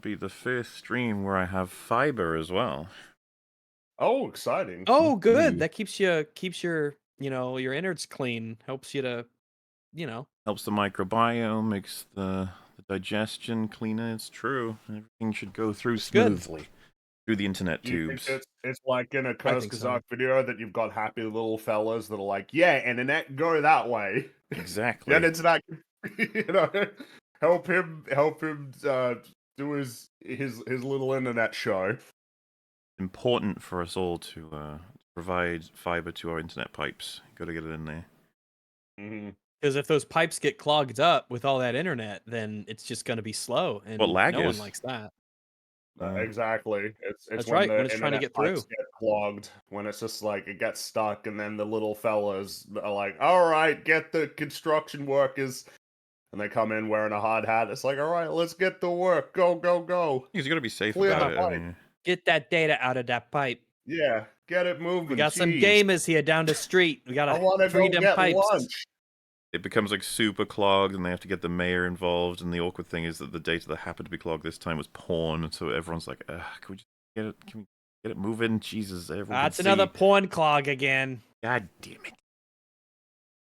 be the first stream where I have fiber as well. Oh, exciting. Oh, good. That keeps your your innards clean. Helps you to, Helps the microbiome, makes the digestion cleaner. It's true. Everything should go through smoothly through the internet Do you think tubes. it's like in a think so. Kazakh video that you've got happy little fellas that are like, yeah, internet, go that way. Exactly. Then it's not, help him do his little internet show. Important for us all to provide fiber to our internet pipes. Got to get it in there. Because if those pipes get clogged up with all that internet, then it's just going to be slow, and lag no one is. likes that. Exactly. It's That's when right, the when it's trying to internet get through. pipes get clogged, when it's just like it gets stuck, and then the little fellas are like, "All right, get the construction workers," and they come in wearing a hard hat. It's like, "All right, let's get to work. Go, go, go." You got to be safe Clear about the it. pipe. I mean, Get that data out of that pipe. Yeah, get it moving. We got some Jeez. gamers here down the street. We got I want to free go them get pipes. lunch. it becomes like super clogged, and they have to get the mayor involved. And the awkward thing is that the data that happened to be clogged this time was porn, so everyone's like, "Can we just get it? Can we get it moving?" Jesus, everyone. That's another porn clog again. God damn it! It's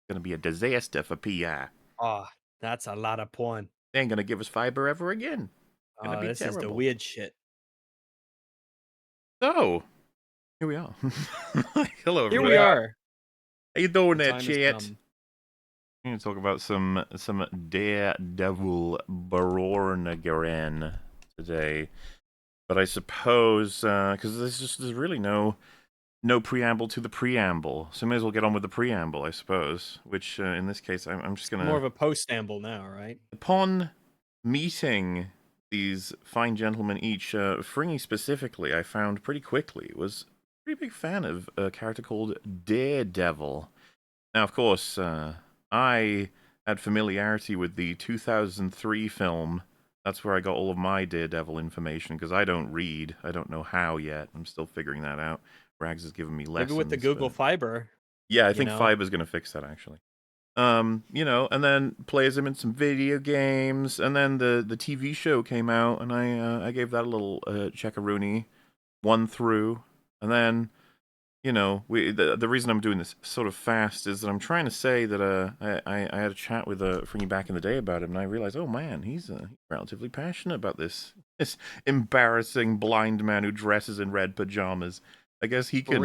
gonna be a disaster for PI. Oh, that's a lot of porn. They ain't gonna give us fiber ever again. Oh, this is the weird shit. So, here we are. Hello, everybody. Here we are. How you doing there, The time has chat? come. I'm gonna talk about some Daredevil Born today, but I suppose because there's really no preamble to the preamble, so may as well get on with the preamble, I suppose. Which in this case, I'm just gonna More of a post-amble now, right? Upon meeting these fine gentlemen each, Fringy specifically, I found pretty quickly was a pretty big fan of a character called Daredevil. Now, of course, I had familiarity with the 2003 film. That's where I got all of my Daredevil information, because I don't read. I don't know how yet. I'm still figuring that out. Rags has given me lessons. Maybe with the Google Fiber. Yeah, I think Fiber's going to fix that, actually. And then plays him in some video games, and then the TV show came out, and I gave that a little checkaroony, one through, and then, the reason I'm doing this sort of fast is that I'm trying to say that I had a chat with Fringy back in the day about him, and I realized, oh man, he's relatively passionate about this embarrassing blind man who dresses in red pajamas. I guess he can,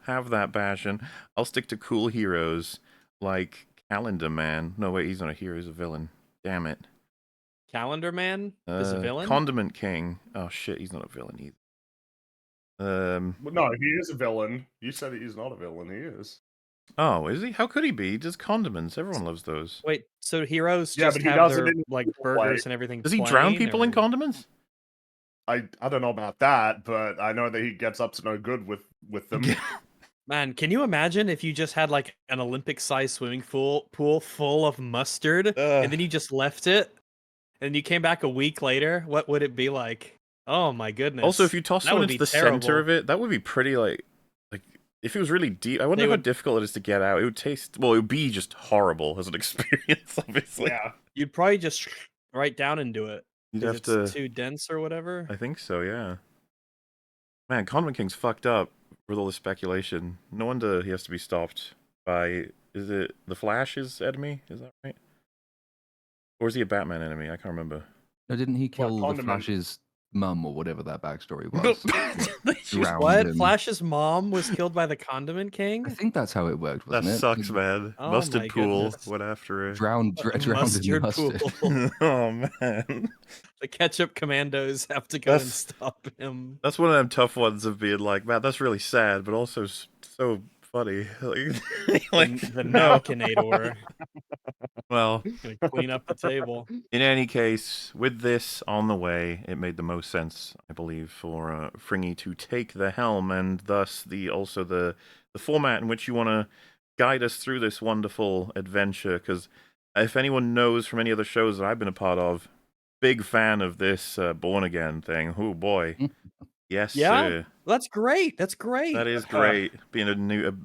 have that passion. I'll stick to cool heroes like Calendar Man. No, wait, he's not a hero, he's a villain. Damn it. Calendar Man is a villain? Condiment King. Oh shit, he's not a villain either. No, he is a villain. You said he's not a villain. He is. Oh, is he? How could he be? He does condiments. Everyone loves those. Wait, so heroes Yeah, just but he have does their it in like a cool burgers way. and everything Does he drown plain, people in condiments? I don't know about that, but I know that he gets up to no good with them. Man, can you imagine if you just had like an Olympic-sized swimming pool full of mustard, and then you just left it, and you came back a week later? What would it be like? Oh my goodness! Also, if you toss that one would into be the terrible. center of it, that would be pretty like if it was really deep. I wonder how difficult it is to get out. It would taste it would be just horrible as an experience. Obviously, yeah. You'd probably just right down into it. You'd have it's to too dense or whatever. I think so. Yeah. Man, Condiment King's fucked up with all the speculation. No wonder he has to be stopped by. Is it the Flash's enemy? Is that right? Or is he a Batman enemy? I can't remember. No, didn't he kill the Flash's mum or whatever that backstory was? What? Flash's mom was killed by the Condiment King? I think that's how it worked, wasn't it? That sucks, man. Oh, mustard pool went after her. Drowned in mustard. Pool. Oh, man. The ketchup commandos have to go and stop him. That's one of them tough ones of being like, man, that's really sad, but also so funny. Like the Narkinator. Well, gonna clean up the table. In any case, with this on the way, it made the most sense, I believe, for Fringy to take the helm, and thus the format in which you want to guide us through this wonderful adventure. Because if anyone knows from any other shows that I've been a part of, big fan of this Born Again thing. Oh boy, yes, yeah, that's great. That's great. That is great. Being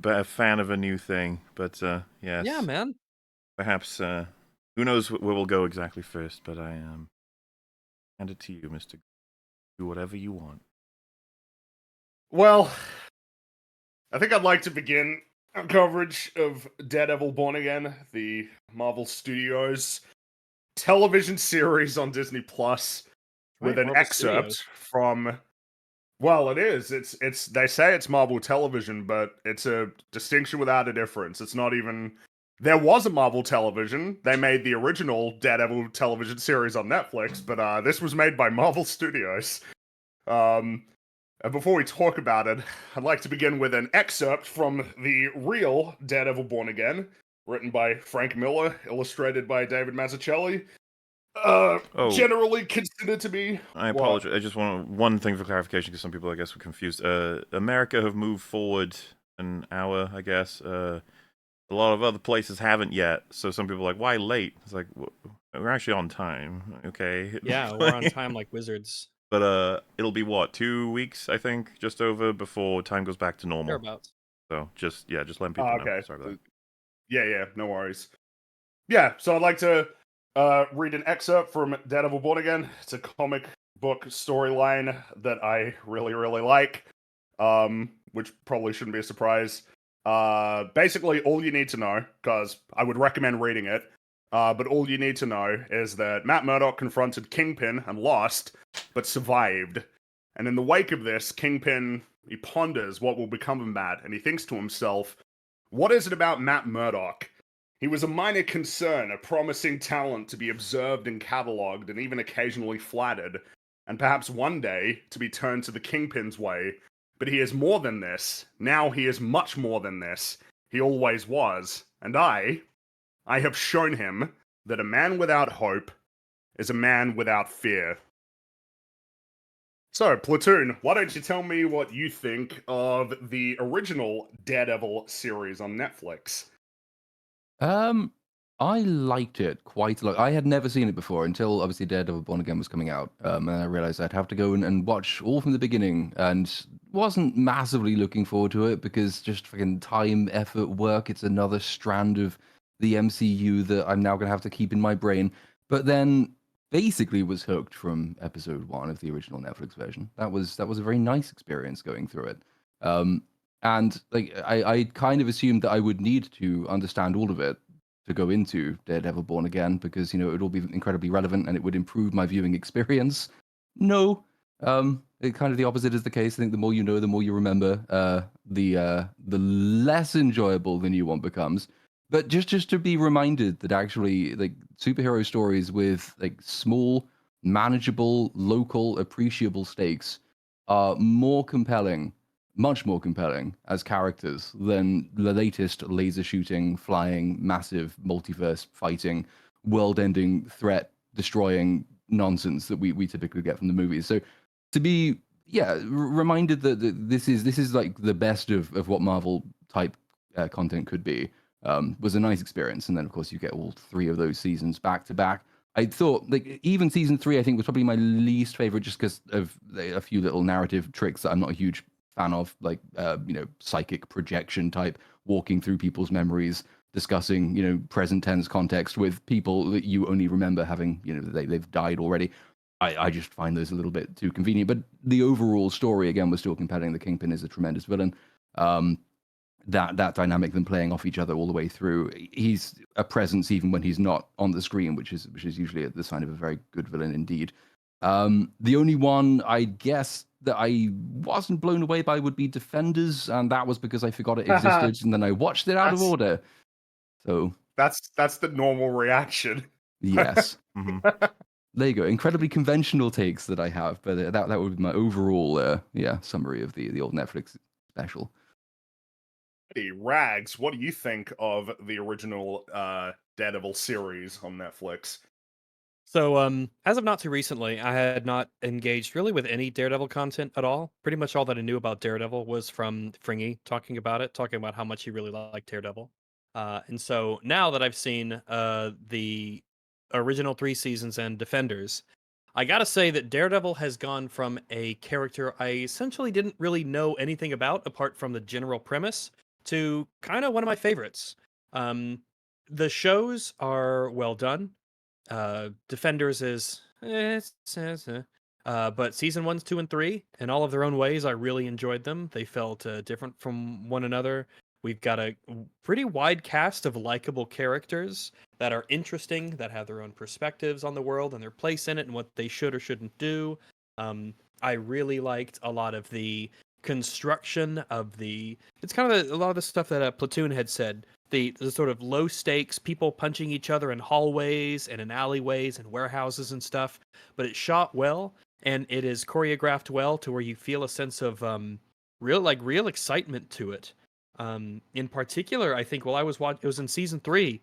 a fan of a new thing, but yes, yeah, man. Perhaps who knows where we'll go exactly first, but I hand it to you, Mister. Do whatever you want. Well, I think I'd like to begin our coverage of Daredevil Born Again, the Marvel Studios television series on Disney Plus, with an Marvel excerpt Studios. from. Well, it is. It's. They say it's Marvel Television, but it's a distinction without a difference. It's not even. There was a Marvel Television. They made the original Daredevil television series on Netflix, but this was made by Marvel Studios. And before we talk about it, I'd like to begin with an excerpt from the real Daredevil Born Again, written by Frank Miller, illustrated by David Mazzucchelli. Generally considered to be. I apologize. I just want one thing for clarification because some people, I guess, were confused. America have moved forward an hour, I guess. A lot of other places haven't yet. So some people are like, why late? It's like, we're actually on time. Okay. Yeah, we're on time like wizards. But it'll be what, 2 weeks, I think, just over before time goes back to normal. Thereabouts. So just letting people know. Sorry about that. Yeah, no worries. Yeah, so I'd like to read an excerpt from Daredevil Born Again. It's a comic book storyline that I really, really like, which probably shouldn't be a surprise. Basically, all you need to know, because I would recommend reading it, but all you need to know is that Matt Murdock confronted Kingpin and lost, but survived. And in the wake of this, Kingpin, he ponders what will become of Matt, and he thinks to himself, what is it about Matt Murdock? He was a minor concern, a promising talent to be observed and catalogued and even occasionally flattered, and perhaps one day to be turned to the Kingpin's way. But he is more than this. Now he is much more than this. He always was. And I have shown him that a man without hope is a man without fear. So, Platoon, why don't you tell me what you think of the original Daredevil series on Netflix? I liked it quite a lot. I had never seen it before until obviously Daredevil Born Again was coming out, and I realized I'd have to go and watch all from the beginning, and wasn't massively looking forward to it because just fucking time, effort, work. It's another strand of the MCU that I'm now gonna have to keep in my brain. But then basically was hooked from episode 1 of the original Netflix version. That was a very nice experience going through it. And like I kind of assumed that I would need to understand all of it to go into Daredevil Born Again because, it would all be incredibly relevant and it would improve my viewing experience. No. It kind of the opposite is the case. I think the more you know, the more you remember, the less enjoyable the new one becomes. But just to be reminded that actually like superhero stories with like small, manageable, local, appreciable stakes are more compelling, much more compelling as characters than the latest laser shooting, flying, massive multiverse fighting, world-ending threat destroying nonsense that we typically get from the movies. So to be reminded that this is like the best of what Marvel type content could be was a nice experience. And then of course you get all 3 of those seasons back to back. I thought like even season 3 I think was probably my least favorite just because of a few little narrative tricks that I'm not a huge fan of, like psychic projection type, walking through people's memories, discussing present tense context with people that you only remember having they've died already. I just find those a little bit too convenient. But the overall story again was still compelling. The Kingpin is a tremendous villain. That dynamic, them playing off each other all the way through. He's a presence even when he's not on the screen, which is usually the sign of a very good villain indeed. The only one I guess that I wasn't blown away by would be Defenders, and that was because I forgot it existed, and then I watched it out of order. So that's the normal reaction. Yes. Mm-hmm. There you go. Incredibly conventional takes that I have, but that would be my overall summary of the old Netflix special. Hey, Rags, what do you think of the original Daredevil series on Netflix? So, as of not too recently, I had not engaged really with any Daredevil content at all. Pretty much all that I knew about Daredevil was from Fringy talking about how much he really liked Daredevil. And so now that I've seen the original 3 seasons and Defenders, I gotta say that Daredevil has gone from a character I essentially didn't really know anything about apart from the general premise to kind of one of my favorites. The shows are well done. Defenders is But season 1, 2, and 3, in all of their own ways, I really enjoyed them. They felt different from one another. We've got a pretty wide cast of likable characters that are interesting, that have their own perspectives on the world and their place in it and what they should or shouldn't do. I really liked a lot of the construction of the. It's kind of a lot of the stuff that Platoon had said. The sort of low stakes people punching each other in hallways and in alleyways and warehouses and stuff, but it's shot well and it is choreographed well to where you feel a sense of real excitement to it. In particular, I think while I was watching, it was in season 3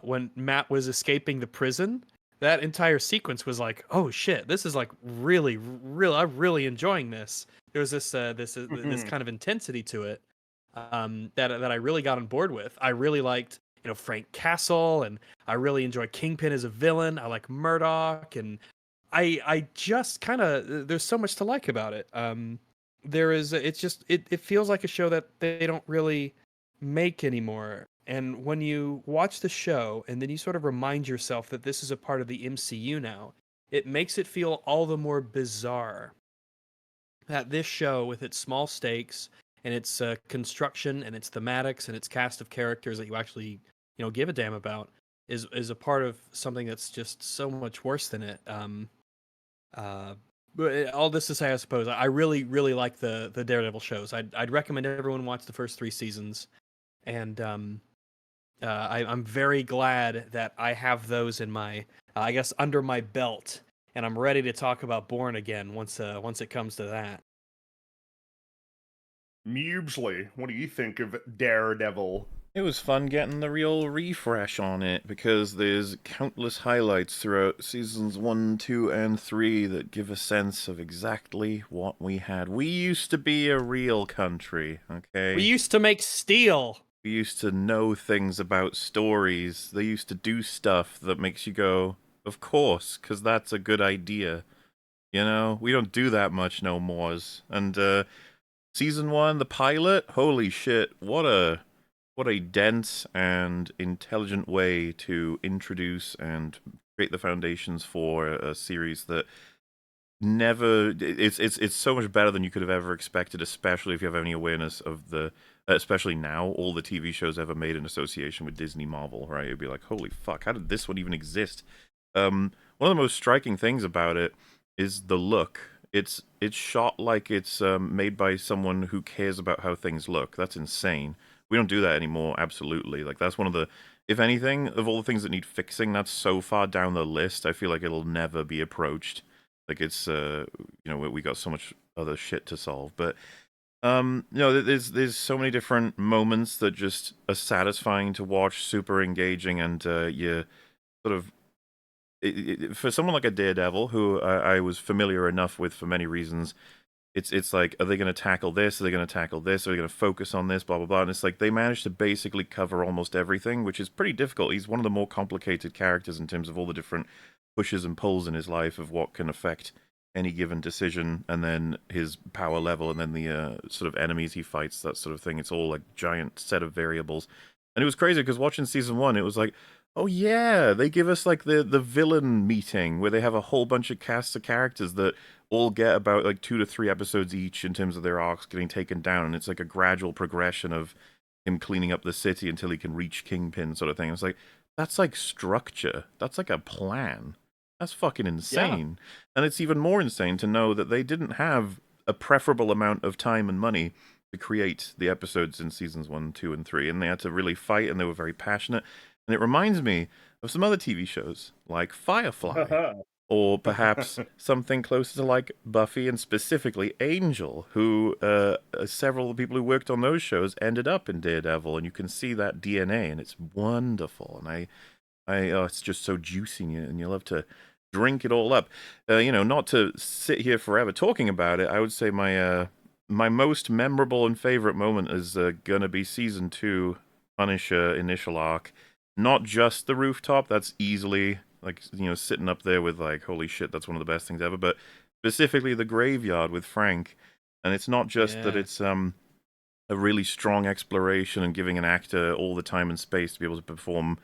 when Matt was escaping the prison. That entire sequence was like, oh shit, this is like really, real. I'm really enjoying this. There was this kind of intensity to it that I really got on board with. I really liked Frank Castle, and I really enjoy Kingpin as a villain. I like Murdoch, and I just kind of there's so much to like about it. It feels like a show that they don't really make anymore. And when you watch the show and then you sort of remind yourself that this is a part of the MCU now, it makes it feel all the more bizarre that this show, with its small stakes and its construction and its thematics and its cast of characters that you actually give a damn about, is a part of something that's just so much worse than it. But all this to say, I suppose I really like the Daredevil shows. I'd recommend everyone watch the first 3 seasons, and I'm very glad that I have those in my I guess under my belt, and I'm ready to talk about Born again once it comes to that. Mubesley, what do you think of Daredevil? It was fun getting the real refresh on it because there's countless highlights throughout seasons 1, 2, and 3 that give a sense of exactly what we had. We used to be a real country, okay? We used to make steel. We used to know things about stories. They used to do stuff that makes you go, of course, because that's a good idea. You know, we don't do that much no mores. And season 1, the pilot, holy shit, what a dense and intelligent way to introduce and create the foundations for a series that never it's so much better than you could have ever expected, especially if you have any awareness of the especially now all the TV shows ever made in association with Disney Marvel, right? It'd be like, holy fuck, how did this one even exist? One of the most striking things about it is the look. It's shot like it's made by someone who cares about how things look. That's insane. We don't do that anymore, absolutely. Like, that's one of the, if anything, of all the things that need fixing, that's so far down the list, I feel like it'll never be approached. Like, it's, we got so much other shit to solve. But, there's so many different moments that just are satisfying to watch, super engaging, and you sort of, for someone like a Daredevil, who I was familiar enough with for many reasons, it's like, are they going to tackle this? Are they going to tackle this? Are they going to focus on this? Blah, blah, blah. And it's like they managed to basically cover almost everything, which is pretty difficult. He's one of the more complicated characters in terms of all the different pushes and pulls in his life of what can affect any given decision, and then his power level, and then the sort of enemies he fights, that sort of thing. It's all like giant set of variables. And it was crazy because watching season 1, it was like, oh yeah, they give us like the villain meeting where they have a whole bunch of casts of characters that all get about like 2 to 3 episodes each in terms of their arcs getting taken down, and it's like a gradual progression of him cleaning up the city until he can reach Kingpin, sort of thing. It's like, that's like structure. That's like a plan. That's fucking insane. Yeah. And it's even more insane to know that they didn't have a preferable amount of time and money to create the episodes in seasons 1, 2, and 3, and they had to really fight, and they were very passionate. And it reminds me of some other TV shows like Firefly, or perhaps something closer to like Buffy, and specifically Angel, who several of the people who worked on those shows ended up in Daredevil, and you can see that DNA, and it's wonderful. And it's just so juicy, and you love to drink it all up. Not to sit here forever talking about it, I would say my most memorable and favorite moment is gonna be season 2, Punisher initial arc. Not just the rooftop, that's easily, like, sitting up there with, like, holy shit, that's one of the best things ever, but specifically the graveyard with Frank. And it's not just that it's a really strong exploration and giving an actor all the time and space to be able to perform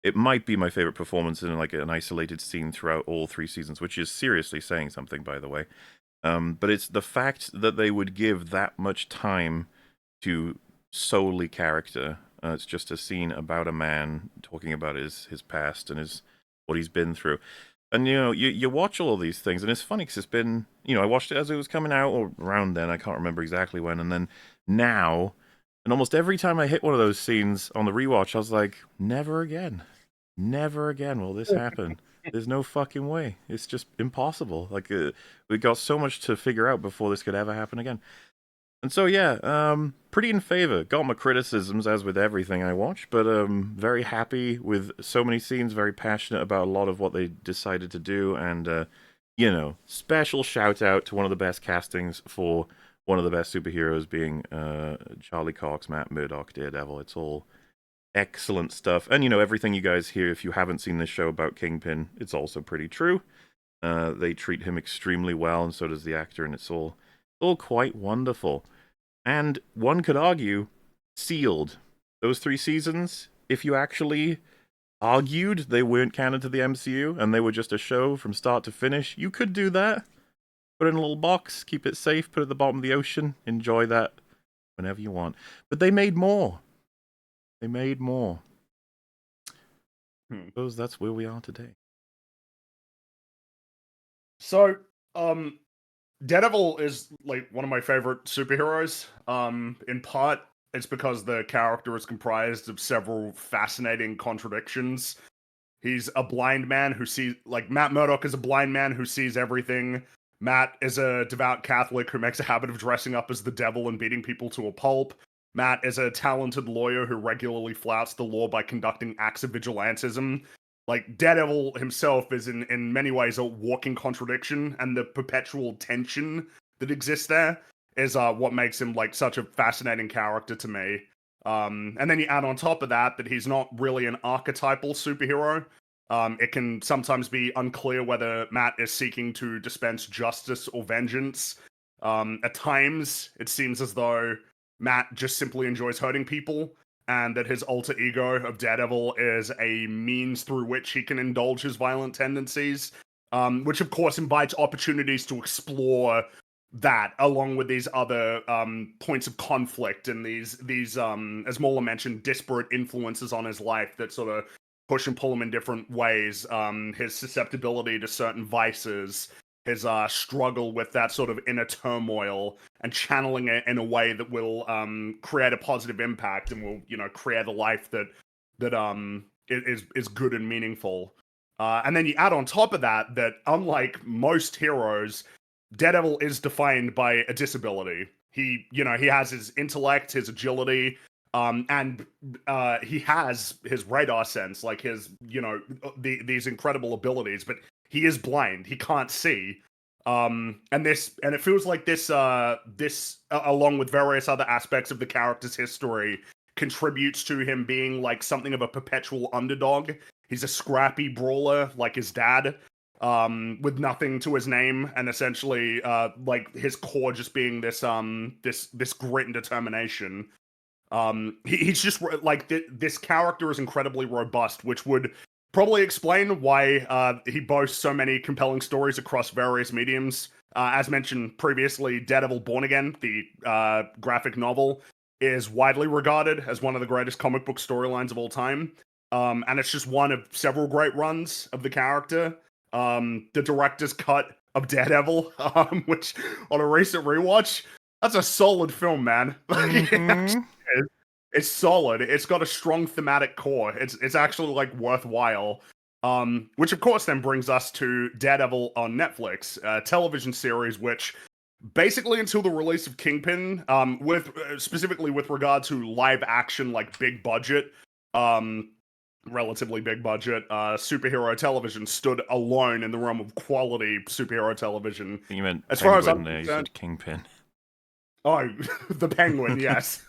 it might be my favorite performance in like an isolated scene throughout all 3 seasons, which is seriously saying something, by the way. But it's the fact that they would give that much time to solely character. It's just a scene about a man talking about his past and what he's been through. And you watch all these things, and it's funny because it's been, I watched it as it was coming out, or around then, I can't remember exactly when, and then now, and almost every time I hit one of those scenes on the rewatch, I was like, never again will this happen. There's no fucking way. It's just impossible. Like, we got so much to figure out before this could ever happen again. And so, yeah, pretty in favor. Got my criticisms, as with everything I watch, but very happy with so many scenes, very passionate about a lot of what they decided to do, and, special shout out to one of the best castings for one of the best superheroes being Charlie Cox, Matt Murdock, Daredevil. It's all excellent stuff. And, everything you guys hear, if you haven't seen this show about Kingpin, it's also pretty true. They treat him extremely well, and so does the actor, and it's all quite wonderful. And one could argue, sealed. Those 3 seasons, if you actually argued they weren't canon to the MCU, and they were just a show from start to finish, you could do that. Put it in a little box, keep it safe, put it at the bottom of the ocean, enjoy that whenever you want. But they made more. I suppose that's where we are today. So, Daredevil is like one of my favorite superheroes. In part, it's because the character is comprised of several fascinating contradictions. He's a blind man who sees, like, Matt Murdock is a blind man who sees everything. Matt is a devout Catholic who makes a habit of dressing up as the devil and beating people to a pulp. Matt is a talented lawyer who regularly flouts the law by conducting acts of vigilantism. Like, Daredevil himself is in many ways a walking contradiction, and the perpetual tension that exists there is what makes him like such a fascinating character to me. And then you add on top of that he's not really an archetypal superhero. It can sometimes be unclear whether Matt is seeking to dispense justice or vengeance. At times, it seems as though Matt just simply enjoys hurting people, and that his alter ego of Daredevil is a means through which he can indulge his violent tendencies, which of course invites opportunities to explore that, along with these other points of conflict and these as Mola mentioned, disparate influences on his life that sort of push and pull him in different ways. His susceptibility to certain vices, his struggle with that sort of inner turmoil, and channeling it in a way that will create a positive impact and will, create a life that is good and meaningful. And then you add on top of that unlike most heroes, Daredevil is defined by a disability. He has his intellect, his agility, and he has his radar sense, like his, these incredible abilities, but he is blind. He can't see. And it feels like this along with various other aspects of the character's history contributes to him being like something of a perpetual underdog. He's a scrappy brawler like his dad, with nothing to his name, and essentially like his core just being this grit and determination. He's just like this character is incredibly robust, which would probably explain why he boasts so many compelling stories across various mediums. As mentioned previously, Daredevil Born Again, the graphic novel, is widely regarded as one of the greatest comic book storylines of all time. And it's just one of several great runs of the character. The director's cut of Daredevil, which on a recent rewatch, that's a solid film, man. It's solid. It's got a strong thematic core. It's actually like worthwhile. Which of course then brings us to Daredevil on Netflix, a television series which basically until the release of Kingpin, with specifically with regard to live action, like big budget, relatively big budget superhero television, stood alone in the realm of quality superhero television. You meant as Penguin, far as I'm you concerned, said Kingpin. Oh, the Penguin, yes.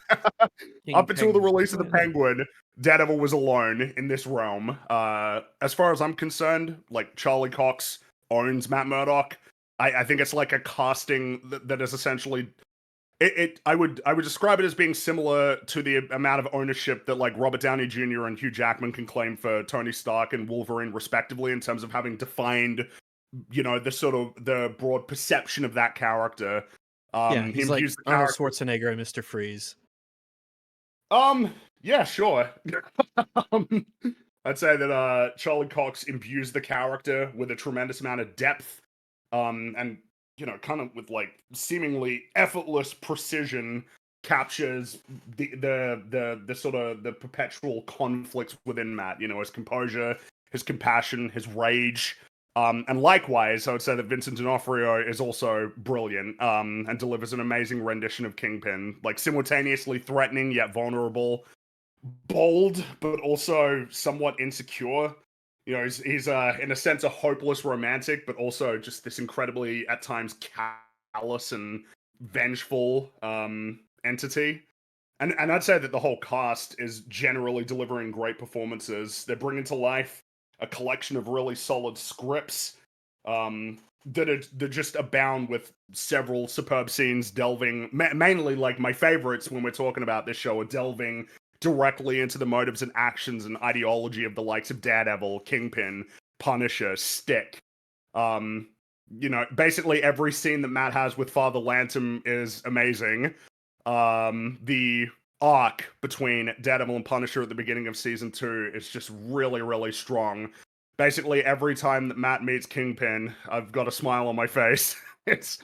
Up until the release of the Penguin, Daredevil was alone in this realm. As far as I'm concerned, like Charlie Cox owns Matt Murdock. I think it's like a casting that is essentially I would describe it as being similar to the amount of ownership that like Robert Downey Jr. and Hugh Jackman can claim for Tony Stark and Wolverine respectively, in terms of having defined, the sort of the broad perception of that character. Yeah, he's like the Arnold character. Schwarzenegger and Mr. Freeze. Yeah, sure. um, I'd say that Charlie Cox imbues the character with a tremendous amount of depth, and kind of with like seemingly effortless precision, captures the sort of the perpetual conflicts within Matt. His composure, his compassion, his rage. And likewise, I would say that Vincent D'Onofrio is also brilliant, and delivers an amazing rendition of Kingpin, like simultaneously threatening yet vulnerable, bold but also somewhat insecure. He's in a sense a hopeless romantic, but also just this incredibly at times callous and vengeful entity. And I'd say that the whole cast is generally delivering great performances. They're bringing to life a collection of really solid scripts that just abound with several superb scenes delving, mainly like my favorites when we're talking about this show, are delving directly into the motives and actions and ideology of the likes of Daredevil, Kingpin, Punisher, Stick. Basically every scene that Matt has with Father Lantom is amazing. The arc between Daredevil and Punisher at the beginning of season 2 is just really, really strong. Basically, every time that Matt meets Kingpin, I've got a smile on my face. It's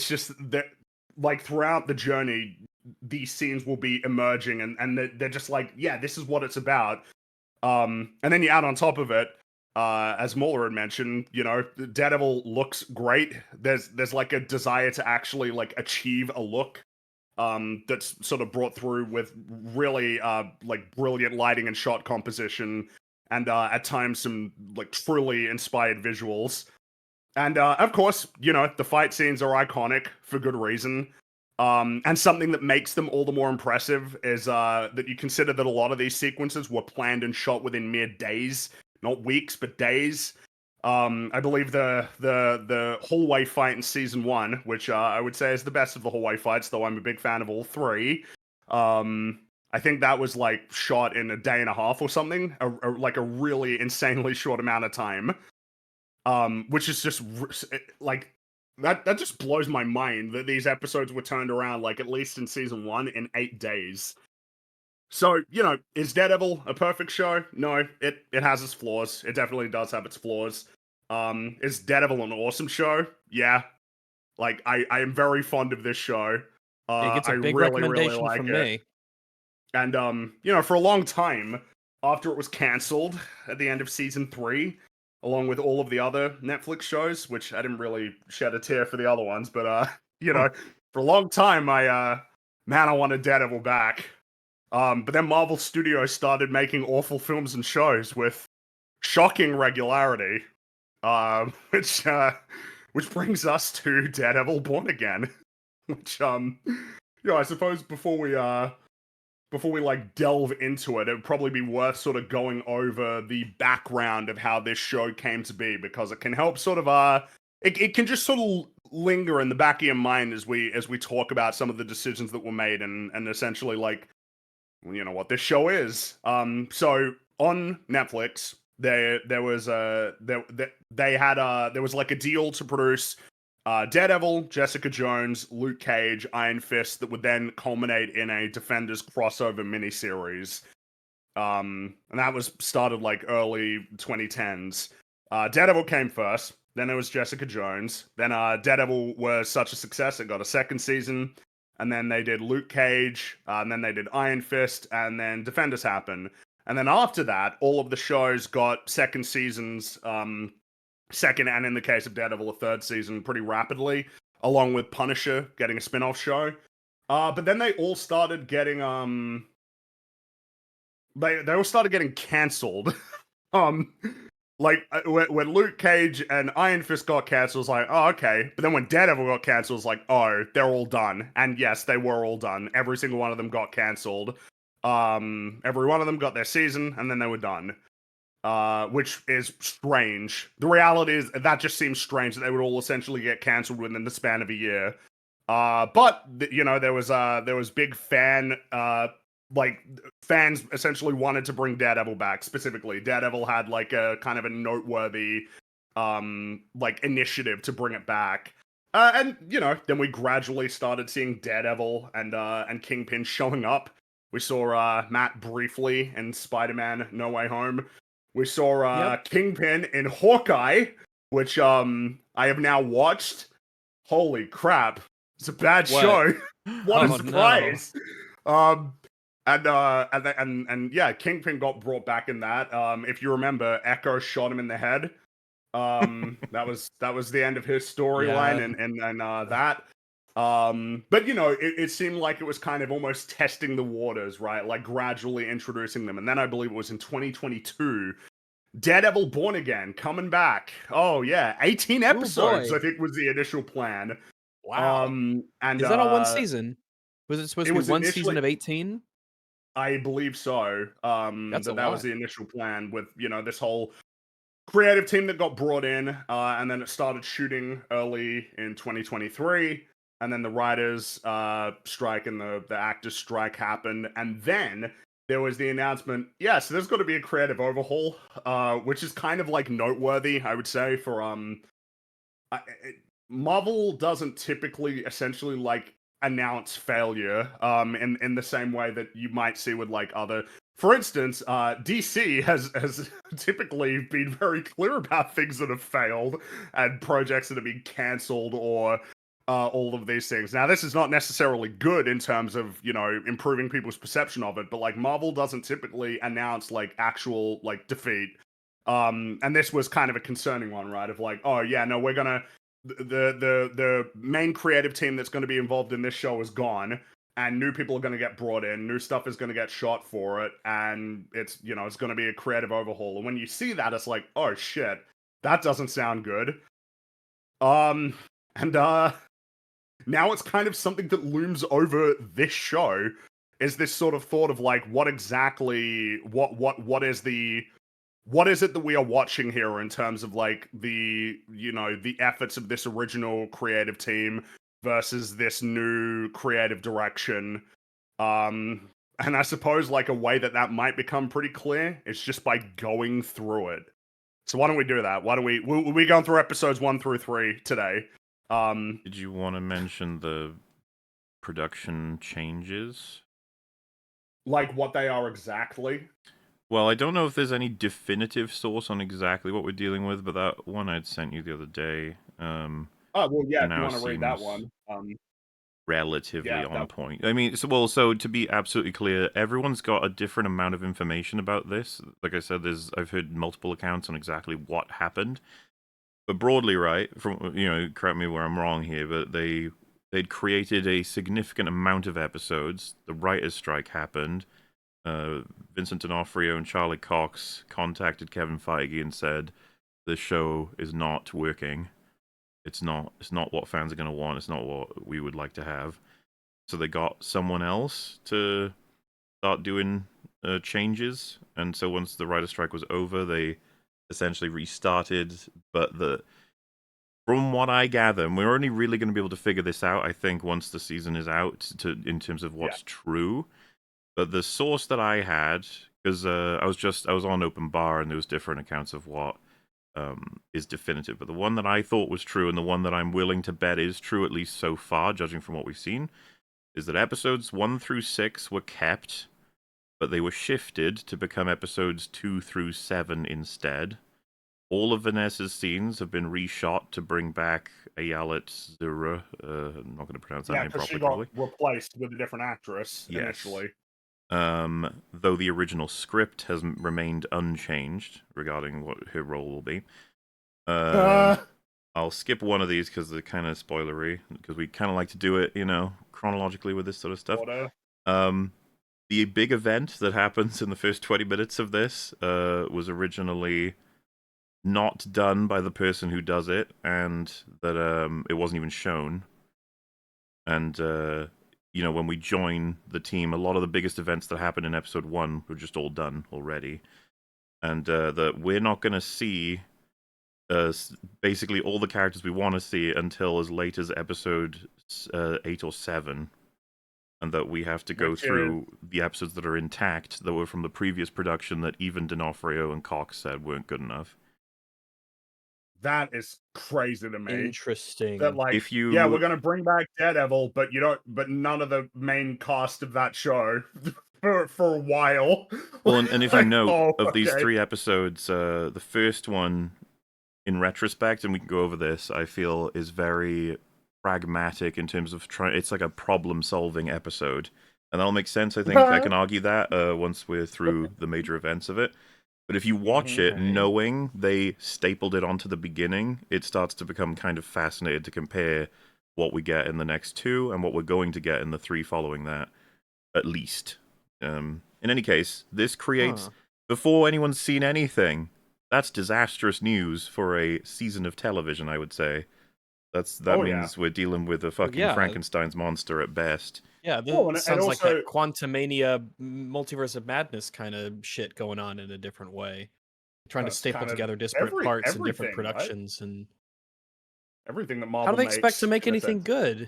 just that, like, throughout the journey, these scenes will be emerging, and they're just like, yeah, this is what it's about. And then you add on top of it, as Muller had mentioned, Daredevil looks great. There's like a desire to actually like achieve a look that's sort of brought through with really like brilliant lighting and shot composition, and at times some like truly inspired visuals. And of course, the fight scenes are iconic for good reason. And something that makes them all the more impressive is that you consider that a lot of these sequences were planned and shot within mere days, not weeks, but days. I believe the hallway fight in season 1, which I would say is the best of the hallway fights, though I'm a big fan of all 3. I think that was like shot in a day and a half or something, like a really insanely short amount of time. Which is just like that just blows my mind that these episodes were turned around, like at least in season 1, in 8 days. So, is Daredevil a perfect show? No, it has its flaws. It definitely does have its flaws. Is Daredevil an awesome show? Yeah. Like, I am very fond of this show. It gets a I big really, really recommendation like from it. me. And, for a long time, after it was cancelled at the end of season 3, along with all of the other Netflix shows, which I didn't really shed a tear for the other ones, but, for a long time, I wanted Daredevil back. But then Marvel Studios started making awful films and shows with shocking regularity, which brings us to Daredevil Born Again, which, I suppose before we like delve into it, it'd probably be worth sort of going over the background of how this show came to be, because it can help sort of it can just sort of linger in the back of your mind as we talk about some of the decisions that were made and essentially like what this show is. So on Netflix, there was like a deal to produce Daredevil, Jessica Jones, Luke Cage, Iron Fist, that would then culminate in a Defenders crossover miniseries. And that was started like early 2010s. Daredevil came first, then there was Jessica Jones, then Daredevil was such a success it got a second season, and then they did Luke Cage, and then they did Iron Fist, and then Defenders happened. And then after that, all of the shows got second seasons, second, and in the case of Daredevil, a third season pretty rapidly, along with Punisher getting a spin-off show. But then they all started getting they all started getting cancelled. Like when Luke Cage and Iron Fist got cancelled, it was like, oh, okay. But then when Daredevil got cancelled, it was like, oh, they're all done. And yes, they were all done. Every single one of them got cancelled. Every one of them got their season, and then they were done. Which is strange. The reality is that just seems strange that they would all essentially get cancelled within the span of a year. But there was big fans essentially wanted to bring Daredevil back. Specifically, Daredevil had like a kind of a noteworthy initiative to bring it back. And then we gradually started seeing Daredevil and Kingpin showing up. We saw Matt briefly in Spider-Man No Way Home. We saw Kingpin in Hawkeye, which I have now watched. Holy crap. It's a bad show. What a surprise. No. And yeah, Kingpin got brought back in that. If you remember, Echo shot him in the head. That was the end of his storyline and that. But it seemed like it was kind of almost testing the waters, right? Like gradually introducing them. And then I believe it was in 2022, Daredevil Born Again coming back. Oh yeah, 18 episodes I think was the initial plan. Wow. And is that on one season? Was it supposed to be one season of 18? I believe so. That was the initial plan with this whole creative team that got brought in, and then it started shooting early in 2023, and then the writers strike and the actors strike happened, and then there was the announcement, so there's got to be a creative overhaul, which is kind of like noteworthy, I would say, for Marvel doesn't typically essentially like announce failure in the same way that you might see with like other. For instance, DC has typically been very clear about things that have failed and projects that have been cancelled or all of these things. Now, this is not necessarily good in terms of improving people's perception of it, but like Marvel doesn't typically announce like actual like defeat. And this was kind of a concerning one, right? Of like, oh yeah, no, we're gonna the main creative team that's going to be involved in this show is gone, and new people are going to get brought in, new stuff is going to get shot for it, and it's it's going to be a creative overhaul. And when you see that, it's like, oh shit, that doesn't sound good. And now it's kind of something that looms over this show, is this sort of thought of like, what exactly what is it that we are watching here in terms of like the efforts of this original creative team versus this new creative direction? And I suppose like a way that might become pretty clear is just by going through it. So why don't we do that? Why don't we'll be going through episodes 1 through 3 today. Did you want to mention the production changes? Like what they are exactly? Well, I don't know if there's any definitive source on exactly what we're dealing with, but that one I'd sent you the other day. Oh, well, yeah, if you want to read that one. Relatively on point. I mean, so to be absolutely clear, everyone's got a different amount of information about this. Like I said, I've heard multiple accounts on exactly what happened. But broadly, right, from correct me where I'm wrong here, but they'd created a significant amount of episodes. The writers' strike happened. Vincent D'Onofrio and Charlie Cox contacted Kevin Feige and said, "This show is not working. It's not what fans are going to want. It's not what we would like to have." So they got someone else to start doing changes. And so once the writer's strike was over, they essentially restarted. But from what I gather, and we're only really going to be able to figure this out, I think, once the season is out, in terms of what's true. But the source that I had, because I was on Open Bar and there was different accounts of what is definitive. But the one that I thought was true, and the one that I'm willing to bet is true, at least so far, judging from what we've seen, is that episodes 1 through 6 were kept, but they were shifted to become episodes 2 through 7 instead. All of Vanessa's scenes have been reshot to bring back Ayelet Zura. I'm not going to pronounce that name properly. She got replaced with a different actress initially. Though the original script has remained unchanged regarding what her role will be. I'll skip one of these because they're kind of spoilery, because we kind of like to do it, chronologically with this sort of stuff. The big event that happens in the first 20 minutes of this was originally not done by the person who does it, and that it wasn't even shown. And when we join the team, a lot of the biggest events that happened in episode 1 were just all done already. And that we're not going to see basically all the characters we want to see until as late as episode 8 or 7, and that we have to go Which through the episodes that are intact that were from the previous production that even D'Onofrio and Cox said weren't good enough. That is crazy to me. Interesting. That like, If you, yeah, we're gonna bring back Daredevil, but but none of the main cast of that show for a while. well, and if you Like, note of these okay. 3 episodes, the first one, in retrospect, and we can go over this, I feel is very pragmatic in terms of trying. It's like a problem-solving episode, and that'll make sense. I think I can argue that once we're through the major events of it. But if you watch it Okay. knowing they stapled it onto the beginning, it starts to become kind of fascinated to compare what we get in the next 2 and what we're going to get in the 3 following that, at least. In any case, this creates, before anyone's seen anything, that's disastrous news for a season of television, I would say. That means we're dealing with a fucking Frankenstein's monster at best. Yeah, this sounds like that Quantumania Multiverse of Madness kind of shit going on in a different way. Trying to staple together disparate parts and different productions. Right? And everything that Marvel how do they makes, expect to make anything good?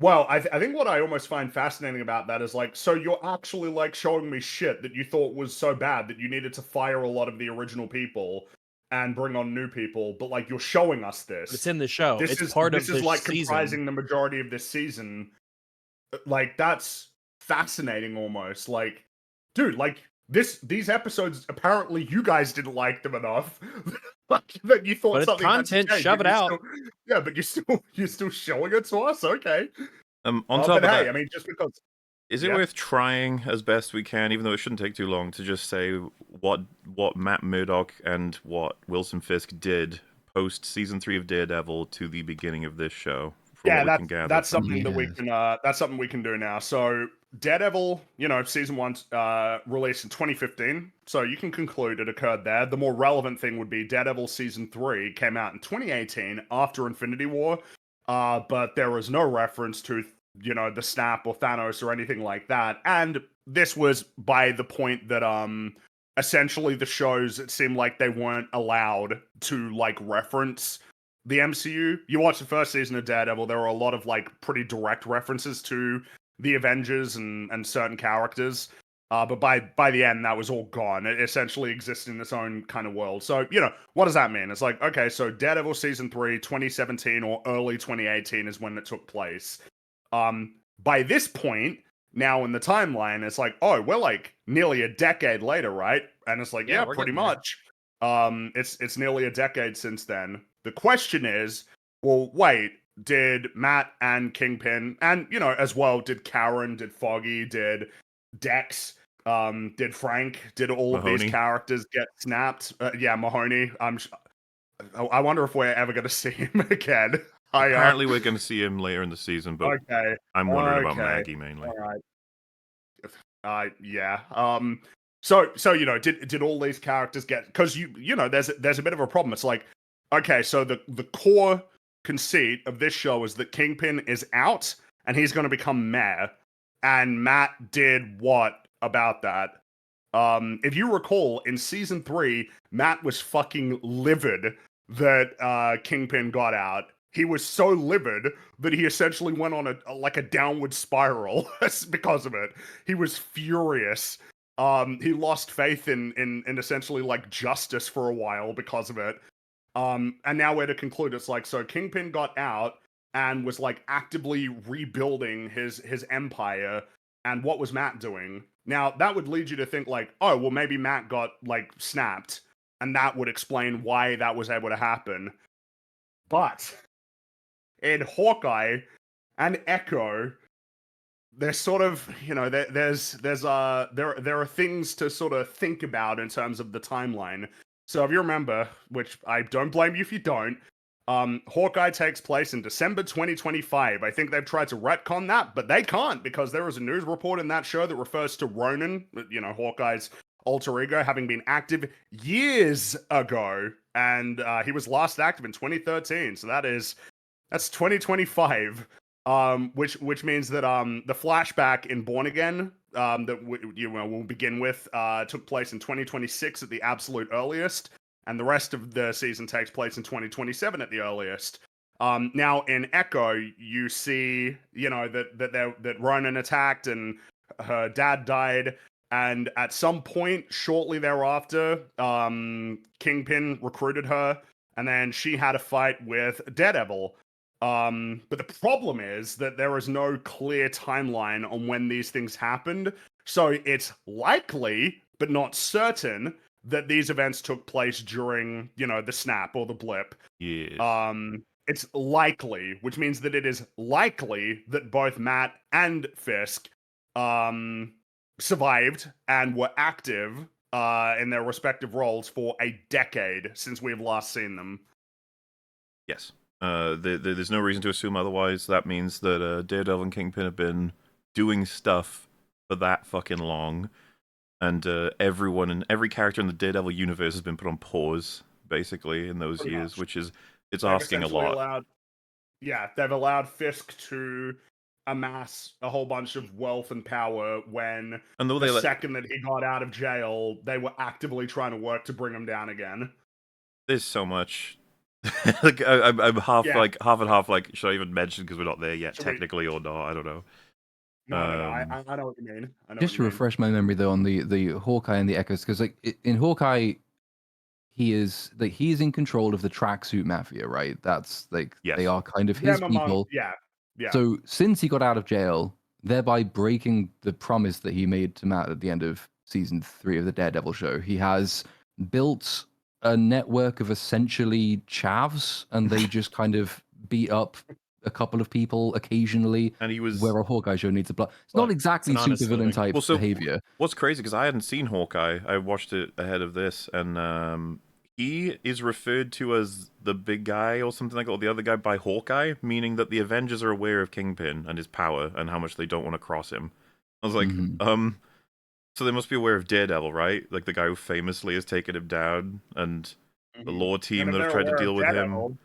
Well, I think what I almost find fascinating about that is like, so you're actually like showing me shit that you thought was so bad that you needed to fire a lot of the original people and bring on new people, but like you're showing us this. It's in the show. This it's is part this of is the like season. comprising the majority of this season. Like that's fascinating almost. Like, dude, like these episodes apparently you guys didn't like them enough. Like that you thought but something it's content, shove it out. Yeah, but you're still showing it to us. Okay. On top of that, I mean, just because. Is it worth trying as best we can, even though it shouldn't take too long, to just say what Matt Murdock and what Wilson Fisk did post season 3 of Daredevil to the beginning of this show? Yeah, that's something that we can that's something we can do now. So Daredevil, season 1 released in 2015, so you can conclude it occurred there. The more relevant thing would be Daredevil season 3 came out in 2018 after Infinity War, but there was no reference to the snap or Thanos or anything like that. And this was by the point that essentially the shows, it seemed like they weren't allowed to like reference the MCU. You watch the first season of Daredevil, there were a lot of like pretty direct references to the Avengers and certain characters. But by the end, that was all gone. It essentially existed in its own kind of world. So, what does that mean? It's like, okay, so Daredevil season 3, 2017 or early 2018 is when it took place. By this point, now in the timeline, it's like, oh, we're like nearly a decade later, right? And it's like, yeah pretty much. It's nearly a decade since then. The question is, well, wait, did Matt and Kingpin, and as well, did Karen, did Foggy, did Dex, did Frank, did all Mahoney. of these characters get snapped? Yeah, Mahoney. I wonder if we're ever going to see him again. Apparently, we're going to see him later in the season, but I'm wondering about Maggie mainly. All right. Yeah. So did all these characters get? Because there's a bit of a problem. It's like, okay, so the core conceit of this show is that Kingpin is out and he's going to become mayor, and Matt did what about that? If you recall, in season 3, Matt was fucking livid that Kingpin got out. He was so livid that he essentially went on a downward spiral because of it. He was furious. He lost faith in essentially like justice for a while because of it. And now we're to conclude, it's like, so Kingpin got out and was like actively rebuilding his empire. And what was Matt doing? Now that would lead you to think like, oh, well, maybe Matt got like snapped, and that would explain why that was able to happen. But in Hawkeye and Echo, there's sort of, there are things to sort of think about in terms of the timeline. So if you remember, which I don't blame you if you don't, Hawkeye takes place in December 2025. I think they've tried to retcon that, but they can't, because there was a news report in that show that refers to Ronan, Hawkeye's alter ego, having been active years ago, and he was last active in 2013. So that's 2025, which means that the flashback in Born Again that we'll begin with took place in 2026 at the absolute earliest, and the rest of the season takes place in 2027 at the earliest. Now in Echo, you see, that Ronan attacked and her dad died, and at some point shortly thereafter, Kingpin recruited her, and then she had a fight with Daredevil. But the problem is that there is no clear timeline on when these things happened, so it's likely, but not certain, that these events took place during, the snap or the blip. Yes. It's likely, which means that it is likely that both Matt and Fisk survived and were active in their respective roles for a decade since we've last seen them. Yes. There's no reason to assume otherwise. That means that Daredevil and Kingpin have been doing stuff for that fucking long, and everyone and every character in the Daredevil universe has been put on pause, basically, in those Pretty years, much. which is They've asking a essentially lot. they've allowed Fisk to amass a whole bunch of wealth and power when And though the they second that he got out of jail, they were actively trying to work to bring him down again. there's so much. Like I'm half Yeah. like half and half. Like, should I even mention because we're not there yet, Should we- technically, or not? I don't know. No, I know what you mean. Just to refresh my memory though on the Hawkeye and the Echoes, because like in Hawkeye, he's in control of the tracksuit mafia, right? That's like Yes. they are kind of his people. Yeah. So since he got out of jail, thereby breaking the promise that he made to Matt at the end of season 3 of the Daredevil show, he has built a network of essentially chavs, and they just kind of beat up a couple of people occasionally. And he was where a Hawkeye show needs a blood. It's Look, not exactly it's an honest supervillain living. type Well, so behavior. what's crazy, because I hadn't seen Hawkeye, I watched it ahead of this, and he is referred to as the big guy or something like that, or the other guy by Hawkeye, meaning that the Avengers are aware of Kingpin and his power and how much they don't want to cross him. I was like, so they must be aware of Daredevil, right? Like the guy who famously has taken him down, and the law team And if that have they're tried to aware deal of with him. Daredevil,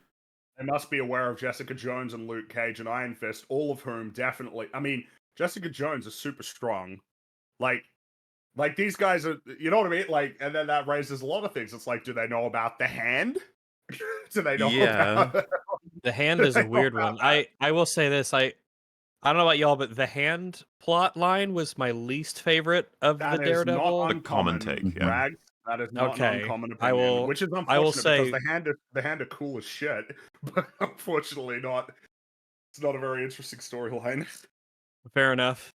they must be aware of Jessica Jones and Luke Cage and Iron Fist, all of whom definitely. I mean, Jessica Jones is super strong. Like these guys are, you know what I mean? Like, and then that raises a lot of things. It's like, do they know about the hand? Do they know about The hand is a weird one. I will say this. I don't know about y'all, but the hand plot line was my least favorite of That the is Daredevil. not The common uncommon, take, yeah. Rags. That is not an Okay, uncommon I opinion, will- which is I will unfortunate say- because the hand are cool as shit, but unfortunately not. It's not a very interesting storyline. Fair enough.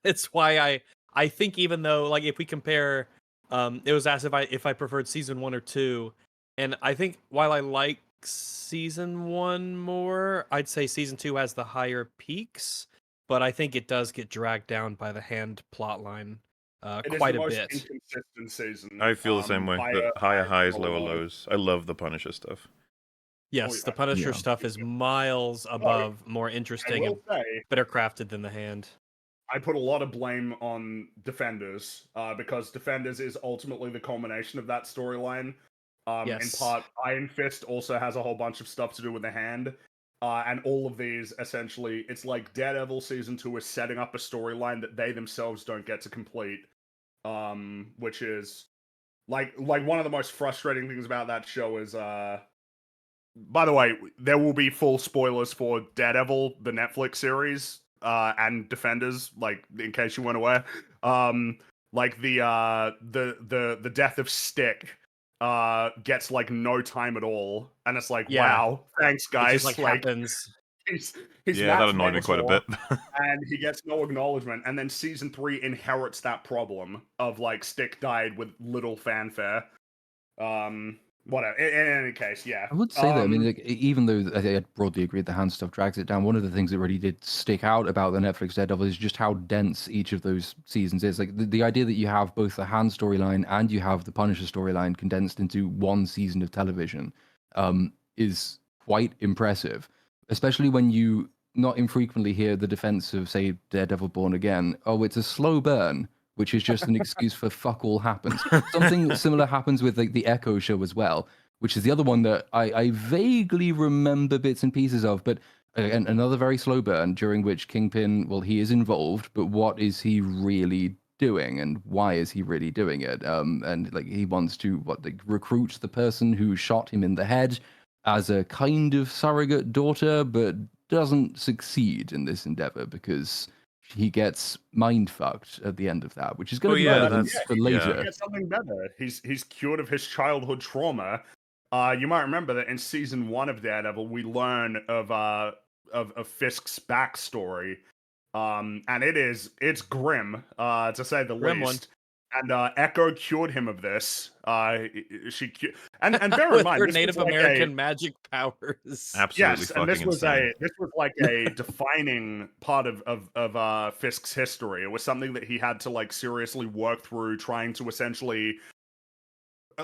It's why I think, even though, like, if we compare, it was asked if I preferred season 1 or 2, and I think while I like season 1 more, I'd say season 2 has the higher peaks, but I think it does get dragged down by the hand plotline quite a bit. Inconsistent season. I feel the same way. The higher highs, lower lows. I love the Punisher stuff. Yes, yeah. the Punisher Yeah. stuff is miles above more I interesting and will say, better crafted than the hand. I put a lot of blame on Defenders because Defenders is ultimately the culmination of that storyline. In Yes. part, Iron Fist also has a whole bunch of stuff to do with the hand. And all of these, essentially, it's like Daredevil Season 2 is setting up a storyline that they themselves don't get to complete. Which is, like one of the most frustrating things about that show is, by the way, there will be full spoilers for Daredevil, the Netflix series, and Defenders, like, in case you weren't aware. Like the death of Stick gets like no time at all, and it's like, Yeah. wow, thanks It guys. just happens. He's Yeah, that Matt's annoyed me quite a Venusaur, bit. and he gets no acknowledgement. And then season 3 inherits that problem of like Stick died with little fanfare. Whatever. In any case, yeah. I would say that. I mean, like, even though I broadly agree the hand stuff drags it down, one of the things that really did stick out about the Netflix Daredevil is just how dense each of those seasons is. Like the idea that you have both the hand storyline and you have the Punisher storyline condensed into one season of television is quite impressive, especially when you not infrequently hear the defense of, say, Daredevil Born Again. Oh, it's a slow burn, which is just an excuse for fuck all happens. Something similar happens with like the Echo show as well, which is the other one that I vaguely remember bits and pieces of, but again, another very slow burn during which Kingpin, well, he is involved, but what is he really doing and why is he really doing it? And like he wants to recruit the person who shot him in the head, as a kind of surrogate daughter, but doesn't succeed in this endeavor because he gets mind fucked at the end of that, which is going Oh, to be yeah, relevant that's- for He later. gets something better. He's cured of his childhood trauma. You might remember that in season 1 of Daredevil, we learn of Fisk's backstory, and it's grim, to say the Grim one. least. And Echo cured him of this. And bear in With mind, her this Native was like American magic powers. absolutely yes, and fucking insane. this was like a defining part of Fisk's history. It was something that he had to like seriously work through, trying to essentially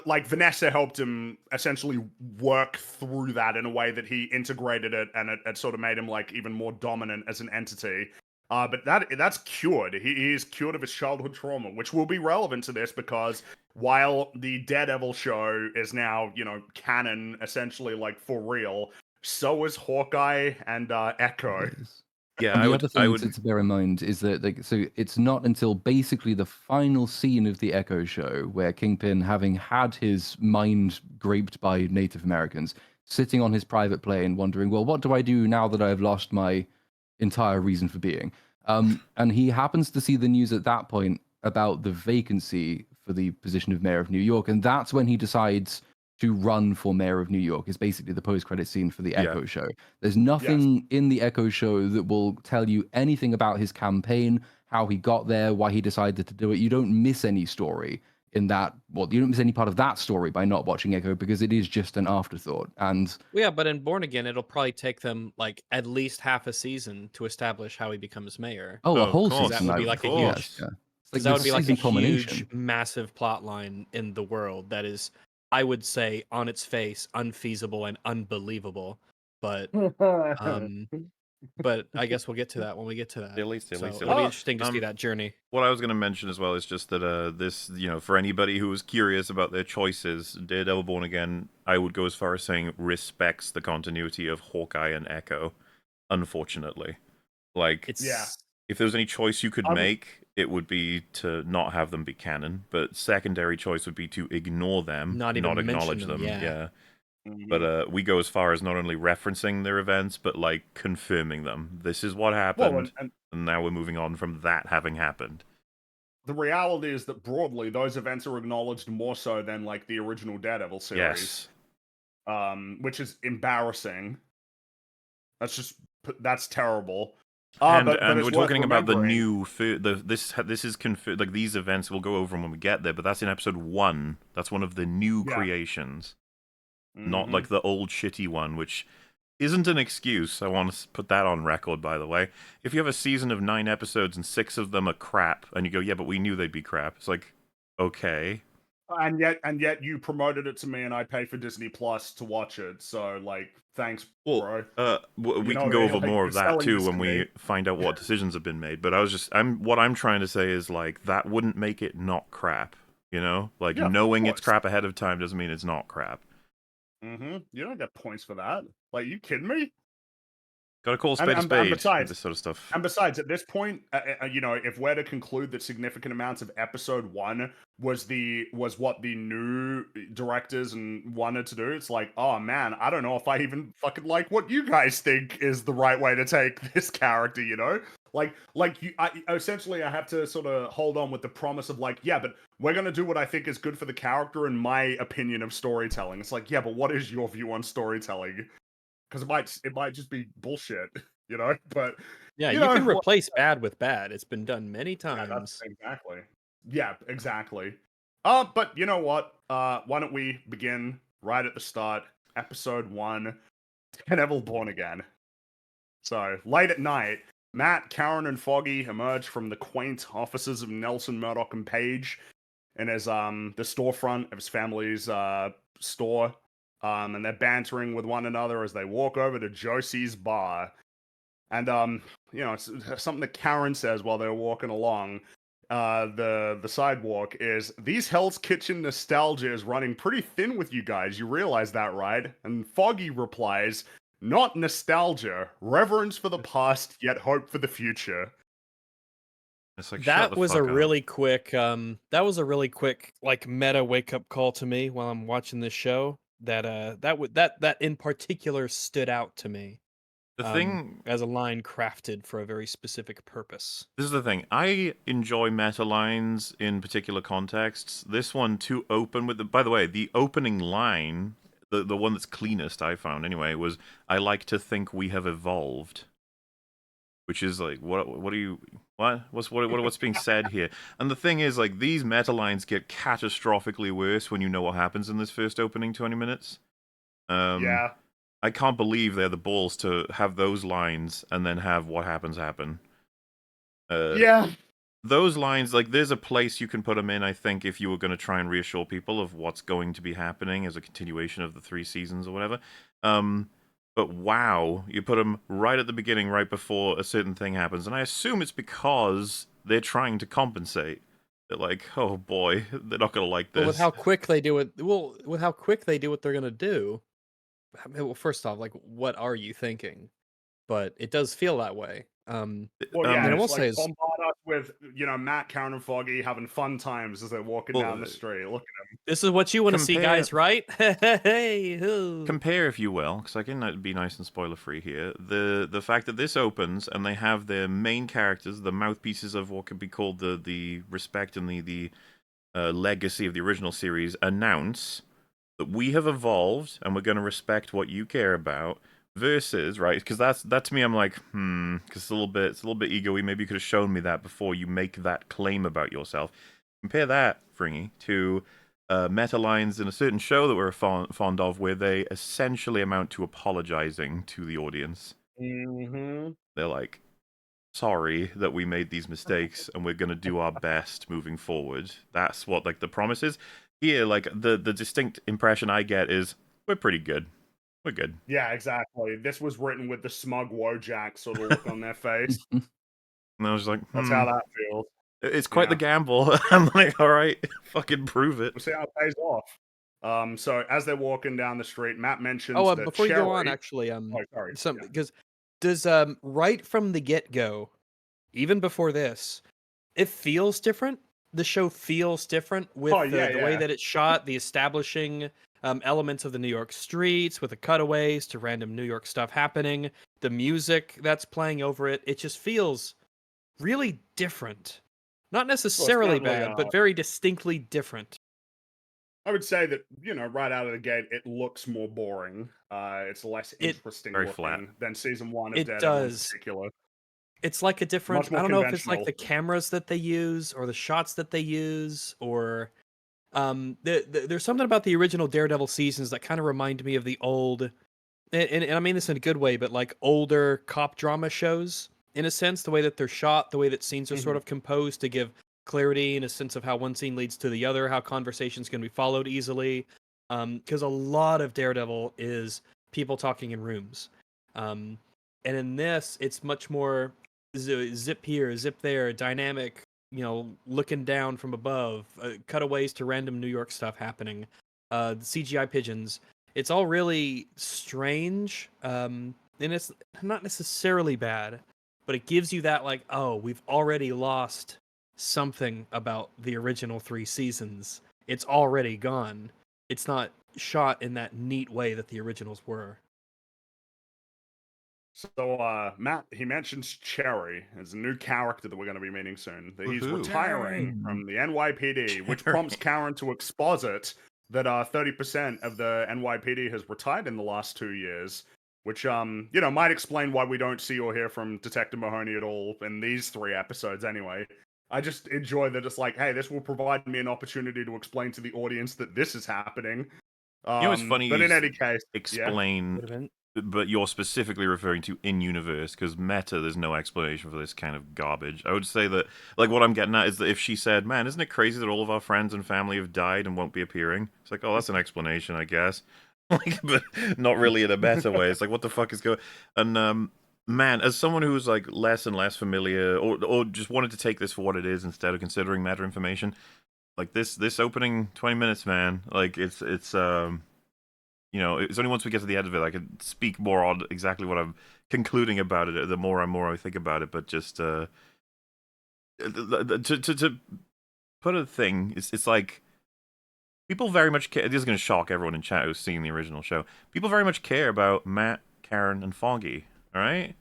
like Vanessa helped him essentially work through that in a way that he integrated it, and it sort of made him like even more dominant as an entity. But that's cured. He is cured of his childhood trauma, which will be relevant to this because while the Daredevil show is now, canon, essentially like for real, so is Hawkeye and Echo. It is. Yeah, And I the would. other thing to bear in mind is that, like, so it's not until basically the final scene of the Echo show where Kingpin, having had his mind graped by Native Americans, sitting on his private plane, wondering, well, what do I do now that I've lost my entire reason for being? And he happens to see the news at that point about the vacancy for the position of mayor of New York, and that's when he decides to run for mayor of New York. Is basically the post-credit scene for the Yeah. Echo show. There's nothing in the Echo show that will tell you anything about his campaign, how he got there, why he decided to do it. You don't miss any story in that. Well, you don't miss any part of that story by not watching Echo because it is just an afterthought. And Well, yeah, but in Born Again, it'll probably take them like at least half a season to establish how he becomes mayor. a Oh, whole of course, That season, would be I like a course. huge, yes, yeah. It's because like that the would be like a season culmination. huge, massive plot line in the world that is, I would say, on its face, unfeasible and unbelievable. But but I guess we'll get to that when we get to that. Silly. So it'll silly. be interesting to see that journey. What I was going to mention as well is just that this, for anybody who was curious about their choices, Daredevil Born Again, I would go as far as saying respects the continuity of Hawkeye and Echo, unfortunately. Like, It's if there was any choice you could make, it would be to not have them be canon, but secondary choice would be to ignore them, Not even acknowledge mention them, yeah. But we go as far as not only referencing their events, but like confirming them. This is what happened, and and now we're moving on from that having happened. the reality is that broadly those events are acknowledged more so than like the original Daredevil series. Yes. Which is embarrassing. That's terrible. And but we're it's talking worth about the remembering- new this is confirmed. Like, these events we'll go over them when we get there, but that's in episode 1. That's one of the new creations, not like the old shitty one, which isn't an excuse. I want to put that on record, by the way. If you have a season of 9 episodes and 6 of them are crap, and you go, yeah, but we knew they'd be crap. It's like, okay. And yet you promoted it to me, and I pay for Disney Plus to watch it. So like, thanks, bro. We can go over more of that too when we find out what decisions have been made. But what I'm trying to say is like that wouldn't make it not crap. Like knowing it's crap ahead of time doesn't mean it's not crap. You don't get points for that. Like, you kidding me? Gotta call a spade a spade with this sort of stuff. And besides, at this point, if we're to conclude that significant amounts of episode 1 was what the new directors wanted to do, it's like, oh man, I don't know if I even fucking like what you guys think is the right way to take this character, essentially I have to sort of hold on with the promise of like, yeah, but we're gonna do what I think is good for the character and my opinion of storytelling. It's like, yeah, but what is your view on storytelling? Because it might just be bullshit, But yeah, you can replace bad with bad. It's been done many times. Exactly. Yeah, exactly. But you know what? Why don't we begin right at the start? Episode 1, Daredevil Born Again. So late at night, Matt, Karen, and Foggy emerge from the quaint offices of Nelson, Murdoch, and Page, in his the storefront of his family's store. And they're bantering with one another as they walk over to Josie's bar. And, it's something that Karen says while they're walking along the sidewalk is, "These Hell's Kitchen nostalgia is running pretty thin with you guys. You realize that, right?" And Foggy replies, "Not nostalgia, reverence for the past, yet hope for the future." It's like, that was a really quick like meta wake up call to me while I'm watching this show. that in particular stood out to me. The thing, as a line crafted for a very specific purpose. this is the thing. I enjoy meta lines in particular contexts. This one too open with the. By the way, the opening line, the one that's cleanest I found anyway, was "I like to think we have evolved," which is like what are you what's being said here? And the thing is, like, these meta lines get catastrophically worse when you know what happens in this first opening 20 minutes. Yeah. I can't believe they had the balls to have those lines and then have what happens happen. Yeah. Those lines, like, there's a place you can put them in, I think, if you were going to try and reassure people of what's going to be happening as a continuation of the 3 seasons or whatever. But wow, you put them right at the beginning, right before a certain thing happens. And I assume it's because they're trying to compensate. They're like, oh boy, they're not going to like this. Well, with how quick they do it, with how quick they do what they're gonna do. Well, first off, like, what are you thinking? But it does feel that way. Well, yeah, and I will it's say like is, bombard us with, Matt, Karen, and Foggy having fun times as they're walking down the street. Look at them. this is what you want to see, compare- guys, right? Hey, who? Compare, if you will, because I can be nice and spoiler-free here, the fact that this opens and they have their main characters, the mouthpieces of what could be called the respect and the legacy of the original series, announce that we have evolved and we're going to respect what you care about, versus, right, because that to me, I'm like, because it's a little bit ego-y. Maybe you could have shown me that before you make that claim about yourself. Compare that, Fringy, to meta lines in a certain show that we're fond of, where they essentially amount to apologizing to the audience. Mm-hmm. They're like, sorry that we made these mistakes, and we're going to do our best moving forward. That's what, like, the promise is. Here, like, the distinct impression I get is, we're pretty good. We're good. Yeah, exactly. This was written with the smug Wojak sort of look on their face. And I was like, That's how that feels. It's quite the Yeah. gamble. I'm like, all right, fucking prove it. We'll see how it pays off. So as they're walking down the street, Matt mentions Oh, that before you go on, Cherry- actually, Oh, sorry. some Yeah. because does right from the get go, even before this, it feels different. The show feels different with Oh, the yeah, way yeah. that it's shot, the establishing elements of the New York streets with the cutaways to random New York stuff happening, the music that's playing over it. It just feels really different. Not necessarily definitely, bad, but very distinctly different. I would say that, right out of the gate, it looks more boring. It's less interesting Very looking flat. than season 1 of It Daredevil in does. particular. It's like a different. Much more I don't know if it's like the conventional. cameras that they use or the shots that they use, or there's something about the original Daredevil seasons that kind of remind me of the old, and I mean this in a good way, but like older cop drama shows in a sense, the way that they're shot, the way that scenes are sort Mhm. of composed to give clarity and a sense of how one scene leads to the other, how conversations can be followed easily. Because a lot of Daredevil is people talking in rooms, and in this, it's much more zip here, zip there, dynamic. Looking down from above, cutaways to random New York stuff happening, CGI pigeons. It's all really strange, and it's not necessarily bad, but it gives you that, like, oh, we've already lost something about the original 3 seasons. It's already gone. It's not shot in that neat way that the originals were. So, Matt, he mentions Cherry as a new character that we're going to be meeting soon. That he's Woohoo. retiring from the NYPD, which prompts Karen to exposit that 30% of the NYPD has retired in the last 2 years, which might explain why we don't see or hear from Detective Mahoney at all in these 3 episodes anyway. I just enjoy that it's like, hey, this will provide me an opportunity to explain to the audience that this is happening. It's funny But you in any case, explain, Would've been- but you're specifically referring to in-universe, because meta, there's no explanation for this kind of garbage. I would say that, like, what I'm getting at is that if she said, man, isn't it crazy that all of our friends and family have died and won't be appearing? It's like, oh, that's an explanation, I guess. Like, but not really in a meta way. It's like, what the fuck is going... And, man, as someone who's, like, less and less familiar, or just wanted to take this for what it is instead of considering meta information, like, this opening 20 minutes, man, like, it's it's only once we get to the end of it I can speak more on exactly what I'm concluding about it. The more I think about it, but just to put a thing, it's like people very much care. This is going to shock everyone in chat who's seen the original show. People very much care about Matt, Karen, and Foggy. All right.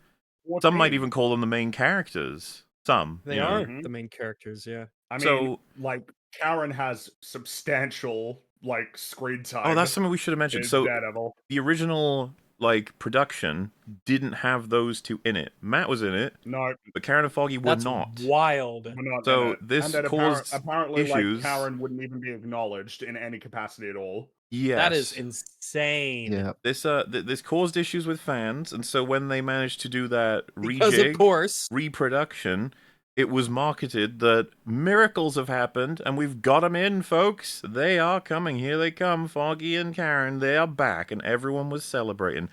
Some might even call them the main characters. Some. They you know. are the main characters, yeah. I mean, So- like Karen has substantial like screen time. Oh, that's something we should have mentioned. in So Daredevil. the original like production didn't have those two in it. Matt was in it, No, but Karen and Foggy were That's not. wild. we're not. So in it. this and then caused apparently issues. like Karen wouldn't even be acknowledged in any capacity at all. Yes. That is insane. Yeah. This caused issues with fans, and so when they managed to do that Because of rejig, course. reproduction, it was marketed that miracles have happened, and we've got them in, folks. They are coming. Here they come, Foggy and Karen. They are back, and everyone was celebrating.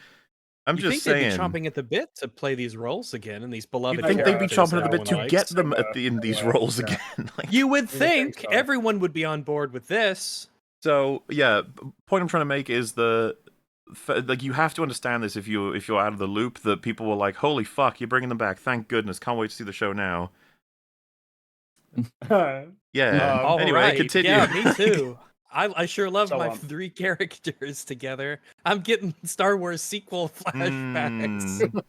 I'm You just think saying. they'd be chomping at the bit to play these roles again, and these beloved You'd think they'd be characters chomping that at the bit everyone to likes. get them in these roles yeah. again. Like, You would would think think so. everyone would be on board with this. so yeah, point I'm trying to make is like you have to understand this if you're out of the loop. That people were like, "Holy fuck, you're bringing them back! Thank goodness! Can't wait to see the show now." Yeah. Um, All anyway, right. continue. Yeah, me too. I sure love So, my um, 3 characters together. I'm getting Star Wars sequel flashbacks. Mm.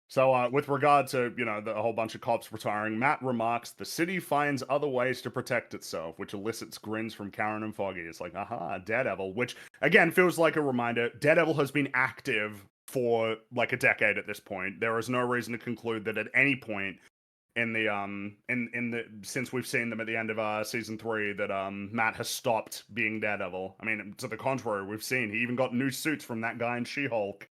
So, with regard to, the whole bunch of cops retiring, Matt remarks the city finds other ways to protect itself, which elicits grins from Karen and Foggy. It's like, aha, Daredevil, which, again, feels like a reminder. Daredevil has been active for, like, a decade at this point. There is no reason to conclude that at any point in the since we've seen them at the end of season 3 that Matt has stopped being Daredevil. I mean, to the contrary, we've seen he even got new suits from that guy in She-Hulk.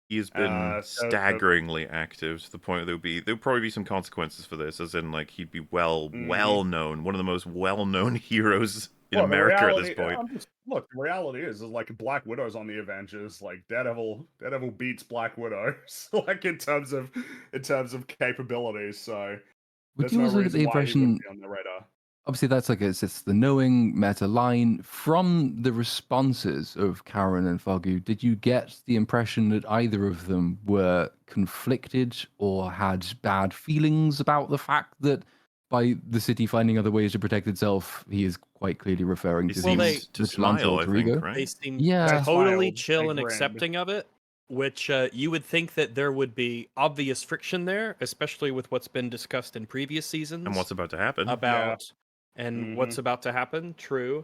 He's been So- staggeringly active to the point that there'll probably be some consequences for this, as in like he'd be well known, one of the most well known heroes in Well, the America at reality- this point. Look, the reality is like Black Widow's on the Avengers. Like Daredevil beats Black Widow, so, like in terms of capabilities. So Would there's you no also get reason the why he impression? wouldn't be on the radar. Obviously, that's like it's the knowing meta line from the responses of Karen and Foggy. Did you get the impression that either of them were conflicted or had bad feelings about the fact that by the city finding other ways to protect itself, he is quite clearly referring He to Well, seems his to vigilante smile, I alter think, ego? They right? seem Yeah. totally Smiled, chill they and grinned. accepting of it, which you would think that there would be obvious friction there, especially with what's been discussed in previous seasons And what's about to happen? about and what's about to happen. True,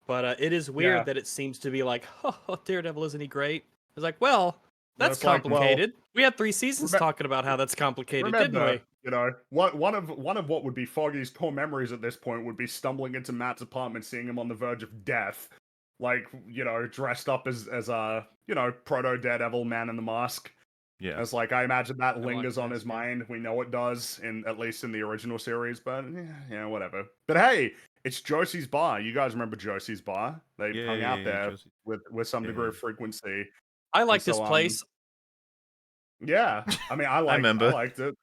but it is weird Yeah. that it seems to be like, oh, Daredevil, isn't he great? It's like, well, that's it's like, well, complicated. We had 3 seasons remem- talking about how that's complicated, Remember, didn't one of what would be Foggy's core memories at this point would be stumbling into Matt's apartment, seeing him on the verge of death, like dressed up as a proto Daredevil, man in the mask. Yeah. It's like I imagine that watched lingers on this, his yeah. mind. We know it does, at least in the original series, but yeah, whatever. But hey, it's Josie's bar. You guys remember Josie's bar? They hung out Yay, there Josie. with some degree of Yay. frequency. I like so, this place. Yeah, I mean, I remember. liked it.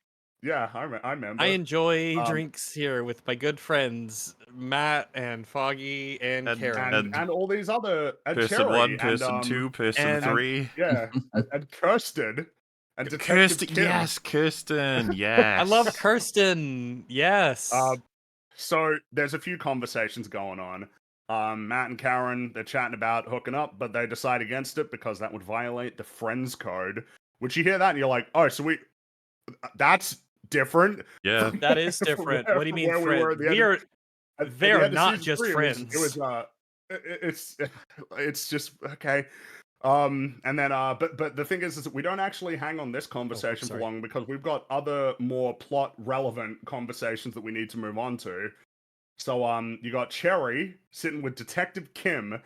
Yeah, I remember. I enjoy Um, drinks here with my good friends Matt and Foggy and And- Karen. and all these other Person Cherry, 1, and, person 2, person and- 3. yeah, and Kirsten and Detective Kirsten, Kim. yes, Kirsten, yes. I love Kirsten. Yes. So there's a few conversations going on. Matt and Karen, they're chatting about hooking up, but they decide against it because that would violate the friends code. Which you hear that and you're like, oh, so that's different. Yeah. That is different. What do you mean, Where we were friends? at the end of- at They the are end of not season just 3, friends. It was it's just okay. And then but the thing is that we don't actually hang on this conversation for sorry. long because we've got other more plot relevant conversations that we need to move on to. So you got Cherry sitting with Detective Kim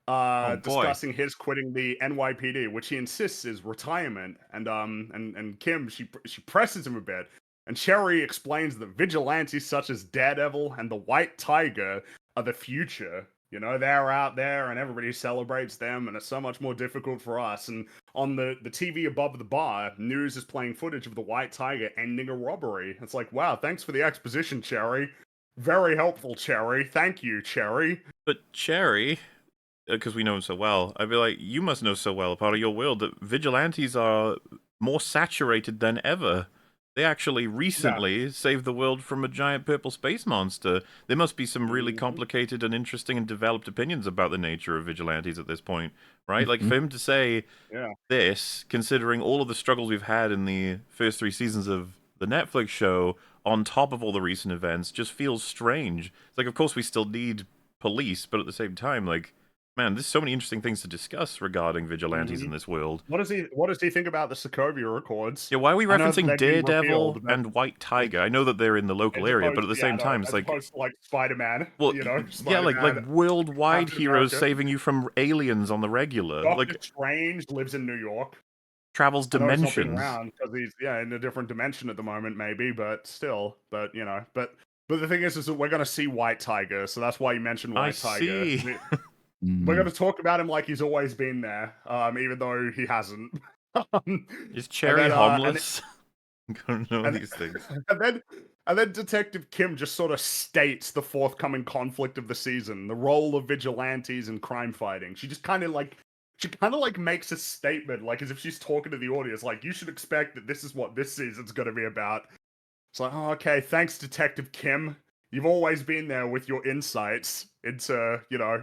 boy. discussing his quitting the NYPD, which he insists is retirement, and Kim she presses him a bit, and Cherry explains that vigilantes such as Daredevil and the White Tiger are the future. They're out there and everybody celebrates them, and it's so much more difficult for us. And on the TV above the bar, news is playing footage of the White Tiger ending a robbery. It's like, wow, thanks for the exposition, Cherry. Very helpful, Cherry. Thank you, Cherry. But Cherry, because we know him so well, I'd be like, you must know so well, a part of your world, that vigilantes are more saturated than ever. They actually recently saved the world from a giant purple space monster. There must be some really complicated and interesting and developed opinions about the nature of vigilantes at this point, right? Like, for him to say this, considering all of the struggles we've had in the first 3 seasons of the Netflix show, on top of all the recent events, just feels strange. It's like, of course, we still need police, but at the same time, like, man, there's so many interesting things to discuss regarding vigilantes in this world. What does he think about the Sokovia Records? Yeah, why are we I know that referencing they've been Daredevil repealed, but and White Tiger? I know that they're in the local area, but at the same time, it's as like, opposed to like Spider-Man, well, you know, yeah, like Spider-Man, worldwide Captain heroes America. saving you from aliens on the regular. Doctor Like, Strange lives in New York. travels I know he's not been dimensions. around because he's in a different dimension at the moment, maybe, but still, but you know, but the thing is that we're gonna see White Tiger, so that's why you mentioned White Tiger. See. We're gonna talk about him like he's always been there, even though he hasn't. Is Cherry homeless? I don't know and- these things. And then Detective Kim just sort of states the forthcoming conflict of the season, the role of vigilantes in crime fighting. She just kind of like makes a statement, like as if she's talking to the audience, like, you should expect that this is what this season's gonna be about. It's like, oh, okay, thanks, Detective Kim. You've always been there with your insights into, you know,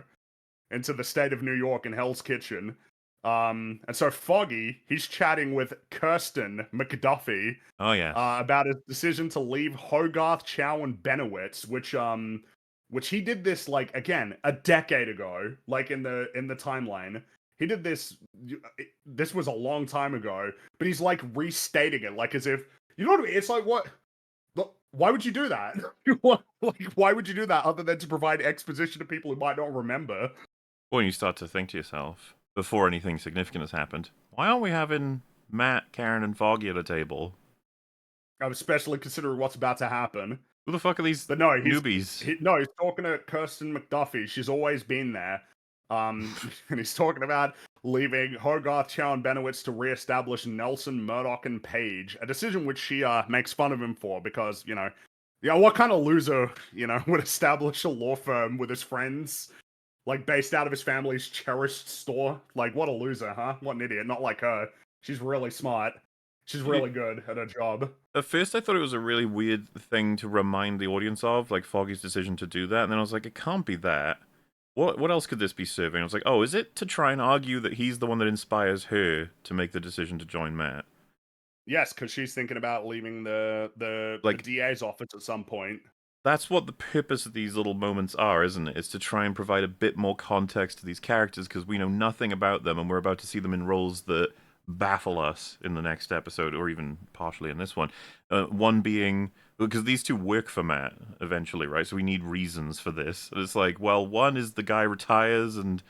into the state of New York and Hell's Kitchen. And so Foggy, he's chatting with Kirsten McDuffy Oh yeah. about his decision to leave Hogarth, Chow, and Benowitz, which he did this, like, again, a decade ago, like in the timeline. He did this. This was a long time ago, but he's like restating it, like as if, you know what I mean? It's like, what? Why would you do that? Why would you do that other than to provide exposition to people who might not remember? When you start to think to yourself, before anything significant has happened, why aren't we having Matt, Karen, and Foggy at a table? Especially considering what's about to happen. Who the fuck are these newbies? He's talking to Kirsten McDuffy. She's always been there. And he's talking about leaving Hogarth, Chow, and Benowitz to re-establish Nelson, Murdoch, and Page. A decision which she makes fun of him for because, you know, what kind of loser, you know, would establish a law firm with his friends, like based out of his family's cherished store? Like, what a loser, huh? What an idiot. Not like her. She's really smart. She's really good at her job. At first, I thought it was a really weird thing to remind the audience of, like Foggy's decision to do that, and then I was like, it can't be that. What else could this be serving? I was like, oh, is it to try and argue that he's the one that inspires her to make the decision to join Matt? Yes, because she's thinking about leaving the DA's office at some point. That's what the purpose of these little moments are, isn't it? It's to try and provide a bit more context to these characters because we know nothing about them and we're about to see them in roles that baffle us in the next episode or even partially in this one. One being, because these two work for Matt eventually, right? So we need reasons for this. And it's like, well, one is the guy retires and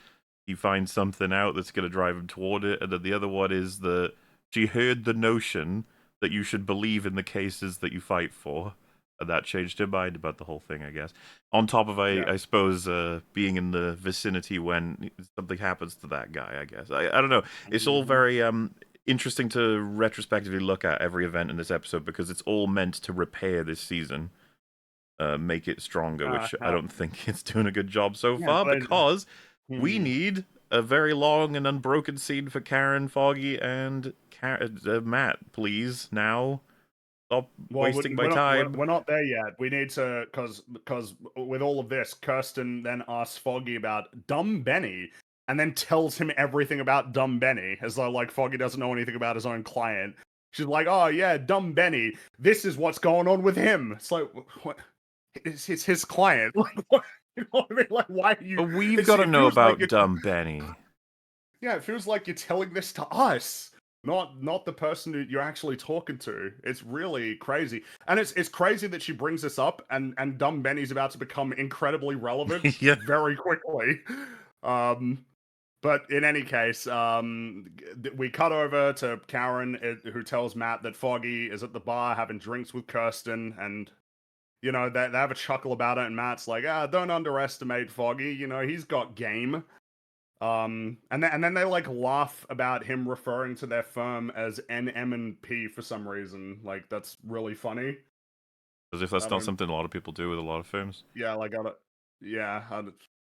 he finds something out that's going to drive him toward it. And then the other one is that she heard the notion that you should believe in the cases that you fight for. And that changed her mind about the whole thing, I guess. On top of, I suppose, being in the vicinity when something happens to that guy, I guess. I don't know. It's all very interesting to retrospectively look at every event in this episode because it's all meant to repair this season, make it stronger, which I don't think it's doing a good job so far because we need a very long and unbroken scene for Karen, Foggy, and Matt, please, now. Stop wasting my time. We're not there yet. We need to, because with all of this, Kirsten then asks Foggy about Dumb Benny, and then tells him everything about Dumb Benny, as though like Foggy doesn't know anything about his own client. She's like, "Oh yeah, Dumb Benny. This is what's going on with him." It's like, what? It's his client. Like, what? You know what I mean? Like, why are you? But we've got to know about Dumb Benny. Yeah, it feels like you're telling this to us. Not the person who you're actually talking to. It's really crazy. And it's crazy that she brings this up and Dumb Benny's about to become incredibly relevant very quickly. But in any case, we cut over to Karen, who tells Matt that Foggy is at the bar having drinks with Kirsten, and you know, they have a chuckle about it, and Matt's like, don't underestimate Foggy, you know, he's got game. And then they like laugh about him referring to their firm as NM&P for some reason. Like, that's really funny. As if that's not something a lot of people do with a lot of firms. Yeah, like and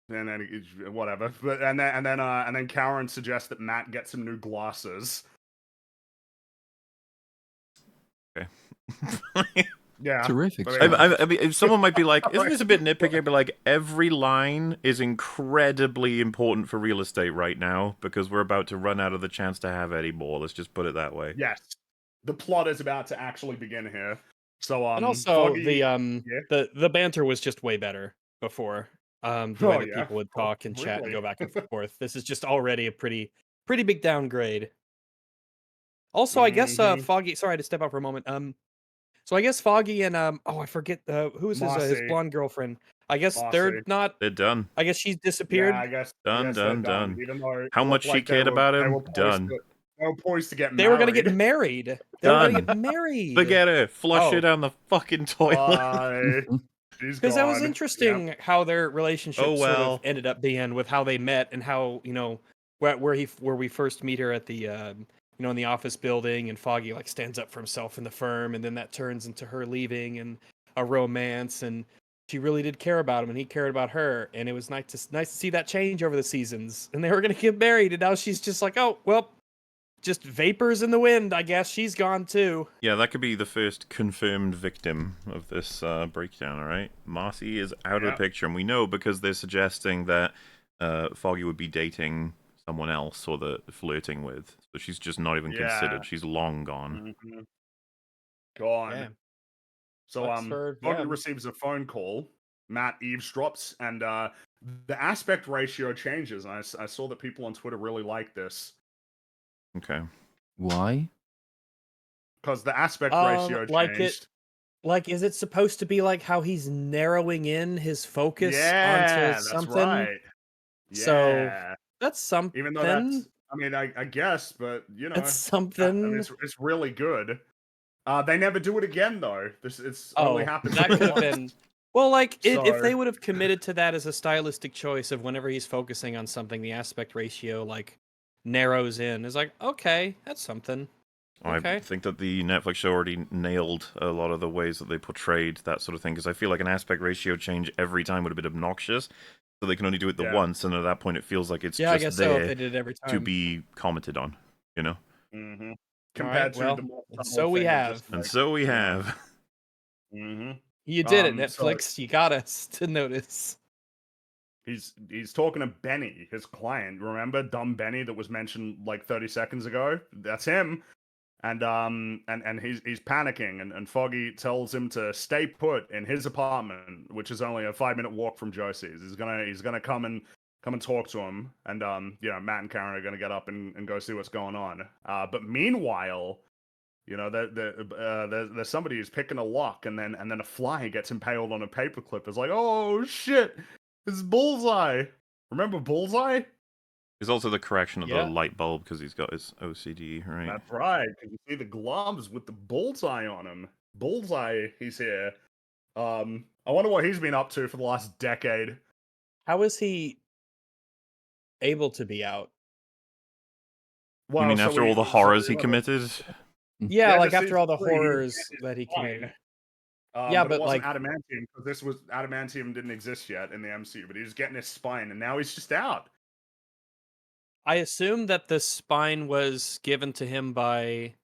then whatever. But and then Karen suggests that Matt get some new glasses. Okay. Yeah. Terrific. But stuff. anyway. I mean, someone might be like, "Isn't this a bit nitpicky?" But like, every line is incredibly important for real estate right now because we're about to run out of the chance to have Eddie Moore. Let's just put it that way. Yes. The plot is about to actually begin here. So And also Foggy, the banter was just way better before. The way that people would talk and chat and go back and forth. This is just already a pretty big downgrade. Also, I guess Foggy. Sorry to step out for a moment. So I guess Foggy and I forget who is his Marcy. blonde girlfirlfriend. I guess they're Marcy. not. They're done. I guess she's disappeared. Yeah, I guess Done, they're done. Even though How it much looked she like cared about him? Done. They were poised to get They married. were gonna get married. They were gonna Done. get married. Forget her. Flush Oh. her down the fucking toilet. Bye. She's Because that was gone. interesting Yep. how their relationship Oh, sort well. of ended up being with how they met and how where we first meet her at the in the office building, and Foggy like stands up for himself in the firm, and then that turns into her leaving and a romance, and she really did care about him and he cared about her, and it was nice to see that change over the seasons. And they were gonna get married, and now she's just like, oh well, just vapors in the wind. I guess she's gone too. Yeah, that could be the first confirmed victim of this breakdown, all right? Marcy is out of the picture, and we know because they're suggesting that Foggy would be dating someone else or flirting with. So she's just not even considered. She's long gone. Mm-hmm. Gone. Yeah. So Foggy receives a phone call. Matt eavesdrops, and the aspect ratio changes. I saw that people on Twitter really like this. Okay. Why? Because the aspect ratio changed. Is it supposed to be like how he's narrowing in his focus onto something? That's right. Yeah. So that's something. Even though that's, I mean, I guess, but it's something. I mean, it's really good. They never do it again, though. It's only happened. That could have once. been. Well, like if they would have committed to that as a stylistic choice of whenever he's focusing on something, the aspect ratio like narrows in. Is like, okay, that's something. Okay. I think that the Netflix show already nailed a lot of the ways that they portrayed that sort of thing, because I feel like an aspect ratio change every time would have been obnoxious, so they can only do it the once, and at that point it feels like it's I just guess there so, if they did it every time. to be commented on, you know? Mm-hmm. Compared to the more so we have. And so we have. Mm-hmm. You did it, Netflix. You got us to notice. He's talking to Benny, his client. Remember dumb Benny that was mentioned like 30 seconds ago? That's him. And he's panicking, and Foggy tells him to stay put in his apartment, which is only a 5-minute walk from Josie's. He's gonna come and talk to him, and Matt and Karen are gonna get up and go see what's going on. But meanwhile, there's somebody who's picking a lock, and then a fly gets impaled on a paperclip. It's like, oh shit, it's Bullseye. Remember Bullseye? There's also the correction of the light bulb because he's got his OCD, right? That's right, because you see the gloves with the bullseye on him. Bullseye, he's here. I wonder what he's been up to for the last decade. How is he able to be out? Well, you mean after all the horrors he committed? Yeah, like after all the horrors that he committed. But it wasn't adamantium, because adamantium didn't exist yet in the MCU, but he was getting his spine, and now he's just out. I assume that the spine was given to him by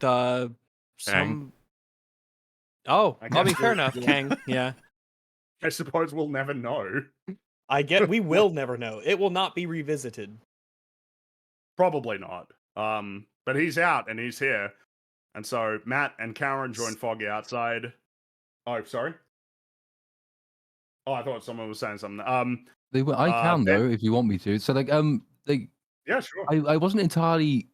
Kang. Oh, I mean, fair enough, Kang. Yeah. I suppose we'll never know. We will never know. It will not be revisited. Probably not. But he's out and he's here, and so Matt and Karen join Foggy outside. Oh, sorry. Oh, I thought someone was saying something. I can though, if you want me to. So yeah, sure. I wasn't entirely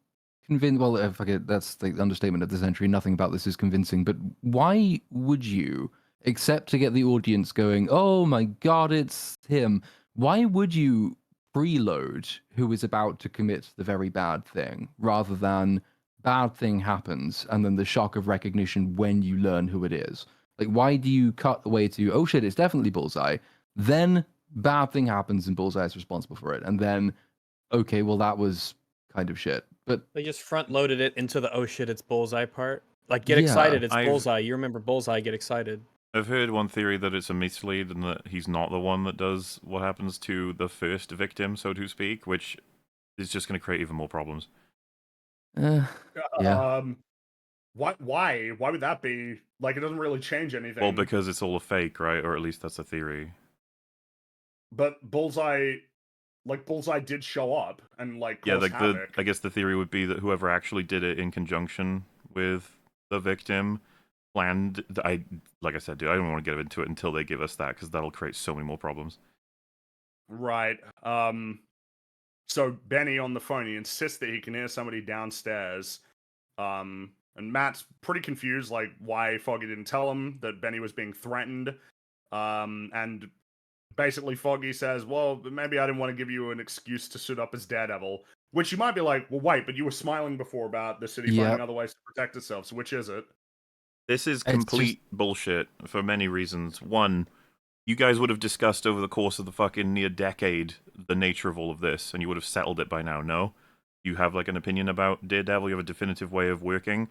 convinced. Well, that's the understatement of the century. Nothing about this is convincing. But why would you, except to get the audience going, "Oh my god, it's him"? Why would you preload who is about to commit the very bad thing, rather than bad thing happens and then the shock of recognition when you learn who it is? Like, why do you cut the way to, oh shit, it's definitely Bullseye, then bad thing happens and Bullseye is responsible for it, and then, okay, well, that was kind of shit. But they just front loaded it into the oh shit, it's Bullseye part. Like, get excited, it's Bullseye. You remember Bullseye, get excited. I've heard one theory that it's a mislead and that he's not the one that does what happens to the first victim, so to speak, which is just going to create even more problems. Yeah. Why would that be? Like, it doesn't really change anything. Well, because it's all a fake, right? Or at least that's a theory. But Bullseye did show up and like Yeah, cause havoc. I guess the theory would be that whoever actually did it in conjunction with the victim planned. Like I said, dude, I don't want to get into it until they give us that, because that'll create so many more problems. Right. So Benny on the phone, he insists that he can hear somebody downstairs. And Matt's pretty confused, like why Foggy didn't tell him that Benny was being threatened. And basically Foggy says, well, maybe I didn't want to give you an excuse to suit up as Daredevil. Which you might be like, well, wait, but you were smiling before about the city finding other ways to protect itself, so which is it? This is complete bullshit for many reasons. One, you guys would have discussed over the course of the fucking near decade the nature of all of this, and you would have settled it by now, no? You have, like, an opinion about Daredevil, you have a definitive way of working.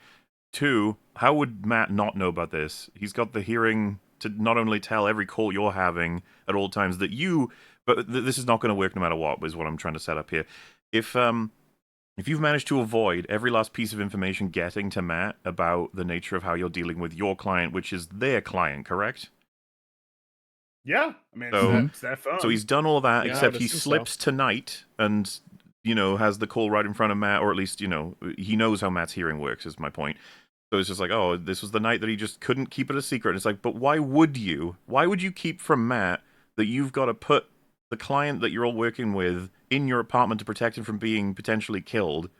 Two, how would Matt not know about this? He's got the hearing to not only tell every call you're having at all times that you... But this is not going to work no matter what, is what I'm trying to set up here. If you've managed to avoid every last piece of information getting to Matt about the nature of how you're dealing with your client, which is their client, correct? Yeah, I mean, it's their phone. So he's done all that, Yeah, except he slips tonight and, you know, has the call right in front of Matt, or at least, you know, he knows how Matt's hearing works, is my point. So it's just like, oh, this was the night that he just couldn't keep it a secret. And it's like, but why would you? Why would you keep from Matt that you've got to put the client that you're all working with in your apartment to protect him from being potentially killed?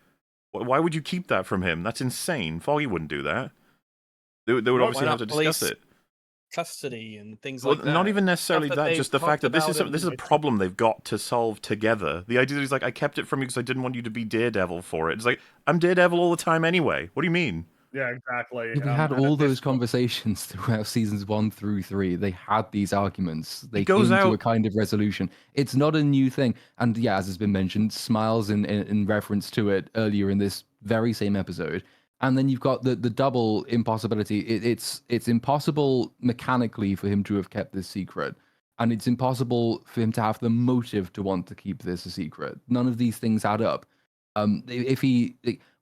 Why would you keep that from him? That's insane. Foggy wouldn't do that. They would obviously have to discuss it. Custody and things like that. Not even necessarily Stuff that, they've just the fact that talked this about is a problem they've got to solve together. The idea that he's like, I kept it from you because I didn't want you to be Daredevil for it. It's like, I'm Daredevil all the time anyway. What do you mean? Yeah, exactly. We had all those conversations throughout seasons 1 through 3. They had these arguments. They came to a kind of resolution. It's not a new thing. And yeah, as has been mentioned, smiles in reference to it earlier in this very same episode. And then you've got the double impossibility. It's impossible mechanically for him to have kept this secret. And it's impossible for him to have the motive to want to keep this a secret. None of these things add up.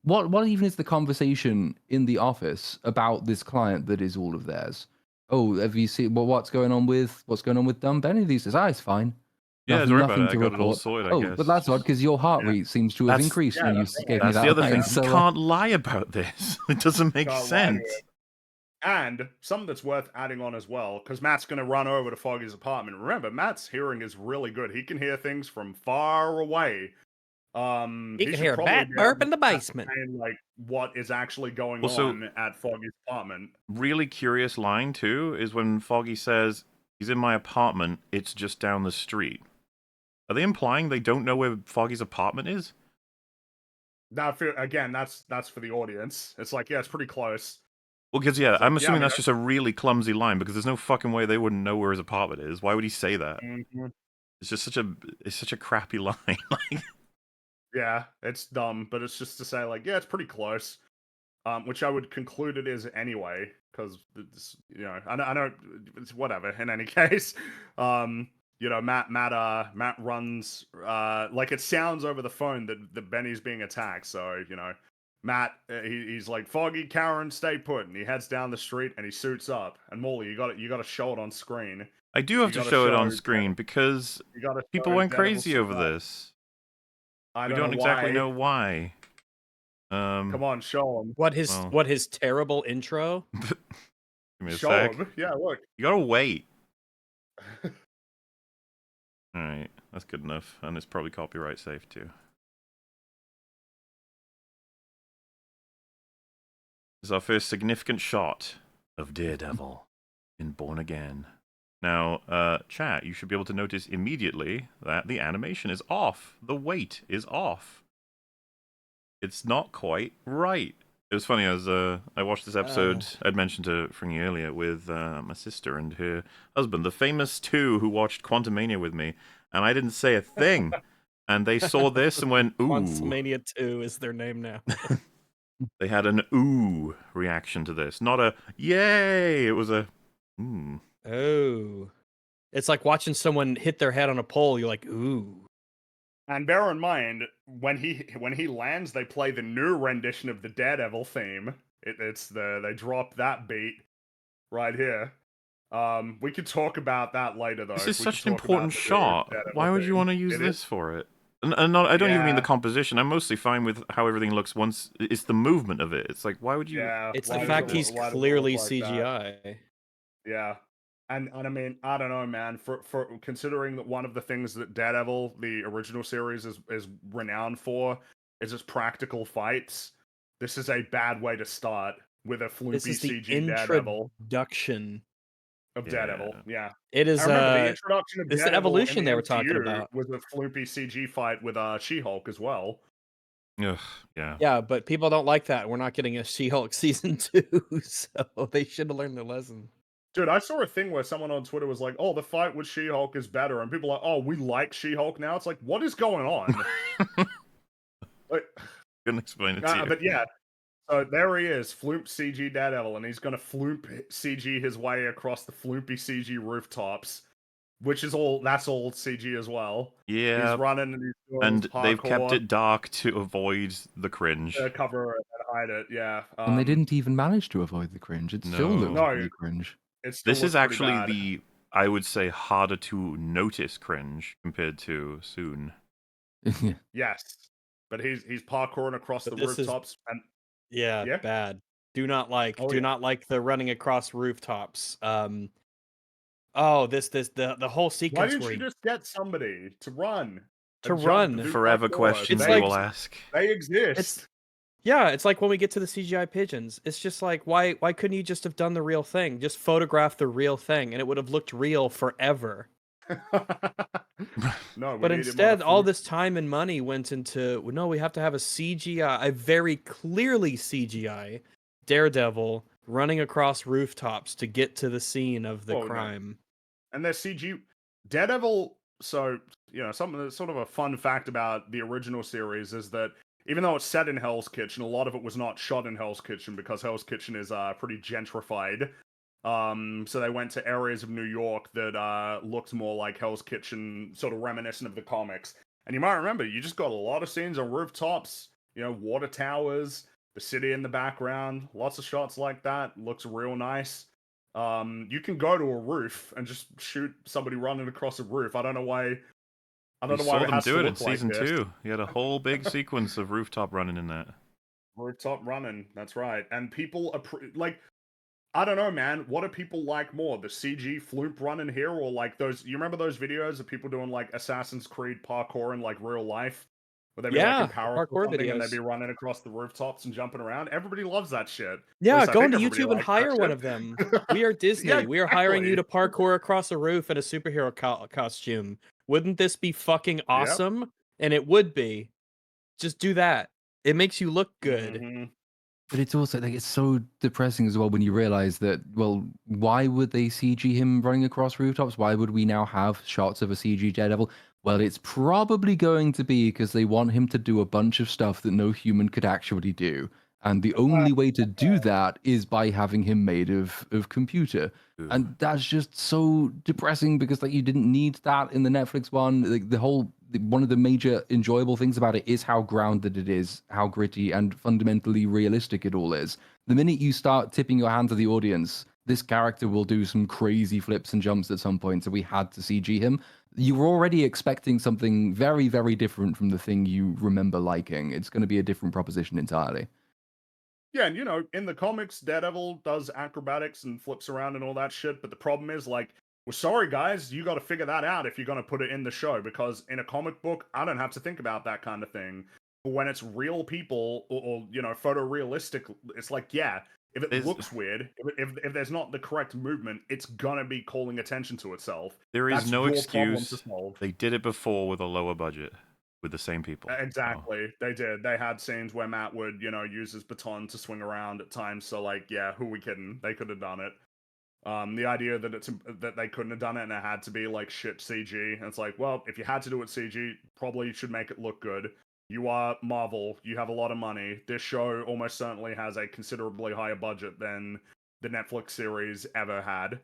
What even is the conversation in the office about this client that is all of theirs? Oh, have you seen what's going on with Dumb Benny? He says, it's fine. Yeah, nothing, don't worry about it. I to got report. it all sorted, I guess. But that's odd because your heart rate seems to have increased when you gave me that. That's the other line. thing. You can't lie about this. It doesn't make sense. And something that's worth adding on as well, because Matt's going to run over to Foggy's apartment. Remember, Matt's hearing is really good. He can hear things from far away. He can hear a bat burp in the basement. Like what is actually going on at Foggy's apartment. Really curious line too is when Foggy says he's in my apartment. It's just down the street. Are they implying they don't know where Foggy's apartment is? Again, that's for the audience. It's like, yeah, it's pretty close. Well, because I'm assuming that's just a really clumsy line because there's no fucking way they wouldn't know where his apartment is. Why would he say that? Mm-hmm. It's just such a crappy line. Like, yeah, it's dumb, but it's just to say like, yeah, it's pretty close. Which I would conclude it is anyway, because I know it's whatever. In any case, Matt runs like it sounds over the phone that Benny's being attacked. So Matt he's like, Foggy, Karen, stay put, and he heads down the street and he suits up. And Molly, you got to show it on screen. I do have to show it on screen because people went crazy over this. We don't exactly know why. Come on, show him. What his terrible intro? Give me a show sec. him. Yeah, look. You gotta wait. Alright, that's good enough. And it's probably copyright safe too. This is our first significant shot of Daredevil in Born Again. Now, chat, you should be able to notice immediately that the animation is off. The weight is off. It's not quite right. It was funny, I watched this episode, I'd mentioned to Fringy earlier, with my sister and her husband, the famous two who watched Quantumania with me, and I didn't say a thing. And they saw this and went, ooh. Quantumania 2 is their name now. They had an ooh reaction to this. Not a yay, it was a Oh. It's like watching someone hit their head on a pole, you're like, ooh. And bear in mind, when he lands, they play the new rendition of the Daredevil theme They dropped that beat right here. We could talk about that later, though. This is We such could an talk about important the shot. Daredevil Why would you thing. want to use It this is. for it? And not, I don't even mean the Yeah. composition. I'm mostly fine with how everything looks once. It's the movement of it. It's like, why would you? Yeah. It's Why the does fact it he's why does it clearly look like that? CGI. Yeah. And I mean, I don't know, man. For considering that one of the things that Daredevil, the original series, is renowned for, is its practical fights. This is a bad way to start with a This floopy is the CG Daredevil introduction. of Yeah. Daredevil. Yeah. It is I remember the introduction of it's the Daredevil in evolution the they were talking MCU about. was a floopy CG fight with She-Hulk as well. Ugh, yeah. Yeah, but people don't like that. We're not getting a She-Hulk season 2, so they should have learned their lesson. Dude, I saw a thing where someone on Twitter was like, "Oh, the fight with She-Hulk is better," and people are like, "Oh, we like She-Hulk now." It's like, what is going on? Like, Couldn't explain it to you. but yeah, so there he is, Floop CG Daredevil, and he's gonna Floop CG his way across the Floopy CG rooftops, which is that's all CG as well. Yeah, He's running and he's doing and his they've kept parkour it dark to avoid the cringe. to cover it and hide it. Yeah, And they didn't even manage to avoid the cringe. It still No. looks No. pretty cringe. It still This looks is pretty actually bad. the, I would say, harder to notice cringe compared to Soon. Yes, but he's parkouring across But the this is- rooftops and Yeah, Yeah. bad. Do not like Oh, do yeah. not like the running across rooftops. The whole why sequence didn't where you he, just get somebody to run? To and jump run. and do Forever parkour? questions It's we like- will ask. They exist. It's- yeah, it's like when we get to the CGI pigeons. It's just like why couldn't you just have done the real thing? Just photograph the real thing and it would have looked real forever. No, we But need him on a instead, all flute. this time and money went into no, we have to have a CGI, a very clearly CGI Daredevil running across rooftops to get to the scene of the Oh, no. crime. And their CG Daredevil. So something that's sort of a fun fact about the original series is that even though it's set in Hell's Kitchen, a lot of it was not shot in Hell's Kitchen because Hell's Kitchen is pretty gentrified. So they went to areas of New York that looked more like Hell's Kitchen, sort of reminiscent of the comics. And you might remember, you just got a lot of scenes on rooftops, water towers, the city in the background, lots of shots like that. Looks real nice. You can go to a roof and just shoot somebody running across a roof. I don't know why. I don't We know why saw it them has do to it in look like season this. 2. You had a whole big sequence of rooftop running in that. Rooftop running, that's right. And people like, I don't know, man. What do people like more, the CG floop running here, or like those? You remember those videos of people doing like Assassin's Creed parkour in like real life, where they'd be Yeah, like in Paris or parkour something, and they'd videos. be running across the rooftops and jumping around. Everybody loves that shit. Yeah, least I go think into everybody YouTube and likes that hire one shit. of them. We are Disney. Yeah, We are hiring you to exactly. parkour across a roof in a superhero costume. Wouldn't this be fucking awesome? And it would be. Just do that. It makes you look good. Mhm. But it's also like it's so depressing as well when you realize that, well, why would they CG him running across rooftops? Why would we now have shots of a CG Daredevil? Well, it's probably going to be because they want him to do a bunch of stuff that no human could actually do. And the only way to do that is by having him made of computer. Ooh. And that's just so depressing because like you didn't need that in the Netflix one. Like one of the major enjoyable things about it is how grounded it is, how gritty and fundamentally realistic it all is. The minute you start tipping your hand to the audience, this character will do some crazy flips and jumps at some point, so we had to CG him. You were already expecting something very, very different from the thing you remember liking. It's going to be a different proposition entirely. Yeah, and in the comics, Daredevil does acrobatics and flips around and all that shit, but the problem is, like, well, sorry guys, you gotta figure that out if you're gonna put it in the show, because in a comic book, I don't have to think about that kind of thing. But when it's real people, or photorealistic, it's like, yeah, if it looks weird, if there's not the correct movement, it's gonna be calling attention to itself. There is That's no your problem to excuse. solve. They did it before with a lower budget, with the same people. Exactly, they did. They had scenes where Matt would, use his baton to swing around at times. So, like, yeah, who are we kidding? They could have done it. The idea that they couldn't have done it and it had to be like shit CG. And it's like, well, if you had to do it CG, probably should make it look good. You are Marvel. You have a lot of money. This show almost certainly has a considerably higher budget than the Netflix series ever had.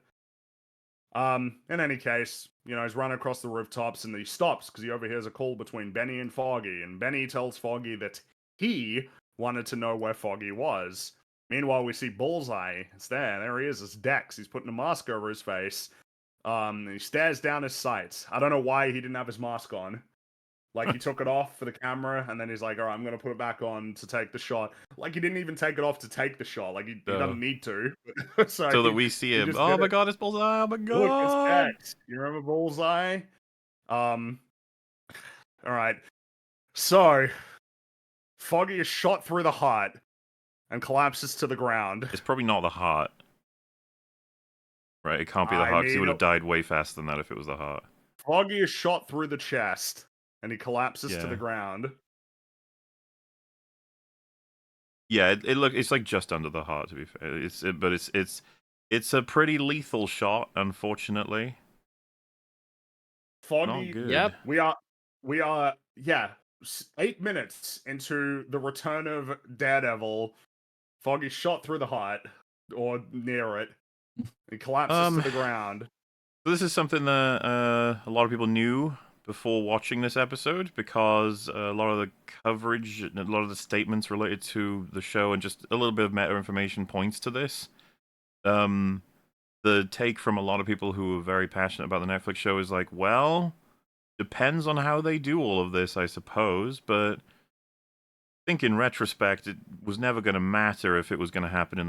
In any case, he's running across the rooftops and he stops because he overhears a call between Benny and Foggy, and Benny tells Foggy that he wanted to know where Foggy was. Meanwhile, we see Bullseye. It's there. There he is. It's Dex. He's putting a mask over his face. He stares down his sights. I don't know why he didn't have his mask on. Like, he took it off for the camera, and then he's like, all right, I'm going to put it back on to take the shot. Like, he didn't even take it off to take the shot. Like, he doesn't need to. So that we see him. Oh my god, it's Bullseye. Oh my god. Look, it's Dex. You remember Bullseye? All right. So, Foggy is shot through the heart and collapses to the ground. It's probably not the heart. Right, it can't be the heart, because he would have died way faster than that if it was the heart. Foggy is shot through the chest, and he collapses to the ground. Yeah, it's like just under the heart, to be fair. But it's a pretty lethal shot, unfortunately. Foggy, not good. Yep. We are 8 minutes into the return of Daredevil. Foggy shot through the heart, or near it. He collapses to the ground. This is something that a lot of people knew before watching this episode, because a lot of the coverage, a lot of the statements related to the show, and just a little bit of meta information points to this. The take from a lot of people who are very passionate about the Netflix show is like, well, depends on how they do all of this, I suppose, but I think in retrospect, it was never going to matter if it was going to happen in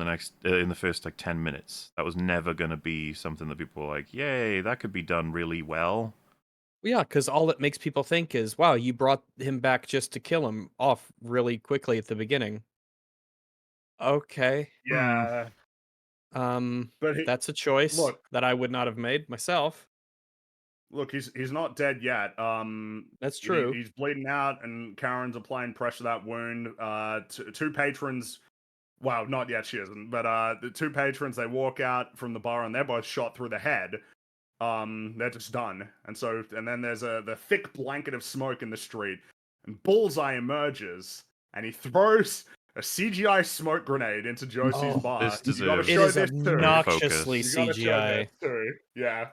the first 10 minutes. That was never going to be something that people were like, yay, that could be done really well. Yeah, because all it makes people think is, wow, you brought him back just to kill him off really quickly at the beginning. Okay. Yeah. But that's a choice that I would not have made myself. Look, he's not dead yet. That's true. He's bleeding out, and Karen's applying pressure to that wound. Two patrons, well, not yet, she isn't, but the two patrons, they walk out from the bar, and they're both shot through the head. They're just done. And then there's the thick blanket of smoke in the street, and Bullseye emerges, and he throws a CGI smoke grenade into Josie's bar. This You gotta deserves show It is this obnoxiously too. You gotta show CGI. this too. Yeah.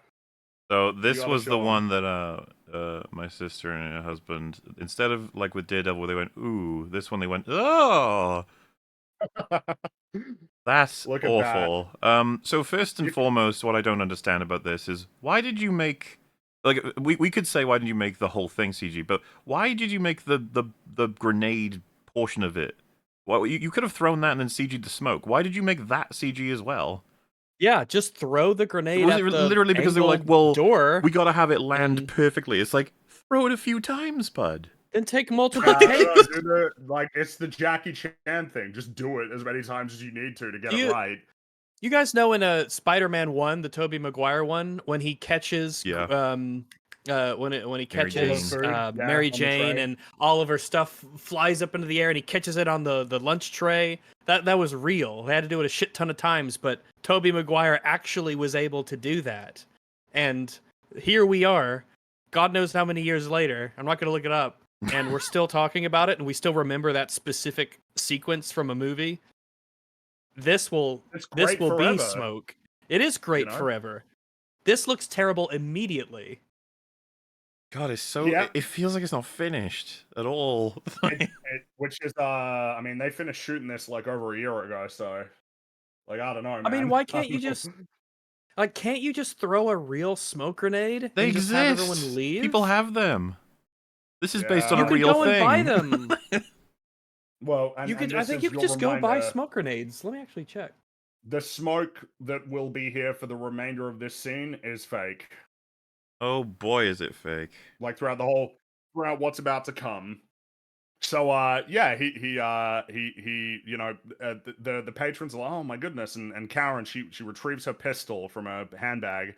So this gotta was the show 'em. one that my sister and her husband, instead of like with Daredevil where they went, ooh, this one they went, oh, that's Look at awful. So first and foremost, what I don't understand about this is, why did you make, like, we could say why did you make the whole thing CG, but why did you make the grenade portion of it? Well, you could have thrown that and then CG'd the smoke. Why did you make that CG as well? Yeah, just throw the grenade Was at it the literally because they were like, angled well, door, we gotta have it land and- perfectly. It's like, throw it a few times, bud. then take multiple No, takes. it's the Jackie Chan thing. Just do it as many times as you need to get Do it you- right. You guys know in Spider-Man 1, the Tobey Maguire one, when he catches when he catches Jane. Yeah, Mary on the Jane tray. and all of her stuff flies up into the air and he catches it on the lunch tray. That was real. They had to do it a shit ton of times, but Tobey Maguire actually was able to do that. And here we are, God knows how many years later. I'm not going to look it up, and we're still talking about it, and we still remember that specific sequence from a movie. This will be forever. smoke. It is great You know? forever. This looks terrible immediately. God, it's so. Yeah. It feels like it's not finished at all. Which is, I mean, they finished shooting this like over a year ago, so like I don't know. Man. I mean, why can't you just can't you just throw a real smoke grenade? They and just exist. have everyone leave? People have them. This is based on You a could real go thing. and buy them. Well, and, You could. and I this think is you could your just go buy reminder, smoke grenades. Let me actually check. The smoke that will be here for the remainder of this scene is fake. Oh boy, is it fake. Like throughout what's about to come. So yeah, he you know, the patrons are like, oh my goodness, and Karen she retrieves her pistol from her handbag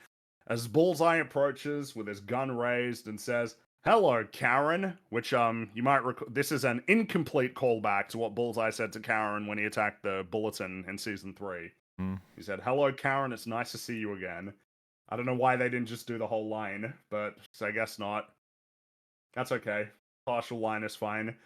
as Bullseye approaches with his gun raised and says, "Hello, Karen," which you might this is an incomplete callback to what Bullseye said to Karen when he attacked the Bulletin in season 3. He said, "Hello, Karen, it's nice to see you again." I don't know why they didn't just do the whole line, but I guess not. That's okay. Partial line is fine.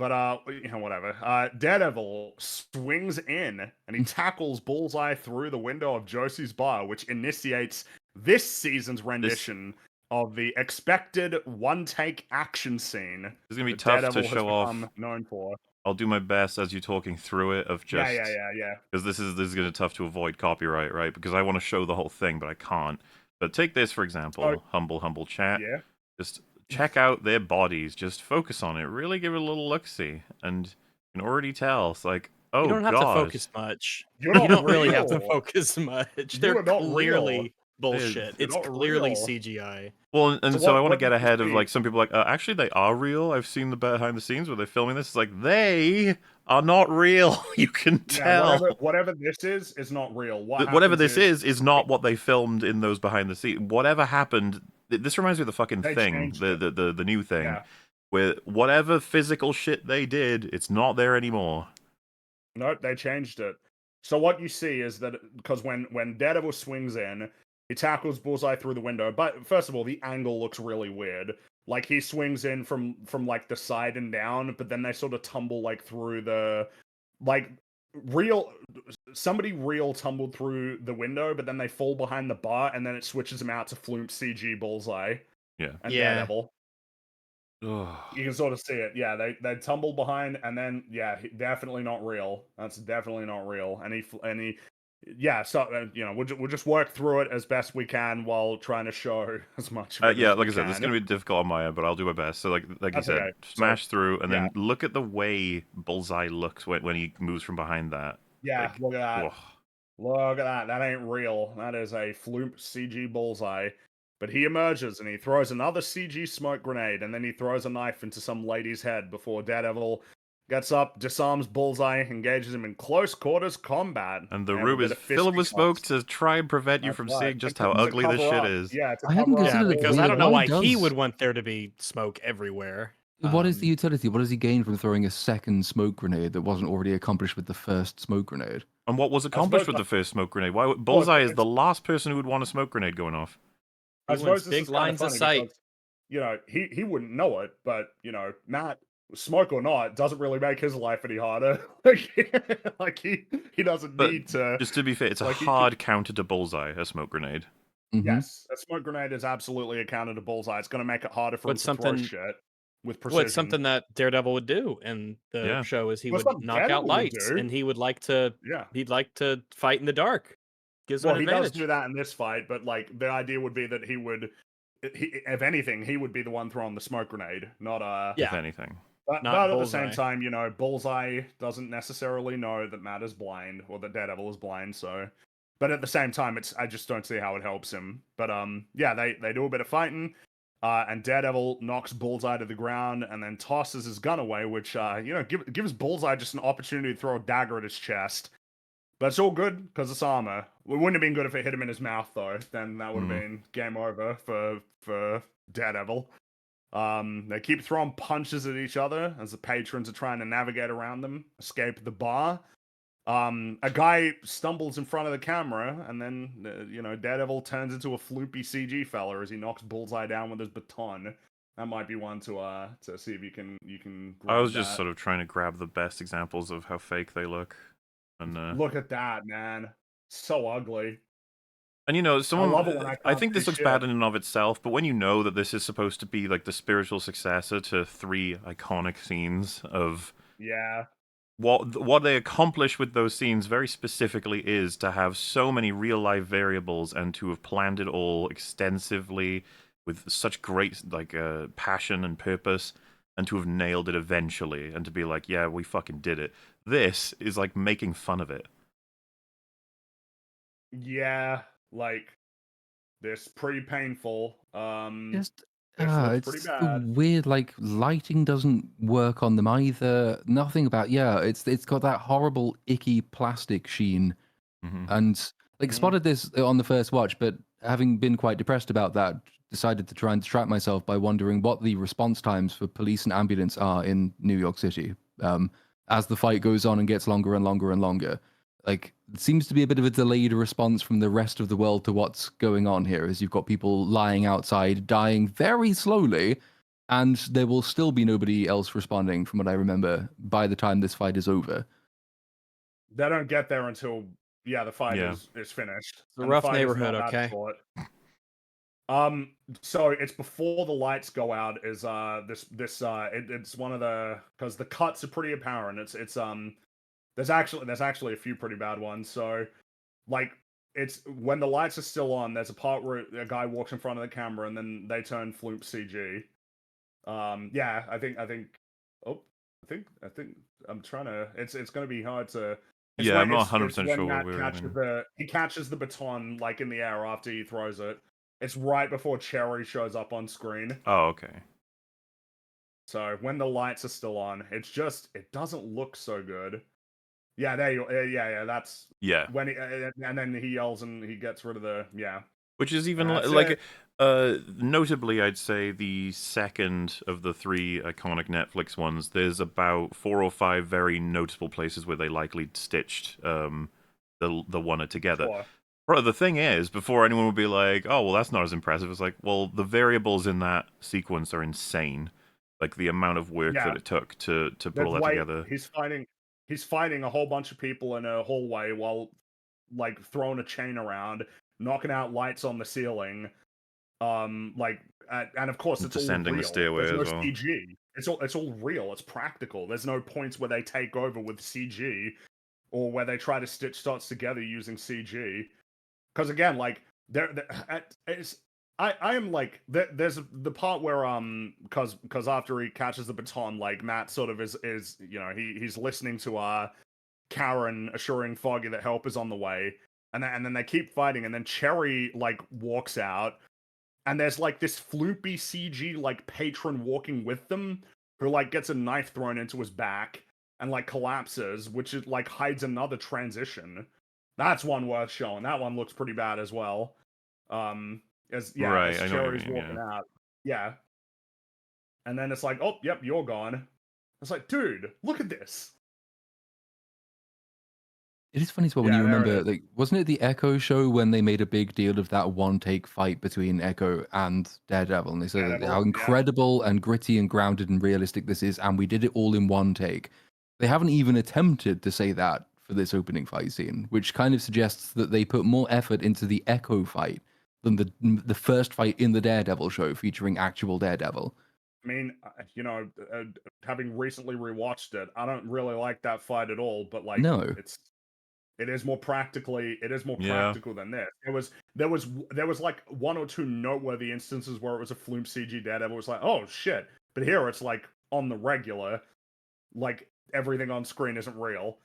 But, you know, whatever. Daredevil swings in, and he tackles Bullseye through the window of Josie's bar, which initiates this season's rendition of the expected one-take action scene It's gonna be that tough Daredevil to has show off. become known for. I'll do my best as you're talking through it of just Yeah. because this is going to be tough to avoid copyright, right? Because I want to show the whole thing, but I can't. But take this for example, So, humble chat. yeah. Just check out their bodies. Just focus on it. Really give it a little look-see, and you can already tell. It's like, oh You don't have god, to focus much. You're You not don't really have to real. focus much. You They're are not real. clearly bullshit. You're It's not clearly real. CGI. Well, and So so I what want to get did you ahead of see? like some people like actually they are real. I've seen the behind the scenes where they're filming this. It's like they are not real. You can Yeah, tell. whatever this is not real. Whatever happens this is not what they filmed in those behind the scenes. Whatever happened. This reminds me of the fucking They thing, changed the new thing, Yeah. where whatever physical shit they did, it's not there anymore. Nope, they changed it. So what you see is that because when Daredevil swings in, he tackles Bullseye through the window. But first of all, the angle looks really weird. Like he swings in from like the side and down, but then they sort of tumble like through the like somebody real tumbled through the window, but then they fall behind the bar, and then it switches them out to Flume CG Bullseye Yeah. and Yeah. Daredevil. Ugh. You can sort of see it. Yeah, they tumble behind, and then definitely not real. That's definitely not real. Yeah. So we'll just work through it as best we can while trying to show as much. Of it Yeah, as like we I said, this is can. gonna be difficult on my end, but I'll do my best. So like you That's said, okay. smash through, and yeah. then look at the way Bullseye looks when he moves from behind that. Yeah, Like, look at that. ugh. Look at that. That ain't real. That is a fluke CG Bullseye. But he emerges and he throws another CG smoke grenade, and then he throws a knife into some lady's head before Daredevil gets up, disarms Bullseye, engages him in close quarters combat. And the They have a room bit is of filled with smoke fisticuffs. to try and prevent you That's from right. seeing just To how co- to ugly this cover shit up. is. Yeah, to I hadn't cover up. Yeah, considered because weird. I don't know why he does- would want there to be smoke everywhere. What is the Um, utility? What does he gain from throwing a second smoke grenade that wasn't already accomplished with the first smoke grenade? And what was accomplished with suppose the first smoke grenade? Why Bullseye is the last person who would want a smoke grenade going off. I He suppose wants this big is kind of lines of funny sight. because he wouldn't know it, but Matt, smoke or not, doesn't really make his life any harder. like he doesn't But need to. just to be fair, it's a like, he- hard counter to Bullseye, a smoke grenade. Mhm. Yes, a smoke grenade is absolutely a counter to Bullseye. It's going to make it harder for him What's to throw something- shit with precision. What's something that Daredevil would do in the Yeah. show is he What's would something knock out Daredevil would lights, do? and he would like to Yeah. he'd like to fight in the dark. Gives him Well, an he does advantage. do that in this fight, but like the idea would be that if anything, he would be the one throwing the smoke grenade, not Yeah. If anything. But Not at the same Bullseye. time, Bullseye doesn't necessarily know that Matt is blind or that Daredevil is blind. So, but at the same time, I just don't see how it helps him. But yeah, they do a bit of fighting, and Daredevil knocks Bullseye to the ground and then tosses his gun away, which gives Bullseye just an opportunity to throw a dagger at his chest. But it's all good because it's armor. It wouldn't have been good if it hit him in his mouth, though. Then that would have been game over for Daredevil. They keep throwing punches at each other as the patrons are trying to navigate around them, escape the bar. A guy stumbles in front of the camera, and then Daredevil turns into a floopy CG fella as he knocks Bullseye down with his baton. That might be one to see if you can. I was just that. sort of trying to grab the best examples of how fake they look. And Look at that, man! So ugly. And someone, love it when I I can't think this see looks shit. bad in and of itself, but when you know that this is supposed to be like the spiritual successor to 3 iconic scenes of Yeah. what they accomplish with those scenes very specifically is to have so many real life variables and to have planned it all extensively with such great passion and purpose, and to have nailed it eventually, and to be like, yeah, we fucking did it. This is like making fun of it. Yeah, like this pretty painful. Just this looks it's pretty the bad. weird, like lighting doesn't work on them either. Nothing about it's got that horrible icky plastic sheen, Mm-hmm. and spotted this on the first watch, but having been quite depressed about that, decided to try and distract myself by wondering what the response times for police and ambulance are in New York City. As the fight goes on and gets longer and longer and longer. It seems to be a bit of a delayed response from the rest of the world to what's going on here, as you've got people lying outside, dying very slowly, and there will still be nobody else responding, from what I remember, by the time this fight is over. They don't get there until the fight is finished. It's a And rough the fight is neighborhood, not that okay? short. So it's before the lights go out. Is it's one of the because the cuts are pretty apparent. It's there's actually a few pretty bad ones. So like it's when the lights are still on. There's a part where a guy walks in front of the camera and then they turn floop CG. Yeah, I think. Oh, I think I'm trying to. It's going to be hard to. It's Yeah, when, I'm not it's 100% when sure what Matt we're catches reading. he catches the baton like in the air after he throws it. It's right before Cherry shows up on screen. Oh, okay. So when the lights are still on, it doesn't look so good. Yeah, there you. Yeah. That's Yeah. when and then he yells and he gets rid of the Which is even That's like, it. notably, I'd say the second of the three iconic Netflix ones. There's about 4 or 5 very noticeable places where they likely stitched the one together. Sure. Bro, the thing is, before anyone would be like, "Oh, well, that's not as impressive," it's like, well, the variables in that sequence are insane. Like the amount of work Yeah. that it took to put There's all that like together. he's fighting a whole bunch of people in a hallway while like throwing a chain around, knocking out lights on the ceiling. Like and of course it's all Descending the real. stairway There's no as well. CG. It's all real. It's practical. There's no points where they take over with CG or where they try to stitch shots together using CG. Because again, like it's I am like there's the part where because after he catches the baton, like Matt sort of is he's listening to Karen assuring Foggy that help is on the way, and then they keep fighting, and then Cherry like walks out, and there's like this floopy CG like patron walking with them who like gets a knife thrown into his back and like collapses, which is like hides another transition. That's one worth showing. That one looks pretty bad as well. As Right, I know what you Cherry's mean, walking yeah. out. Yeah. And then it's like, oh, yep, you're gone. It's like, dude, look at this. It is funny as well when Yeah, you there it remember, is. like, wasn't it the Echo show when they made a big deal of that one take fight between Echo and Daredevil? And they said how Daredevil, yeah. incredible and gritty and grounded and realistic this is, and we did it all in one take. They haven't even attempted to say that for this opening fight scene, which kind of suggests that they put more effort into the Echo fight than the first fight in the Daredevil show featuring actual Daredevil. I mean, having recently rewatched it, I don't really like that fight at all. But like, No. it is more practical Yeah. than this. There was like one or two noteworthy instances where it was a flume CG Daredevil. It was like, oh shit. But here it's like on the regular, like everything on screen isn't real.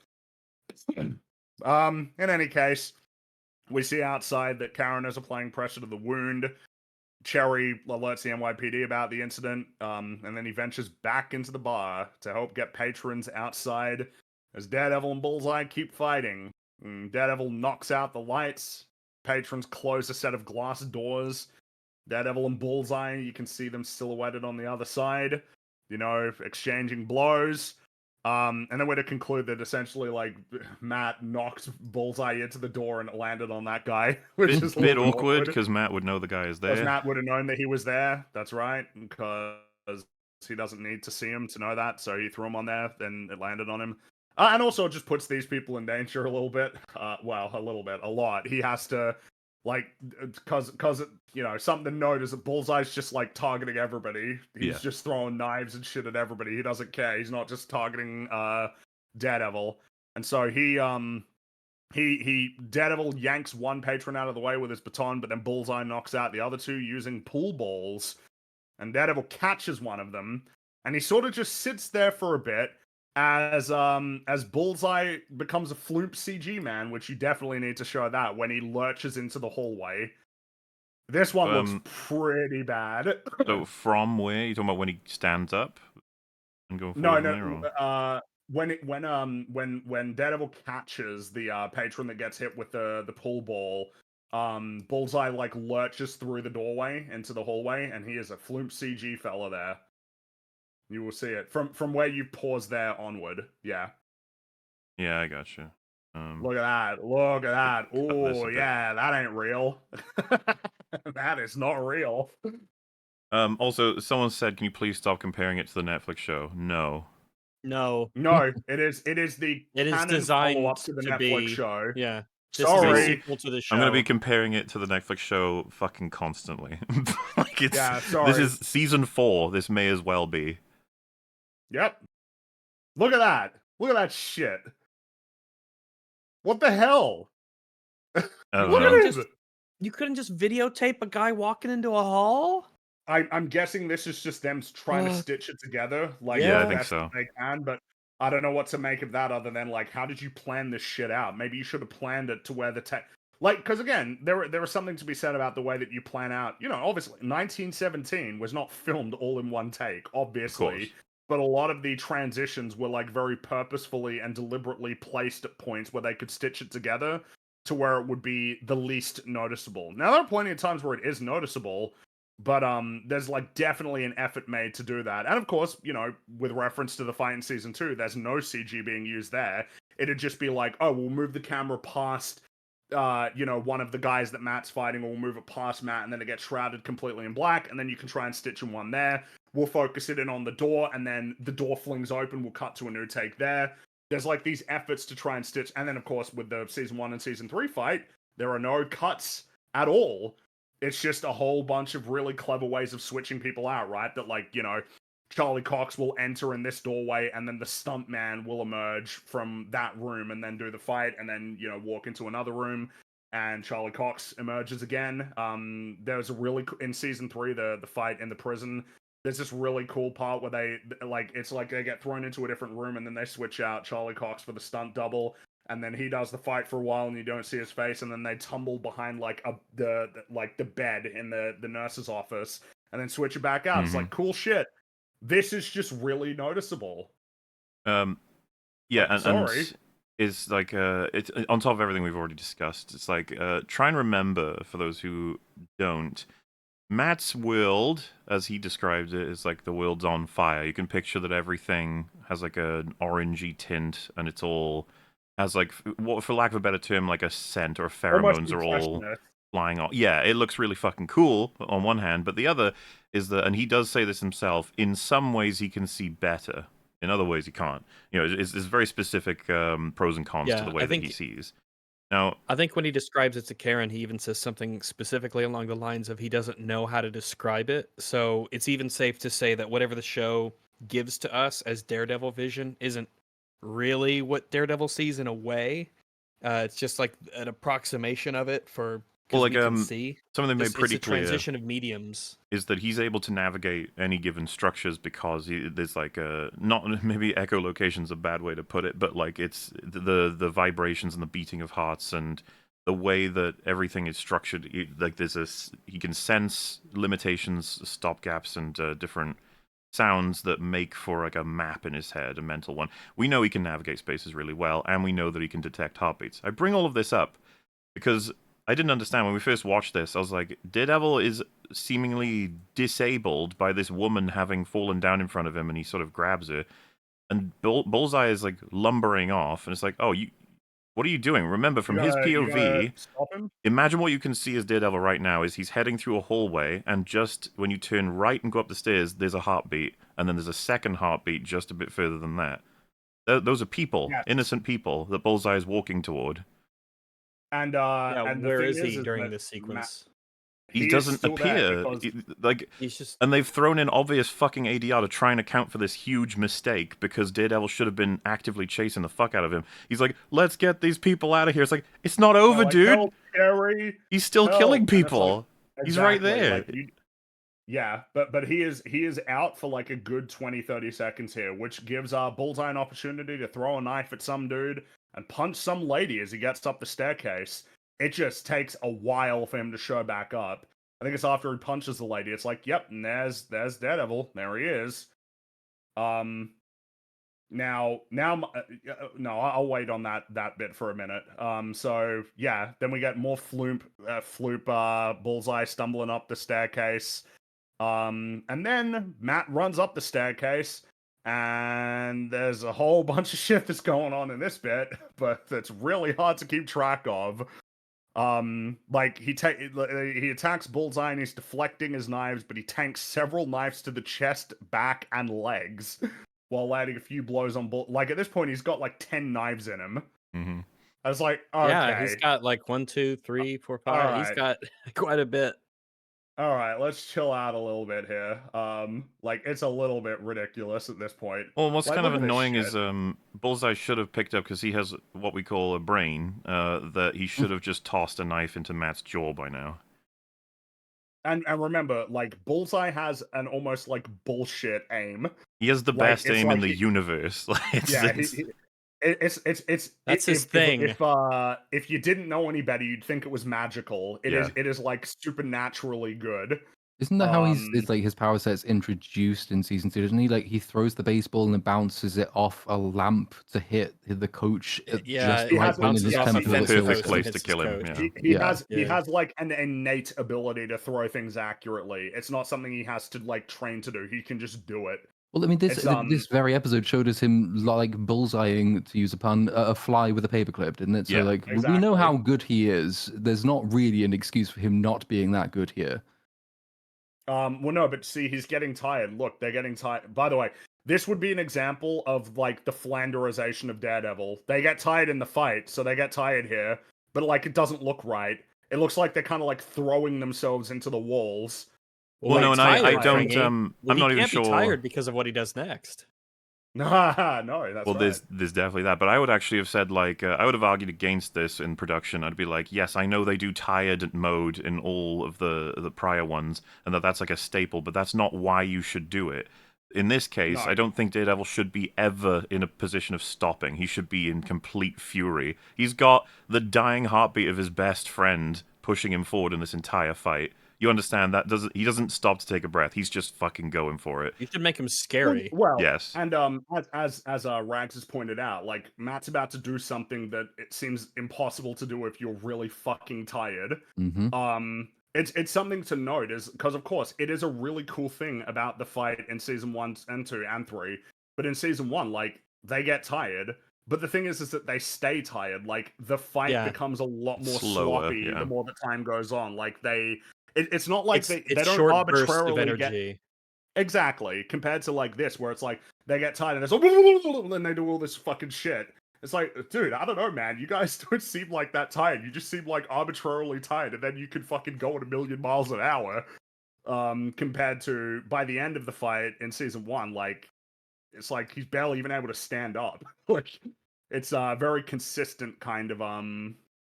In any case, we see outside that Karen is applying pressure to the wound. Cherry alerts the NYPD about the incident, and then he ventures back into the bar to help get patrons outside as Daredevil and Bullseye keep fighting. Daredevil knocks out the lights. Patrons close a set of glass doors. Daredevil and Bullseye, you can see them silhouetted on the other side, exchanging blows. And then we're to conclude that essentially, like, Matt knocked Bullseye into the door and it landed on that guy, which is a Bit little awkward because Matt would know the guy is because there. Matt would have known that he was there. That's right, because he doesn't need to see him to know that. So he threw him on there, then it landed on him. And also it just puts these people in danger a little bit. Well, a little bit, a lot. He has to, like, because something to note is that Bullseye's just like targeting everybody. He's just throwing knives and shit at everybody. He doesn't care. He's not just targeting Daredevil. And so he Daredevil yanks one patron out of the way with his baton, but then Bullseye knocks out the other two using pool balls. And Daredevil catches one of them, and he sort of just sits there for a bit as Bullseye becomes a floop CG man, which you definitely need to show that when he lurches into the hallway. This one looks pretty bad. So from where? You talking about when he stands up and going No, forward from there? when Daredevil catches the patron that gets hit with the pool ball, Bullseye like lurches through the doorway into the hallway, and he is a floop CG fella there. You will see it from where you pause there onward. Yeah. Yeah, I gotcha. Look at that. Look at that. cut this a Oh bit. yeah, that ain't real. That is not real. Also, someone said, "Can you please stop comparing it to the Netflix show?" No. No, No, it is the it is canon follow-up designed to the to Netflix be. show. Yeah, This is a Sorry. sequel to the show. I'm gonna be comparing it to the Netflix show fucking constantly. Like it's Yeah, sorry. this is season 4. This may as well be. Yep. Look at that. Look at that shit. What the hell? I don't Look know. at it. You couldn't just videotape a guy walking into a hall? I'm guessing this is just them trying to stitch it together, like Yeah, I as think best so. they can. But I don't know what to make of that, other than like, how did you plan this shit out? Maybe you should have planned it to where the like, because again, there was something to be said about the way that you plan out. You know, obviously, 1917 was not filmed all in one take, Of obviously. course. But a lot of the transitions were like very purposefully and deliberately placed at points where they could stitch it together to where it would be the least noticeable. Now there are plenty of times where it is noticeable, but there's like definitely an effort made to do that. And of course, you know, with reference to the fight in season 2, there's no CG being used there. It'd just be like, oh, we'll move the camera past you know, one of the guys that Matt's fighting, or we'll move it past Matt, and then it gets shrouded completely in black, and then you can try and stitch in one there. We'll focus it in on the door, and then the door flings open, we'll cut to a new take there. There's like these efforts to try and stitch, and then of course with the season 1 and season 3 fight, there are no cuts at all. It's just a whole bunch of really clever ways of switching people out, right? That, like, you know, Charlie Cox will enter in this doorway, and then the stuntman will emerge from that room and then do the fight, and then, you know, walk into another room, and Charlie Cox emerges again. There's a really in season 3, the fight in the prison. There's this really cool part where they like, it's like they get thrown into a different room, and then they switch out Charlie Cox for the stunt double, and then he does the fight for a while, and you don't see his face, and then they tumble behind like the bed in the nurse's office, and then switch it back out. It's like, cool shit. This is just really noticeable. Yeah, and sorry. is like it's on top of everything we've already discussed. It's like try and remember, for those who don't, Matt's world, as he described it, is like the world's on fire. You can picture that everything has like an orangey tint, and it's all has like, for lack of a better term, like a scent, or pheromones are all flying off. Yeah, it looks really fucking cool on one hand, but the other is that, and he does say this himself, in some ways he can see better. In other ways he can't. You know, it's very specific pros and cons to the way that he sees. Now, I think when he describes it to Karen, he even says something specifically along the lines of he doesn't know how to describe it. So it's even safe to say that whatever the show gives to us as Daredevil vision isn't really what Daredevil sees in a way. It's just like an approximation of it for, well, like we can see. Something they made pretty it's a clear transition of mediums is that he's able to navigate any given structures because there's like a, not maybe echolocation's a bad way to put it, but like it's the vibrations and the beating of hearts and the way that everything is structured. Like there's he can sense limitations, stopgaps, and different sounds that make for like a map in his head, a mental one. We know he can navigate spaces really well, and we know that he can detect heartbeats. I bring all of this up because I didn't understand when we first watched this. I was like, Daredevil is seemingly disabled by this woman having fallen down in front of him, and he sort of grabs her, and Bullseye is like lumbering off, and it's like, oh, what are you doing? Remember, from his POV, stop him? Imagine what you can see as Daredevil right now is he's heading through a hallway, and just when you turn right and go up the stairs, there's a heartbeat, and then there's a second heartbeat just a bit further than that. Those are people, Yes. innocent people that Bullseye is walking toward. And and where is is he during that this sequence? He doesn't appear. Like, He's just, and they've thrown in obvious fucking ADR to try and account for this huge mistake because Daredevil should have been actively chasing the fuck out of him. He's like, let's get these people out of here. It's like, it's not over, like, dude. help, Harry. He's still help. killing And it's like, people. He's right there. like, yeah, but he is out for like a good 20-30 seconds here, which gives Bullseye an opportunity to throw a knife at some dude and punch some lady as he gets up the staircase. It just takes a while for him to show back up. I think it's after he punches the lady. It's like, yep, and there's Daredevil. There he is. Now, no, I'll wait on that bit for a minute. So yeah, then we get more Floop Bullseye stumbling up the staircase. And then Matt runs up the staircase, and there's a whole bunch of shit that's going on in this bit, but it's really hard to keep track of. Like he attacks Bullseye and he's deflecting his knives, but he tanks several knives to the chest, back, and legs while landing a few blows on Like at this point, he's got like 10 knives in him. Mm-hmm. I was like, okay. Yeah, he's got like 1, 2, 3, 4, 5. He's Alright. got quite a bit. All right, let's chill out a little bit here. Like it's a little bit ridiculous at this point. Well, what's Like, kind of look at this annoying shit. is Bullseye should have picked up, because he has what we call a brain, that he should have just tossed a knife into Matt's jaw by now. And remember, like Bullseye has an almost like bullshit aim. He has the Like, best it's aim like in the he- universe. Like, Yeah, it's That's his if, thing. If you didn't know any better, you'd think it was magical. It is. Yeah. It is like supernaturally good. Isn't that how Um, it's like his power set's introduced in season 2? Doesn't he? Like he throws the baseball and then bounces it off a lamp to hit the coach at Yeah, just he the right has point in his bounces off temple. the that fence. kills Perfect him. place hits to kill his him. coach. Yeah. He Yeah. has like an innate ability to throw things accurately. It's not something he has to like train to do. He can just do it. Well, I mean, this It's, this very episode showed us him like bullseyeing, to use a pun, a fly with a paperclip, didn't it? So Yeah, like we exactly. know how good he is. There's not really an excuse for him not being that good here. Well, no, but see, he's getting tired. Look, they're getting tired. By the way, this would be an example of like the Flanderization of Daredevil. They get tired in the fight, so they get tired here. But like, it doesn't look right. It looks like they're kind of like throwing themselves into the walls. Well, Like, no, and tired, I don't. thingy. I'm Well, not he even can't sure. be tired because of what he does next. No, that's Well, right. there's definitely that, but I would actually have said, like, I would have argued against this in production. I'd be like, yes, I know they do tired mode in all of the prior ones, and that's like a staple, but that's not why you should do it. In this case, No. I don't think Daredevil should be ever in a position of stopping. He should be in complete fury. He's got the dying heartbeat of his best friend pushing him forward in this entire fight. You understand that he doesn't stop to take a breath. He's just fucking going for it. You should make him scary. Well, Yes. and as Rags has pointed out, like Matt's about to do something that it seems impossible to do if you're really fucking tired. Mm-hmm. It's something to note, is because of course it is a really cool thing about the fight in season 1 and 2 and 3. But in season 1, like they get tired. But the thing is that they stay tired. Like the fight Yeah. becomes a lot more Slower, sloppy yeah. the more the time goes on. Like it's not like they It's don't short bursts of arbitrarily get energy. exactly compared to like this, where it's like they get tired and it's like and they do all this fucking shit. It's like, dude, I don't know, man. You guys don't seem like that tired. You just seem like arbitrarily tired, and then you can fucking go at 1,000,000 miles an hour. Compared to by the end of the fight in season 1, like it's like he's barely even able to stand up. Like it's very consistent kind of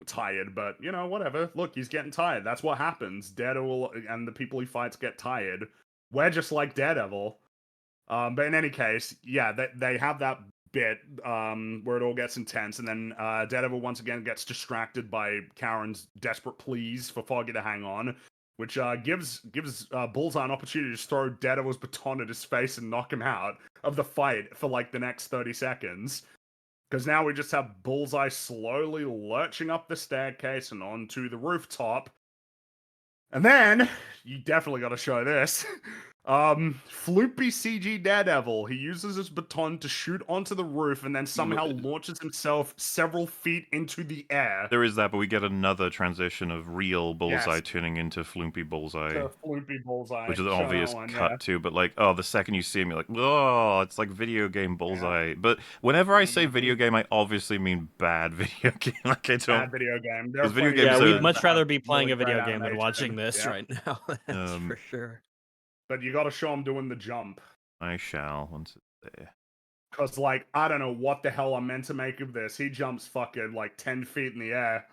tired, but you know, whatever. Look, he's getting tired. That's what happens. Daredevil and the people he fights get tired. We're just like Daredevil. But in any case, yeah, they have that bit where it all gets intense, and then Daredevil once again gets distracted by Karen's desperate pleas for Foggy to hang on, which gives Bullseye an opportunity to just throw Daredevil's baton at his face and knock him out of the fight for like the next 30 seconds. Because now we just have Bullseye slowly lurching up the staircase and onto the rooftop. And then, you definitely got to show this. Floopy CG Daredevil. He uses his baton to shoot onto the roof and then somehow launches himself several feet into the air. There is that, but we get another transition of real Bullseye Yes. turning into Floopy Bullseye. To Floopy Bullseye. Which is an Show obvious that one, cut yeah. too, but like, oh, the second you see him, you're like, oh, it's like video game Bullseye. But whenever I say video game, I obviously mean bad video game. Like I Bad don't. video game. Because video games Yeah, are- we'd much rather be playing Really a video great game than animation. watching this Yeah. right now. That's Um, for sure. But you gotta show him doing the jump. I shall once it's there. Because, like, I don't know what the hell I'm meant to make of this. He jumps fucking, like, 10 feet in the air.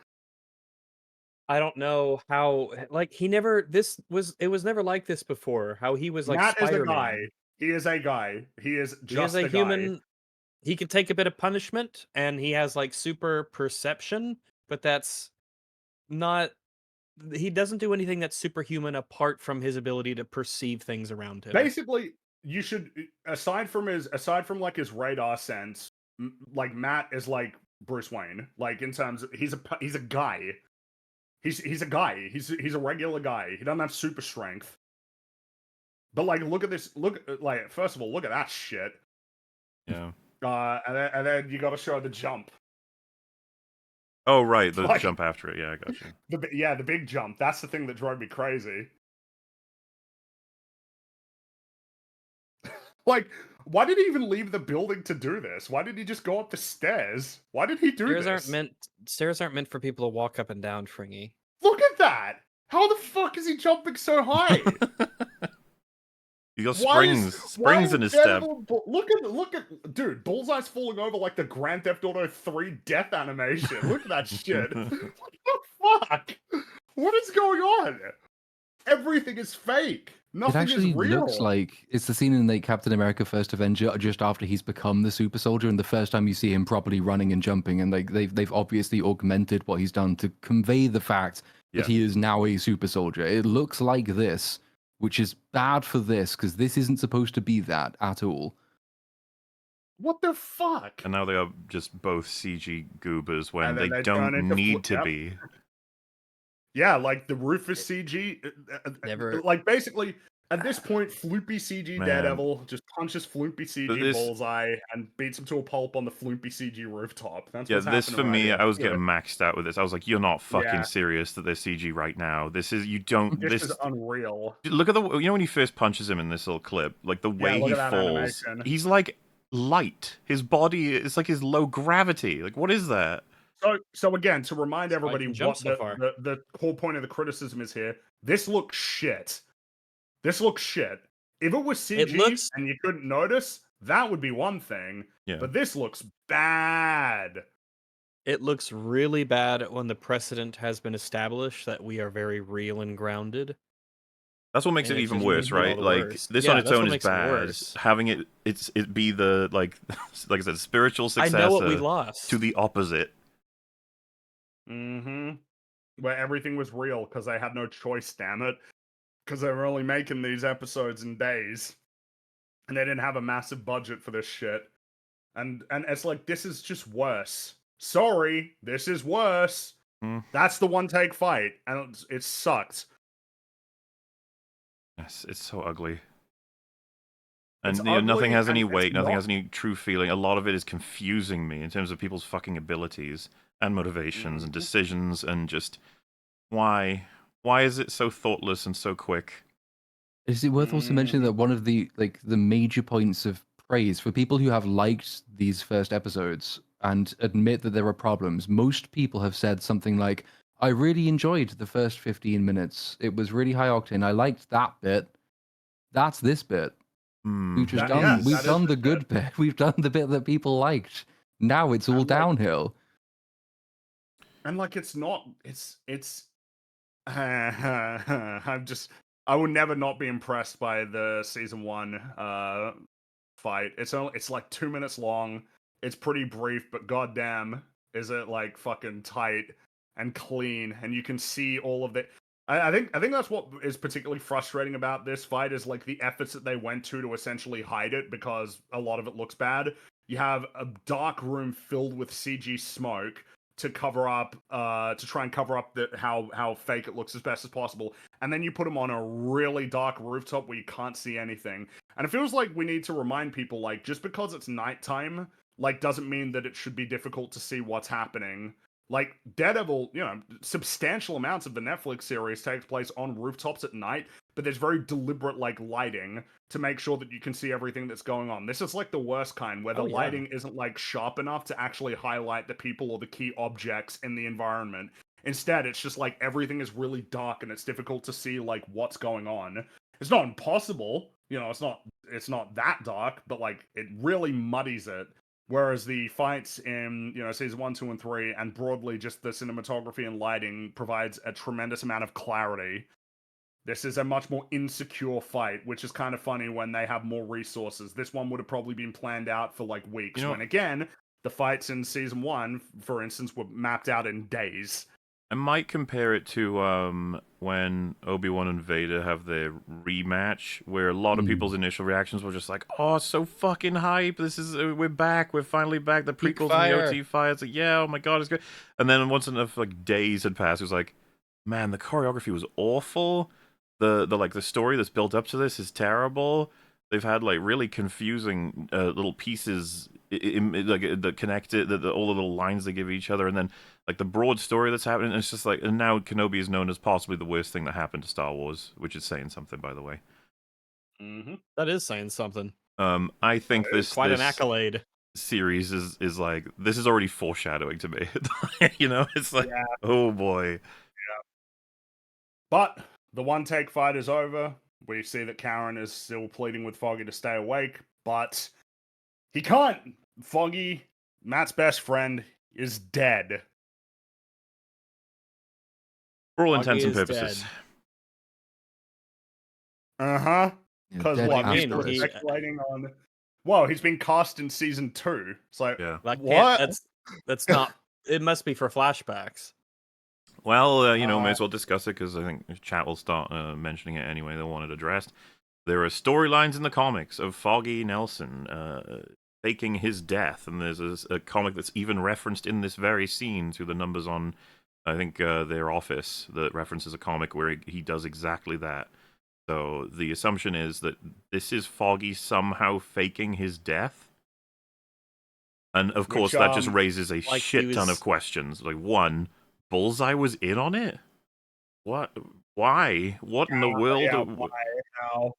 I don't know how, like, it was never like this before. How he was like Matt is a Spider-Man. guy. He is a guy. He is He just is a guy. human. He can take a bit of punishment, and he has like super perception, but that's not. He doesn't do anything that's superhuman apart from his ability to perceive things around him. Basically, you should, aside from like his radar sense, like Matt is like Bruce Wayne. Like in terms of, he's a guy. He's a guy. He's a regular guy. He doesn't have super strength. But like, look at this. Like, first of all, look at that shit. Yeah. And then you got to show the jump. Oh right, the Like- jump after it. Yeah, I got you. The big jump. That's the thing that drove me crazy. Like, Why did he even leave the building to do this? Why did he just go up the stairs? Why did he do Stairs aren't meant for people to walk up and down, Fringy. Look at that! How the fuck is he jumping so high? He got Why springs in his step. Look at dude, Bullseye's falling over like the Grand Theft Auto 3 death animation. Look at that shit. What the fuck? What is going on? Everything is fake. Nothing It actually is real. looks like it's the scene in the Captain America First Avenger just after he's become the super soldier, and the first time you see him properly running and jumping, and they've obviously augmented what he's done to convey the fact that he is now a super soldier. It looks like this, which is bad for this because this isn't supposed to be that at all. What the fuck? And now they are just both CG goobers when they turn don't into need to be. Yeah, like the roof is CG. Never. Like basically, at this point, floopy CG Man. Daredevil just punches floopy CG This- Bullseye and beats him to a pulp on the floopy CG rooftop. That's Yeah, what's this for happening me, right I was here. getting maxed out with this. I was like, "You're not fucking Yeah. serious that they're CG right now. This is you don't. This is unreal. Look at the when he first punches him in this little clip, like the way look he at that falls. animation. He's like light. His body is like his low gravity. Like what is that? So again, to remind That's why I everybody can jump what so far. the whole point of the criticism is here, this looks shit. This looks shit. If it was CG and you couldn't notice, that would be one thing. Yeah. But this looks bad. It looks really bad when the precedent has been established that we are very real and grounded. That's what makes And it it even just worse, makes it all right? the Like worse. this Yeah, on its that's own what is makes it bad. worse. Having it be the like I said, spiritual I successor know what we lost. to the opposite. Mm-hmm. Where everything was real because I had no choice, damn it. Because they were only making these episodes in days. And they didn't have a massive budget for this shit. And it's like, this is just worse. Sorry, this is worse. That's the one take fight. And it sucked. Yes, it's so ugly. And It's nothing ugly, has any and it's weight, nothing not- has any true feeling. A lot of it is confusing me in terms of people's fucking abilities and motivations and decisions and just why is it so thoughtless and so quick? Is it worth also mentioning that one of the major points of praise for people who have liked these first episodes and admit that there are problems, most people have said something like, I really enjoyed the first 15 minutes. It was really high octane. I liked that bit. That's this bit. We've just done the good bit. We've done the bit that people liked. Now it's all downhill. And like it's I would never not be impressed by the season 1 fight. It's like 2 minutes long. It's pretty brief, but goddamn, is it like fucking tight and clean, and you can see all of the I think that's what is particularly frustrating about this fight is like the efforts that they went to essentially hide it because a lot of it looks bad. You have a dark room filled with CG smoke to cover up, to try and cover up how fake it looks as best as possible, and then you put them on a really dark rooftop where you can't see anything. And it feels like we need to remind people, like, just because it's nighttime, like, doesn't mean that it should be difficult to see what's happening. Like, Daredevil, substantial amounts of the Netflix series takes place on rooftops at night, but there's very deliberate, like, lighting to make sure that you can see everything that's going on. This is, like, the worst kind, where the lighting isn't, like, sharp enough to actually highlight the people or the key objects in the environment. Instead, it's just, like, everything is really dark, and it's difficult to see, like, what's going on. It's not impossible, it's not that dark, but, like, it really muddies it. Whereas the fights in, season 1, 2, and 3, and broadly just the cinematography and lighting provides a tremendous amount of clarity. This is a much more insecure fight, which is kind of funny when they have more resources. This one would have probably been planned out for like weeks, when again, the fights in season 1, for instance, were mapped out in days. I might compare it to when Obi-Wan and Vader have their rematch, where a lot of people's initial reactions were just like, "Oh, so fucking hype! This is we're back, we're finally back." The prequels and the OT fire. It's like, yeah, oh my god, it's good. And then once enough like days had passed, it was like, man, the choreography was awful. The story that's built up to this is terrible. They've had like really confusing little pieces that connect it, all the little lines they give each other, and then like the broad story that's happening. And it's just like, and now Kenobi is known as possibly the worst thing that happened to Star Wars, which is saying something, by the way. That is saying something. I think Quite an this accolade. series is like, this is already foreshadowing to me. You know, it's like, Yeah. oh boy. But the one take fight is over. We see that Karen is still pleading with Foggy to stay awake, but he can't. Foggy, Matt's best friend, is dead. For all Foggy intents and is purposes. dead. Uh-huh. Yeah, Because dead what? I mean, People are after this. speculating on. Whoa, he's been cast in season 2. It's like, Yeah. what? That's not. It must be for flashbacks. Well, you know, may as well discuss it because I think chat will start mentioning it anyway. They'll want it addressed. There are storylines in the comics of Foggy Nelson faking his death, and there's a comic that's even referenced in this very scene through the numbers on, I think, their office that references a comic where he does exactly that. So the assumption is that this is Foggy somehow faking his death. And of course, that just raises a like shit ton of questions. Like, one, Bullseye was in on it? What? Why? What in the world? Yeah, why? How?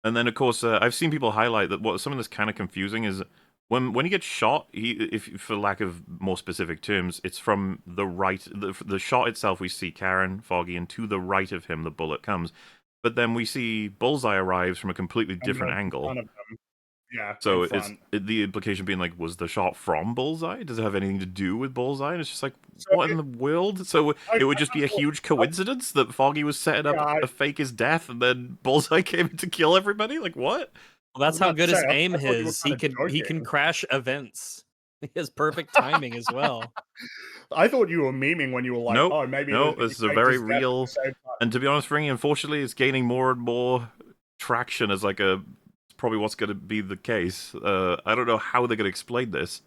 And then, of course, I've seen people highlight that what something that's kind of confusing is when he gets shot. If for lack of more specific terms, it's from the right. The shot itself, we see Karen, Foggy, and to the right of him, the bullet comes. But then we see Bullseye arrives from a completely different angle. Yeah. So it's the implication being like, was the shot from Bullseye? Does it have anything to do with Bullseye? And it's just like, what in the world? So it would just be a huge coincidence that Foggy was setting up to fake his death, and then Bullseye came in to kill everybody. Like what? Well, that's how good his aim I is. He can crash events. He has perfect timing as well. I thought you were memeing when you were like, nope, oh, maybe no, this is a very real. And to be honest, Ringy, unfortunately, it's gaining more and more traction as like a. Probably what's going to be the case. I don't know how they're going to explain this.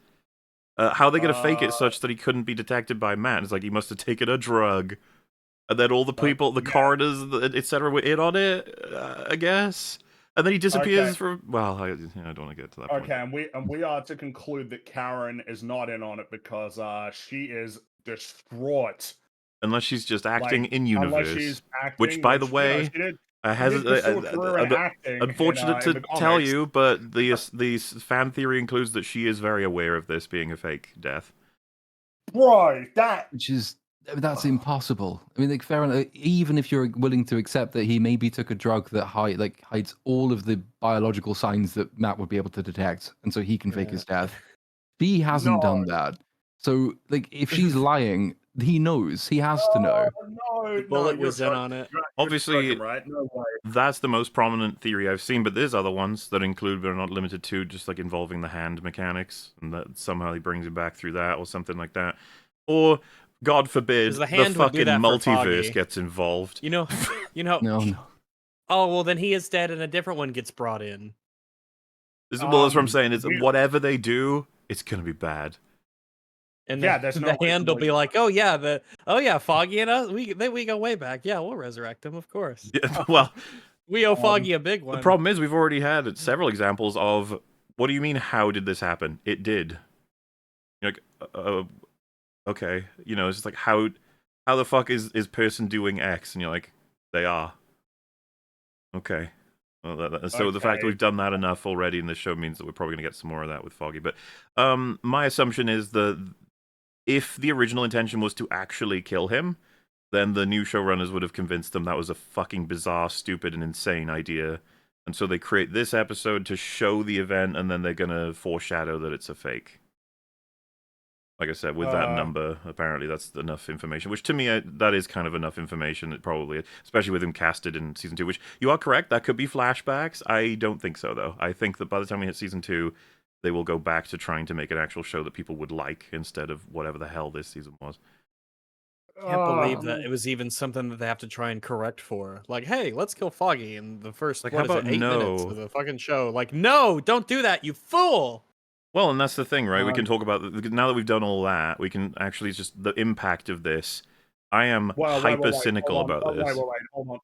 How they're going to fake it such that he couldn't be detected by Matt. It's like he must have taken a drug. And then all the people, the coroners, etc., were in on it, I guess. And then he disappears from... Well, I don't want to get to that point. Okay, and we are to conclude that Karen is not in on it because she is distraught. Unless she's just acting in-universe. Unless she's acting, which, by the way... unfortunate to tell you, but the fan theory includes that she is very aware of this being a fake death. Bro, that's impossible. I mean, like, fair enough. Even if you're willing to accept that he maybe took a drug that hides all of the biological signs that Matt would be able to detect, and so he can fake his death. He hasn't done that. So, like, if she's lying, he knows. He has to know. The bullet was in on it. Obviously, right? No way. That's the most prominent theory I've seen, but there's other ones that include, but are not limited to, just like involving the hand mechanics, and that somehow he brings him back through that, or something like that. Or, God forbid, the fucking multiverse gets involved. You know. No. Oh, well, then he is dead, and a different one gets brought in. That's what I'm saying. Is whatever they do, it's gonna be bad. And the hand will be like, Foggy and us, we go way back. Yeah, we'll resurrect him, of course. Yeah, well, we owe Foggy a big one. The problem is we've already had several examples of, what do you mean, how did this happen? It did. You're like, okay. You know, it's just like, how the fuck is person doing X? And you're like, they are. Okay. Well, so the fact that we've done that enough already in this show means that we're probably going to get some more of that with Foggy. But my assumption is that if the original intention was to actually kill him, then the new showrunners would have convinced them that was a fucking bizarre, stupid, and insane idea. And so they create this episode to show the event, and then they're going to foreshadow that it's a fake. Like I said, with that number, apparently that's enough information. Which, to me, that is kind of enough information, probably, especially with him casted in Season 2, which, you are correct, that could be flashbacks. I don't think so, though. I think that by the time we hit Season 2, they will go back to trying to make an actual show that people would like, instead of whatever the hell this season was. I can't believe that it was even something that they have to try and correct for. Like, hey, let's kill Foggy in the first, 8 minutes of the fucking show. Like, no, don't do that, you fool! Well, and that's the thing, right? We can talk about, now that we've done all that, we can actually just, the impact of this. I am hyper-cynical about this. Wait, hold on.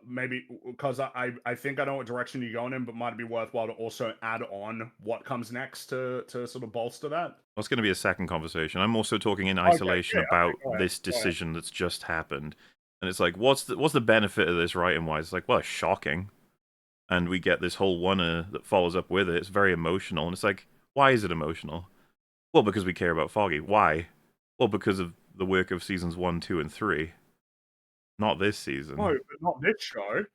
Maybe, because I think I know what direction you're going in, but might it be worthwhile to also add on what comes next to sort of bolster that? Well, it's going to be a second conversation. I'm also talking in isolation about this decision that's just happened. And it's like, what's the benefit of this writing-wise? It's like, well, it's shocking. and we get this whole one that follows up with it. It's very emotional, and it's like, why is it emotional? Well, because we care about Foggy. Why? Well, because of the work of seasons 1, 2, and 3. Not this season. No, but not this show.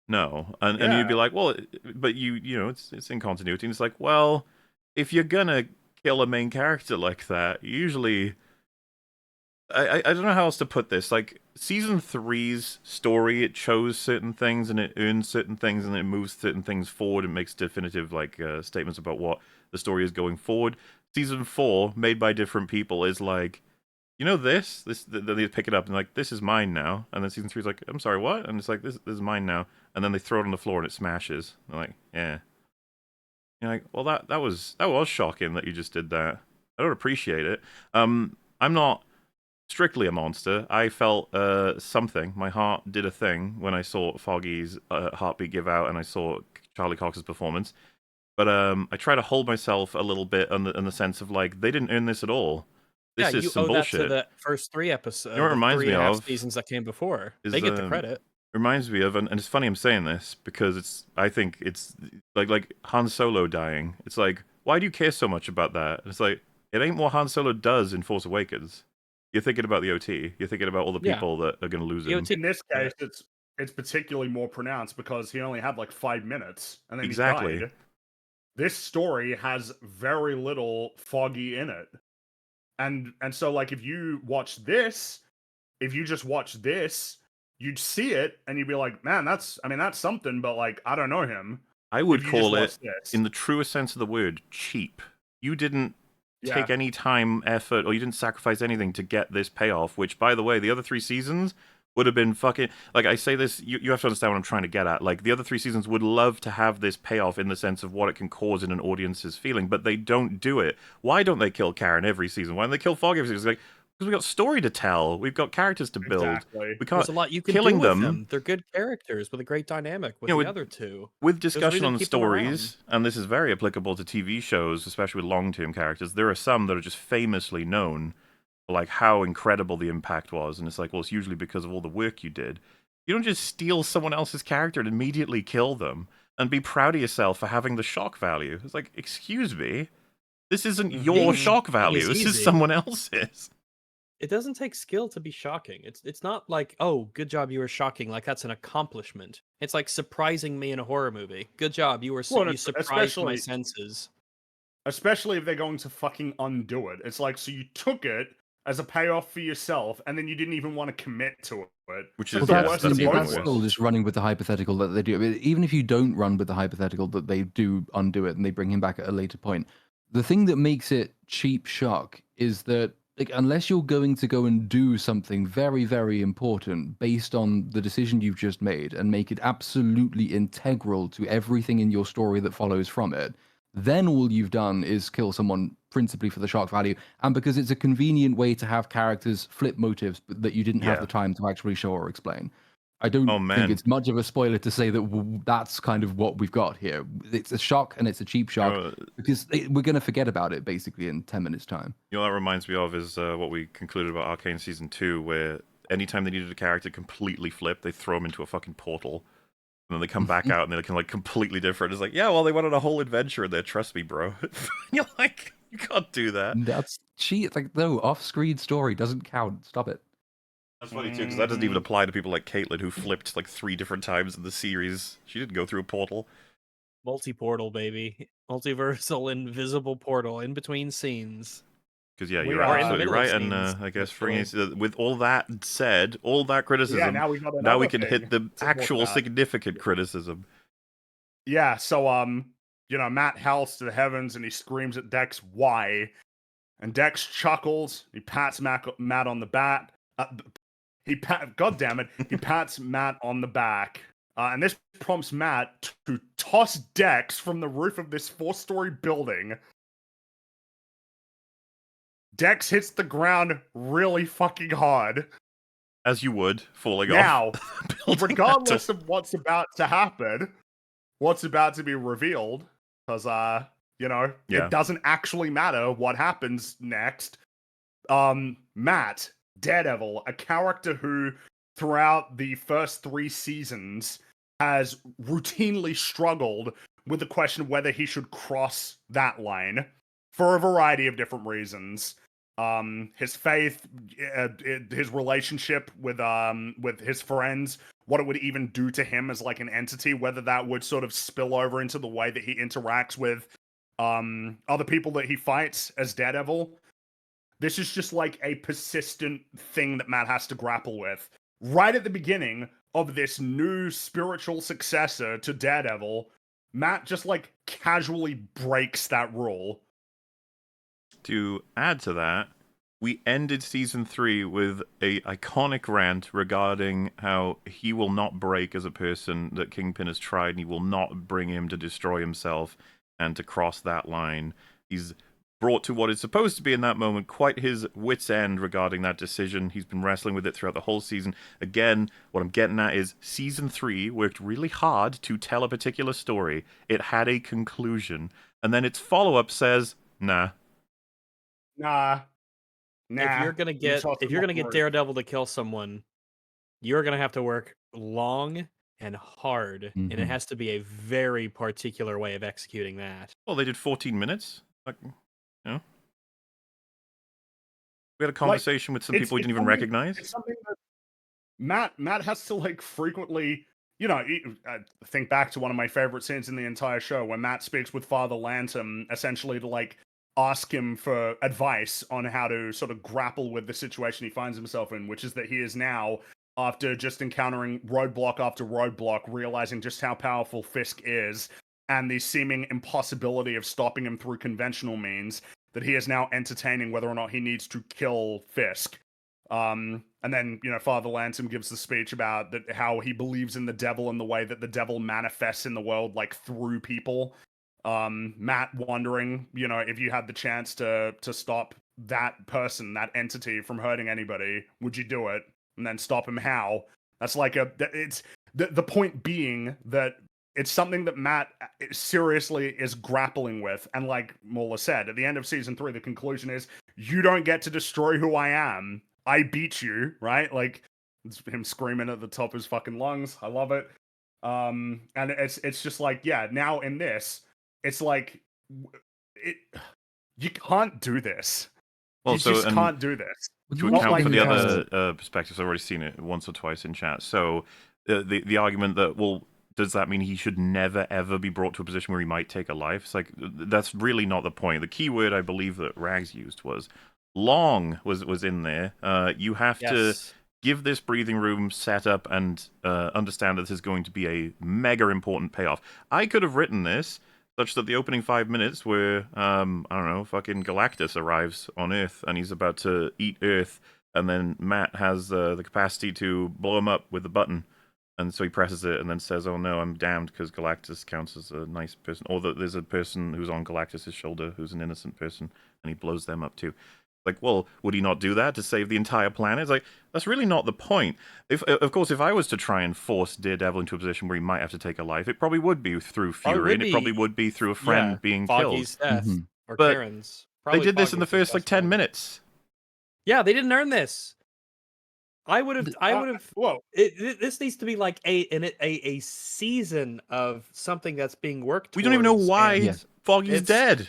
No, and you'd be Yeah. like, well, but you know, it's in continuity. And it's like, well, if you're gonna kill a main character like that, usually, I don't know how else to put this. Like season 3's story, it shows certain things and it earns certain things and it moves certain things forward and makes definitive like statements about what the story is going forward. Season 4, made by different people, is like, you know this they pick it up and like, this is mine now. And then season 3 is like, I'm sorry, what? And it's like, this is mine now. And then they throw it on the floor and it smashes. They're like, yeah. You're like, well, that was shocking that you just did that. I don't appreciate it. I'm not strictly a monster. I felt something. My heart did a thing when I saw Foggy's heartbeat give out and I saw Charlie Cox's performance. But I try to hold myself a little bit in the sense of like, they didn't earn this at all. This is you some owe bullshit. that to the first 3 episodes. You know what it reminds me 3.5 of seasons that came before. is, They get the credit. Reminds me of, and it's funny I'm saying this because I think it's like Han Solo dying. It's like, why do you care so much about that? It's like, it ain't what Han Solo does in Force Awakens. You're thinking about the OT. You're thinking about all the people that are going to lose him. In this case, it's particularly more pronounced because he only had like 5 minutes and then Exactly. he died. This story has very little Foggy in it. And so like if you just watch this, you'd see it and you'd be like, man, that's something, but like I don't know him. I would call it, in the truest sense of the word, cheap. You didn't take any time, effort, or you didn't sacrifice anything to get this payoff, which, by the way, the other 3 seasons would have been fucking... Like, I say this, you have to understand what I'm trying to get at. Like, the other 3 seasons would love to have this payoff in the sense of what it can cause in an audience's feeling, but they don't do it. Why don't they kill Karen every season? Why don't they kill Foggy every season? It's like, because we've got story to tell. We've got characters to build. Exactly. We can't... There's a lot you can killing do with them. They're good characters with a great dynamic with the other 2. With discussion on stories, and this is very applicable to TV shows, especially with long-term characters, there are some that are just famously known for like how incredible the impact was, and it's like, well, it's usually because of all the work you did. You don't just steal someone else's character and immediately kill them and be proud of yourself for having the shock value. It's like, excuse me, this isn't your shock value. This is someone else's. It doesn't take skill to be shocking. It's not like, oh, good job, you were shocking. Like that's an accomplishment. It's like surprising me in a horror movie. Good job, you surprised my senses. Especially if they're going to fucking undo it. It's like, so you took it as a payoff for yourself, and then you didn't even want to commit to it. Which is that's still just running with the hypothetical that they do. Even if you don't run with the hypothetical that they do undo it and they bring him back at a later point, the thing that makes it cheap shock is that, like, unless you're going to go and do something very, very important based on the decision you've just made and make it absolutely integral to everything in your story that follows from it, then all you've done is kill someone principally for the shock value, and because it's a convenient way to have characters flip motives that you didn't have the time to actually show or explain. I don't think it's much of a spoiler to say that that's kind of what we've got here. It's a shock, and it's a cheap shock, because we're going to forget about it, basically, in 10 minutes' time. You know what that reminds me of is what we concluded about Arcane Season 2, where anytime they needed a character completely flipped, they throw them into a fucking portal. And then they come back out, and they're like completely different. It's like, yeah, well, they went on a whole adventure in there, trust me, bro. You're like, you can't do that. That's cheat. It's like, no, off-screen story doesn't count. Stop it. That's funny too, because that doesn't even apply to people like Caitlyn, who flipped like 3 different times in the series. She didn't go through a portal. Multi-portal, baby. Multiversal invisible portal in between scenes. Because yeah, you're absolutely right, and I guess with all that said, all that criticism, now we can hit the actual significant criticism. Yeah, so Matt howls to the heavens and he screams at Dex, "Why?" And Dex chuckles. He pats Matt on the back. He pats Matt on the back, and this prompts Matt to toss Dex from the roof of this 4-story building. Dex hits the ground really fucking hard. As you would, falling off. Now, regardless of what's about to happen, what's about to be revealed, because, it doesn't actually matter what happens next. Matt, Daredevil, a character who, throughout the first 3 seasons, has routinely struggled with the question of whether he should cross that line for a variety of different reasons. His faith, his relationship with his friends, what it would even do to him as like an entity, whether that would sort of spill over into the way that he interacts with other people that he fights as Daredevil. This is just like a persistent thing that Matt has to grapple with. Right at the beginning of this new spiritual successor to Daredevil, Matt just like casually breaks that rule. To add to that, we ended season 3 with a iconic rant regarding how he will not break as a person that Kingpin has tried, and he will not bring him to destroy himself and to cross that line. He's brought to what is supposed to be in that moment quite his wit's end regarding that decision. He's been wrestling with it throughout the whole season. Again, what I'm getting at is season 3 worked really hard to tell a particular story. It had a conclusion, and then its follow-up says, nah. Nah. If you're gonna get Daredevil to kill someone, you're gonna have to work long and hard, and it has to be a very particular way of executing that. Well, they did 14 minutes. Like, you know, we had a conversation with some people we didn't even recognize. It's something that Matt has to like frequently, think back to one of my favorite scenes in the entire show when Matt speaks with Father Lantom, essentially to like ask him for advice on how to sort of grapple with the situation he finds himself in, which is that he is now, after just encountering roadblock after roadblock, realizing just how powerful Fisk is and the seeming impossibility of stopping him through conventional means, that he is now entertaining whether or not he needs to kill Fisk. And then, Father Lantom gives the speech about how he believes in the devil and the way that the devil manifests in the world, like through people. Matt wondering, if you had the chance to stop that person, that entity from hurting anybody, would you do it? And then stop him how? That's like it's the point being that it's something that Matt seriously is grappling with. And like Mola said, at the end of season 3, the conclusion is, you don't get to destroy who I am. I beat you, right? Like, it's him screaming at the top of his fucking lungs. I love it. And it's just like, yeah, now in this, it's like, you can't do this. Well, you just can't do this. To account for the other perspectives, I've already seen it once or twice in chat. So the argument that, well, does that mean he should never, ever be brought to a position where he might take a life? It's like, that's really not the point. The key word I believe that Rags used was long was in there. You have to give this breathing room set up and understand that this is going to be a mega important payoff. I could have written this such that the opening 5 minutes where, I don't know, fucking Galactus arrives on Earth and he's about to eat Earth, and then Matt has the capacity to blow him up with the button. And so he presses it and then says, oh no, I'm damned because Galactus counts as a nice person. Or that there's a person who's on Galactus' shoulder who's an innocent person, and he blows them up too. Like, well, would he not do that to save the entire planet? It's like, that's really not the point. Of course, if I was to try and force Daredevil into a position where he might have to take a life, it probably would be through fury, and it probably would be through a friend being Foggy's killed. death, or but Karen's. They did this in the first, 10 minutes. Yeah, they didn't earn this. I would have. Whoa! This needs to be like a season of something that's being worked. We don't even know why Foggy's dead.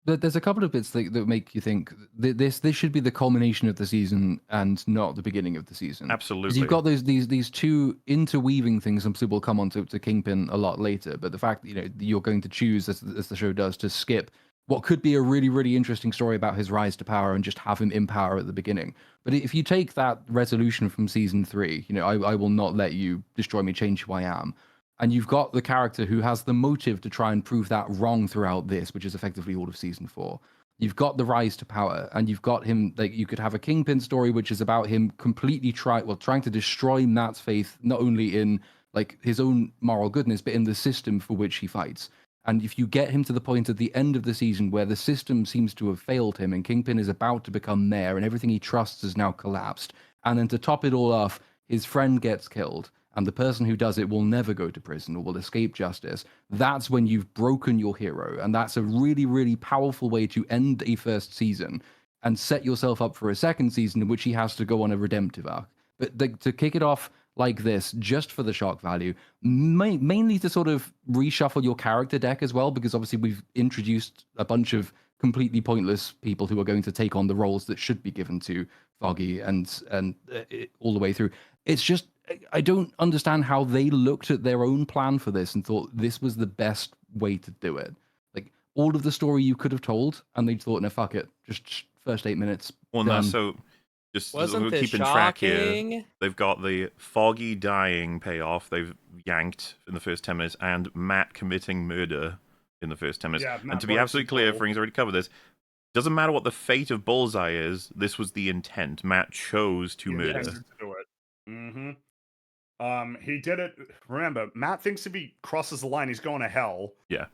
There's a couple of bits that make you think this should be the culmination of the season and not the beginning of the season. Absolutely. You've got these two interweaving things, and we'll come on to Kingpin a lot later. But the fact that you're going to choose, as the show does, to skip what could be a really, really interesting story about his rise to power and just have him in power at the beginning. But if you take that resolution from season 3, I will not let you destroy me, change who I am. And you've got the character who has the motive to try and prove that wrong throughout this, which is effectively all of season 4. You've got the rise to power, and you've got him, like, you could have a Kingpin story, which is about him completely trying to destroy Matt's faith, not only in like his own moral goodness, but in the system for which he fights. And if you get him to the point at the end of the season where the system seems to have failed him and Kingpin is about to become mayor and everything he trusts has now collapsed, and then to top it all off, his friend gets killed, and the person who does it will never go to prison or will escape justice, that's when you've broken your hero. And that's a really, really powerful way to end a first season and set yourself up for a second season in which he has to go on a redemptive arc. But to kick it off like this just for the shock value, mainly to sort of reshuffle your character deck as well, because obviously we've introduced a bunch of completely pointless people who are going to take on the roles that should be given to Foggy and all the way through. It's just, I don't understand how they looked at their own plan for this and thought this was the best way to do it. Like, all of the story you could have told, and they thought, no, fuck it, just first 8 minutes. Well, no, done. so just Wasn't we're this keeping track here. shocking? They've got the Foggy dying payoff they've yanked in the first 10 minutes, and Matt committing murder in the first 10 minutes. Yeah, and Matt to be Brooks absolutely is clear, cool. Fring's already covered this. Doesn't matter what the fate of Bullseye is, this was the intent. Matt chose to He murder. intended to do it. He did it. Remember, Matt thinks if he crosses the line, he's going to hell. Yeah.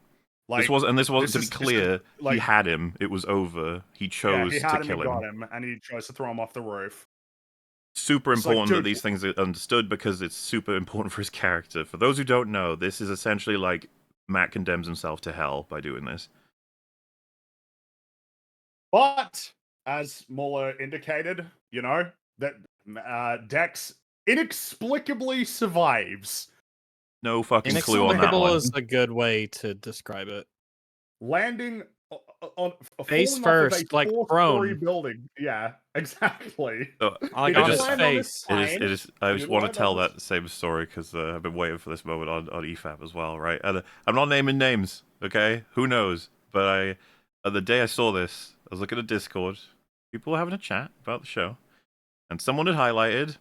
Like, this wasn't, to be this is clear, like, he had him. It was over. He chose he had to him, kill he him. got him, and he chose to throw him off the roof. Super It's like, important that dude, these things are understood, because it's super important for his character. For those who don't know, this is essentially like Matt condemns himself to hell by doing this. But as Muller indicated, you know, that Dex inexplicably survives, No fucking clue on that Inexplicable one. is a good way to describe it. landing on Face falling first, off of a like four-story prone. building. Yeah, exactly. So, Like He on didn't his land on face. spine. it is. I He just didn't want to land tell on his- that same story because I've been waiting for this moment on EFAP as well, right? And I'm not naming names, okay? Who knows? But the day I saw this, I was looking at Discord. People were having a chat about the show, and someone had highlighted,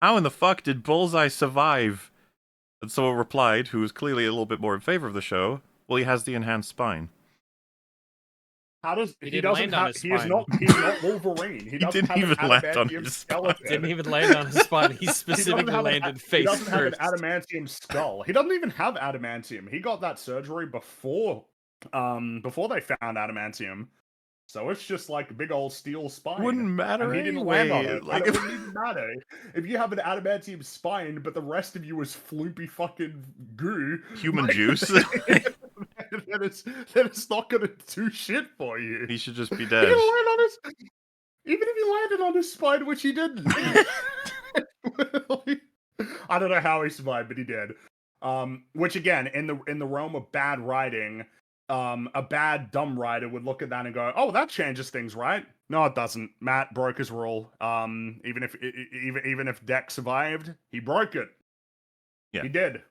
"How in the fuck did Bullseye survive?" And someone replied, who was clearly a little bit more in favor of the show, "Well, he has the enhanced spine." How does He he didn't doesn't land on have? his He is spine. not. He's not Wolverine. He doesn't didn't have even an land on adamantium his skeleton. Didn't even land on his spine. He He doesn't specifically have landed he face doesn't have first. an adamantium skull. He doesn't even have adamantium. He got that surgery before they found adamantium. So it's just like a big old steel spine. Wouldn't matter And he didn't land on anyway. it. Like, And it wouldn't even matter. If you have an adamantium spine, but the rest of you is floopy fucking goo. human like, juice. then it's not gonna do shit for you. He should just be He dead. didn't land on his, even if he landed on his spine, which he didn't. I don't know how he survived, but he did. Which again, in the realm of bad writing, a bad dumb writer would look at that and go, "Oh, that changes things, right?" No, it doesn't. Matt broke his rule. Even if Dex survived, he broke it. Yeah. He did,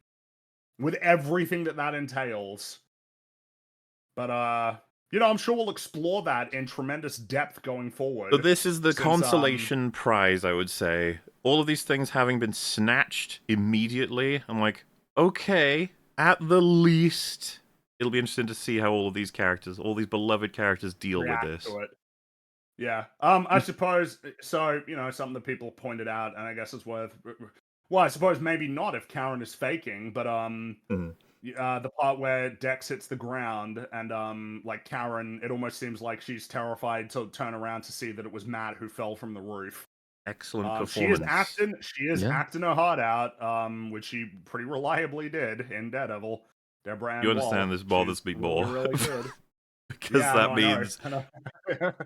with everything that entails. But I'm sure we'll explore that in tremendous depth going forward. But this is the since, consolation prize, I would say. All of these things having been snatched immediately, I'm like, okay, at the least, it'll be interesting to see how all of these characters, all these beloved characters, deal with react this. to it. Yeah. I suppose so. Something that people pointed out, and I guess it's worth. Well, I suppose maybe not if Karen is faking, but the part where Dex hits the ground and like Karen, it almost seems like she's terrified to turn around to see that it was Matt who fell from the roof. Excellent She performance. is acting her heart out, which she pretty reliably did in Daredevil. Deborah Ann You understand Woll. this bothers She's me more. really good. Because Yeah, that no, I know, means, I know.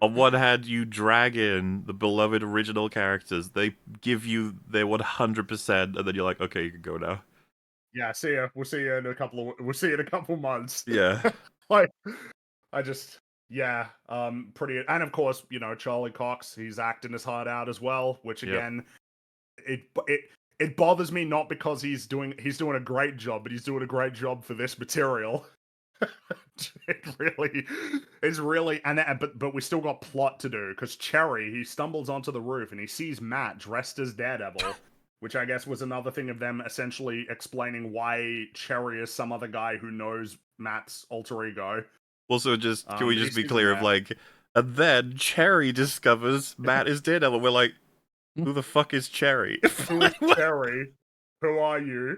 on one hand, you drag in the beloved original characters. They give you their 100%, and then you're like, okay, you can go now. Yeah, see ya. We'll see you in a couple months. Yeah. Like, pretty. And of course, Charlie Cox, he's acting his heart out as well, which Yep. again, it bothers me not because he's doing a great job, but he's doing a great job for this material. It's really, but we still got plot to do because Cherry, he stumbles onto the roof and he sees Matt dressed as Daredevil, which I guess was another thing of them essentially explaining why Cherry is some other guy who knows Matt's alter ego. Also, can we just be he's clear Matt. of like, and then Cherry discovers Matt is Daredevil. We're like, who the fuck is Cherry? Who is Cherry? Who are you?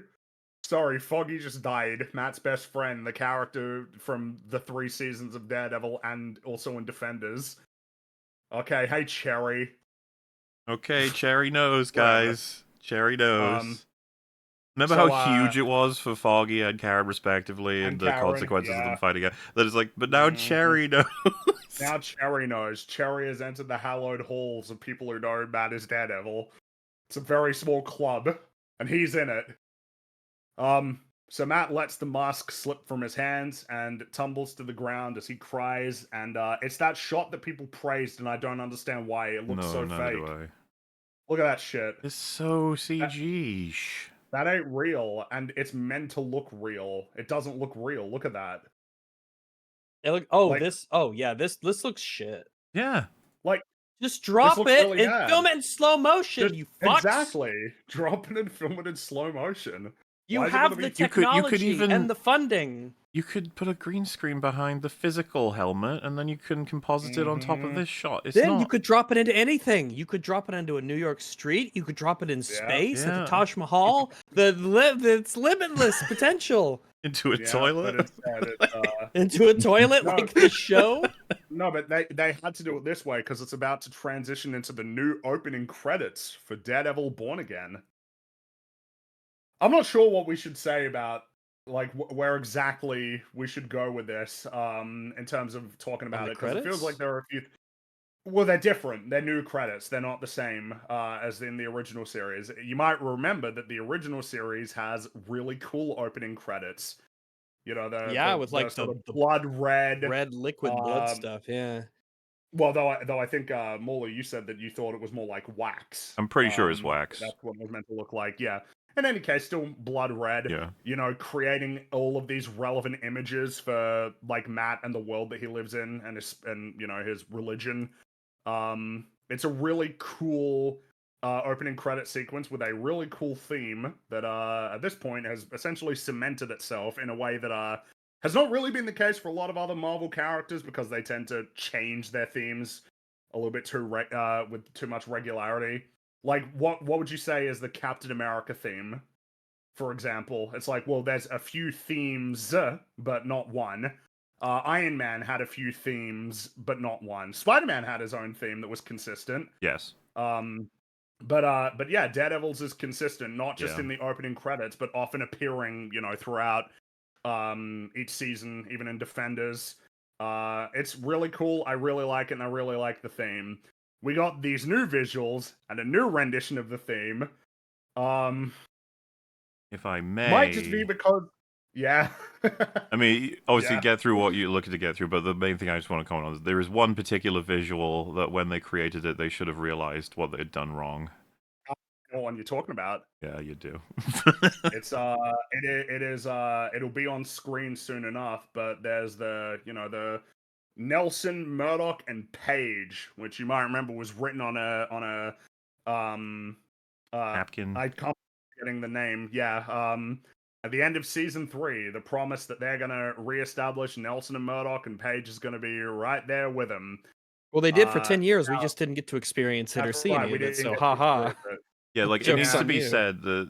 Sorry, Foggy just died. Matt's best friend, the character from the 3 seasons of Daredevil and also in Defenders. Okay, hey Cherry. Okay, Cherry knows, Whatever. guys. Cherry knows. Remember so, how huge it was for Foggy and Karen, respectively, and the Karen, consequences of yeah. them fighting it? That is like, but now Mhm. Cherry knows. Now Cherry knows. Cherry has entered the hallowed halls of people who know Matt is Daredevil. It's a very small club. and he's in it. So Matt lets the mask slip from his hands and tumbles to the ground as he cries, and it's that shot that people praised, and I don't understand why. It looks No, so neither fake. do I. Look at that shit. It's so CG. That ain't real, and it's meant to look real. It doesn't look real. Look at that. Like- this looks shit. Yeah. Like, Just drop looks it really and bad. film it in slow motion, Just- you fucks. exactly. Drop it and film it in slow motion. You Why is it have gonna the be- You could technology even- and the funding. You could put a green screen behind the physical helmet, and then you can composite it on top of this shot. It's Then not... you could drop it into anything. You could drop it into a New York street. You could drop it in space at Yeah. the Taj Mahal. It's limitless potential. into a Yeah, toilet. but instead it's, Into a toilet No. like this show. no, but they had to do it this way because it's about to transition into the new opening credits for Daredevil Born Again. I'm not sure what we should say about like where exactly we should go with this in terms of talking about the it, because it feels credits? like there are a few. Well, they're different. They're new credits. They're not the same as in the original series. You might remember that the original series has really cool opening credits. You know, With like sort the of blood red. red liquid blood um, stuff. Yeah. Well, though I think Morley, you said that you thought it was more like wax. I'm pretty sure it's wax. That's what it was meant to look like. Yeah. In any case, still blood red. Yeah. You know, creating all of these relevant images for like Matt and the world that he lives in, and you know his religion. It's a really cool opening credit sequence with a really cool theme that at this point has essentially cemented itself in a way that has not really been the case for a lot of other Marvel characters, because they tend to change their themes a little bit too with too much regularity. Like, what would you say is the Captain America theme, for example? It's like, well, there's a few themes, but not one. Iron Man had a few themes, but not one. Spider-Man had his own theme that was consistent. Yes. But yeah, Daredevil's is consistent, not just Yeah. in the opening credits, but often appearing, you know, throughout each season, even in Defenders. It's really cool. I really like it, and I really like the theme. We got these new visuals and a new rendition of the theme. If I may... Might just be because... Yeah. I mean, obviously Yeah. get through what you're looking to get through, but the main thing I just want to comment on is there is one particular visual that when they created it, they should have realized what they had done wrong. What one you're talking about? Yeah, you do. It's it'll be on screen soon enough, but there's the Nelson, Murdoch, and Page, which you might remember was written on a Napkin. I can't getting the name. Yeah. At the end of season 3, the promise that they're gonna reestablish Nelson and Murdoch, and Page is gonna be right there with them. Well, they did for 10 years. We now- just didn't get to experience it or That's see right, any we of it. didn't So, get to haha. experience it. Yeah, like it Joke's needs to on be you. said the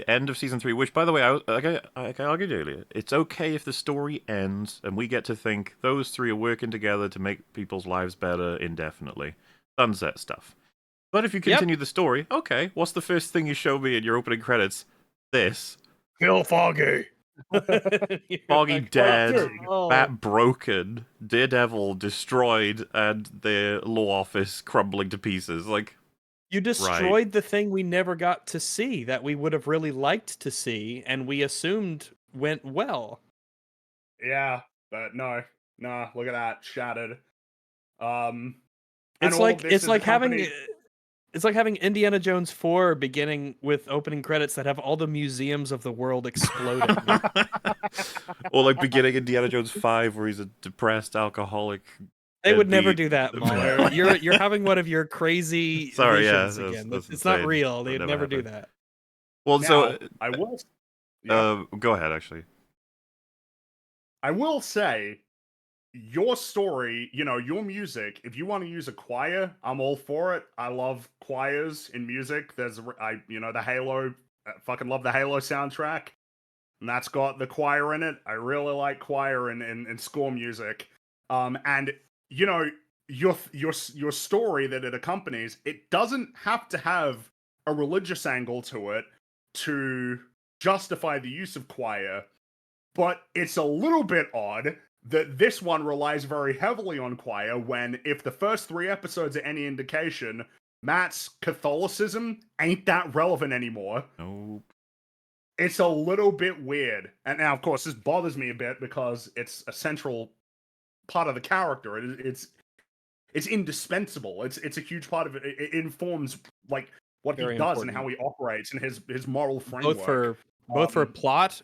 end of season 3, which by the way, I argued earlier, it's okay if the story ends and we get to think those three are working together to make people's lives better indefinitely. Sunset stuff. But if you continue the story, okay, what's the first thing you show me in your opening credits? This. Kill Foggy. Foggy dead, oh. Bat broken, Daredevil destroyed, and the law office crumbling to pieces. Like, You destroyed the thing we never got to see that we would have really liked to see, and we assumed went well. Yeah, but no, look at that, shattered. And It's all like of this is accompanied- it's like having Indiana Jones 4 beginning with opening credits that have all the museums of the world exploding. or like beginning Indiana Jones 5, where he's a depressed alcoholic. They would never deadbeat. do that, Mahler. You're having one of your crazy Sorry, yeah, visions that's- again. that's It's not insane. real. That They'd never never do happened. that. Well, Now, so I will. Yeah. go ahead. Actually, I will say, your story, you know, your music. If you want to use a choir, I'm all for it. I love choirs in music. The Halo. I fucking love the Halo soundtrack, and that's got the choir in it. I really like choir in score music. And you know, your story that it accompanies, it doesn't have to have a religious angle to it to justify the use of choir, but it's a little bit odd that this one relies very heavily on choir when, if the first 3 episodes are any indication, Matt's Catholicism ain't that relevant anymore. Nope. It's a little bit weird. And now, of course, this bothers me a bit because it's a central part of the character. It's indispensable. It's a huge part of it. It informs like what Very he does important. and how he operates and his moral framework. Both for plot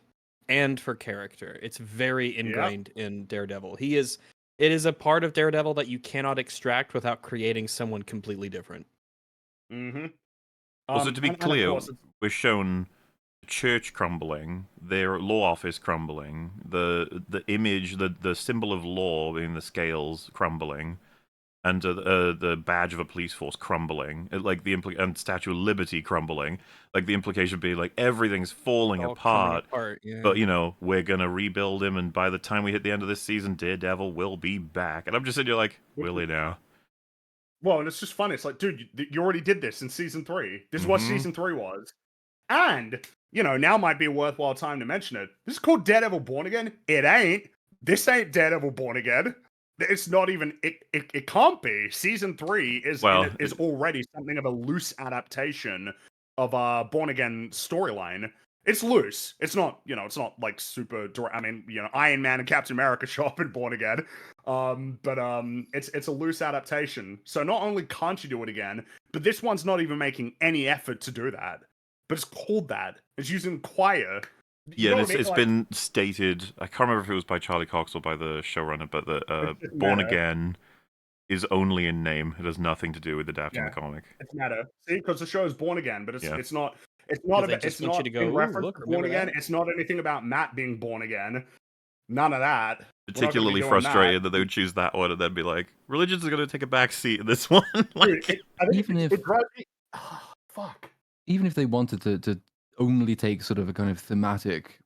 and for character. It's very ingrained in Daredevil. It is a part of Daredevil that you cannot extract without creating someone completely different. Mm-hmm. Also, to be and of clear, course, we're shown the church crumbling, their law office crumbling, the image, the symbol of law in the scales crumbling, and the badge of a police force crumbling, like and Statue of Liberty crumbling. Like the implication being like everything's falling All coming apart. yeah. But we're gonna rebuild him, and by the time we hit the end of this season, Daredevil will be back. And I'm just sitting here like, will he now? Well, and it's just funny. It's like, dude, you already did this in season 3. This is what season 3 was. And, now might be a worthwhile time to mention it. This is called Daredevil Born Again. It ain't. This ain't Daredevil Born Again. It's not even. It can't be. Season 3 is already something of a loose adaptation of a Born Again storyline. It's loose. It's not. It's not like super. I mean, Iron Man and Captain America show up in Born Again. But it's a loose adaptation. So not only can't you do it again, but this one's not even making any effort to do that. But it's called that. It's using choir. Yeah, it's been stated. I can't remember if it was by Charlie Cox or by the showrunner, but the Born Again is only in name. It has nothing to do with adapting the comic. It's meta. See, because the show is Born Again, but it's not. It's not about. It's not in reference to Born Again. It's not anything about Matt being born again. None of that. Particularly frustrated that they would choose that one and then be like, religion's going to take a back seat in this one. Dude, even if fuck. Even if they wanted to only take sort of a kind of thematic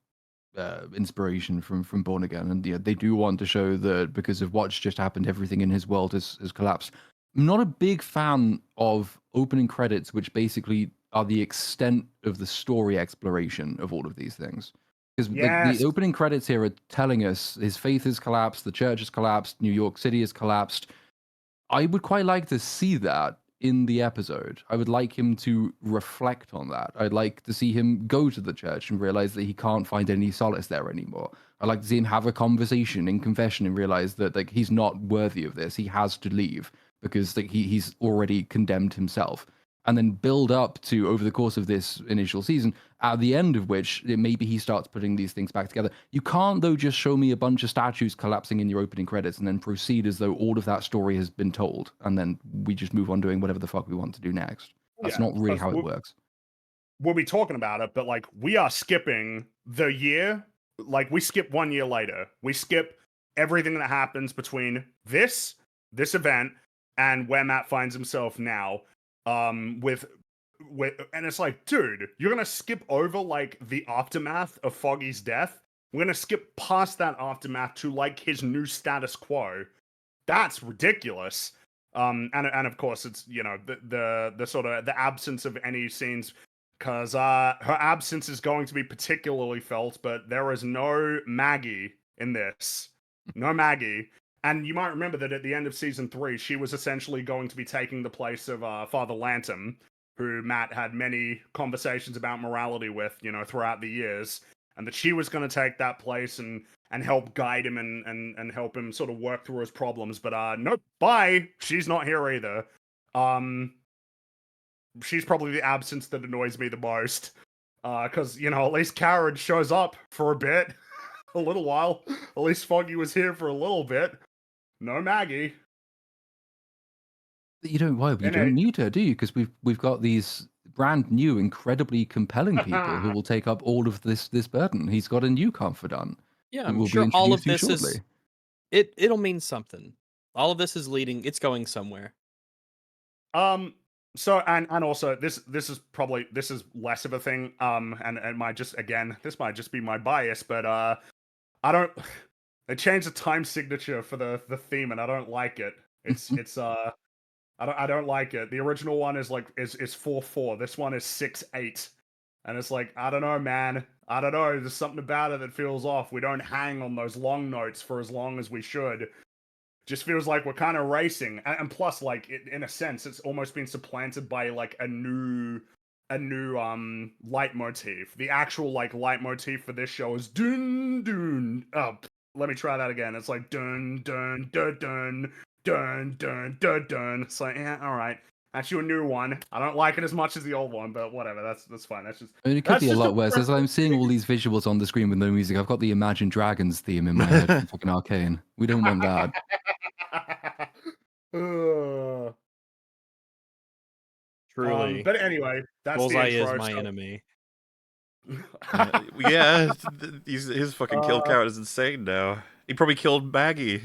inspiration from Born Again, and they do want to show that because of what's just happened, everything in his world has collapsed. I'm not a big fan of opening credits, which basically are the extent of the story exploration of all of these things. Because the opening credits here are telling us his faith has collapsed, the church has collapsed, New York City has collapsed. I would quite like to see that in the episode. I would like him to reflect on that. I'd like to see him go to the church and realize that he can't find any solace there anymore. I'd like to see him have a conversation in confession and realize that he's not worthy of this. He has to leave because he's already condemned himself. And then build up to, over the course of this initial season, at the end of which maybe he starts putting these things back together. You can't, though, just show me a bunch of statues collapsing in your opening credits and then proceed as though all of that story has been told, and then we just move on doing whatever the fuck we want to do next. That's not really how it works. We'll be talking about it, but we are skipping the year. We skip 1 year later. We skip everything that happens between this event and where Matt finds himself now. And it's like, dude, you're gonna skip over the aftermath of Foggy's death. We're gonna skip past that aftermath to his new status quo. That's ridiculous. And of course it's the sort of the absence of any scenes, because her absence is going to be particularly felt. But there is no Maggie in this, no Maggie. And you might remember that at the end of season 3, she was essentially going to be taking the place of Father Lantham, who Matt had many conversations about morality with, throughout the years, and that she was going to take that place and help guide him and help him sort of work through his problems. But nope, bye. She's not here either. She's probably the absence that annoys me the most, because at least Karen shows up for a bit, a little while. At least Foggy was here for a little bit. No Maggie. You don't need her, do you? Because we've got these brand new, incredibly compelling people who will take up all of this burden. He's got a new confidant. Yeah, I'm sure all of this is it'll mean something. All of this is leading. It's going somewhere. So and also this is less of a thing. And it might just this might just be my bias, but I don't. They changed the time signature for the theme, and I don't like it. I don't like it. The original one is 4/4. This one is 6/8, and it's I don't know, man. I don't know. There's something about it that feels off. We don't hang on those long notes for as long as we should. just feels like we're kind of racing, and plus, like in a sense, it's almost been supplanted by like a new leitmotif. The actual like leitmotif for this show is dun dun. Oh, let me try that again. It's like dun dun dun dun dun dun dun dun. It's like, yeah, all right. That's your new one. I don't like it as much as the old one, but whatever. That's fine. That's just. I mean, it could be a lot worse. As I'm seeing all these visuals on the screen with no music, I've got the Imagine Dragons theme in my head from fucking Arcane. We don't want that. Truly. But anyway, that's Bullseye the intro. is my enemy. Yeah, his fucking kill count is insane now. He probably killed Maggie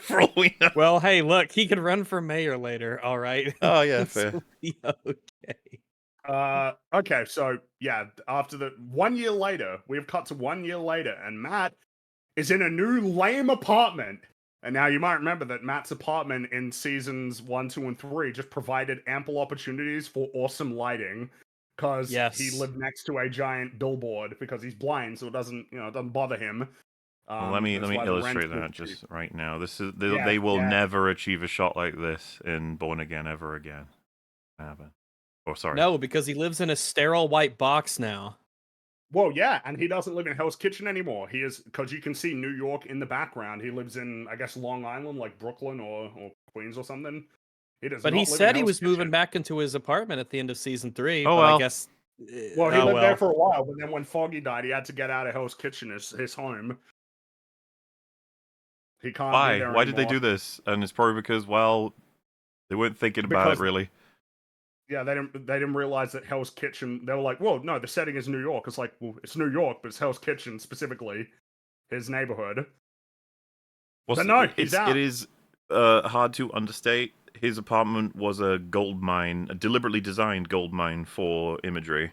for all we know. Well, hey, look, he can run for mayor later. All right. Oh yeah, fair. So be okay. Okay, so yeah, after the 1 year later, we've cut to 1 year later, and Matt is in a new lame apartment. And now you might remember that Matt's apartment in seasons 1, 2, and 3 just provided ample opportunities for awesome lighting because he lived next to a giant billboard because he's blind, so it doesn't bother him. Well, let me illustrate that just right now. They will never achieve a shot like this in Born Again ever again. Happen. Oh, sorry. No, because he lives in a sterile white box now. Well, yeah, and he doesn't live in Hell's Kitchen anymore. He is, because you can see New York in the background. He lives in, I guess, Long Island, like Brooklyn or Queens or something. But he said he was moving back into his apartment at the end of season 3. Oh, but well. I guess. Well, he lived there for a while, but then when Foggy died, he had to get out of Hell's Kitchen, his home. He can't. Why? Why did they do this? And it's probably because, well, they weren't thinking about it really. Yeah, they didn't realize that Hell's Kitchen. They were like, "Whoa, no, the setting is New York." It's like, well, it's New York, but it's Hell's Kitchen specifically, his neighborhood. Well, but no, he's out. It is hard to understate. His apartment was a gold mine, a deliberately designed gold mine for imagery.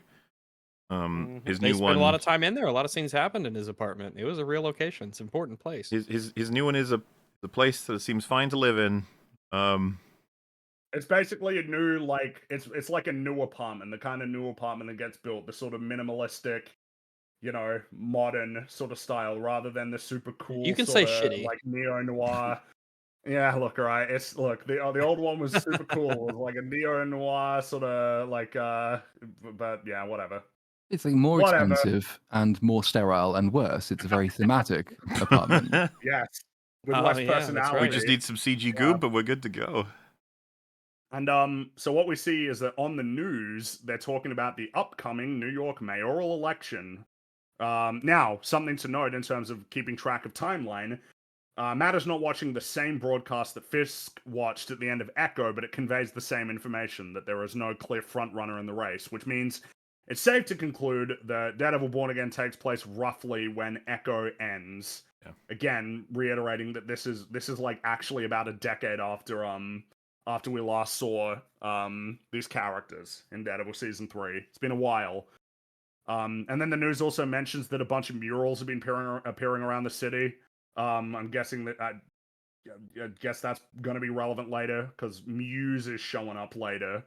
His they new spent one. A lot of time in there. A lot of things happened in his apartment. It was a real location. It's an important place. His new one is the place that seems fine to live in. It's basically a new, like, it's like a new apartment, the kind of new apartment that gets built, the sort of minimalistic, modern sort of style, rather than the super cool. You can say shitty, like neo noir. Yeah, look, alright. The old one was super cool. It was like a neo noir sort of like, but yeah, whatever. It's like more expensive and more sterile and worse. It's a very thematic apartment. Yes, with less personality. We just need some CG goop, but we're good to go. And so what we see is that on the news, they're talking about the upcoming New York mayoral election. Now, something to note in terms of keeping track of timeline, Matt is not watching the same broadcast that Fisk watched at the end of Echo, but it conveys the same information, that there is no clear frontrunner in the race, which means it's safe to conclude that Daredevil Born Again takes place roughly when Echo ends. Yeah. Again, reiterating that this is like actually about a decade after we last saw these characters in Daredevil Season 3. It's been a while. And then the news also mentions that a bunch of murals have been appearing around the city. I'm guessing that I guess that's going to be relevant later, because Muse is showing up later.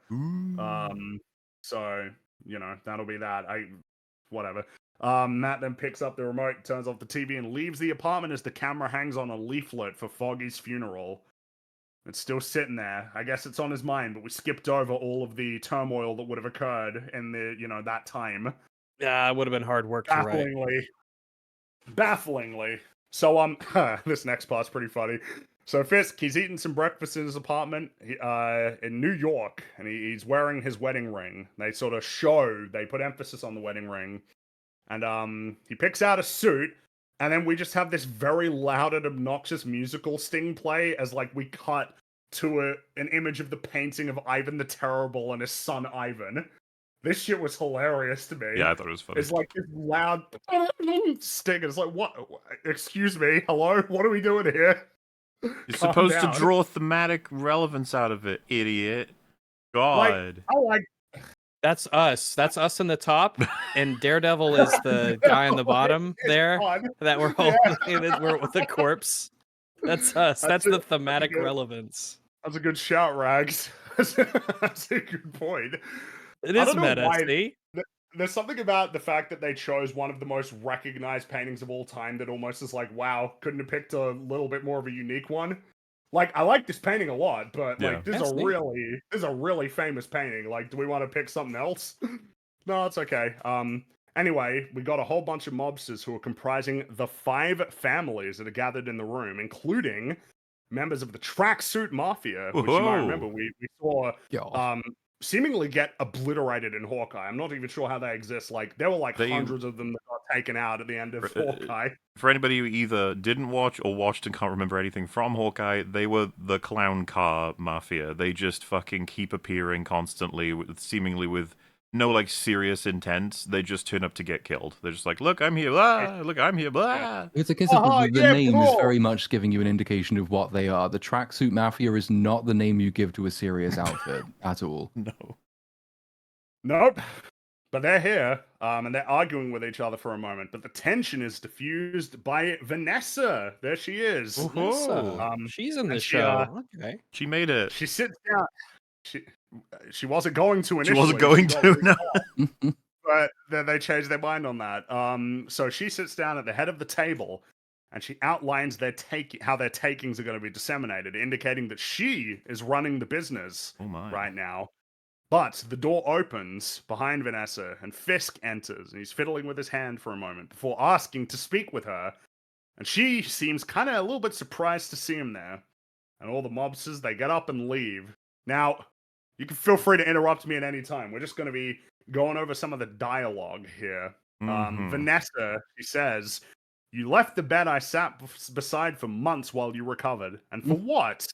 So, that'll be that. Whatever. Matt then picks up the remote, turns off the TV, and leaves the apartment as the camera hangs on a leaflet for Foggy's funeral. It's still sitting there. I guess it's on his mind, but we skipped over all of the turmoil that would have occurred in the, that time. Yeah, it would have been hard work to write. Bafflingly. So, this next part's pretty funny. So Fisk, he's eating some breakfast in his apartment in New York, and he's wearing his wedding ring. They put emphasis on the wedding ring. And he picks out a suit, and then we just have this very loud and obnoxious musical sting play as, like, we cut to an image of the painting of Ivan the Terrible and his son Ivan. This shit was hilarious to me. Yeah, I thought it was funny. It's like this loud sting. It's like, what? Excuse me? Hello? What are we doing here? You're supposed to draw thematic relevance out of it, idiot. God. That's us. That's us in the top, and Daredevil is the guy on the bottom there that we're holding. We're with the corpse. That's us. That's the thematic relevance. That's a good shout, Rags. That's a good point. It is meta, see? There's something about the fact that they chose one of the most recognized paintings of all time that almost is like, wow, couldn't have picked a little bit more of a unique one. Like, I like this painting a lot, but Yeah. like, this That's neat. is a really famous painting. Like, do we want to pick something else? No, it's okay. Anyway, we got a whole bunch of mobsters who are comprising the 5 families that are gathered in the room, including members of the Tracksuit Mafia, which you might remember Whoa. we saw God. seemingly get obliterated in Hawkeye. I'm not even sure how they exist. Like, there were like They- hundreds of them that got taken out at the end of For- Hawkeye. For anybody who either didn't watch or watched and can't remember anything from Hawkeye, they were the clown car mafia. They just fucking keep appearing constantly, seemingly with no like serious intent. They just turn up to get killed. They're just like, look, I'm here. Blah. Look, I'm here. Blah. It's a case of the yeah, name is bro. very much giving you an indication of what they are. The Tracksuit Mafia is not the name you give to a serious outfit at all. No. Nope. But they're here, and they're arguing with each other for a moment. But the tension is diffused by Vanessa. There she is. Vanessa. She's in and the she, show. Okay. She made it. She sits down. She wasn't going to She initially. wasn't going got to. really No. but then they changed their mind on that. So she sits down at the head of the table, and she outlines how their takings are going to be disseminated, indicating that she is running the business Oh my. right now. But the door opens behind Vanessa, and Fisk enters, and he's fiddling with his hand for a moment before asking to speak with her. And she seems kind of a little bit surprised to see him there. And all the mobsters, they get up and leave. Now, you can feel free to interrupt me at any time. We're just going to be going over some of the dialogue here. Mhm. Vanessa, she says, "You left the bed I sat beside for months while you recovered. And for what?"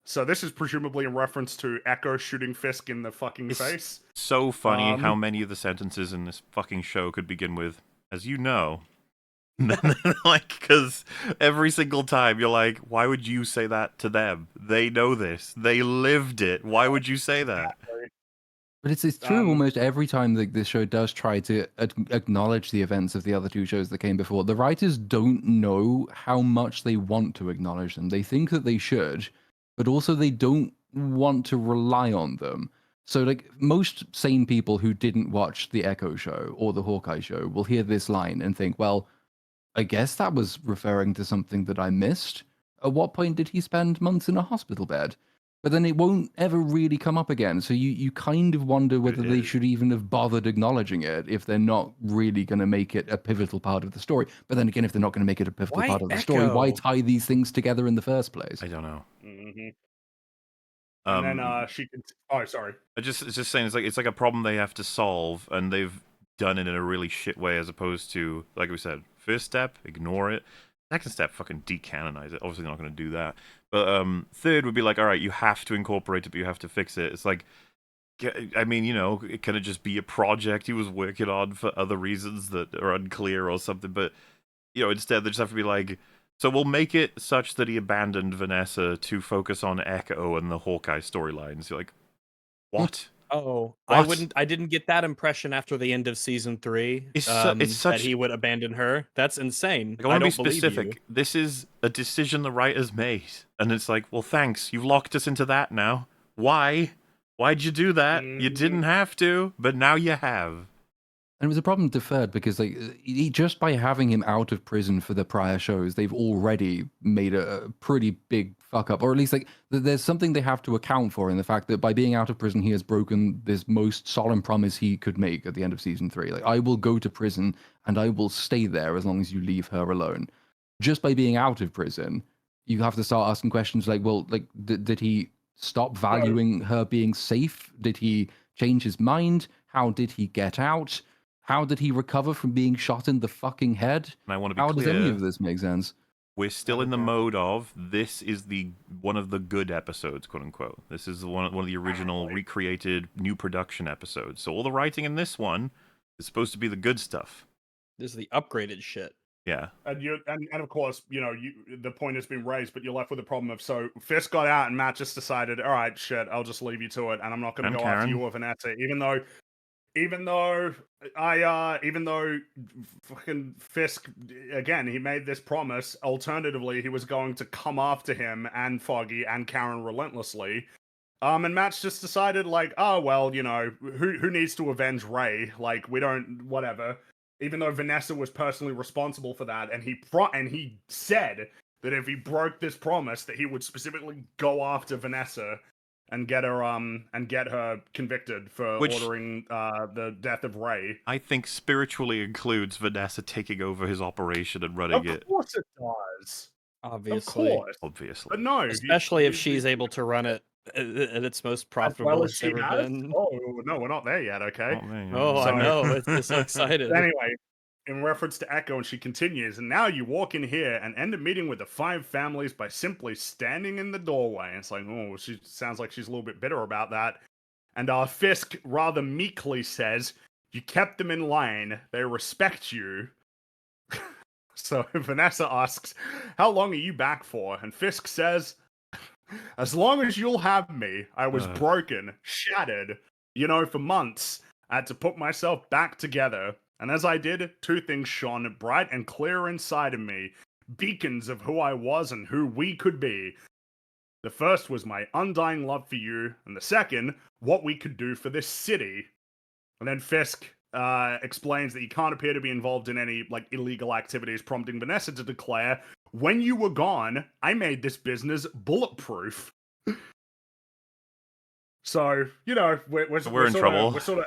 So this is presumably in reference to Echo shooting Fisk in the fucking It's face. so funny how many of the sentences in this fucking show could begin with, as you know. Like, because every single time you're like, why would you say that to them? They know this. They lived it. Why would you say that? But it's true almost every time that this show does try to acknowledge the events of the other 2 shows that came before. The writers don't know how much they want to acknowledge them. They think that they should, but also they don't want to rely on them. So, like, most sane people who didn't watch the Echo show or the Hawkeye show will hear this line and think, well, I guess that was referring to something that I missed. At what point did he spend months in a hospital bed? But then it won't ever really come up again. So you kind of wonder whether they should even have bothered acknowledging it if they're not really going to make it a pivotal part of the story. But then again, if they're not going to make it a pivotal Why part of the story, why Echo? tie these things together in the first place? I don't know. And then she can. Oh, sorry. It's just saying it's like a problem they have to solve, and they've done it in a really shit way, as opposed to, like we said, first step, ignore it. Second step, fucking decanonize it. Obviously, they're not going to do that. But third would be like, all right, you have to incorporate it, but you have to fix it. It's like, I mean, you know, can it just be a project he was working on for other reasons that are unclear or something? But, you know, instead they just have to be like, so we'll make it such that he abandoned Vanessa to focus on Echo and the Hawkeye storylines. You're like, what? Oh, What? I didn't get that impression after the end of season 3. It's that such. he would abandon her. That's insane. Like, I want to be don't believe you. specific. This is a decision the writers made, and it's like, well, thanks. You've locked us into that now. Why? Why'd you do that? You didn't have to, but now you have. And it was a problem deferred because, like, just by having him out of prison for the prior shows, they've already made a pretty big fuck up, or at least like there's something they have to account for in the fact that by being out of prison, he has broken this most solemn promise he could make at the end of season 3. Like, I will go to prison and I will stay there as long as you leave her alone. Just by being out of prison, you have to start asking questions like, well, like, did he stop valuing her being safe? Did he change his mind? How did he get out? How did he recover from being shot in the fucking head? And I want to be How clear. does any of this make sense? We're still in the mode of this is one of the good episodes, quote unquote. This is one of the original recreated new production episodes. So all the writing in this one is supposed to be the good stuff. This is the upgraded shit. Yeah. And of course, you know, the point has been raised, but you're left with the problem of, so Fisk got out and Matt just decided, all right, shit, I'll just leave you to it, and I'm not going to go after you or Vanessa, even though fucking Fisk, again, he made this promise. Alternatively, he was going to come after him and Foggy and Karen relentlessly. And Matt's just decided, like, oh, well, you know, who needs to avenge Ray? Like, we don't, whatever. Even though Vanessa was personally responsible for that, and he said that if he broke this promise, that he would specifically go after Vanessa and get her convicted for Which- ordering the death of Ray. I think spiritually includes Vanessa taking over his operation and running it. Of course it does. Obviously. Of course. Obviously. But no. Especially if she's able to run it at its most as profitable well as it's she ever has. been. Oh, no, we're not there yet, okay? Oh, man. Oh, I So- know. It's just so excited. Anyway, in reference to Echo, and she continues, and now you walk in here and end up meeting with the 5 families by simply standing in the doorway. And it's like, oh, she sounds like she's a little bit bitter about that. And Fisk rather meekly says, you kept them in line. They respect you. So Vanessa asks, how long are you back for? And Fisk says, as long as you'll have me. I was broken, shattered, for months. I had to put myself back together. And as I did, 2 things shone bright and clear inside of me. Beacons of who I was and who we could be. The first was my undying love for you. And the second, what we could do for this city. And then Fisk explains that he can't appear to be involved in any illegal activities, prompting Vanessa to declare, when you were gone, I made this business bulletproof. So, we're in trouble. We're sort of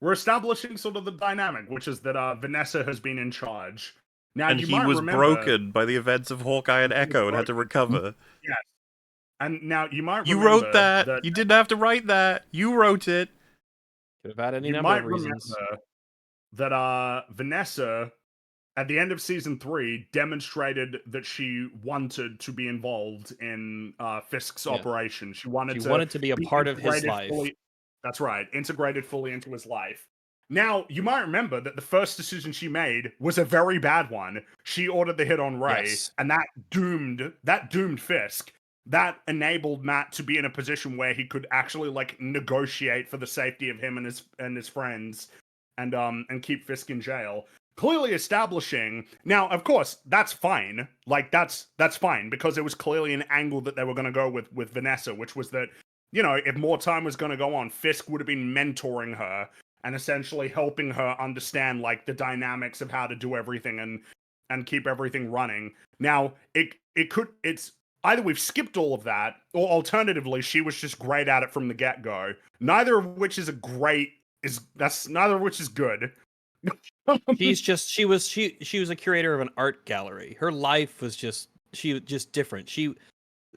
establishing sort of the dynamic, which is that Vanessa has been in charge. Now, And you he might was remember, broken by the events of Hawkeye and Echo and had to recover. Yes. And now you might You remember wrote that. You didn't have to write that. You wrote it. Could have had any you number might of reasons. remember that Vanessa, at the end of season 3, demonstrated that she wanted to be involved in Fisk's operation. She wanted to be a part of his life. That's right, integrated fully into his life. Now, you might remember that the first decision she made was a very bad one. She ordered the hit on Ray, Yes. and that doomed Fisk. That enabled Matt to be in a position where he could actually negotiate for the safety of him and his friends, and keep Fisk in jail. Clearly establishing. Now, of course, that's fine. That's fine because it was clearly an angle that they were going to go with Vanessa, which was that if more time was going to go on, Fisk would have been mentoring her and essentially helping her understand the dynamics of how to do everything and keep everything running. Now, it's either we've skipped all of that, or alternatively, she was just great at it from the get-go. Neither of which is neither of which is good. She was a curator of an art gallery. Her life was just different.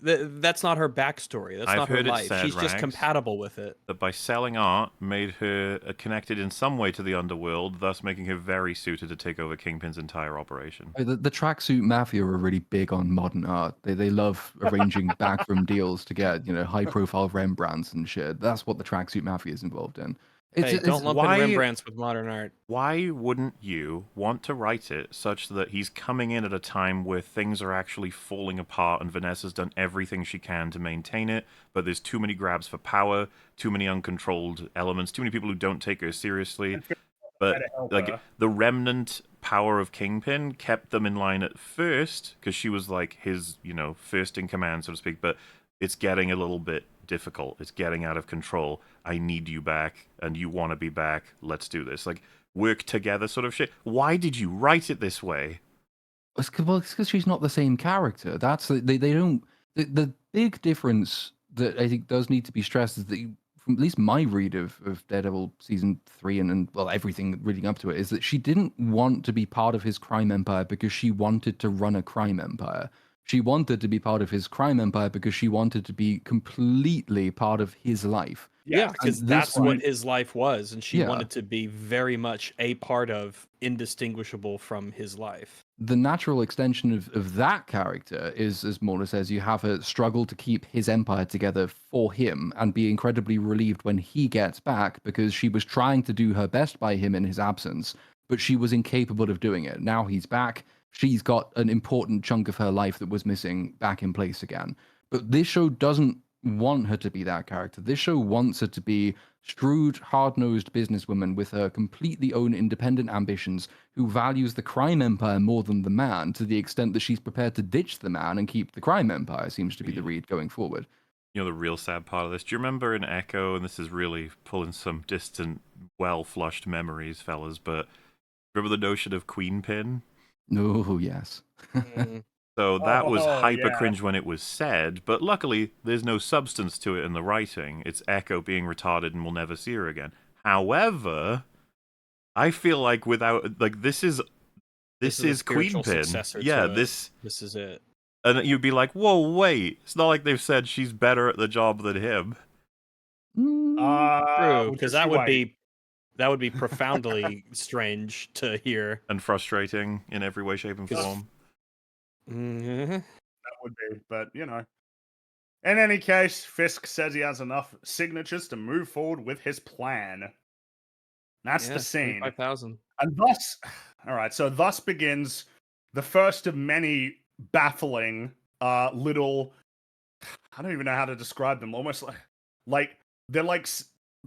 That's not her backstory. That's I've not her heard it life. said, She's just Rags, compatible with it. that by selling art made her connected in some way to the underworld, thus making her very suited to take over Kingpin's entire operation. The tracksuit mafia are really big on modern art. They love arranging backroom deals to get high-profile Rembrandts and shit. That's what the tracksuit mafia is involved in. Don't lump in why- Rembrandts with modern art. Why wouldn't you want to write it such that he's coming in at a time where things are actually falling apart and Vanessa's done everything she can to maintain it, but there's too many grabs for power, too many uncontrolled elements, too many people who don't take her seriously. But the remnant power of Kingpin kept them in line at first because she was his, first in command, so to speak. But it's getting a little bit difficult. It's getting out of control. I need you back, and you want to be back. Let's do this. Work together, sort of shit. Why did you write it this way? It's because she's not the same character. That's they don't. The big difference that I think does need to be stressed is that from at least my read of Daredevil season 3 and everything leading up to it is that she didn't want to be part of his crime empire because she wanted to run a crime empire. She wanted to be part of his crime empire because she wanted to be completely part of his life. Yeah, because And that's this what his life was, and she Yeah. wanted to be very much a part of, indistinguishable from his life. The natural extension of that character is, as Mona says, you have her struggle to keep his empire together for him and be incredibly relieved when he gets back because she was trying to do her best by him in his absence, but she was incapable of doing it. Now he's back. She's got an important chunk of her life that was missing back in place again. But this show doesn't want her to be that character. This show wants her to be shrewd, hard-nosed businesswoman with her completely own independent ambitions who values the crime empire more than the man to the extent that she's prepared to ditch the man and keep the crime empire, seems to be the read going forward. The real sad part of this. Do you remember in Echo, and this is really pulling some distant, well-flushed memories, fellas, but remember the notion of Queenpin? Oh, yes. So that was Oh, hyper yeah. cringe when it was said, but luckily there's no substance to it in the writing. It's Echo being retarded and we'll never see her again. However, I feel like without like this is a spiritual Queenpin. successor Yeah, to it. this This is it. and you'd be like, whoa, wait. It's not like they've said she's better at the job than him. True, because Just you wait. that would be profoundly strange to hear. And frustrating in every way, shape, and 'Cause- form. Mhm. That would be, but you know. In any case, Fisk says he has enough signatures to move forward with his plan. That's the scene. 25,000. And thus, all right, so thus begins the first of many baffling little, I don't even know how to describe them, almost like they're like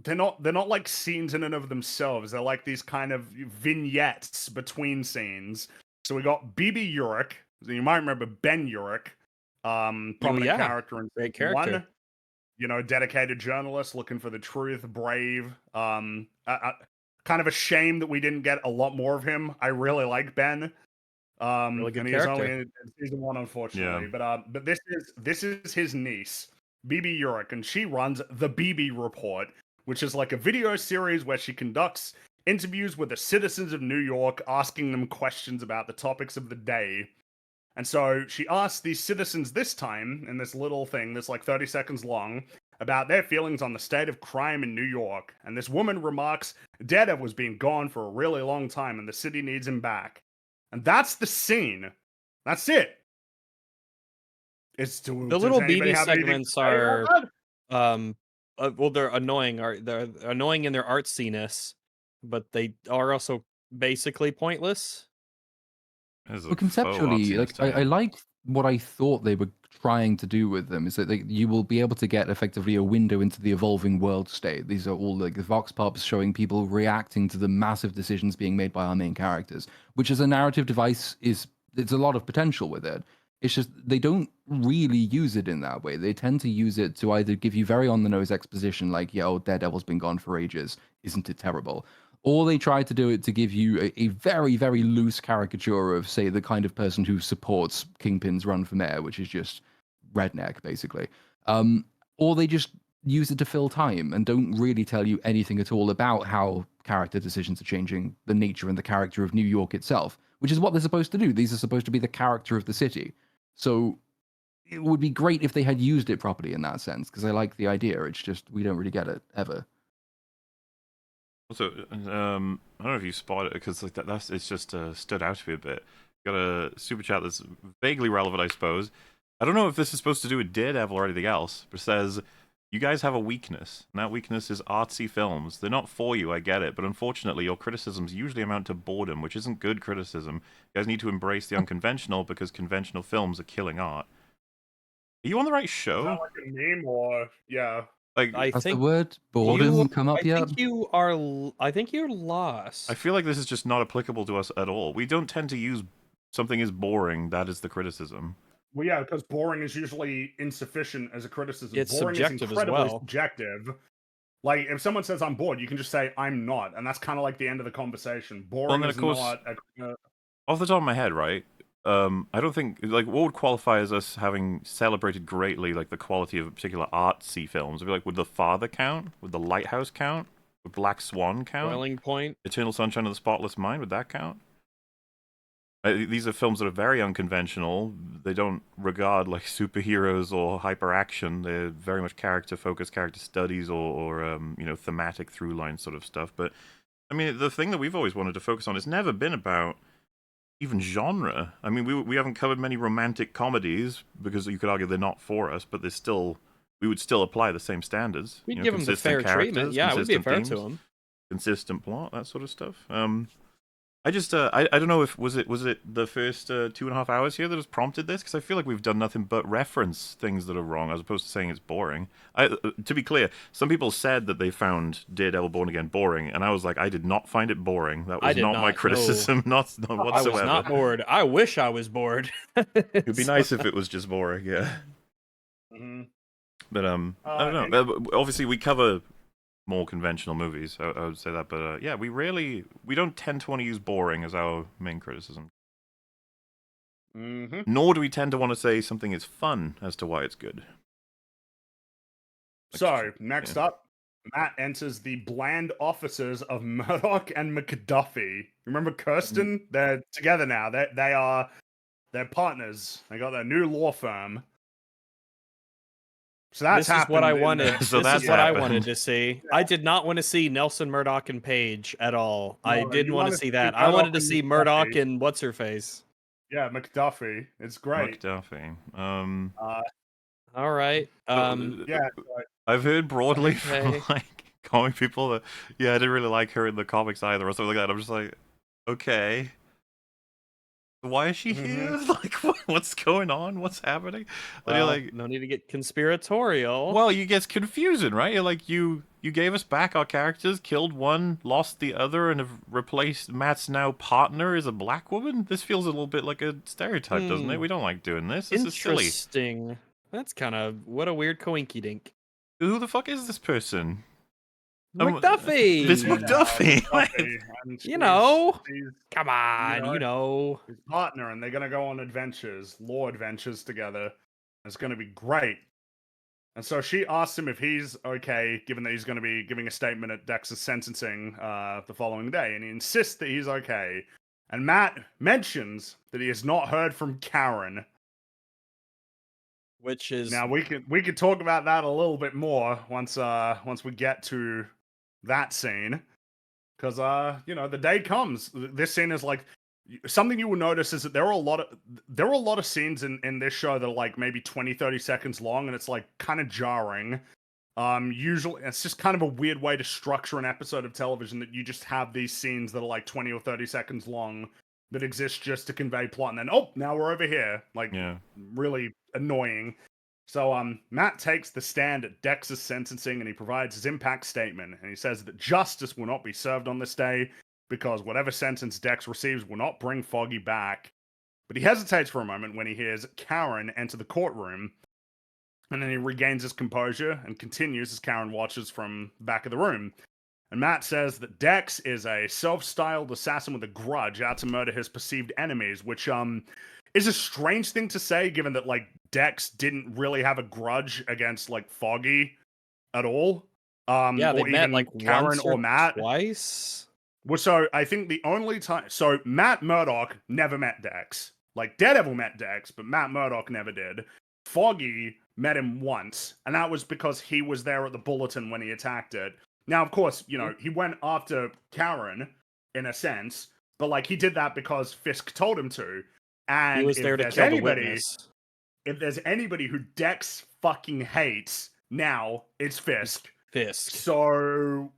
they're not like scenes in and of themselves. They're like these kind of vignettes between scenes. So we got BB Urich. You might remember Ben Urich, prominent yeah. character in Great season character. one. You know, dedicated journalist looking for the truth, brave. Kind of a shame that we didn't get a lot more of him. I really like Ben. Really good And he's only character. in season one, unfortunately. Yeah. But this is his niece, BB Urich, and she runs the BB Report, which is like a video series where she conducts interviews with the citizens of New York, asking them questions about the topics of the day. And so she asked these citizens this time, in this little thing that's like 30 seconds long, about their feelings on the state of crime in New York. And this woman remarks, Daredevil has been gone for a really long time and the city needs him back. And that's the scene. That's it. It's to The little anybody BB have anything to segments say about are that? well, they're annoying. They're annoying in their artsiness, but they are also basically pointless. There's a Well, faux conceptually, artsiness like to I it. like what I thought they were trying to do with them is that you will be able to get effectively a window into the evolving world state. These are all like the vox pops showing people reacting to the massive decisions being made by our main characters, which as a narrative device is there's a lot of potential with it. It's just they don't really use it in that way. They tend to use it to either give you very on the nose exposition, like, "Yo, Daredevil's been gone for ages. Isn't it terrible?" Or they try to do it to give you a very, very loose caricature of, say, the kind of person who supports Kingpin's run for mayor, which is just redneck, basically. Or they just use it to fill time and don't really tell you anything at all about how character decisions are changing the nature and the character of New York itself, which is what they're supposed to do. These are supposed to be the character of the city. So it would be great if they had used it properly in that sense, because I like the idea. It's just we don't really get it ever. Also, I don't know if you spotted it because like that's it's just stood out to me a bit. Got a super chat that's vaguely relevant, I suppose. I don't know if this is supposed to do with Daredevil or anything else, but it says you guys have a weakness, and that weakness is artsy films. They're not for you, I get it, but unfortunately, your criticisms usually amount to boredom, which isn't good criticism. You guys need to embrace the unconventional because conventional films are killing art. Are you on the right Is that show? like a meme or yeah? Like, I Has the think word boredom you. come up I yet? think you are. I think you're I lost. feel like this is just not applicable to us at all. We don't tend to use something is boring, that is the criticism. Well, yeah, because boring is usually insufficient as a criticism. It's Boring is subjective as incredibly well. subjective. Like, if someone says I'm bored, you can just say I'm not, and that's kind of like the end of the conversation. Boring then, is of course, not. Off the top of my head, right? I don't think like what would qualify as us having celebrated greatly like the quality of a particular artsy films. I'd be like, would The Father count? Would The Lighthouse count? Would Black Swan count? Boiling Point. Eternal Sunshine of the Spotless Mind, would that count? These are films that are very unconventional. They don't regard like superheroes or hyper action. They're very much character focused, character studies, or you know, thematic through line sort of stuff. But I mean, the thing that we've always wanted to focus on has never been about even genre. I mean, we haven't covered many romantic comedies because you could argue they're not for us, but we would still apply the same standards. We'd You know, give them the fair consistent treatment. characters, Yeah, it would be consistent fair to themes, them. consistent plot, that sort of stuff. I just I don't know if was it the first 2.5 hours here that has prompted this, because I feel like we've done nothing but reference things that are wrong as opposed to saying it's boring. To be clear, some people said that they found Daredevil Born Again boring, and I was like, I did not find it boring. That was not my criticism, not whatsoever. I was not bored. I wish I was bored. It'd be nice if it was just boring, yeah. Mhm. But I don't know. Obviously, we cover more conventional movies. I would say that, but yeah, we don't tend to want to use boring as our main criticism. Mm-hmm. Nor do we tend to want to say something is fun as to why it's good. So, next up, Matt enters the bland offices of Murdoch and McDuffy. Remember Kirsten? They're together now. They're partners. They got their new law firm. So that's This is what I happened in wanted. the- So This that's is what I happened. wanted to see. I did not want to see Nelson Murdoch and Paige at all. I No, didn't you want to wanted see to see that. I wanted Murdoch to and see McDuffy. Murdoch and what's her face. Yeah, McDuffy. It's great. McDuffy. All right. Yeah, I've heard broadly Okay. from like comic people that I didn't really like her in the comics either or something like that. I'm just like, okay, why is she here? Like, what's going on? What's happening? And you're Well, like, no need to get conspiratorial. well, you get confusing, right? You're like, you gave us back our characters, killed one, lost the other, and have replaced Matt's now partner as a black woman. This feels a little bit like a stereotype, doesn't it? We don't like doing this. This is silly. Interesting. That's kind of what a weird coinky dink. Who the fuck is this person? McDuffy. This McDuffy. McDuffy, and You know. she's Come on, know. you know. his partner, and they're gonna go on adventures, law adventures together. It's gonna be great. And so she asks him if he's okay, given that he's going to be giving a statement at Dex's sentencing the following day, and he insists that he's okay. And Matt mentions that he has not heard from Karen. Which is Now we could talk about that a little bit more once we get to that scene, because the day comes. This scene is like something you will notice is that there are a lot of scenes in this show that are like maybe 20-30 seconds long, and it's like kind of jarring. Usually it's just kind of a weird way to structure an episode of television, that you just have these scenes that are like 20 or 30 seconds long that exist just to convey plot, and then now we're over here. Like, really annoying. So Matt takes the stand at Dex's sentencing, and he provides his impact statement, and he says that justice will not be served on this day because whatever sentence Dex receives will not bring Foggy back. But he hesitates for a moment when he hears Karen enter the courtroom, and then he regains his composure and continues as Karen watches from the back of the room. And Matt says that Dex is a self-styled assassin with a grudge out to murder his perceived enemies, which is a strange thing to say, given that like Dex didn't really have a grudge against like Foggy at all. yeah, they or met even like Karen once or Matt. twice. Well, so I think the only time, so Matt Murdoch never met Dex. Like Daredevil met Dex, but Matt Murdoch never did. Foggy met him once, and that was because he was there at the bulletin when he attacked it. Now, of course, he went after Karen in a sense, but like he did that because Fisk told him to. And He was there to kill the witness. if there's anybody who Dex fucking hates now, it's Fisk. Fisk. So,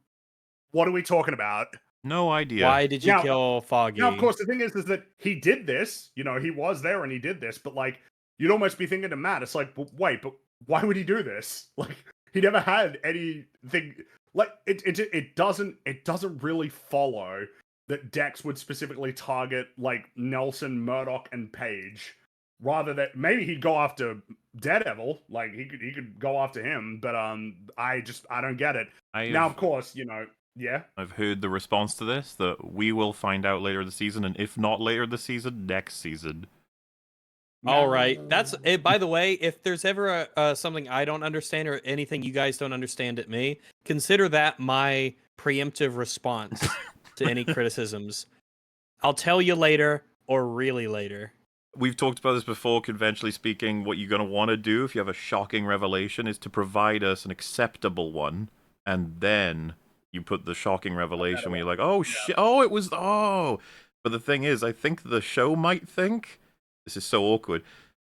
what are we talking about? No idea. Why did you kill Foggy? Now, of course, the thing is that he did this. He was there and he did this. But like, you'd almost be thinking to Matt, it's like, wait, but why would he do this? Like, he never had anything. Like, it doesn't really follow that Dex would specifically target like Nelson, Murdoch, and Paige, rather that maybe he'd go after Daredevil. Like he could go after him, but I don't get it. Now, of course, yeah. I've heard the response to this that we will find out later this season, and if not later this season, next season. All right, that's it. By the way, if there's ever something I don't understand or anything you guys don't understand at me, consider that my preemptive response to any criticisms. I'll tell you later, or really later. We've talked about this before, conventionally speaking. What you're going to want to do if you have a shocking revelation is to provide us an acceptable one, and then you put the shocking revelation where you're like, oh, shit, oh, it was, oh. But the thing is, I think the show might think, this is so awkward,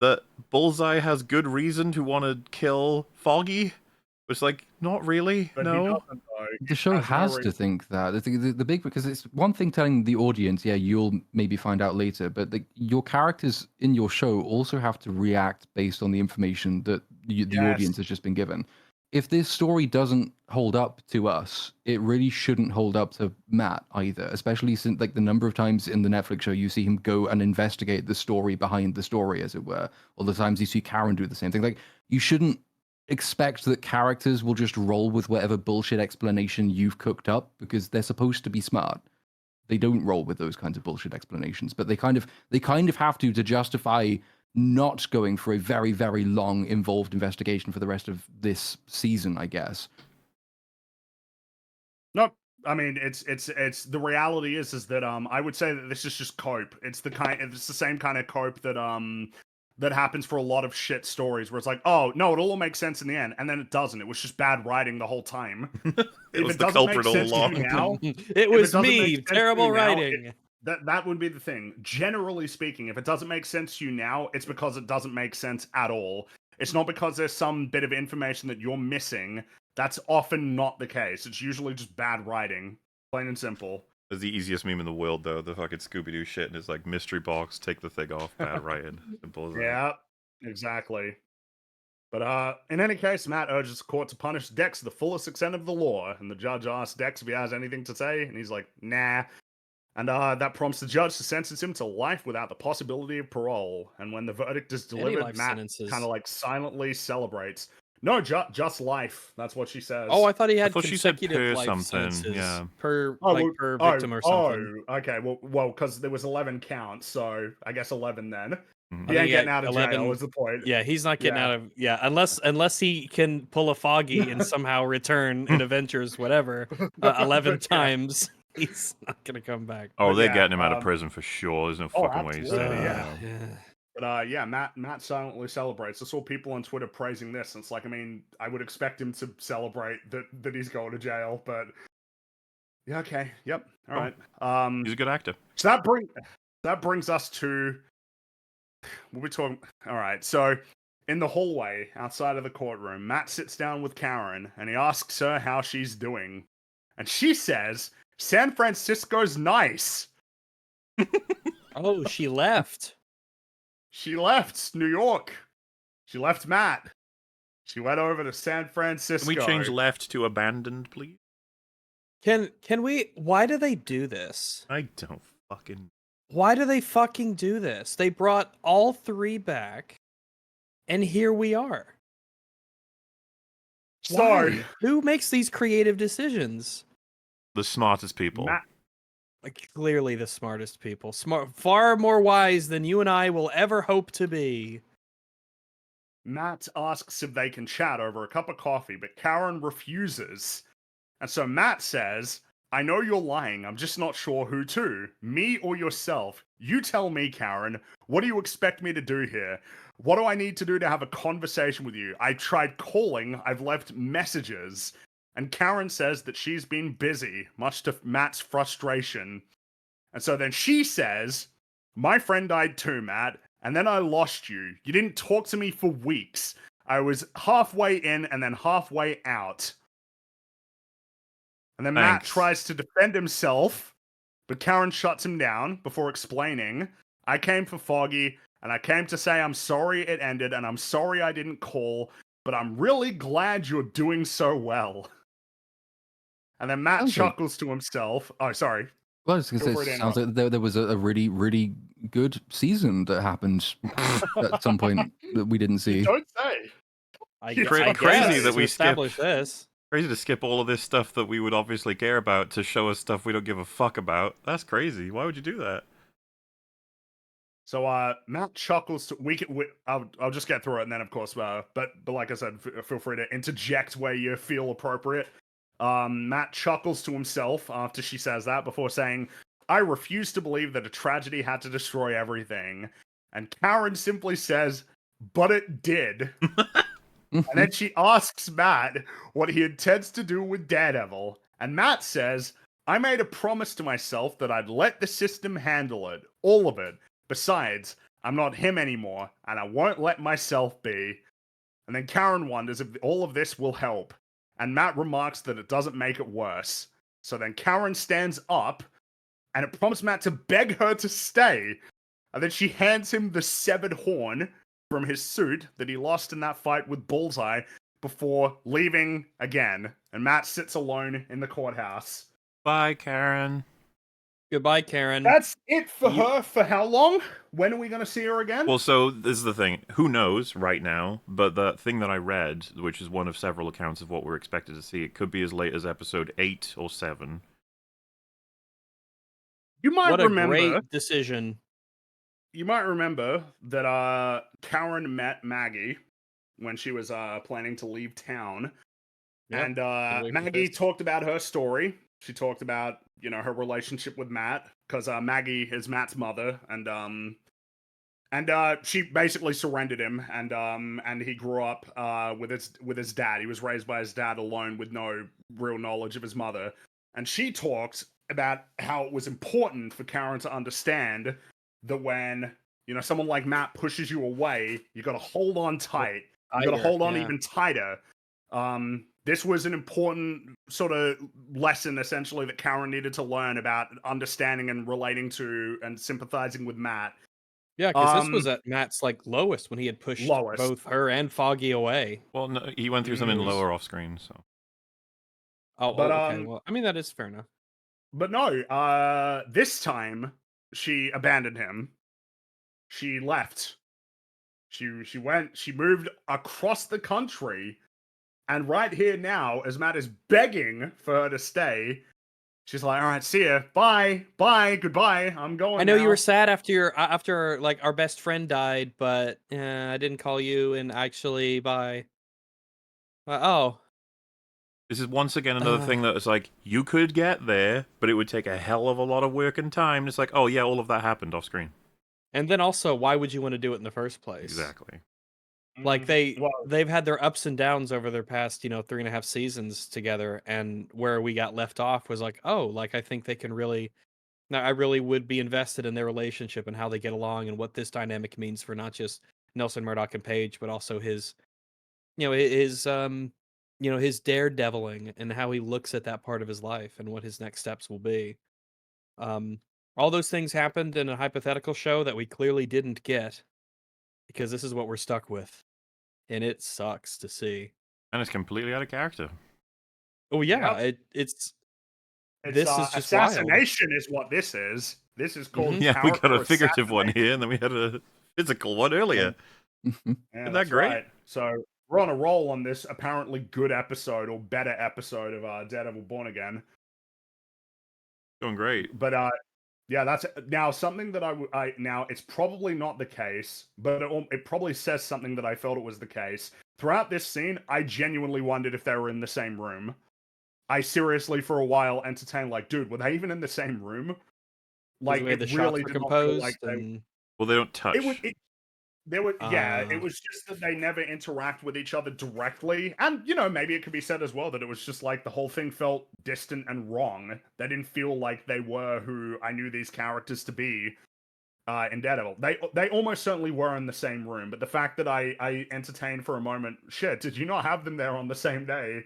that Bullseye has good reason to want to kill Foggy. It's like, not really, But no. The show has to think that. The big, because it's one thing telling the audience, yeah, you'll maybe find out later, but your characters in your show also have to react based on the information that the audience has just been given. If this story doesn't hold up to us, it really shouldn't hold up to Matt either, especially since like the number of times in the Netflix show you see him go and investigate the story behind the story, as it were, or the times you see Karen do the same thing. Like, you shouldn't expect that characters will just roll with whatever bullshit explanation you've cooked up, because they're supposed to be smart. they don't roll with those kinds of bullshit explanations, but they kind of have to justify not going for a very, very long, involved investigation for the rest of this season, I guess. Nope. I mean, it's the reality is that I would say that this is just cope. It's the same kind of cope that happens for a lot of shit stories where it's like, oh no, it'll all make sense in the end, and then it doesn't. It was just bad writing the whole time. It was the culprit all along. Now, it was me, terrible writing. That would be the thing. Generally speaking, if it doesn't make sense to you now, it's because it doesn't make sense at all. It's not because there's some bit of information that you're missing. That's often not the case. It's usually just bad writing, plain and simple. It's the easiest meme in the world, though. The fucking Scooby-Doo shit, and it's like, mystery box, take the thing off, bad writing. Simple as that. Yeah, exactly. But in any case, Matt urges the court to punish Dex to the fullest extent of the law, and the judge asks Dex if he has anything to say, and he's like, nah. And that prompts the judge to sentence him to life without the possibility of parole. And when the verdict is delivered, Matt kind of like silently celebrates. No, just life. That's what she says. Oh, I thought he had per consecutive life something. sentences Yeah. per victim or something. Oh, okay. Well, because there was 11 counts, so I guess 11 then. Mhm. He ain't getting out of jail. Was the point? Yeah, he's not getting out of unless he can pull a Foggy and somehow return in Avengers, whatever, 11 times. He's not gonna come back. Oh, they're getting him out of prison for sure. There's no fucking way he's absolutely, staying. But Matt silently celebrates. I saw people on Twitter praising this, and it's like, I mean, I would expect him to celebrate that he's going to jail, but yeah, okay, yep, all right. He's a good actor. So that brings us to what we talking. All right, so in the hallway outside of the courtroom, Matt sits down with Karen, and he asks her how she's doing, and she says, "San Francisco's nice." Oh, she left. She left New York. She left Matt. She went over to San Francisco. Can we change left to abandoned, please? Can we? Why do they do this? I don't fucking... Why do they fucking do this? They brought all three back, and here we are. Sorry. Why? Who makes these creative decisions? The smartest people. Matt. Like, clearly the smartest people. Far more wise than you and I will ever hope to be. Matt asks if they can chat over a cup of coffee, but Karen refuses. And so Matt says, "I know you're lying, I'm just not sure who to. Me or yourself? You tell me, Karen. What do you expect me to do here? What do I need to do to have a conversation with you? I tried calling, I've left messages." And Karen says that she's been busy, much to Matt's frustration. And so then she says, "My friend died too, Matt, and then I lost you. You didn't talk to me for weeks. I was halfway in and then halfway out." And then Matt tries to defend himself, but Karen shuts him down before explaining, "I came for Foggy, and I came to say I'm sorry it ended, and I'm sorry I didn't call, but I'm really glad you're doing so well." And then Matt chuckles to himself. Oh, sorry. Well, I was going to say, it sounds like there was a really, really good season that happened at some point that we didn't see. Don't say. Crazy that we established this. Crazy to skip all of this stuff that we would obviously care about to show us stuff we don't give a fuck about. That's crazy. Why would you do that? So Matt chuckles. I'll just get through it, and then of course, but like I said, feel free to interject where you feel appropriate. Matt chuckles to himself after she says that before saying, "I refuse to believe that a tragedy had to destroy everything." And Karen simply says, "But it did." And then she asks Matt what he intends to do with Daredevil. And Matt says, "I made a promise to myself that I'd let the system handle it. All of it. Besides, I'm not him anymore, and I won't let myself be." And then Karen wonders if all of this will help. And Matt remarks that it doesn't make it worse. So then Karen stands up, and it prompts Matt to beg her to stay. And then she hands him the severed horn from his suit that he lost in that fight with Bullseye before leaving again. And Matt sits alone in the courthouse. Bye, Karen. Goodbye, Karen. That's it for her for how long? When are we going to see her again? Well, so this is the thing. Who knows right now? But the thing that I read, which is one of several accounts of what we're expected to see, it could be as late as episode 8 or 7. You might What a remember. great decision. You might remember that Karen met Maggie when she was planning to leave town, Yep. and away from Maggie Fisk. talked about her story. She talked about her relationship with Matt, because Maggie is Matt's mother, and she basically surrendered him, and he grew up with his dad. He was raised by his dad alone with no real knowledge of his mother. And she talked about how it was important for Karen to understand that when someone like Matt pushes you away, you got to hold on tight. You got to hold on even tighter. This was an important sort of lesson, essentially, that Karen needed to learn about understanding and relating to and sympathizing with Matt. Yeah, because this was at Matt's lowest when he had pushed both her and Foggy away. Well, no, he went through something lower off screen, so. Okay. Well, I mean that is fair enough. But no, this time she abandoned him. She left. She moved across the country, and right here now, as Matt is begging for her to stay, she's like, "All right, see ya, bye, goodbye. I'm going." I know now. you were sad after our best friend died, but I didn't call you, and actually, bye. This is once again another thing that is like, you could get there, but it would take a hell of a lot of work and time. It's like, oh yeah, all of that happened off screen. And then also, why would you want to do it in the first place? Exactly. Like they've had their ups and downs over their past, 3.5 seasons together, and where we got left off was like, I think they can really. Now, I really would be invested in their relationship and how they get along and what this dynamic means for not just Nelson Murdoch and Paige, but also his his daredeviling and how he looks at that part of his life and what his next steps will be. All those things happened in a hypothetical show that we clearly didn't get, because this is what we're stuck with, and it sucks to see. And it's completely out of character. Oh yeah, Yep. This is just assassination wild. is what this is. This is called Yeah, we got a figurative one assassination. here, and then we had a physical one earlier. Yeah, Isn't that great? Right. So we're on a roll on this apparently good episode or better episode of Daredevil Born Again. Going great. But yeah, that's now something that I now it's probably not the case, but it probably says something that I felt it was the case. Throughout this scene, I genuinely wondered if they were in the same room. I seriously, for a while, entertained dude, were they even in the same room? The really did not feel like they. Well, they don't touch. It was just that they never interact with each other directly. And, maybe it could be said as well that it was just the whole thing felt distant and wrong. They didn't feel like they were who I knew these characters to be in Daredevil. They almost certainly were in the same room, but the fact that I entertained for a moment, shit, did you not have them there on the same day?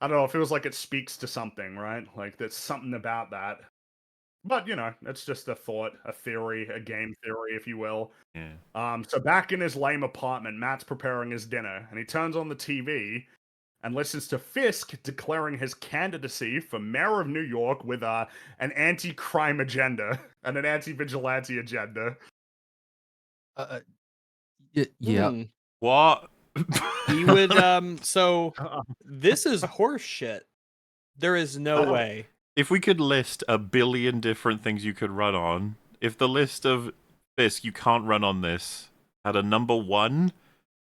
I don't know, it feels like it speaks to something, right? There's something about that. But, it's just a thought, a theory, a game theory, if you will. Yeah. So back in his lame apartment, Matt's preparing his dinner, and he turns on the TV and listens to Fisk declaring his candidacy for mayor of New York with an anti-crime agenda and an anti-vigilante agenda. Yeah. What? He would, so this is horse shit. There is no way. If we could list a billion different things you could run on, if the list of Fisk you can't run on this had a number 1,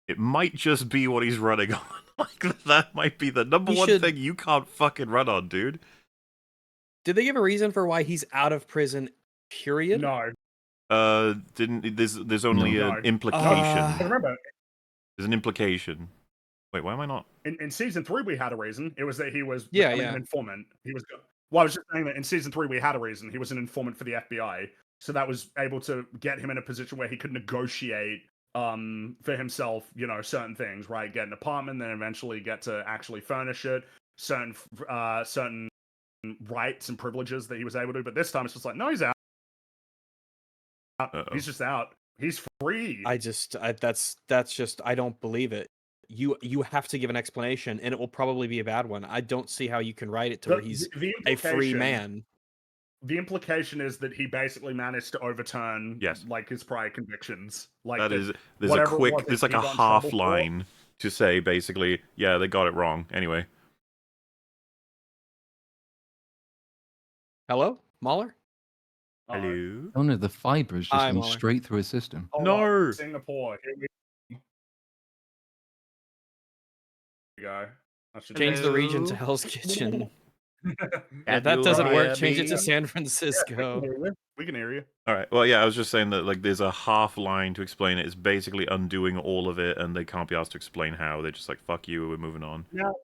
it might just be what he's running on. That might be the number one thing you can't fucking run on, dude. Did they give a reason for why he's out of prison, period? No. There's only an implication. Remember, there's an implication. Wait, why am I not? In season 3, we had a reason. It was that he was becoming an informant. Well, I was just saying that in season 3, we had a reason. He was an informant for the FBI. So that was able to get him in a position where he could negotiate for himself, certain things, right? Get an apartment, then eventually get to actually furnish it. Certain rights and privileges that he was able to. But this time, it's just like, no, he's out. He's just out. He's free. That's just, I don't believe it. You have to give an explanation, and it will probably be a bad one. I don't see how you can write it to where he's a free man. The implication is that he basically managed to overturn his prior convictions. There's like a half line to say basically, yeah, they got it wrong. Anyway. Hello? Mahler? Hello? Oh no, the fiber is just Hi, going Molly. straight through his system. Hold No. on, Singapore. Here we go. Change the region to Hello? Hell's Kitchen. Yeah, Can that you doesn't hear work. Change it to me? San We Francisco. can hear you. We can hear you. All right. Well, yeah, I was just saying that like there's a half line to explain it. It's basically undoing all of it, and they can't be asked to explain how. They're just like, "Fuck you, we're moving on." Now,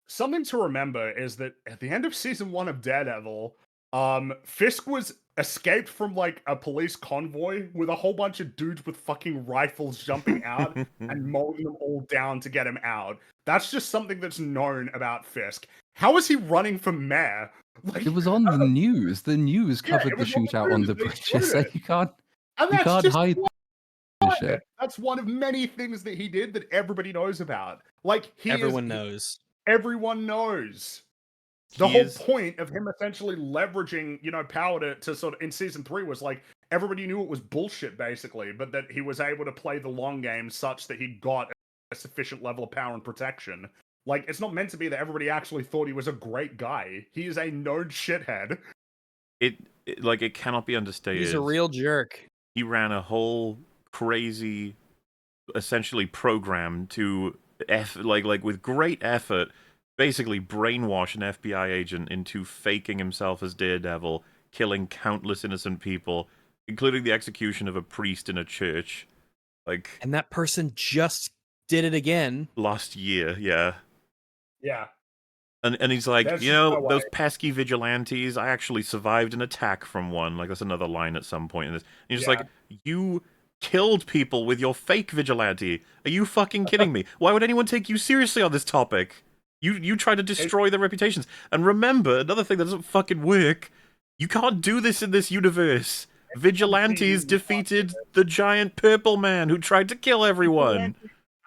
something to remember is that at the end of season 1 of Daredevil, Fisk was escaped from like a police convoy with a whole bunch of dudes with fucking rifles jumping out and mowing them all down to get him out. That's just something that's known about Fisk. How is he running for mayor? Like, It was on the news. The news yeah, covered it the was on the shootout on news. the They bridge. showed It's like it. you can't And you that's can't just hide one. this shit. That's one of many things that he did that everybody knows about. Like Everyone knows. Everyone knows. The He whole is- point of him essentially leveraging, power to sort of in season 3 was like everybody knew it was bullshit basically, but that he was able to play the long game such that he got a sufficient level of power and protection. Like it's not meant to be that everybody actually thought he was a great guy. He is a known shithead. It cannot be understated. He's a real jerk. He ran a whole crazy, essentially program to like with great effort, basically brainwash an FBI agent into faking himself as Daredevil, killing countless innocent people, including the execution of a priest in a church, like And that person just did it again. last year. Yeah. Yeah. And he's like, There's you just know, no those way. pesky vigilantes, I actually survived an attack from one. Like, that's another line at some point in this. And he's just like, you killed people with your fake vigilante. Are you fucking kidding me? Why would anyone take you seriously on this topic? You try to destroy their reputations. And remember, another thing that doesn't fucking work, you can't do this in this universe. Vigilantes defeated the giant purple man who tried to kill everyone.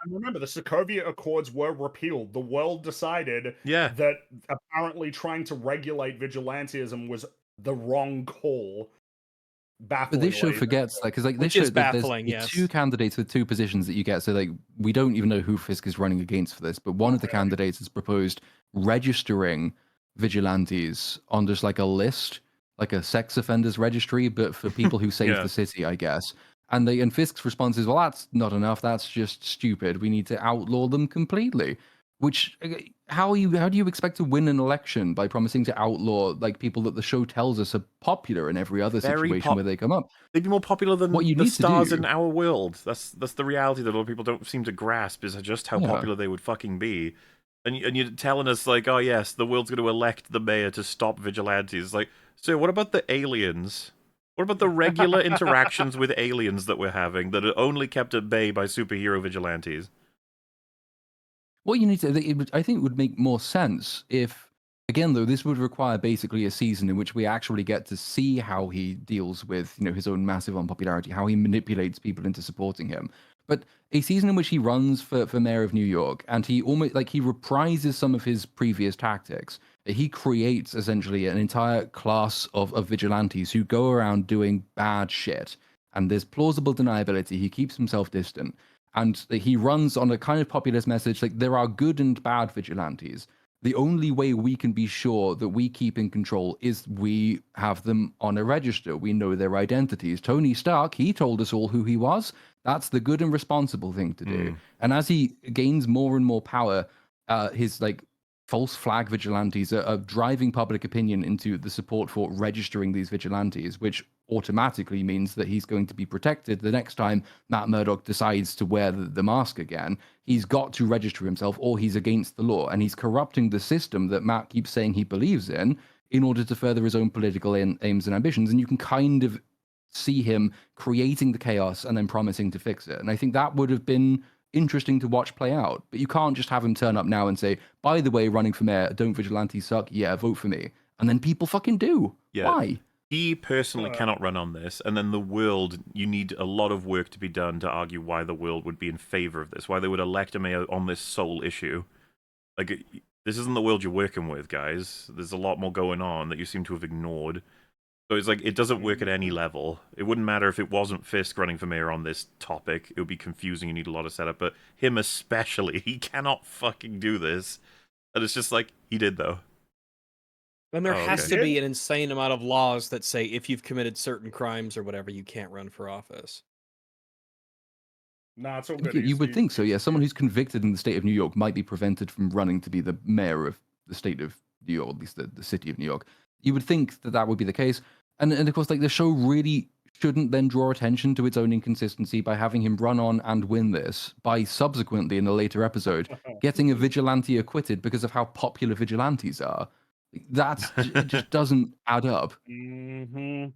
And remember, the Sokovia Accords were repealed. The world decided Yeah. that apparently trying to regulate vigilantism was the wrong call. But this show Bafflingly. forgets that because like this Which show, is there's baffling, yes. two candidates with two positions that you get. So like we don't even know who Fisk is running against for this, but one of the candidates has proposed registering vigilantes on just like a list, like a sex offenders registry, but for people who save Yeah. the city, I guess. And Fisk's response is, well, that's not enough. That's just stupid. We need to outlaw them completely. Which how do you expect to win an election by promising to outlaw like people that the show tells us are popular in every other Very situation where they come up? They'd be more popular than What you the need to stars do- in our world. That's the reality that a lot of people don't seem to grasp, is just how Yeah. popular they would fucking be. And you're telling us like, oh yes, the world's going to elect the mayor to stop vigilantes. Like, so what about the aliens? What about the regular interactions with aliens that we're having that are only kept at bay by superhero vigilantes? What you need to, I think it would make more sense if, again, though, this would require basically a season in which we actually get to see how he deals with, his own massive unpopularity, how he manipulates people into supporting him. But a season in which he runs for mayor of New York and he almost like he reprises some of his previous tactics. He creates essentially an entire class of vigilantes who go around doing bad shit. And there's plausible deniability. He keeps himself distant. And he runs on a kind of populist message like there are good and bad vigilantes. The only way we can be sure that we keep in control is we have them on a register. We know their identities. Tony Stark, he told us all who he was. That's the good and responsible thing to do. And as he gains more and more power, his like false flag vigilantes are driving public opinion into the support for registering these vigilantes, which automatically means that he's going to be protected the next time Matt Murdock decides to wear the mask again. He's got to register himself or he's against the law, and he's corrupting the system that Matt keeps saying he believes in order to further his own political aims and ambitions. And you can kind of see him creating the chaos and then promising to fix it. And I think that would have been interesting to watch play out. But you can't just have him turn up now and say, by the way, running for mayor, don't vigilantes suck? Yeah, vote for me. And then people fucking do. Yeah. Why? He personally cannot run on this, and then the world, you need a lot of work to be done to argue why the world would be in favor of this, why they would elect a mayor on this sole issue. Like, this isn't the world you're working with, guys. There's a lot more going on that you seem to have ignored. So it's like, it doesn't work at any level. It wouldn't matter if it wasn't Fisk running for mayor on this topic. It would be confusing, you need a lot of setup, but him especially, he cannot fucking do this. And it's just like, he did, though. And there Oh, has okay. to be an insane amount of laws that say if you've committed certain crimes or whatever, you can't run for office. Nah, it's all good. You would think so, yeah. Someone who's convicted in the state of New York might be prevented from running to be the mayor of the state of New York, at least the city of New York. You would think that that would be the case. And of course, like, the show really shouldn't then draw attention to its own inconsistency by having him run on and win this, by subsequently, in a later episode, getting a vigilante acquitted because of how popular vigilantes are. It just doesn't add up. Mm-hmm.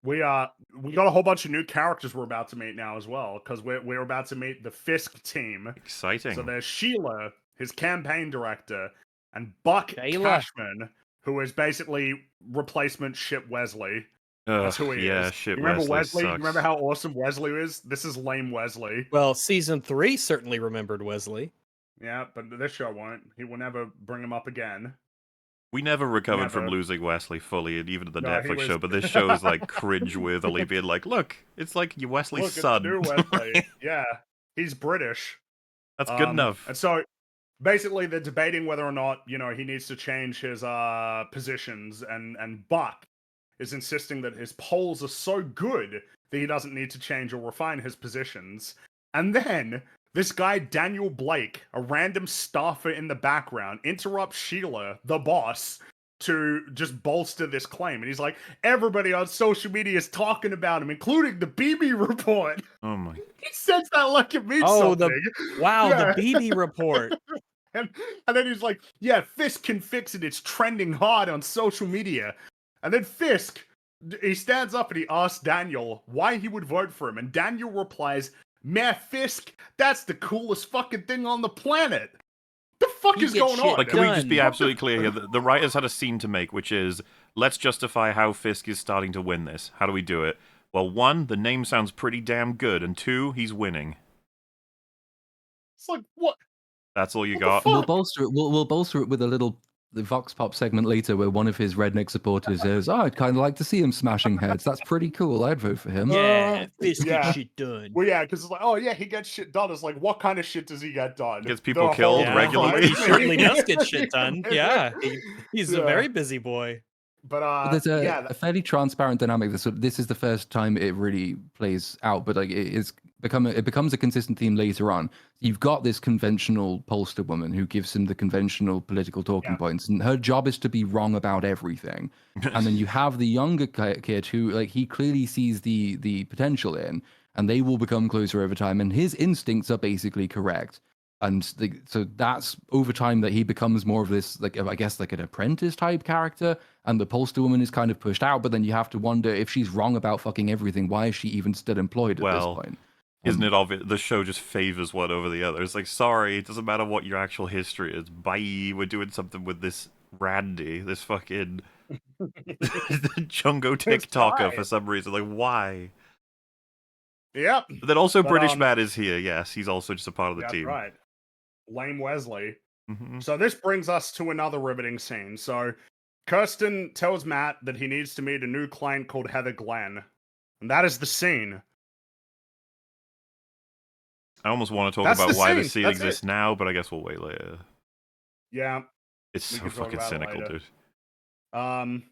We got a whole bunch of new characters we're about to meet now as well, because we're about to meet the Fisk team. Exciting. So there's Sheila, his campaign director, and Buck Shayla. Cashman, who is basically replacement Ship Wesley. That's who he yeah, is. shit. You remember Wesley You sucks. remember how awesome Wesley is? This is lame Wesley. Well, season 3 certainly remembered Wesley. Yeah, but this show won't. He will never bring him up again. We never recovered from Never. losing Wesley fully, and even in the No, he Netflix was- show. But this show is like cringe-worthily being like, look, it's like your Wesley's Look, it's son. new Wesley. Yeah, he's British. That's good enough. And so, basically, they're debating whether or not he needs to change his positions, and Buck is insisting that his polls are so good that he doesn't need to change or refine his positions. And then this guy Daniel Blake, a random staffer in the background, interrupts Sheila, the boss, to just bolster this claim. And he's like, everybody on social media is talking about him, including the BB report. Oh my. He says that like it means Oh, something. Wow, Yeah. the BB report. And then he's like, yeah, Fisk can fix it. It's trending hard on social media. And then Fisk, he stands up and he asks Daniel why he would vote for him. And Daniel replies, man, Fisk, that's the coolest fucking thing on the planet. The fuck He is gets going shit on? Like, can we just be Done. absolutely clear here? The writers had a scene to make, which is, let's justify how Fisk is starting to win this. How do we do it? Well, 1, the name sounds pretty damn good, and 2, he's winning. It's like, what? That's all you What the got. fuck? We'll bolster it. We'll bolster it with the Vox Pop segment later, where one of his redneck supporters says, "Oh, I'd kind of like to see him smashing heads. That's pretty cool. I'd vote for him." Yeah, Fisk yeah. gets shit done. Well, yeah, because it's like, oh, yeah, he gets shit done. It's like, what kind of shit does he get done? Gets people The killed whole regularly. He certainly does get shit done. Yeah, he's a Yeah. very busy boy. But, There's a, yeah, a fairly transparent dynamic. This is the first time it really plays out, but like it becomes a consistent theme later on. You've got this conventional pollster woman who gives him the conventional political talking Yeah. points, and her job is to be wrong about everything. And then you have the younger kid who, like, he clearly sees the potential in, and they will become closer over time. And his instincts are basically correct. And so that's over time that he becomes more of this, like, I guess, like an apprentice type character. And the pollster woman is kind of pushed out, but then you have to wonder, if she's wrong about fucking everything, why is she even still employed at Well, this point? Isn't it obvious? The show just favors one over the other. It's like, sorry, it doesn't matter what your actual history is. Bye, we're doing something with this Randy, this fucking Chungo TikToker fine. for some reason. Like, why? Yep. But then also But, British Matt is here. Yes, he's also just a part of the That's team. right. Lame Wesley. Mhm. So this brings us to another riveting scene. So Kirsten tells Matt that he needs to meet a new client called Heather Glenn. And that is the scene. I almost want to talk That's about the why the scene. scene That's exists now, but I guess we'll wait later. Yeah. It's We so can talk fucking about it cynical, later. dude.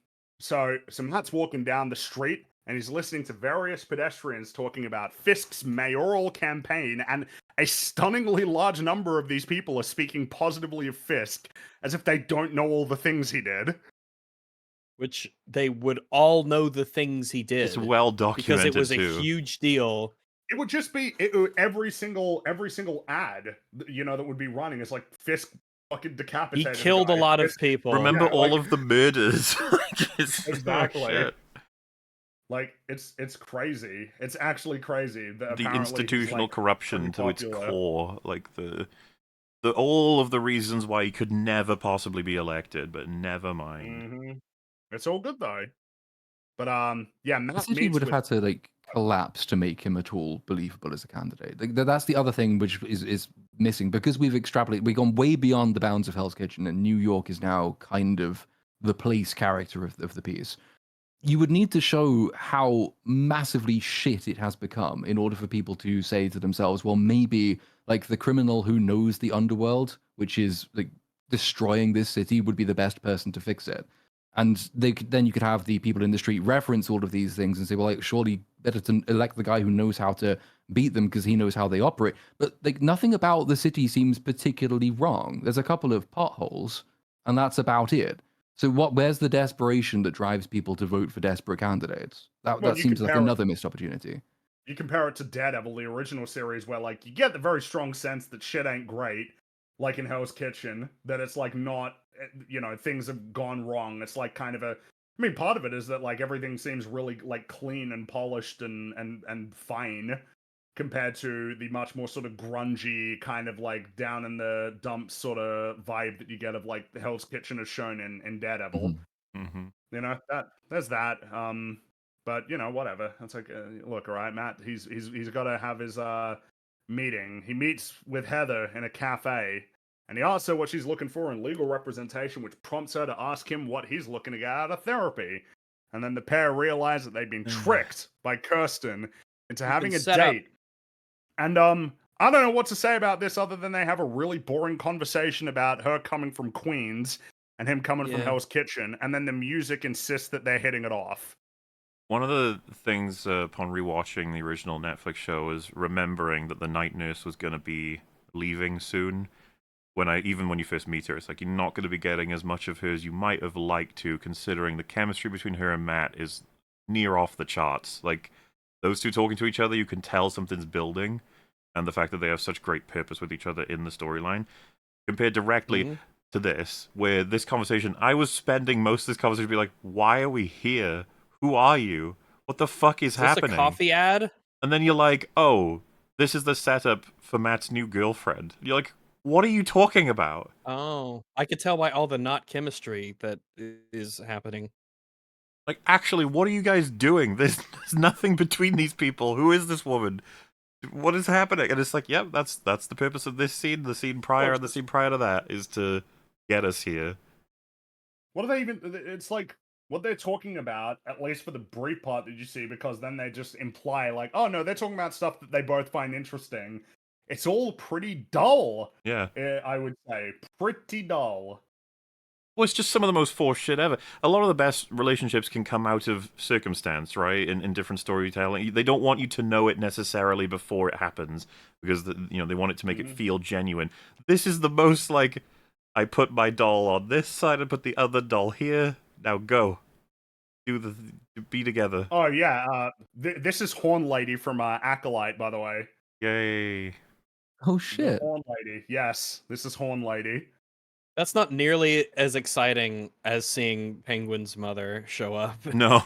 So Matt's walking down the street and he's listening to various pedestrians talking about Fisk's mayoral campaign, and a stunningly large number of these people are speaking positively of Fisk as if they don't know all the things he did. Which they would all know the things he did. It's well because documented it was too. a huge deal. It would just be every single ad, that would be running is like Fisk fucking He decapitated. killed a guy. lot of Fisk- people. Remember Yeah, all like- of the murders. Exactly. Oh, shit. Like it's crazy. It's actually crazy. That The apparently he's, institutional like, corruption pretty to its popular. core, like the all of the reasons why he could never possibly be elected, but never mind. Mm-hmm. It's all good though. But yeah, Matt The city meets would have with- had to like collapse to make him at all believable as a candidate. Like, that's the other thing which is missing, because we've gone way beyond the bounds of Hell's Kitchen, and New York is now kind of the police character of the piece. You would need to show how massively shit it has become in order for people to say to themselves, well, maybe like the criminal who knows the underworld, which is like destroying this city would be the best person to fix it. And then you could have the people in the street reference all of these things and say, well, like, surely better to elect the guy who knows how to beat them because he knows how they operate. But like nothing about the city seems particularly wrong. There's a couple of potholes, and that's about it. So where's the desperation that drives people to vote for desperate candidates? That seems like another missed opportunity. You compare it to Daredevil, the original series, where like you get the very strong sense that shit ain't great, like in Hell's Kitchen, that it's like not, things have gone wrong. It's like kind of I mean, part of it is that like everything seems really like clean and polished and fine compared to the much more sort of grungy kind of like down in the dumps sort of vibe that you get of like Hell's Kitchen is shown in Daredevil. Mm-hmm. There's that. But whatever. It's like, look, all right, Matt. He's got to have his meeting. He meets with Heather in a cafe, and he asks her what she's looking for in legal representation, which prompts her to ask him what he's looking to get out of therapy. And then the pair realize that they've been tricked by Kirsten into having a date. And I don't know what to say about this other than they have a really boring conversation about her coming from Queens and him coming from Hell's Kitchen, and then the music insists that they're hitting it off. One of the things upon rewatching the original Netflix show is remembering that the night nurse was going to be leaving soon. Even when you first meet her, it's like you're not going to be getting as much of her as you might have liked to, considering the chemistry between her and Matt is near off the charts. Like, those two talking to each other, you can tell something's building, and the fact that they have such great purpose with each other in the storyline, compared directly to this, where this conversation, I was spending most of this conversation being like, why are we here? Who are you? What the fuck is happening? This a coffee ad? And then you're like, oh, this is the setup for Matt's new girlfriend. You're like, what are you talking about? Oh, I could tell by all the not chemistry that is happening. Like, actually, what are you guys doing? There's nothing between these people. Who is this woman? What is happening? And it's like, yep, that's the purpose of this scene. The scene prior and the scene prior to that is to get us here. What are they even? It's like what they're talking about, at least for the brief part that you see, because then they just imply like, oh no, they're talking about stuff that they both find interesting. It's all pretty dull. Yeah. I would say pretty dull. Well, it's just some of the most forced shit ever. A lot of the best relationships can come out of circumstance, right? In different storytelling, they don't want you to know it necessarily before it happens because they want it to make it feel genuine. This is the most like, I put my doll on this side, I put the other doll here. Now go, be together. Oh yeah, this is Horn Lady from Acolyte, by the way. Yay! Oh shit! Horn Lady, yes, this is Horn Lady. That's not nearly as exciting as seeing Penguin's mother show up. No.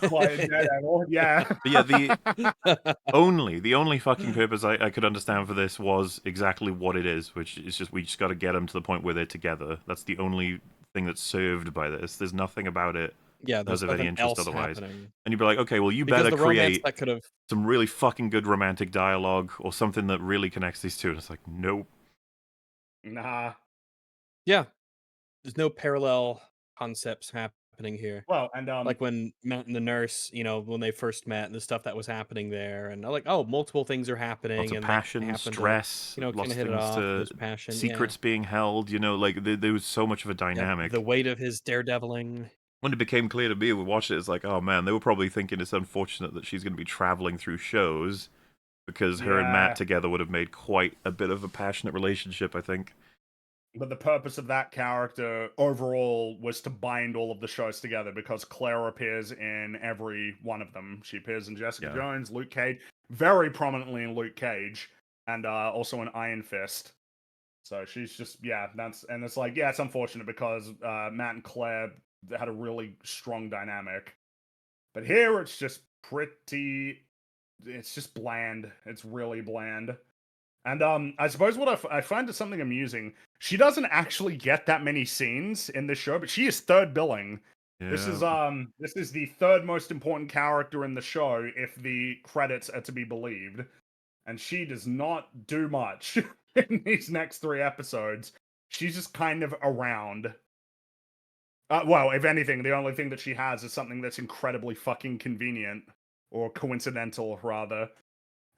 Yeah. But yeah, the only fucking purpose I could understand for this was exactly what it is, which is just we just got to get them to the point where they're together. That's the only thing that's served by this. There's nothing about it. Yeah, there's of any interest otherwise. Happening. And you'd be like, okay, well, you because better create that some really fucking good romantic dialogue or something that really connects these two. And it's like, nope. Nah. Yeah. There's no parallel concepts happening here. Well, and like when Matt and the nurse, when they first met and the stuff that was happening there, and like, oh, multiple things are happening. Lots of and passion, stress, lots of things to passion, secrets being held. Like there was so much of a dynamic. The weight of his daredeviling. When it became clear to me, we watched it, it's like, oh man, they were probably thinking it's unfortunate that she's going to be traveling through shows because her and Matt together would have made quite a bit of a passionate relationship, I think. But the purpose of that character overall was to bind all of the shows together because Claire appears in every one of them. She appears in Jessica Jones, Luke Cage, very prominently in Luke Cage, and also in Iron Fist. So she's just, it's like, it's unfortunate because Matt and Claire had a really strong dynamic. But here it's just it's just bland. It's really bland. And I suppose what I find is something amusing. She doesn't actually get that many scenes in this show, but she is third billing. Yeah. This is the third most important character in the show if the credits are to be believed. And she does not do much in these next 3 episodes. She's just kind of around. Well, if anything, the only thing that she has is something that's incredibly fucking convenient. Or coincidental, rather.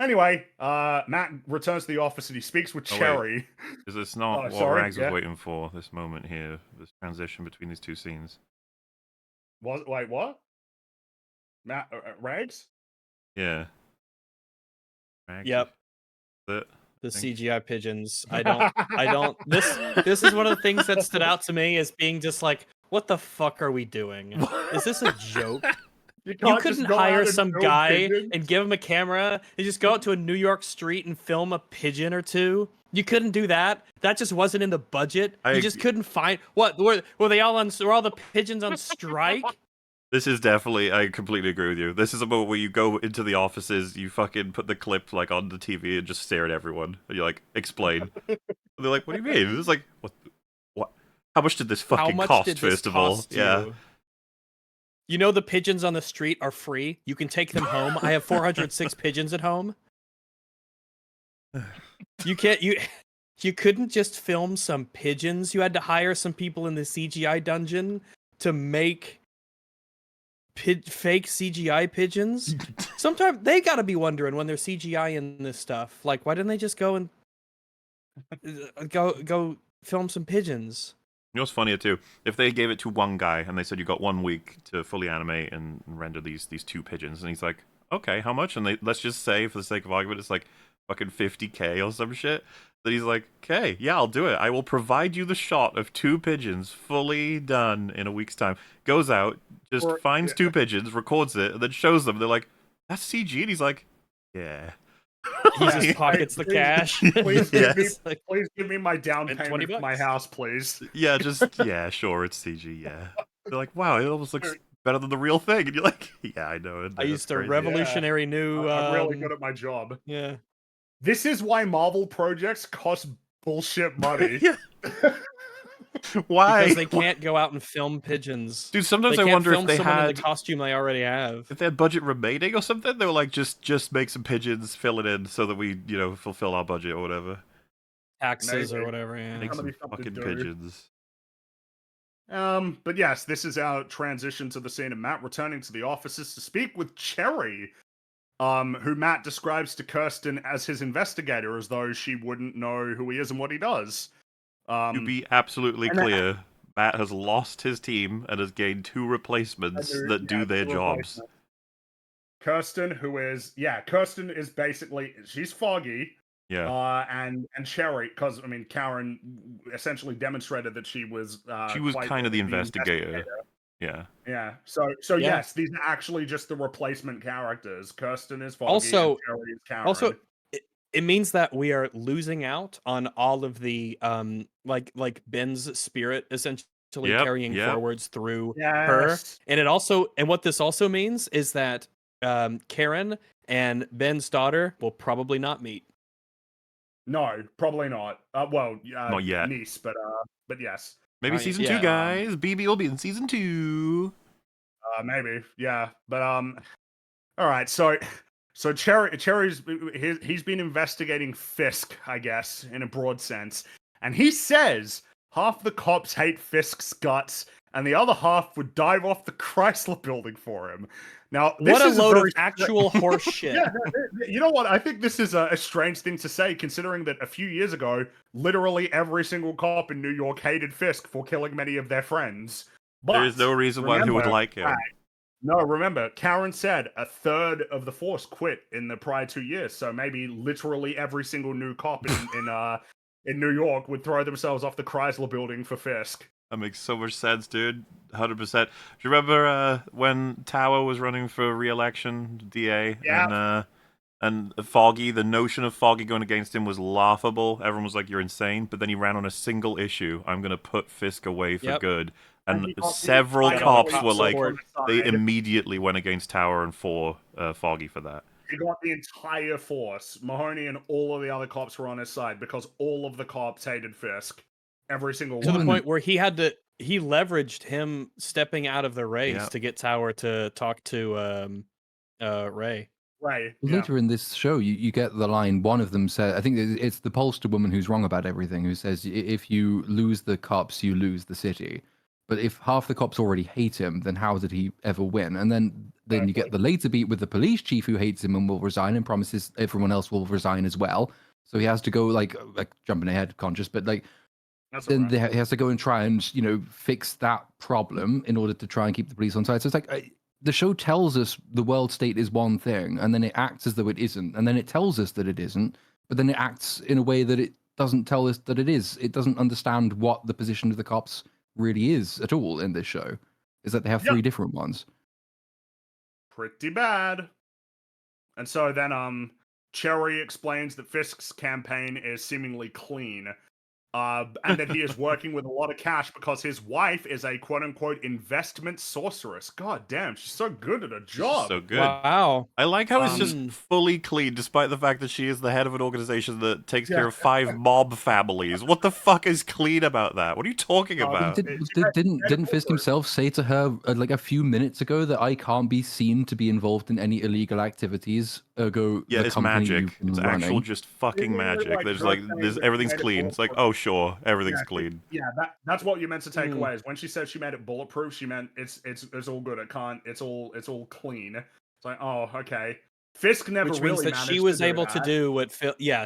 Anyway, Matt returns to the office and he speaks with Oh, wait. Cherry. Is this not Oh, what sorry, Rags yeah. was waiting for? This moment here, this transition between these two scenes. Wait, what? Matt Rags? Yeah. Rags. Yep. That. The Thank- CGI pigeons. I don't. This is one of the things that stood out to me as being just like, what the fuck are we doing? Is this a joke? You can't just couldn't go out hire and some film guy pigeons? and give him a camera and just go out to a New York street and film a pigeon or two. You couldn't do that. That just wasn't in the budget. You just couldn't find what were they all on? Were all the pigeons on strike? This is definitely, I completely agree with you. This is a moment where you go into the offices, you fucking put the clip like on the TV and just stare at everyone. And you're like, explain. And they're like, what do you mean? It's like, what? How much did this fucking How much cost, did this first of all? cost Yeah. you? You know the pigeons on the street are free. You can take them home. I have 406 pigeons at home. You can't you couldn't just film some pigeons. You had to hire some people in the CGI dungeon to make fake CGI pigeons. Sometimes they gotta be wondering when they're CGI in this stuff. Like, why didn't they just go and go film some pigeons? You know what's funnier too? If they gave it to one guy and they said you got 1 week to fully animate and render these two pigeons, and he's like, okay, how much? And let's just say, for the sake of argument, it's like fucking 50K or some shit. Then he's like, okay, yeah, I'll do it. I will provide you the shot of 2 pigeons fully done in a week's time. Goes out, just finds 2 pigeons, records it, and then shows them. They're like, that's CG. And he's like, yeah. He just pockets the cash. Please Yes. please give me my down And payment for my $20. house, please. Yeah, yeah, sure, it's CG, yeah. They're like, wow, it almost looks better than the real thing. And you're like, yeah, I know. I used to crazy. revolutionary new. I'm really good at my job. Yeah. This is why Marvel projects cost bullshit money. Yeah. Why? Because they can't go out and film pigeons. Dude, sometimes They I can't wonder if film they someone in had the costume they already have. if they had budget remaining or something. They were like, just make some pigeons, fill it in so that we, fulfill our budget or whatever. Taxes Maybe. or whatever. Yeah. Make some something fucking to do. pigeons. But yes, this is our transition to the scene of Matt returning to the offices to speak with Cherry, who Matt describes to Kirsten as his investigator, as though she wouldn't know who he is and what he does. To be absolutely clear, Matt has lost his team and has gained 2 replacements that do their jobs. Kirsten is basically, she's Foggy. Yeah. And Cherry, because Karen essentially demonstrated that she was She was quite kind of the investigator. Yeah. Yeah. So Yeah. yes, these are actually just the replacement characters. Kirsten is Foggy, Also- and Cherry is Karen. Also, it means that we are losing out on all of the like Ben's spirit essentially carrying forwards through her. Yes. And what this also means is that Karen and Ben's daughter will probably not meet. No, probably not. Not yet. Niece, but yes. Maybe Right, season 2, yeah. guys. BB will be in season 2. Maybe, yeah. But all right. So Cherry's he's been investigating Fisk, I guess, in a broad sense, and he says half the cops hate Fisk's guts, and the other half would dive off the Chrysler Building for him. Now, this What a is load of very actual horse shit. Yeah, you know what? I think this is a strange thing to say, considering that a few years ago, literally every single cop in New York hated Fisk for killing many of their friends. But There is no reason why they would like him. No, remember, Karen said a third of the force quit in the prior 2 years, so maybe literally every single new cop in New York would throw themselves off the Chrysler Building for Fisk. That makes so much sense, dude. 100%. Do you remember when Tower was running for re-election, DA? Yeah. And Foggy, the notion of Foggy going against him was laughable. Everyone was like, you're insane. But then he ran on a single issue. I'm going to put Fisk away for good. And he got several the cops entire were like, support they side. immediately went against Tower and for Foggy for that. He got the entire force. Mahoney and all of the other cops were on his side because all of the cops hated Fisk. Every single To one. the point where he leveraged him stepping out of the race Yeah. to get Tower to talk to Ray. Right. Yeah. Later in this show, you get the line, one of them said, I think it's the pollster woman who's wrong about everything, who says, if you lose the cops, you lose the city. But if half the cops already hate him, then how did he ever win? And then then you get the later beat with the police chief who hates him and will resign and promises everyone else will resign as well. So he has to go like jumping ahead, conscious, but like That's then alright. he has to go and try and fix that problem in order to try and keep the police on side. So it's like the show tells us the world state is one thing, and then it acts as though it isn't, and then it tells us that it isn't, but then it acts in a way that it doesn't tell us that it is. It doesn't understand what the position of the cops really is at all in this show. Is that they have three different ones. Pretty bad. And so then Cherry explains that Fisk's campaign is seemingly clean. And that he is working with a lot of cash because his wife is a quote-unquote investment sorceress. God damn, she's so good at her job. So good. Wow. I like how it's just fully clean, despite the fact that she is the head of an organization that takes care of 5 mob families. What the fuck is clean about that? What are you talking about? Didn't Fisk himself say to her like a few minutes ago that I can't be seen to be involved in any illegal activities? Ergo, Yeah, the it's company magic. you've been It's running. actual just fucking magic. There's everything's clean. It's like, oh sure, everything's clean. Yeah, that's what you meant to take away. Is when she said she made it bulletproof, she meant it's all good. It's all clean. It's like, oh, okay. Fisk never Which really means that managed she was to do able to that. do what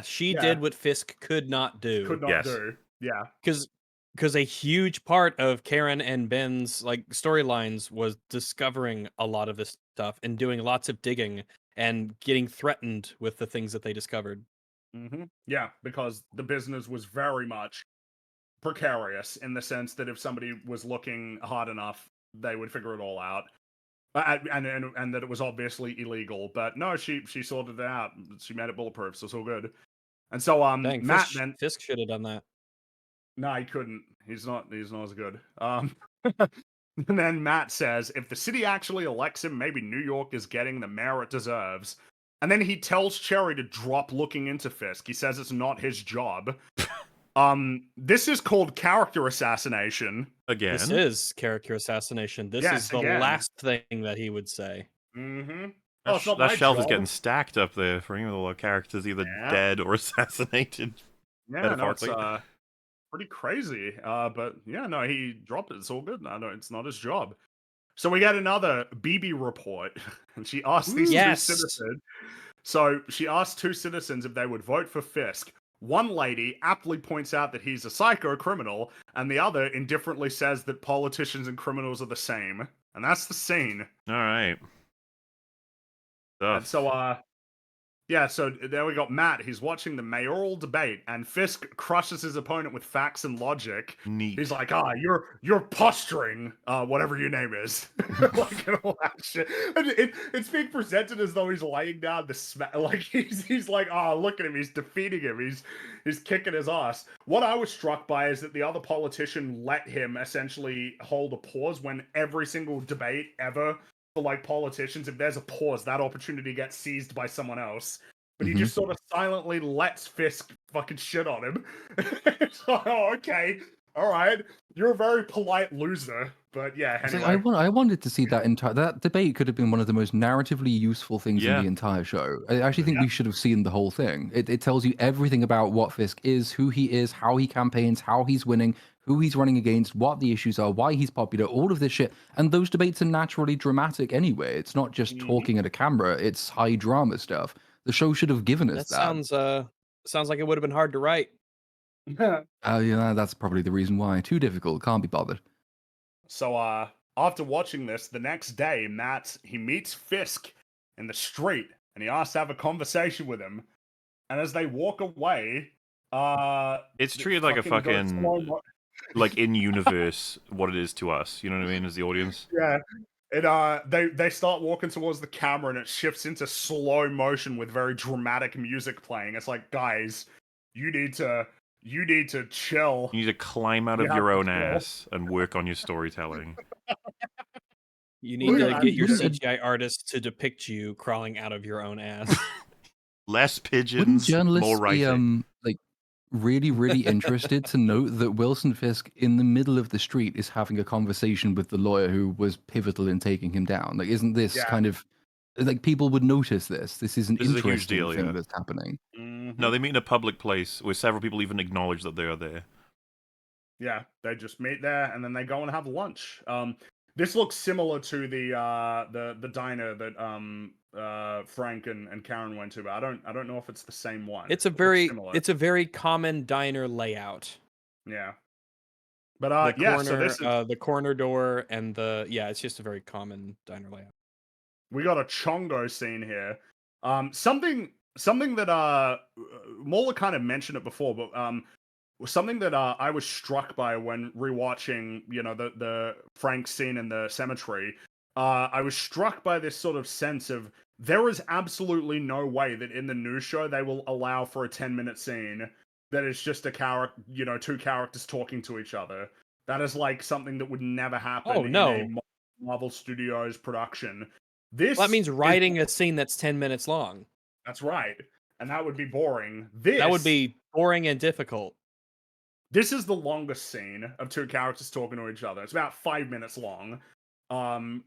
she did what Fisk could not do. Could not do. Yeah. Because a huge part of Karen and Ben's like storylines was discovering a lot of this stuff and doing lots of digging and getting threatened with the things that they discovered. Yeah, because the business was very much precarious in the sense that if somebody was looking hard enough, they would figure it all out. And that it was obviously illegal. But no, she sorted it out. She made it bulletproof, so it's all good. And so Dang, Matt Fisk should have done that. No, he couldn't. He's not as good. And then Matt says, if the city actually elects him, maybe New York is getting the mayor it deserves. And then he tells Cherry to drop looking into Fisk. He says it's not his job. This is called character assassination. Again? This is character assassination. This is the last thing that he would say. That shelf is getting stacked up there for any of the characters either dead or assassinated. Yeah, no, it's pretty crazy. But yeah, no, he dropped it. It's all good. No, it's not his job. So we get another BB report, and she asked these two citizens. So she asked 2 citizens if they would vote for Fisk. One lady aptly points out that he's a psycho criminal, and the other indifferently says that politicians and criminals are the same. And that's the scene. All right. And so, so there we got Matt. He's watching the mayoral debate, and Fisk crushes his opponent with facts and logic. Neat. He's like, you're posturing, whatever your name is. Like, and all that shit. And it's being presented as though he's laying down the like he's like, look at him, he's defeating him, he's kicking his ass. What I was struck by is that the other politician let him essentially hold a pause when every single debate ever for like politicians, if there's a pause, that opportunity gets seized by someone else. But he just sort of silently lets Fisk fucking shit on him. It's like, oh, okay, all right, you're a very polite loser. But yeah, anyway. I wanted to see that debate could have been one of the most narratively useful things in the entire show. I actually think we should have seen the whole thing. It tells you everything about what Fisk is, who he is, how he campaigns, how he's winning, who he's running against, what the issues are, why he's popular, all of this shit. And those debates are naturally dramatic anyway. It's not just talking at a camera, it's high drama stuff. The show should have given us that. Sounds like it would have been hard to write. Yeah, that's probably the reason why. Too difficult, can't be bothered. So after watching this, the next day, he meets Fisk in the street, and he asks to have a conversation with him. And as they walk away, it's treated like a fucking like in universe what it is to us. You know what I mean? As the audience. Yeah. They start walking towards the camera, and it shifts into slow motion with very dramatic music playing. It's like, guys, you need to chill. You need to climb out of your own ass and work on your storytelling. You need to get your CGI artist to depict you crawling out of your own ass. Less pigeons, Wouldn't journalists more writing. Be really, really interested to note that Wilson Fisk, in the middle of the street, is having a conversation with the lawyer who was pivotal in taking him down? Like, isn't this kind of like people would notice this? This is an interesting thing that's happening. No, they meet in a public place where several people even acknowledge that they are there. Yeah, they just meet there, and then they go and have lunch. This looks similar to the diner that Frank and Karen went to, but I don't know if it's the same one. It's It looks similar. a very common diner layout. Yeah. But The yeah, corner, so this is the corner door, and it's just a very common diner layout. we got a Chongo scene here. Something that Mola kind of mentioned it before, but something that I was struck by when rewatching, the Frank scene in the cemetery. I was struck by this sort of sense of there is absolutely no way that in the news show they will allow for a 10-minute scene that is just a character, two characters talking to each other. That is like something that would never happen Oh, no. in a Marvel Studios production. Well, that means Is- writing a scene that's 10 minutes long. That's right. And that would be boring. That would be boring and difficult. This is the longest scene of two characters talking to each other. It's about 5 minutes long.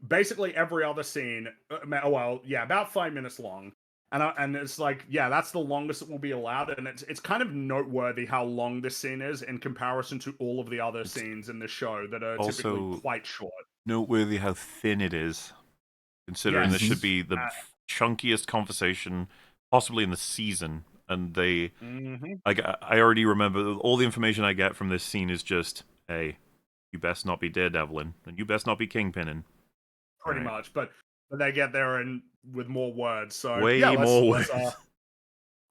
Basically every other scene, about 5 minutes long. And it's like, yeah, that's the longest that will be allowed. And it's kind of noteworthy how long this scene is in comparison to all of the other scenes in the show that are Also typically quite short. noteworthy how thin it is, considering Yes. this should be the chunkiest conversation possibly in the season. And they, I already remember all the information I get from this scene is just, hey, you best not be Daredevilin, and you best not be Kingpinin. Pretty much, but they get there and with more words. So Way let's, more words.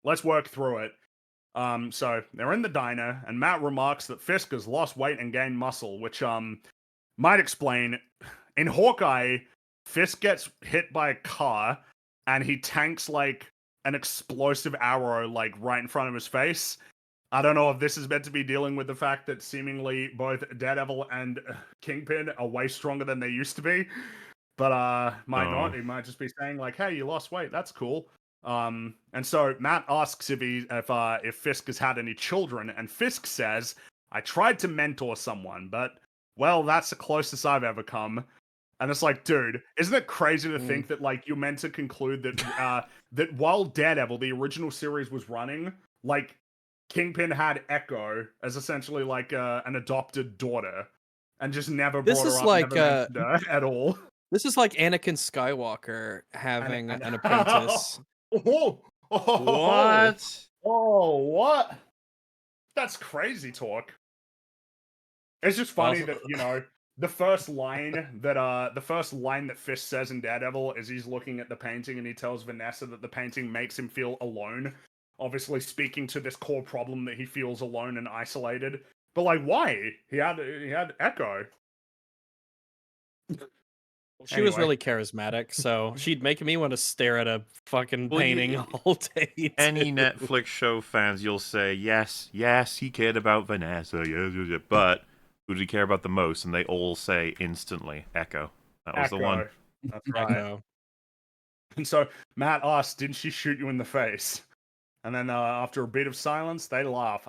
Let's work through it. So they're in the diner, and Matt remarks that Fisk has lost weight and gained muscle, which might explain. In Hawkeye, Fisk gets hit by a car, and he tanks like an explosive arrow like right in front of his face. I don't know if this is meant to be dealing with the fact that seemingly both Daredevil and Kingpin are way stronger than they used to be. But might not. He might just be saying like, "Hey, you lost weight. That's cool." And so Matt asks if Fisk has had any children, and Fisk says, "I tried to mentor someone, but well, that's the closest I've ever come." And it's like, dude, isn't it crazy to think that like you're meant to conclude that that while Daredevil, the original series, was running, like Kingpin had Echo as essentially like an adopted daughter, and just never brought her up, never mentioned her at all. This is like Anakin Skywalker having an apprentice. What? Oh, what? That's crazy talk. It's just funny that the first line that Fisk says in Daredevil is he's looking at the painting and he tells Vanessa that the painting makes him feel alone. Obviously speaking to this core problem that he feels alone and isolated. But like, why? He had Echo. She was really charismatic, so she'd make me want to stare at a fucking painting all day. Any Netflix show fans, you'll say, yes, he cared about Vanessa, yes. But who did he care about the most? And they all say instantly, Echo. That was the one. That's right. Echo. And so Matt asks, didn't she shoot you in the face? And then after a bit of silence, they laugh.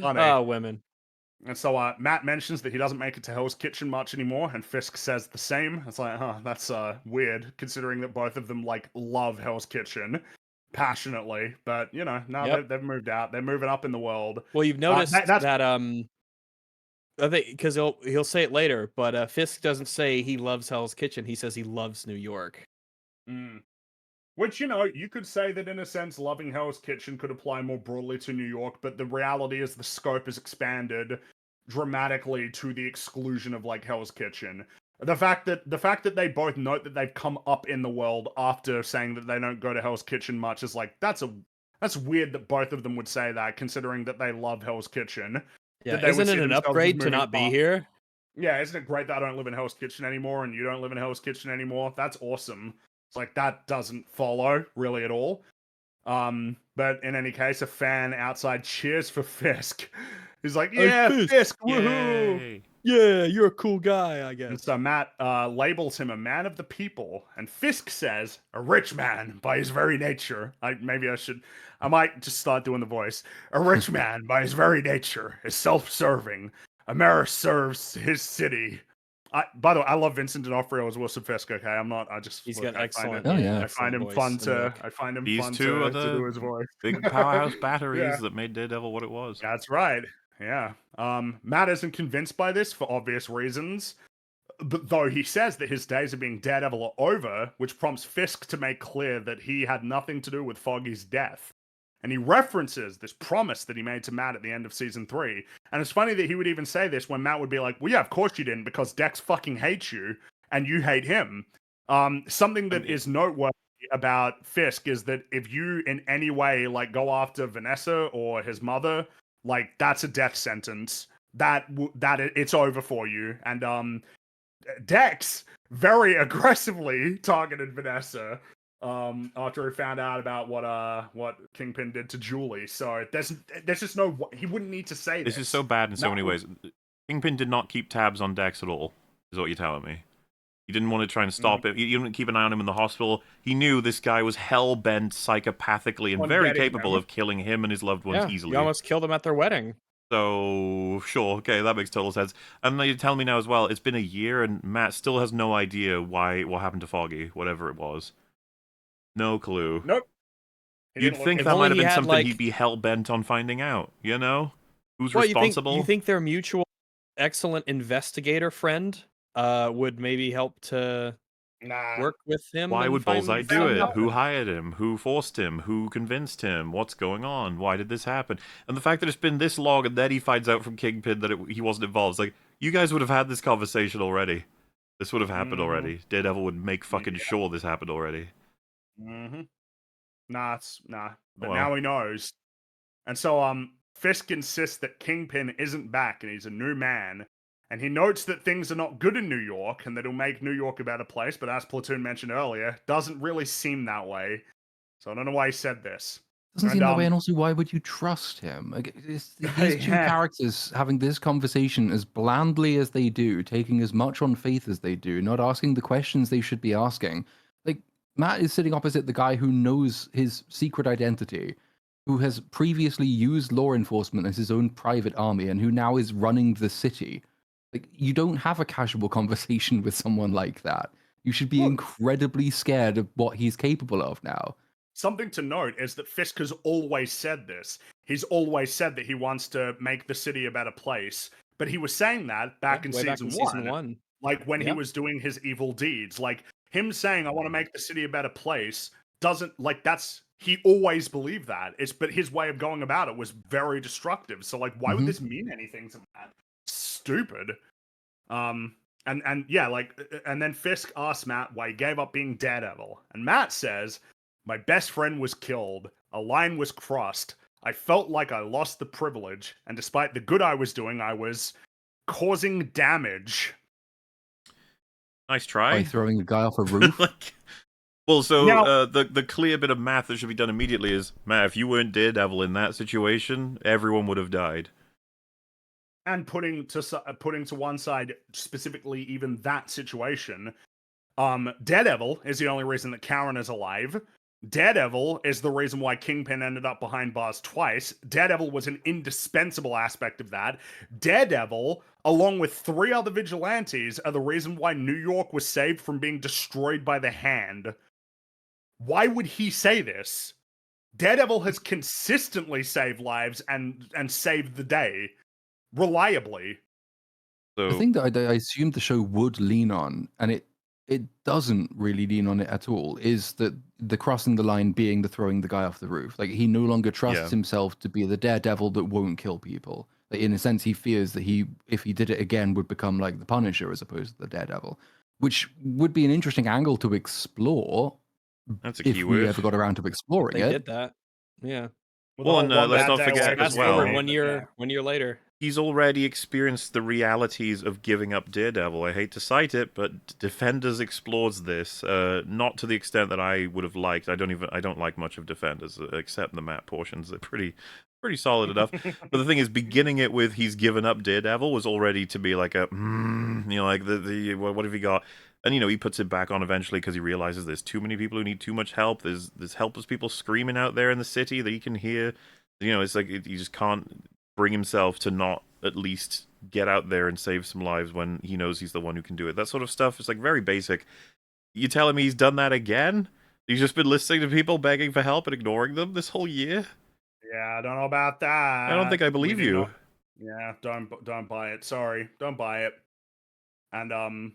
Funny. Women. And so Matt mentions that he doesn't make it to Hell's Kitchen much anymore, and Fisk says the same. It's like, that's weird, considering that both of them like love Hell's Kitchen passionately. But they've moved out. They're moving up in the world. Well, you've noticed that I think because he'll say it later, but Fisk doesn't say he loves Hell's Kitchen. He says he loves New York. Which, you could say that in a sense, loving Hell's Kitchen could apply more broadly to New York, but the reality is the scope is expanded dramatically to the exclusion of like Hell's Kitchen. The fact that they both note that they've come up in the world after saying that they don't go to Hell's Kitchen much is like, that's weird that both of them would say that, considering that they love Hell's Kitchen. Yeah, isn't it an upgrade to not be here? Yeah, isn't it great that I don't live in Hell's Kitchen anymore and you don't live in Hell's Kitchen anymore? That's awesome. Like, that doesn't follow really at all. But in any case, a fan outside cheers for Fisk. He's like, yeah, Fisk, woohoo! Yay. Yeah, you're a cool guy, I guess. And so Matt labels him a man of the people, and Fisk says, a rich man by his very nature. I might just start doing the voice. A rich man by his very nature is self-serving. America serves his city. By the way, I love Vincent D'Onofrio as Wilson Fisk. Okay, he's got excellent. I find him fun to These two are to do his voice. Big powerhouse batteries that made Daredevil what it was. That's right. Yeah. Matt isn't convinced by this for obvious reasons, but though he says that his days of being Daredevil are over, which prompts Fisk to make clear that he had nothing to do with Foggy's death. And he references this promise that he made to Matt at the end of season 3. And it's funny that he would even say this when Matt would be like, well, yeah, of course you didn't, because Dex fucking hates you, and you hate him. Something that is noteworthy about Fisk is that if you in any way, like, go after Vanessa or his mother, like, that's a death sentence. It's over for you. And Dex very aggressively targeted Vanessa after he found out about what Kingpin did to Julie. So there's just no, he wouldn't need to say this. This is so bad in so many ways. Kingpin did not keep tabs on Dex at all, is what you're telling me. He didn't want to try and stop him. He didn't keep an eye on him in the hospital. He knew this guy was hell-bent psychopathically and very capable of killing him and his loved ones easily. He almost killed him at their wedding. So, sure, okay, that makes total sense. And you're telling me now as well, it's been a year and Matt still has no idea what happened to Foggy, whatever it was. No clue. Nope. You'd think that might have been something he'd be hell-bent on finding out, you know? Who's responsible? You think their mutual excellent investigator friend would maybe help to work with him? Why would Bullseye do it? Who hired him? Who forced him? Who convinced him? What's going on? Why did this happen? And the fact that it's been this long and then he finds out from Kingpin that he wasn't involved. It's like, you guys would have had this conversation already. This would have happened already. Daredevil would make fucking sure this happened already. Nah. But now he knows. And so Fisk insists that Kingpin isn't back and he's a new man. And he notes that things are not good in New York and that it'll make New York a better place. But as Platoon mentioned earlier, doesn't really seem that way. So I don't know why he said this. Doesn't seem that way, and also why would you trust him? Like, these two characters having this conversation as blandly as they do, taking as much on faith as they do, not asking the questions they should be asking. Like, Matt is sitting opposite the guy who knows his secret identity, who has previously used law enforcement as his own private army, and who now is running the city. Like, you don't have a casual conversation with someone like that. You should be incredibly scared of what he's capable of now. Something to note is that Fisk has always said this. He's always said that he wants to make the city a better place. But he was saying that back in season one. Like when he was doing his evil deeds. Like him saying, I want to make the city a better place, doesn't, like, that's, he always believed that. But his way of going about it was very destructive. So, like, why would this mean anything to Matt? Stupid. And then Fisk asks Matt why he gave up being Daredevil. And Matt says, my best friend was killed. A line was crossed. I felt like I lost the privilege. And despite the good I was doing, I was causing damage. Nice try. By throwing a guy off a roof? The clear bit of math that should be done immediately is, Matt, if you weren't Daredevil in that situation, everyone would have died. And putting to one side specifically even that situation, Daredevil is the only reason that Karen is alive. Daredevil is the reason why Kingpin ended up behind bars twice. Daredevil was an indispensable aspect of that. Daredevil, along with 3 other vigilantes, are the reason why New York was saved from being destroyed by the Hand. Why would he say this? Daredevil has consistently saved lives and saved the day. Reliably. So, the thing that I assumed the show would lean on, and it doesn't really lean on it at all, is that the crossing the line being the throwing the guy off the roof. Like, he no longer trusts himself to be the Daredevil that won't kill people. Like, in a sense, he fears that if he did it again, would become like the Punisher as opposed to the Daredevil, which would be an interesting angle to explore. That's a key if word. we ever got around to exploring it. They did that. Yeah. Well, and let's not forget as well. 1 year later. He's already experienced the realities of giving up Daredevil. I hate to cite it, but Defenders explores this, not to the extent that I would have liked. I don't like much of Defenders, except the Matt portions. They're pretty solid enough. But the thing is, beginning it with he's given up Daredevil was already to be like a, like the what have you got? And, he puts it back on eventually because he realizes there's too many people who need too much help. There's helpless people screaming out there in the city that he can hear. It's like he just can't bring himself to not at least get out there and save some lives when he knows he's the one who can do it. That sort of stuff is like very basic. You telling me he's done that again? He's just been listening to people begging for help and ignoring them this whole year? Yeah, I don't know about that. I don't think I believe you. Yeah, don't buy it. Sorry, don't buy it. And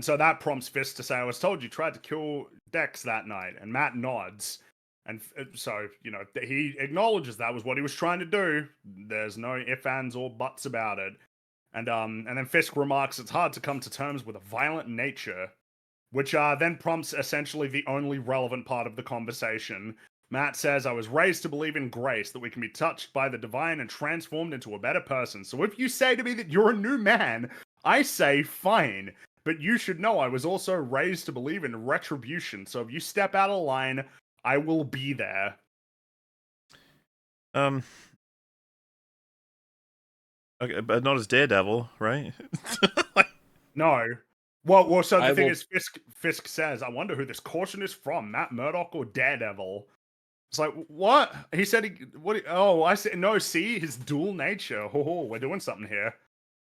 so that prompts Fisk to say, "I was told you tried to kill Dex that night," and Matt nods. And so, he acknowledges that was what he was trying to do. There's no ifs, ands, or buts about it. And then Fisk remarks it's hard to come to terms with a violent nature, which then prompts essentially the only relevant part of the conversation. Matt says, "I was raised to believe in grace, that we can be touched by the divine and transformed into a better person. So if you say to me that you're a new man, I say, fine. But you should know I was also raised to believe in retribution. So if you step out of line, I will be there." Okay, but not as Daredevil, right? No. Well, so I the thing will- is, Fisk says, "I wonder who this caution is from, Matt Murdock or Daredevil." It's like, what? He said, I said, no, see, his dual nature. Oh, we're doing something here.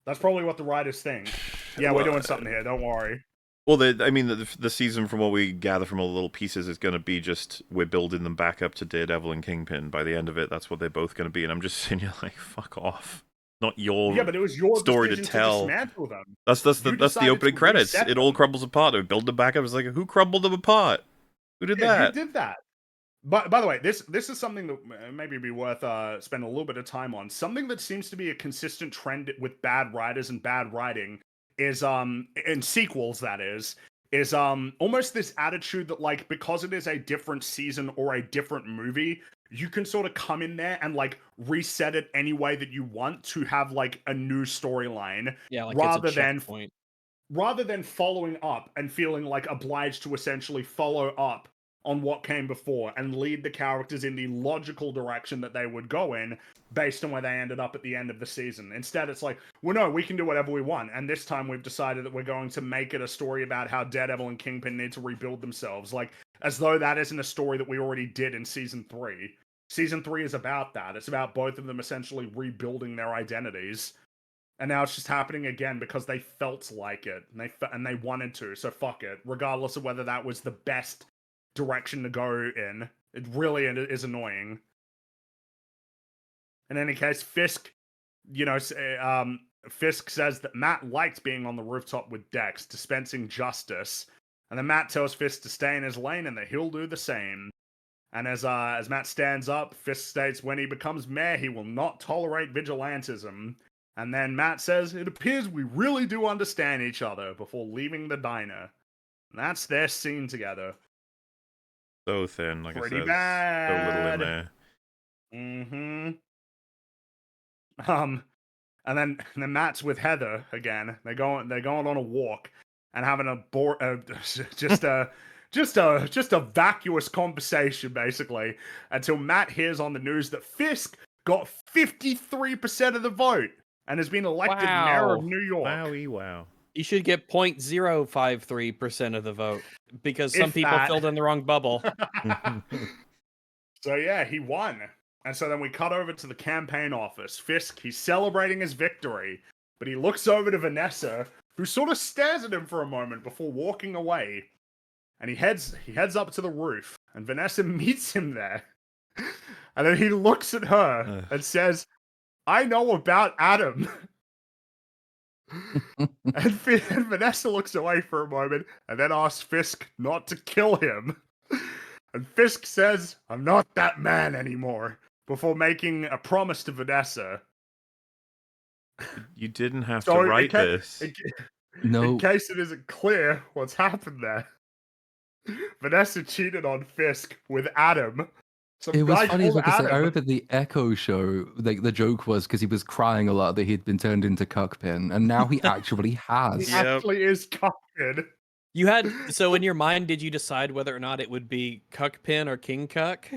That's probably what the writers think. Yeah, we're doing something here, don't worry. Well, the season, from what we gather from all the little pieces, is going to be just we're building them back up to Daredevil and Kingpin. By the end of it, that's what they're both going to be. And I'm just sitting here like, fuck off. Not your Yeah, but it was your story to decision tell. dismantle them. That's the decided opening to credits. reset It all them. crumbles apart. They build them back up. It's like, who crumbled them apart? Who did Yeah, that? you did that. But by the way, this is something that maybe be worth spending a little bit of time on. Something that seems to be a consistent trend with bad writers and bad writing is in sequels, that is almost this attitude that, like, because it is a different season or a different movie, you can sort of come in there and like reset it any way that you want to have like a new storyline. Yeah, like rather it's a than checkpoint. rather than following up and feeling like obliged to essentially follow up on what came before and lead the characters in the logical direction that they would go in based on where they ended up at the end of the season. Instead, it's like, well, no, we can do whatever we want. And this time we've decided that we're going to make it a story about how Daredevil and Kingpin need to rebuild themselves. Like, as though that isn't a story that we already did in Season 3. Season 3 is about that. It's about both of them essentially rebuilding their identities. And now it's just happening again because they felt like it. And they wanted to, so fuck it. Regardless of whether that was the best direction to go in. It really is annoying. In any case, Fisk, Fisk says that Matt liked being on the rooftop with Dex, dispensing justice. And then Matt tells Fisk to stay in his lane and that he'll do the same. And as Matt stands up, Fisk states when he becomes mayor, he will not tolerate vigilantism. And then Matt says, "It appears we really do understand each other," before leaving the diner. And that's their scene together. So thin, like Pretty I said. bad. So little in there. And then Matt's with Heather again. They're going on a walk and having just a vacuous conversation basically until Matt hears on the news that Fisk got 53% of the vote and has been elected mayor of New York. Wowie wow. You should get 0.053% of the vote because some If people that. filled in the wrong bubble. So yeah, he won. And so then we cut over to the campaign office. Fisk, he's celebrating his victory, but he looks over to Vanessa, who sort of stares at him for a moment before walking away. And he heads up to the roof, and Vanessa meets him there. And then he looks at her and says, "I know about Adam." and Vanessa looks away for a moment and then asks Fisk not to kill him. And Fisk says, "I'm not that man anymore," before making a promise to Vanessa. You didn't have to write this. No. In case it isn't clear what's happened there, Vanessa cheated on Fisk with Adam. It was funny as well because I remember the Echo show. Like the joke was because he was crying a lot that he'd been turned into Cuckpin, and now he actually has. He actually is Cuckpin. You had so in your mind, did you decide whether or not it would be Cuckpin or King Cuck?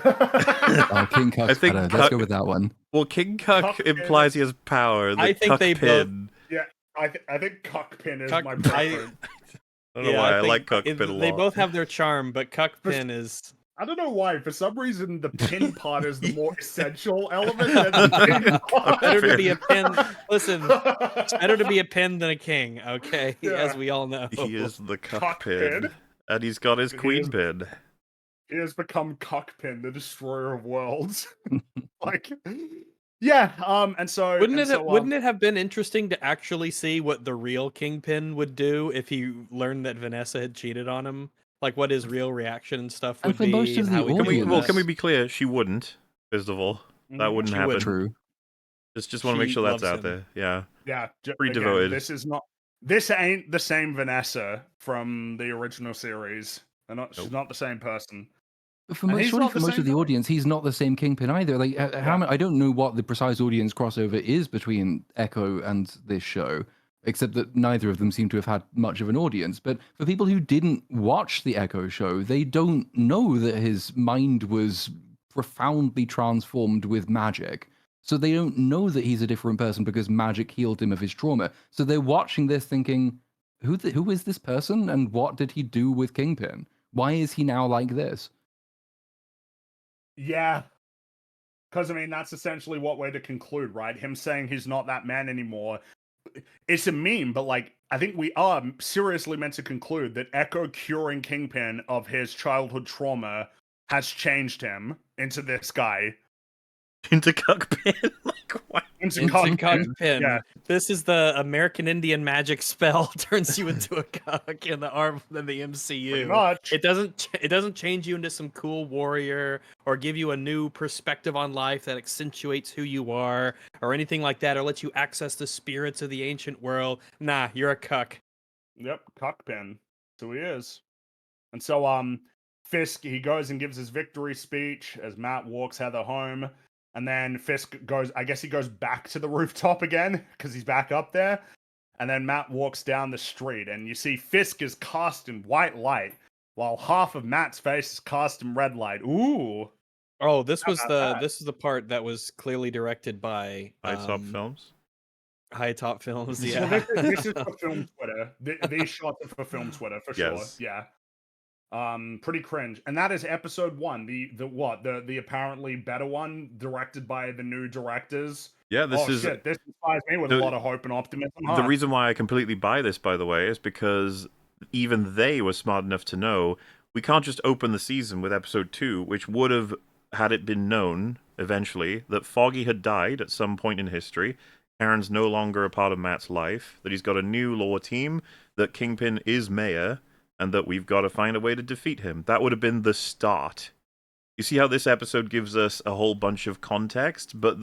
Oh, King Cuck's better. Let's go with that one. Well, King Cuck implies he has power. I think they both. Yeah, I think Cuckpin is my preference. I don't know why I like Cuckpin a lot. They both have their charm, but Cuckpin is. I don't know why. For some reason, the pin part is the more essential element than the king part. Better to be a pin. Listen, it's better to be a pin than a king. Okay, Yeah. as we all know. He is the Cuckpin. Cuckpin, and he's got his queen pin. He has become Cuckpin, the destroyer of worlds. Like, Yeah. And so Wouldn't it have been interesting to actually see what the real Kingpin would do if he learned that Vanessa had cheated on him? Like what his real reaction and stuff And would for most be, of and the how he Can we deal with can we that. be clear? She wouldn't. First of all, that wouldn't She happen. wouldn't. True. Just want to make She sure that's loves out him. there. Yeah. Yeah. Pretty Again, devoted. this ain't the same Vanessa from the original series. She's Nope. not the same person. But for And most, he's surely not for the most same of the guy. audience, he's not the same Kingpin either. Like, Yeah. I don't know what the precise audience crossover is between Echo and this show, except that neither of them seem to have had much of an audience. But for people who didn't watch the Echo show, they don't know that his mind was profoundly transformed with magic. So they don't know that he's a different person because magic healed him of his trauma. So they're watching this thinking, who is this person and what did he do with Kingpin? Why is he now like this? Yeah. Because, I mean, that's essentially what we're to conclude, right? Him saying he's not that man anymore. It's a meme, but, like, I think we are seriously meant to conclude that Echo curing Kingpin of his childhood trauma has changed him into this guy. Into Cuckpin. Like what? Into Into Kingpin. Yeah. This is the American Indian magic spell turns you into a cuck in the Pretty MCU. much. It doesn't change you into some cool warrior or give you a new perspective on life that accentuates who you are or anything like that or lets you access the spirits of the ancient world. Nah, you're a cuck. Yep, Cockpin. That's who he is. And so, Fisk, he goes and gives his victory speech as Matt walks Heather home. And then Fisk goes, I guess he goes back to the rooftop again because he's back up there. And then Matt walks down the street and you see Fisk is cast in white light while half of Matt's face is cast in red light. Ooh. Oh, this How was about this is the part that was clearly directed by High Top Films. High Top Films. Well, Yeah. this is for film Twitter. These shots are for film Twitter for sure. Yes. Yeah. Pretty cringe. And that is episode 1. The apparently better one, directed by the new directors. Yeah, this is shit. This inspires me with a lot of hope and optimism. the reason why I completely buy this, by the way, is because even they were smart enough to know we can't just open the season with episode 2, which would have, had it been known eventually, that Foggy had died at some point in history. Karen's no longer a part of Matt's life, that he's got a new law team, that Kingpin is mayor, and that we've got to find a way to defeat him. That would have been the start. You see how this episode gives us a whole bunch of context, but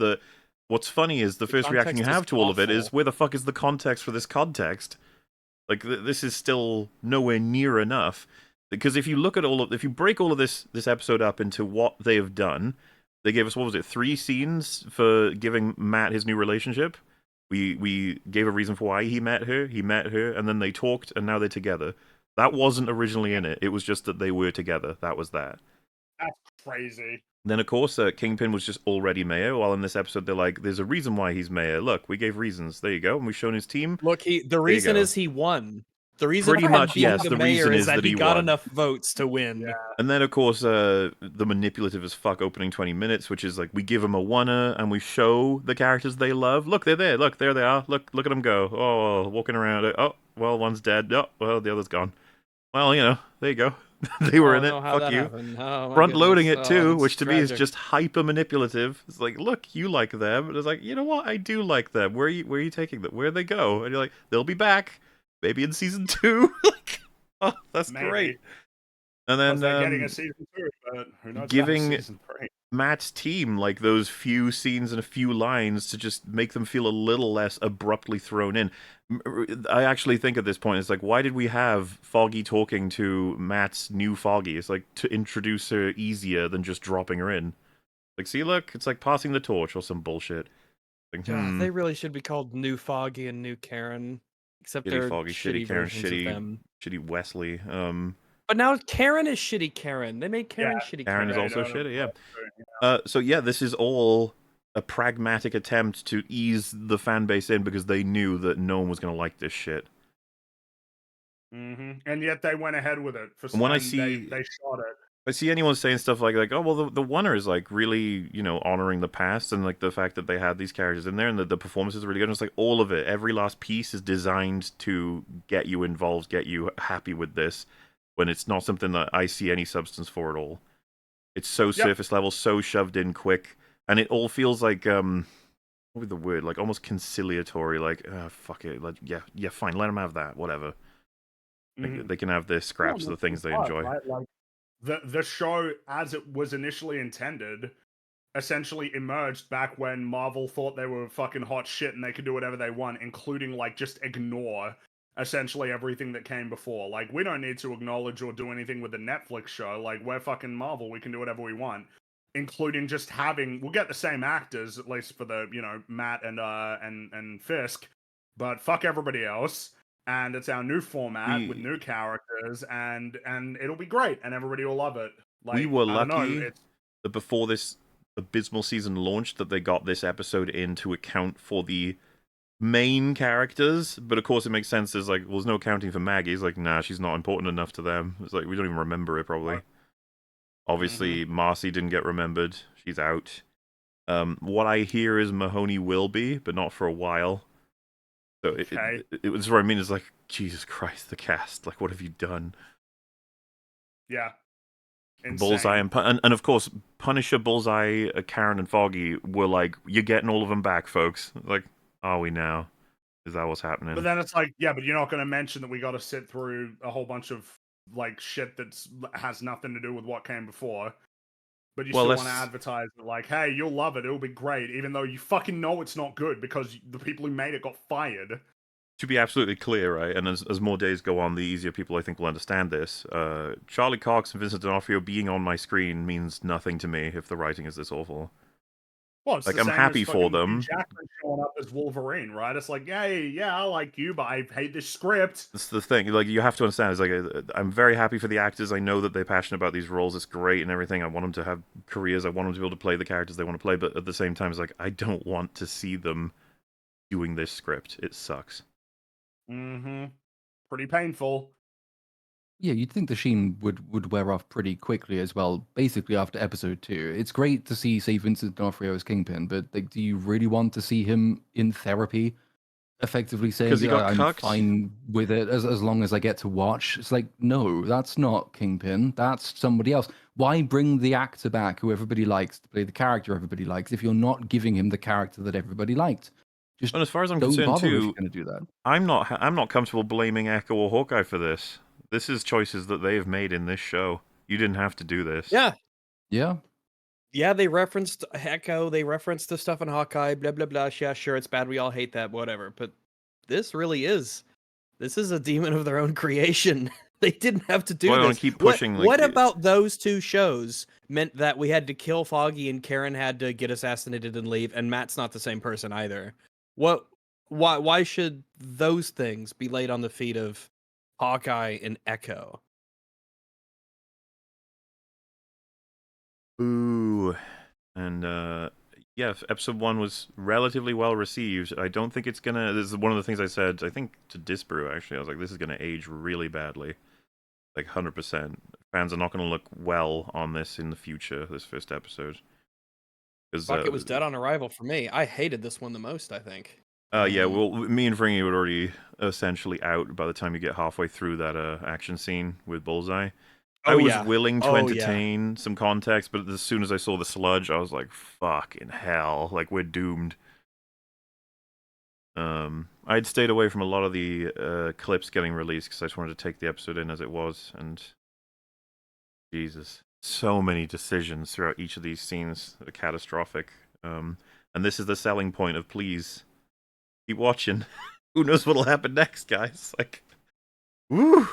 what's funny is the first reaction you context is have to all of it is, awful. where the fuck is the context for this context? Like, this is still nowhere near enough. Because if you look at if you break all of this episode up into what they have done, they gave us, what was it, 3 scenes for giving Matt his new relationship? We gave a reason for why he met her, and then they talked, and now they're together. That wasn't originally in it. It was just that they were together. That was that. That's crazy. Then, of course, Kingpin was just already mayor, while in this episode they're like, there's a reason why he's mayor. Look, we gave reasons. There you go. And we've shown his team. Look, the reason go. is he won. The reason Pretty for him much, being yes, the the mayor reason is is that that he he got won. enough votes to win. Yeah. And then, of course, the manipulative as fuck opening 20 minutes, which is like, we give them a oneer and we show the characters they love. Look, they're there. Look, there they are. Look at them go. Oh, walking around. Oh, well, one's dead. Oh, well, the other's gone. Well, there you go. They were in it. Fuck you. Front loading it too, which to me is just hyper manipulative. It's like, look, you like them. And it's like, you know what? I do like them. Where are you taking them? Where'd they go? And you're like, they'll be back. Maybe in season 2. Like, oh, that's Maybe. Great. And then they're getting a season 2, but who knows giving about season 3. Matt's team like those few scenes and a few lines to just make them feel a little less abruptly thrown in. I actually think at this point, it's like, why did we have Foggy talking to Matt's new Foggy? It's like to introduce her easier than just dropping her in. Like, see, look, it's like passing the torch or some bullshit. Like, They really should be called New Foggy and New Karen, except they're shitty Foggy, shitty shitty Karen, versions of them. shitty Wesley. But now Karen is shitty Karen. They made Karen shitty Karen Karen. is also shitty, yeah. So yeah, this is all a pragmatic attempt to ease the fan base in because they knew that no one was going to like this shit. Mm-hmm. And yet they went ahead with it. For some, when I they shot it. I see anyone saying stuff like oh, well, the oneer is like really, honoring the past and like the fact that they had these characters in there and the performances are really good. And it's like all of it, every last piece is designed to get you involved, get you happy with this, when it's not something that I see any substance for at all. It's so surface level, so shoved in quick, and it all feels like what would be the word? Like almost conciliatory. Like, fuck it. Like, yeah, fine. Let them have that. Whatever. Like, they can have their scraps of the things they enjoy. Right? Like the show, as it was initially intended, essentially emerged back when Marvel thought they were fucking hot shit and they could do whatever they want, including like just ignore essentially everything that came before. Like, we don't need to acknowledge or do anything with the Netflix show. Like, we're fucking Marvel. We can do whatever we want, including just having, we'll get the same actors, at least for the, you know, Matt and Fisk, but fuck everybody else. And it's our new format with new characters, and it'll be great, and everybody will love it. Like, we were I don't know, lucky that before this abysmal season launched that they got this episode in to account for the main characters, but of course it makes sense. There's like, well, there's no accounting for Maggie. It's like, nah, she's not important enough to them. It's like, we don't even remember it probably. Obviously, Marcy didn't get remembered. She's out. What I hear is Mahoney will be, but not for a while. So it was what I mean is like, Jesus Christ, the cast. Like, what have you done? Yeah. Insane. Bullseye and of course, Punisher, Bullseye, Karen, and Foggy were like, you're getting all of them back, folks. Like, are we now? Is that what's happening? But then it's like, yeah, but you're not going to mention that we got to sit through a whole bunch of like shit that has nothing to do with what came before. But you still want to advertise it like, hey, you'll love it. It'll be great, even though you fucking know it's not good because the people who made it got fired. To be absolutely clear, right, and as more days go on, the easier people I think will understand this. Charlie Cox and Vincent D'Onofrio being on my screen means nothing to me if the writing is this awful. Well, it's like, the I'm same happy as for them. Hugh Jackman showing up as Wolverine, right? It's like, yay, yeah, I like you, but I hate this script. That's the thing. Like, you have to understand. It's like, I'm very happy for the actors. I know that they're passionate about these roles. It's great and everything. I want them to have careers. I want them to be able to play the characters they want to play. But at the same time, it's like, I don't want to see them doing this script. It sucks. Pretty painful. Yeah, you'd think the sheen would wear off pretty quickly as well, basically after episode 2. It's great to see, say, Vincent D'Onofrio as Kingpin, but like, do you really want to see him in therapy effectively saying, he got I'm cucked? fine with it as long as I get to watch? It's like, no, that's not Kingpin. That's somebody else. Why bring the actor back who everybody likes to play the character everybody likes if you're not giving him the character that everybody liked? Just and as far as I'm don't concerned, bother if too, you're going to do that. I'm not comfortable blaming Echo or Hawkeye for this. This is choices that they have made in this show. You didn't have to do this. Yeah. Yeah, they referenced Echo, they referenced the stuff in Hawkeye, blah, blah, blah. Yeah, sure, it's bad. We all hate that, whatever. But this is a demon of their own creation. They didn't have to do I this. want to keep pushing. What about those two shows meant that we had to kill Foggy and Karen had to get assassinated and leave, and Matt's not the same person either? Why should those things be laid on the feet of Hawkeye and Echo? Ooh. And yeah, episode 1 was relatively well received. I don't think it's gonna. This is one of the things I said, I think, to Disbrew, actually. I was like, this is gonna age really badly. Like, 100%. Fans are not gonna look well on this in the future, this first episode. Fuck, it was dead on arrival for me. I hated this one the most, I think. Yeah, well, me and Fringy were already essentially out by the time you get halfway through that action scene with Bullseye. I was willing to entertain some context, but as soon as I saw the sludge, I was like, fucking hell, like, we're doomed. I'd stayed away from a lot of the clips getting released because I just wanted to take the episode in as it was, and Jesus, so many decisions throughout each of these scenes that are catastrophic. And this is the selling point of, please, keep watching. Who knows what'll happen next, guys? Like, woo!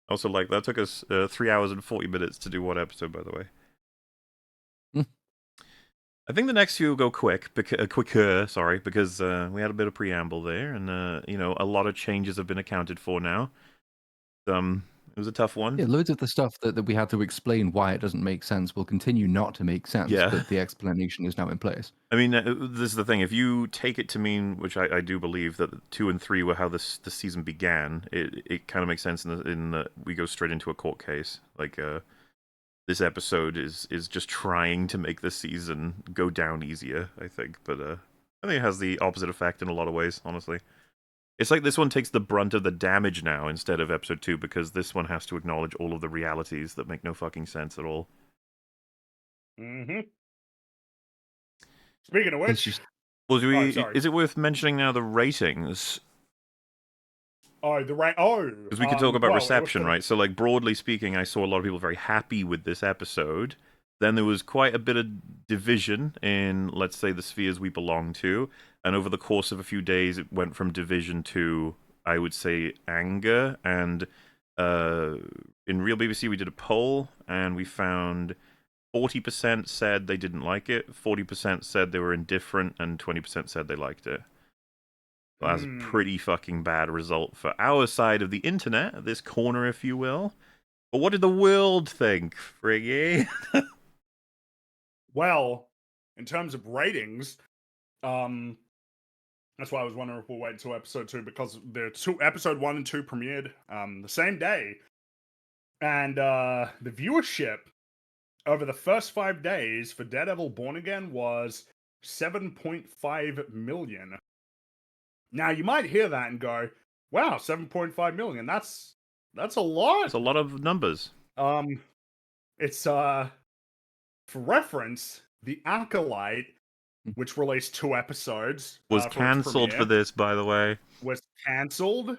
Also, like, that took us 3 hours and 40 minutes to do one episode, by the way. I think the next few will go quicker, sorry, because we had a bit of preamble there, and, you know, a lot of changes have been accounted for now. It was a tough one. Yeah, loads of the stuff that we had to explain why it doesn't make sense will continue not to make sense, but the explanation is now in place. I mean, this is the thing. If you take it to mean, which I do believe, that 2 and 3 were how this season began, it kind of makes sense in that we go straight into a court case. Like, this episode is just trying to make the season go down easier, I think. But I think it has the opposite effect in a lot of ways, honestly. It's like this one takes the brunt of the damage now instead of episode 2, because this one has to acknowledge all of the realities that make no fucking sense at all. Speaking of which, Well, sorry. is it worth mentioning now the ratings? Oh, the rate. Oh, Because we could talk about well, it was reception, sort of- right? So, like, broadly speaking, I saw a lot of people very happy with this episode. Then there was quite a bit of division in, let's say, the spheres we belong to. And over the course of a few days, it went from division to, I would say, anger. And in Real BBC, we did a poll, and we found 40% said they didn't like it, 40% said they were indifferent, and 20% said they liked it. Well, that's a pretty fucking bad result for our side of the internet, this corner, if you will. But what did the world think, Friggy? Well, in terms of ratings, that's why I was wondering if we'll wait until episode 2, because episode 1 and 2 premiered the same day. And the viewership over the first 5 days for Daredevil Born Again was 7.5 million. Now, you might hear that and go, wow, 7.5 million, that's a lot. It's a lot of numbers. It's for reference, The Acolyte, which released 2 episodes, Was cancelled for this, by the way. was cancelled,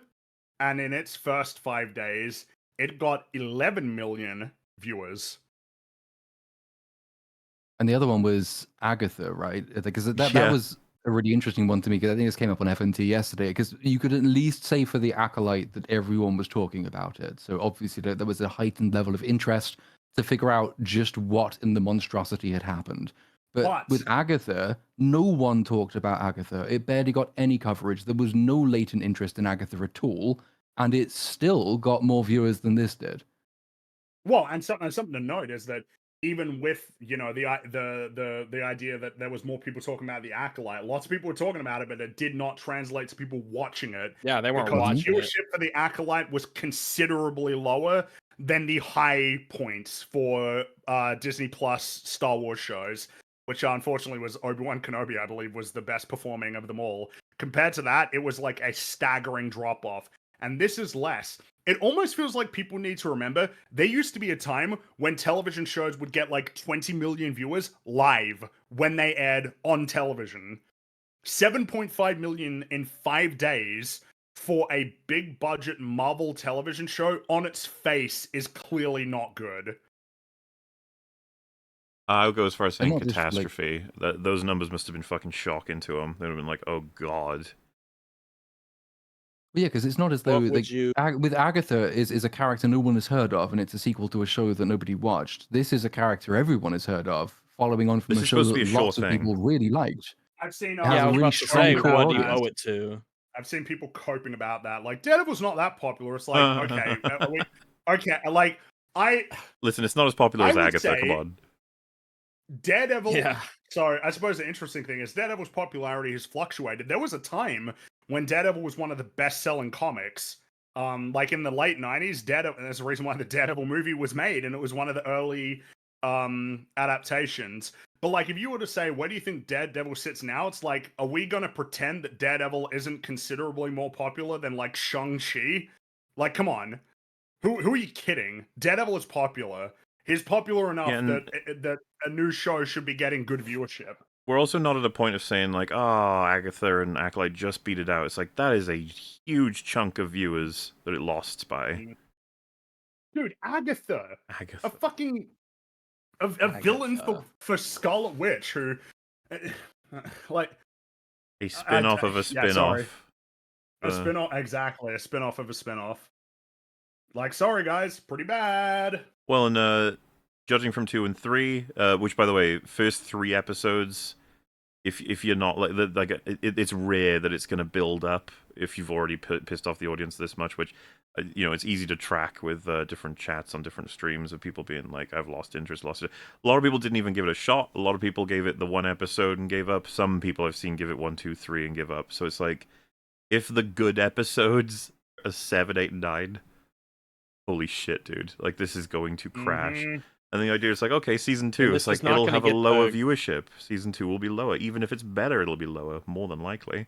and in its first 5 days, it got 11 million viewers. And the other one was Agatha, right? Because that Yeah. was a really interesting one to me, because I think this came up on FNT yesterday, because you could at least say for the Acolyte that everyone was talking about it. So obviously there was a heightened level of interest to figure out just what in the monstrosity had happened. But with Agatha, no one talked about Agatha. It barely got any coverage. There was no latent interest in Agatha at all, and it still got more viewers than this did. Well, and something to note is that even with, you know, the idea that there was more people talking about The Acolyte, lots of people were talking about it, but it did not translate to people watching it. Yeah, they weren't because watching it. viewership for The Acolyte was considerably lower than the high points for Disney Plus Star Wars shows, which unfortunately was Obi-Wan Kenobi, I believe, was the best performing of them all. Compared to that, it was like a staggering drop-off. And this is less. It almost feels like people need to remember there used to be a time when television shows would get like 20 million viewers live when they aired on television. 7.5 million in 5 days for a big budget Marvel television show on its face is clearly not good. I'll go as far as saying not just, catastrophe. Those numbers must have been fucking shocking to them. They'd have been like, oh god. Yeah, because it's not as though What would you? with Agatha is a character no one has heard of, and it's a sequel to a show that nobody watched. This is a character everyone has heard of, following on from This a is show supposed to that be a short lots of thing. people really liked. I've seen It has Yeah, I a was really about to strong say, core what do you audience. owe it to? I've seen people coping about that. Like, Daredevil's not that popular. It's like, okay, okay, like Listen, it's not as popular I as would Agatha. Come say- on. Daredevil. Yeah. So I suppose the interesting thing is Daredevil's popularity has fluctuated. There was a time when Daredevil was one of the best-selling comics. Like in the late 90s, Daredevil, and there's a reason why the Daredevil movie was made, and it was one of the early adaptations. But like, if you were to say, where do you think Daredevil sits now? It's like, are we gonna pretend that Daredevil isn't considerably more popular than like Shang-Chi? Like, come on. Who are you kidding? Daredevil is popular. He's popular enough that a new show should be getting good viewership. We're also not at a point of saying like, oh, Agatha and Acolyte just beat it out. It's like that is a huge chunk of viewers that it lost by. Dude, Agatha. Agatha. A fucking a villain for Scarlet Witch who like A spin-off of a spin-off. A spin-off, exactly, a spin-off of a spin-off. Like, sorry guys, pretty bad. Well, and judging from 2 and 3, which by the way, first 3 episodes, if you're not like it's rare that it's going to build up if you've already pissed off the audience this much, which it's easy to track with different chats on different streams of people being like, I've lost interest, lost it. A lot of people didn't even give it a shot. A lot of people gave it the 1 episode and gave up. Some people I've seen give it 1, 2, 3 and give up. So it's like, if the good episodes are 7, 8, and 9, holy shit, dude! Like, this is going to crash. Mm-hmm. And the idea is like, okay, season 2, it's like it'll have a lower viewership. Season 2 will be lower. Even if it's better, it'll be lower, more than likely.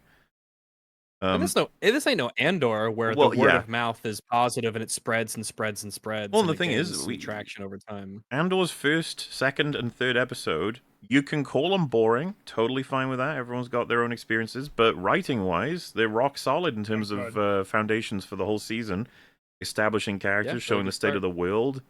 And this ain't no Andor where Well, the word yeah. of mouth is positive and it spreads and spreads and spreads. Well, and the it thing is, gains some traction over time. Andor's first, second, and third episode, you can call them boring. Totally fine with that. Everyone's got their own experiences. But writing-wise, they're rock solid in terms of foundations for the whole season. Establishing characters, showing the state of the world.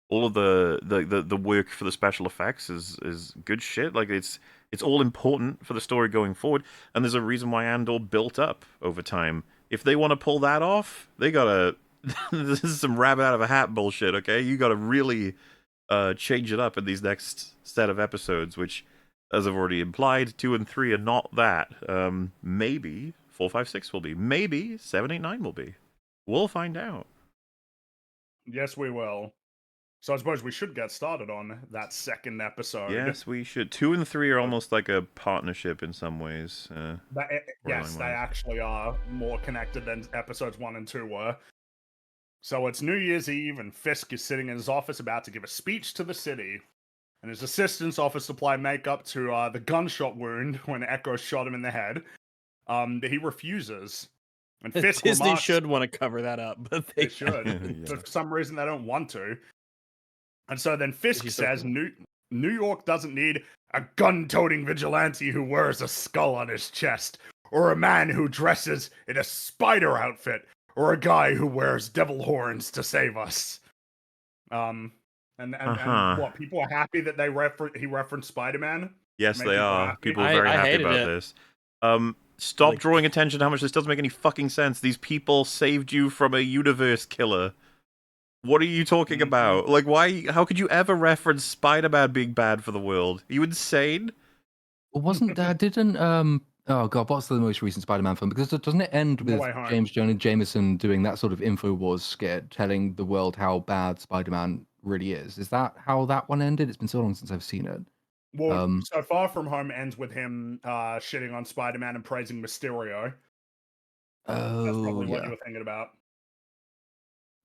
All of the work for the special effects is good shit. Like, it's all important for the story going forward. And there's a reason why Andor built up over time. If they want to pull that off, they gotta... this is some rabbit out of a hat bullshit, okay? You gotta really change it up in these next set of episodes, which, as I've already implied, 2 and 3 are not that. Maybe 4, 5, 6 will be. Maybe 7, 8, 9 will be. We'll find out. Yes, we will. So I suppose we should get started on that second episode. Yes, we should. 2 and 3 are almost like a partnership in some ways. Yes, they actually are more connected than episodes 1 and 2 were. So it's New Year's Eve, and Fisk is sitting in his office about to give a speech to the city. And his assistants offer to apply makeup to the gunshot wound when Echo shot him in the head. He refuses. And Fisk Disney remarks, should want to cover that up, but they should. Yeah. But for some reason, they don't want to. And so then Fisk says New York doesn't need a gun-toting vigilante who wears a skull on his chest, or a man who dresses in a spider outfit, or a guy who wears devil horns to save us. And what, people are happy that he referenced Spider-Man? Yes, they are. People are I very happy hated about it. this. Stop drawing attention to how much this doesn't make any fucking sense. These people saved you from a universe killer. What are you talking about? Like, why? How could you ever reference Spider-Man being bad for the world? Are you insane? Well, wasn't didn't oh god, what's the most recent Spider-Man film? Because doesn't it end with James Jonah Jameson doing that sort of InfoWars skit, telling the world how bad Spider-Man really is? Is that how that one ended? It's been so long since I've seen it. Well, so Far From Home ends with him shitting on Spider-Man and praising Mysterio. Oh, that's probably what you were thinking about.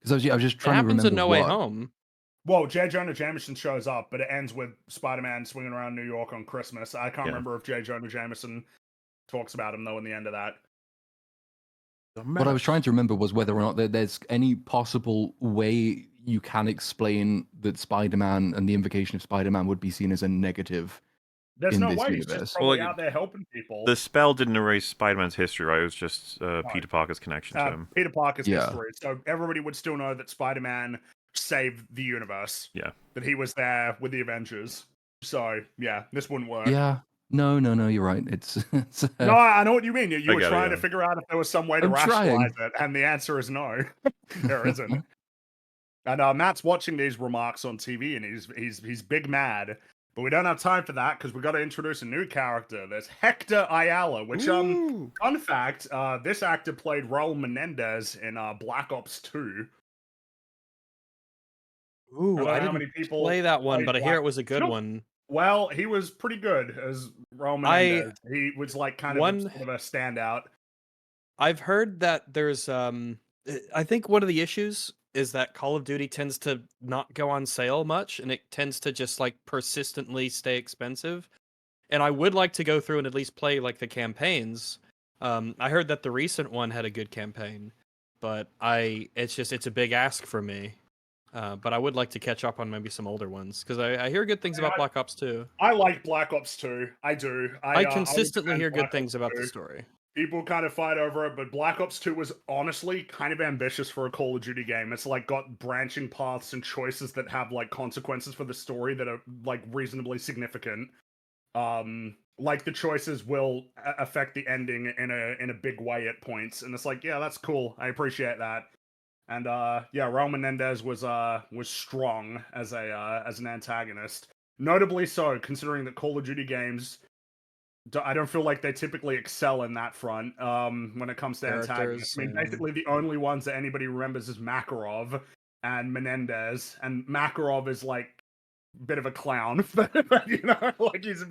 Because I was just trying to remember. It happens in No Way Home. Well, J. Jonah Jameson shows up, but it ends with Spider-Man swinging around New York on Christmas. I can't remember if J. Jonah Jameson talks about him, though, in the end of that. What I was trying to remember was whether or not there's any possible way you can explain that Spider-Man and the invocation of Spider-Man would be seen as a negative. There's in no this way. universe. He's just probably out there helping people. The spell didn't erase Spider-Man's history, right? It was just Peter Parker's connection to him. Peter Parker's history. So everybody would still know that Spider-Man saved the universe. Yeah. That he was there with the Avengers. So, yeah, this wouldn't work. Yeah. No, you're right. It's No, I know what you mean. You were trying to figure out if there was some way to rationalize it, and the answer is no. There isn't. And Matt's watching these remarks on TV, and he's big mad. But we don't have time for that because we got to introduce a new character. There's Hector Ayala, which fun fact, this actor played Raul Menendez in Black Ops 2. Ooh, I didn't play that one, but I hear it was a good one. Well, he was pretty good as Raul Menendez. He was like kind of sort of a standout. I've heard that there's I think one of the issues is that Call of Duty tends to not go on sale much, and it tends to just like persistently stay expensive. And I would like to go through and at least play like the campaigns. I heard that the recent one had a good campaign, but it's a big ask for me. But I would like to catch up on maybe some older ones because I hear good things about Black Ops 2. I like Black Ops 2. I do. I consistently hear good things about the story. People kind of fight over it, but Black Ops 2 was honestly kind of ambitious for a Call of Duty game. It's like got branching paths and choices that have like consequences for the story that are like reasonably significant. Like the choices will affect the ending in a big way at points, and it's like, yeah, that's cool. I appreciate that. And Raul Menendez was strong as an antagonist, notably so considering that Call of Duty games, I don't feel like they typically excel in that front when it comes to antagonists. I mean, basically the only ones that anybody remembers is Makarov and Menendez, and Makarov is like a bit of a clown, you know, like he's a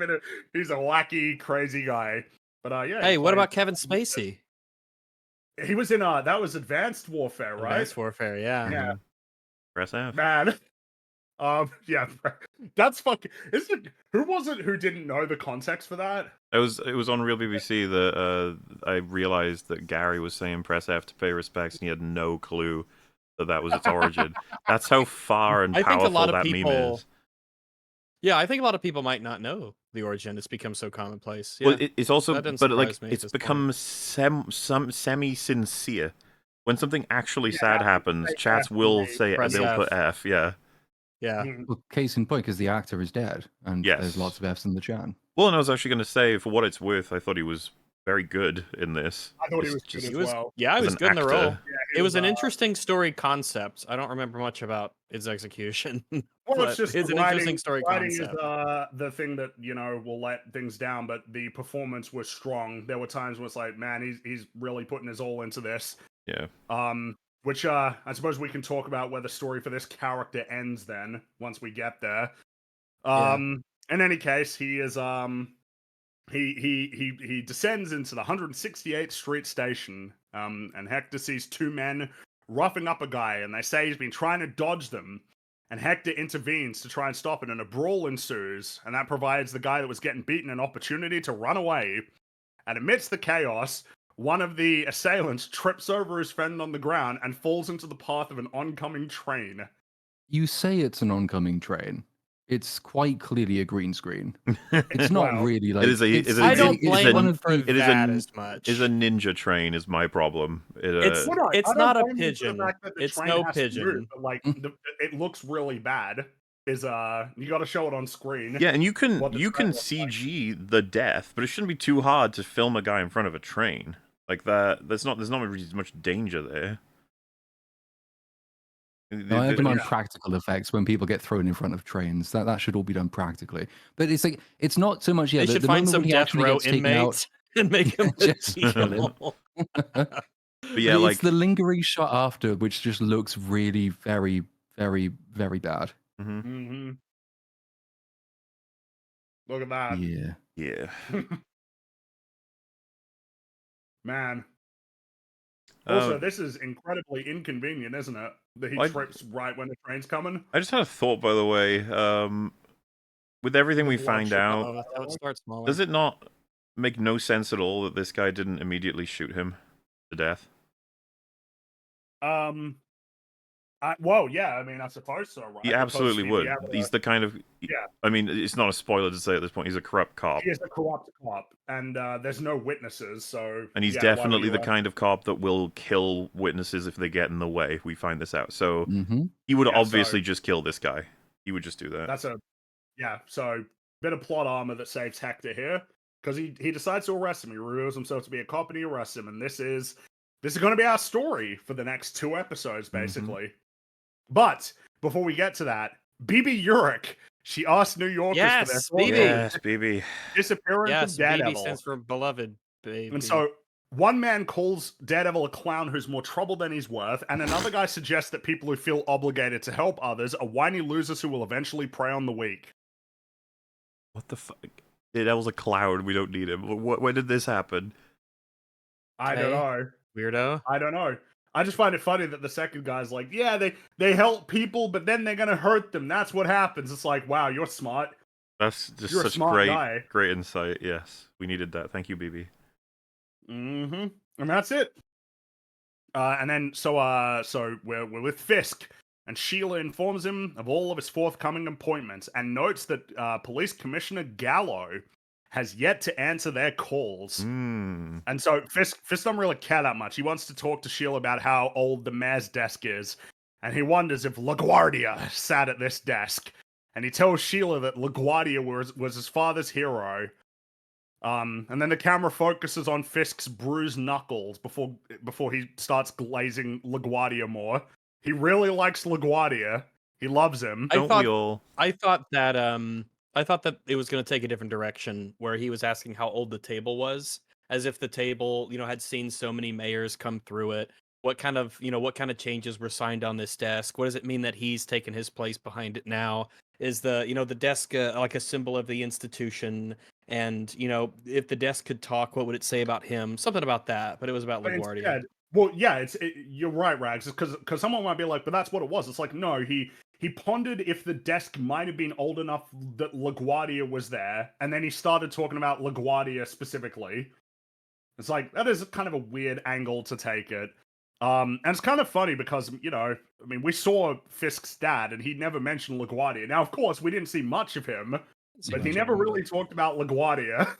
wacky, crazy guy. But hey, what about Kevin Spacey? He was in that was Advanced Warfare, right? Advanced Warfare, yeah. Yeah. Press F. Man. Yeah, that's fucking. Who was it who didn't know the context for that? It was on Real BBC that I realized that Gary was saying press F to pay respects, and he had no clue that was its origin. That's how far and I think a powerful lot of that meme people. is. Yeah, I think a lot of people might not know the origin. It's become so commonplace. Yeah, Well, it's also, that didn't but like, surprise me at it's this become semi-sincere. When something actually Yeah, sad they happens, say chats F will when they say press they'll F. put F. Yeah. Yeah. Well, case in point, because the actor is dead, and Yes. there's lots of Fs in the chat. Well, and I was actually going to say, for what it's worth, I thought he was very good in this. I thought he was Just good He as was, well. yeah, he as was an good in the role. actor. Yeah, It was an uh, interesting story concept. I don't remember much about its execution. Well, but it's just it's an interesting story writing concept. is the thing that will let things down. But the performance was strong. There were times where it's like, man, he's really putting his all into this. Yeah. Which I suppose we can talk about where the story for this character ends then once we get there. In any case, he is he descends into the 168th Street station. And Hector sees two men roughing up a guy, and they say he's been trying to dodge them. And Hector intervenes to try and stop it, and a brawl ensues, and that provides the guy that was getting beaten an opportunity to run away. And amidst the chaos, one of the assailants trips over his friend on the ground and falls into the path of an oncoming train. You say it's an oncoming train. It's quite clearly a green screen. It's not Well, really like. It is a. it's- It is I a, don't it is blame a, him for it is that a, as much. Is a ninja train is my problem. It's Well, no, it's I don't not a blame you for the pigeon. fact that the It's train no has to move, pigeon. but like it looks really bad. Is you got to show it on screen. Yeah, and you can what the you train can looks like. CG the death, but it shouldn't be too hard to film a guy in front of a train like that. There's not really much danger there. No, I The- demand practical effects when people get thrown in front of trains. That should all be done practically. But it's like it's not so much. Yeah, They should the find moment some when he death actually row gets taken out, inmates and make them just kill him. But But yeah, it's like the lingering shot after, which just looks really very, very, very bad. mhm. Mm-hmm. Look at that, Yeah. Yeah. man. Also, Um, this is incredibly inconvenient, isn't it? That he I- trips right when the train's coming. I just had a thought, by the way. With everything we The find bloodshed. out, Oh, that's how it starts, smaller. does it not make no sense at all that this guy didn't immediately shoot him to death? Well, yeah. I mean, I suppose so, right? He Because absolutely he'd would. be able to- He's the kind of. Yeah. I mean, it's not a spoiler to say at this point he's a corrupt cop. He is a corrupt cop, and there's no witnesses, so. And he's yeah, why would definitely you the want- kind of cop that will kill witnesses if they get in the way. We find this out. So Mm-hmm. he would Yeah, so- obviously just kill this guy. He would just do that. That's so bit of plot armor that saves Hector here because he decides to arrest him. He reveals himself to be a cop and he arrests him, and this is going to be our story for the next 2 episodes, basically. But before we get to that, BB Urich, she asked New Yorkers Yes, for their BB. Yes, baby. disappearance Yes, of Daredevil. BB stands for beloved baby. And so one man calls Daredevil a clown who's more trouble than he's worth, and another guy suggests that people who feel obligated to help others are whiny losers who will eventually prey on the weak. What the fuck? That was a cloud. We don't need him. When did this happen? I don't Hey. know. Weirdo. I don't know. I just find it funny that the second guy's like, yeah, they help people, but then they're gonna hurt them. That's what happens. It's like, wow, you're smart. That's just You're a such smart guy. great insight. Yes, we needed that. Thank you, BB. Mm-hmm. And that's it. And then so we're with Fisk, and Sheila informs him of all of his forthcoming appointments and notes that Police Commissioner Gallo has yet to answer their calls. Mm. And so Fisk doesn't really care that much. He wants to talk to Sheila about how old the mayor's desk is, and he wonders if LaGuardia sat at this desk. And he tells Sheila that LaGuardia was his father's hero. And then the camera focuses on Fisk's bruised knuckles before he starts glazing LaGuardia more. He really likes LaGuardia. He loves him. Don't we all? I thought that it was going to take a different direction where he was asking how old the table was, as if the table, had seen so many mayors come through it. What kind of changes were signed on this desk? What does it mean that he's taken his place behind it now? Is the desk like a symbol of the institution? And if the desk could talk, what would it say about him? Something about that, but it was about But LaGuardia. instead, well, yeah, you're right, Rags. Because someone might be like, but that's what it was. It's like, no, he he pondered if the desk might have been old enough that LaGuardia was there, and then he started talking about LaGuardia specifically. It's like, that is kind of a weird angle to take it. And it's kind of funny because, you know, I mean, we saw Fisk's dad, and he never mentioned LaGuardia. Now, of course, we didn't see much of him, but he never really talked about LaGuardia.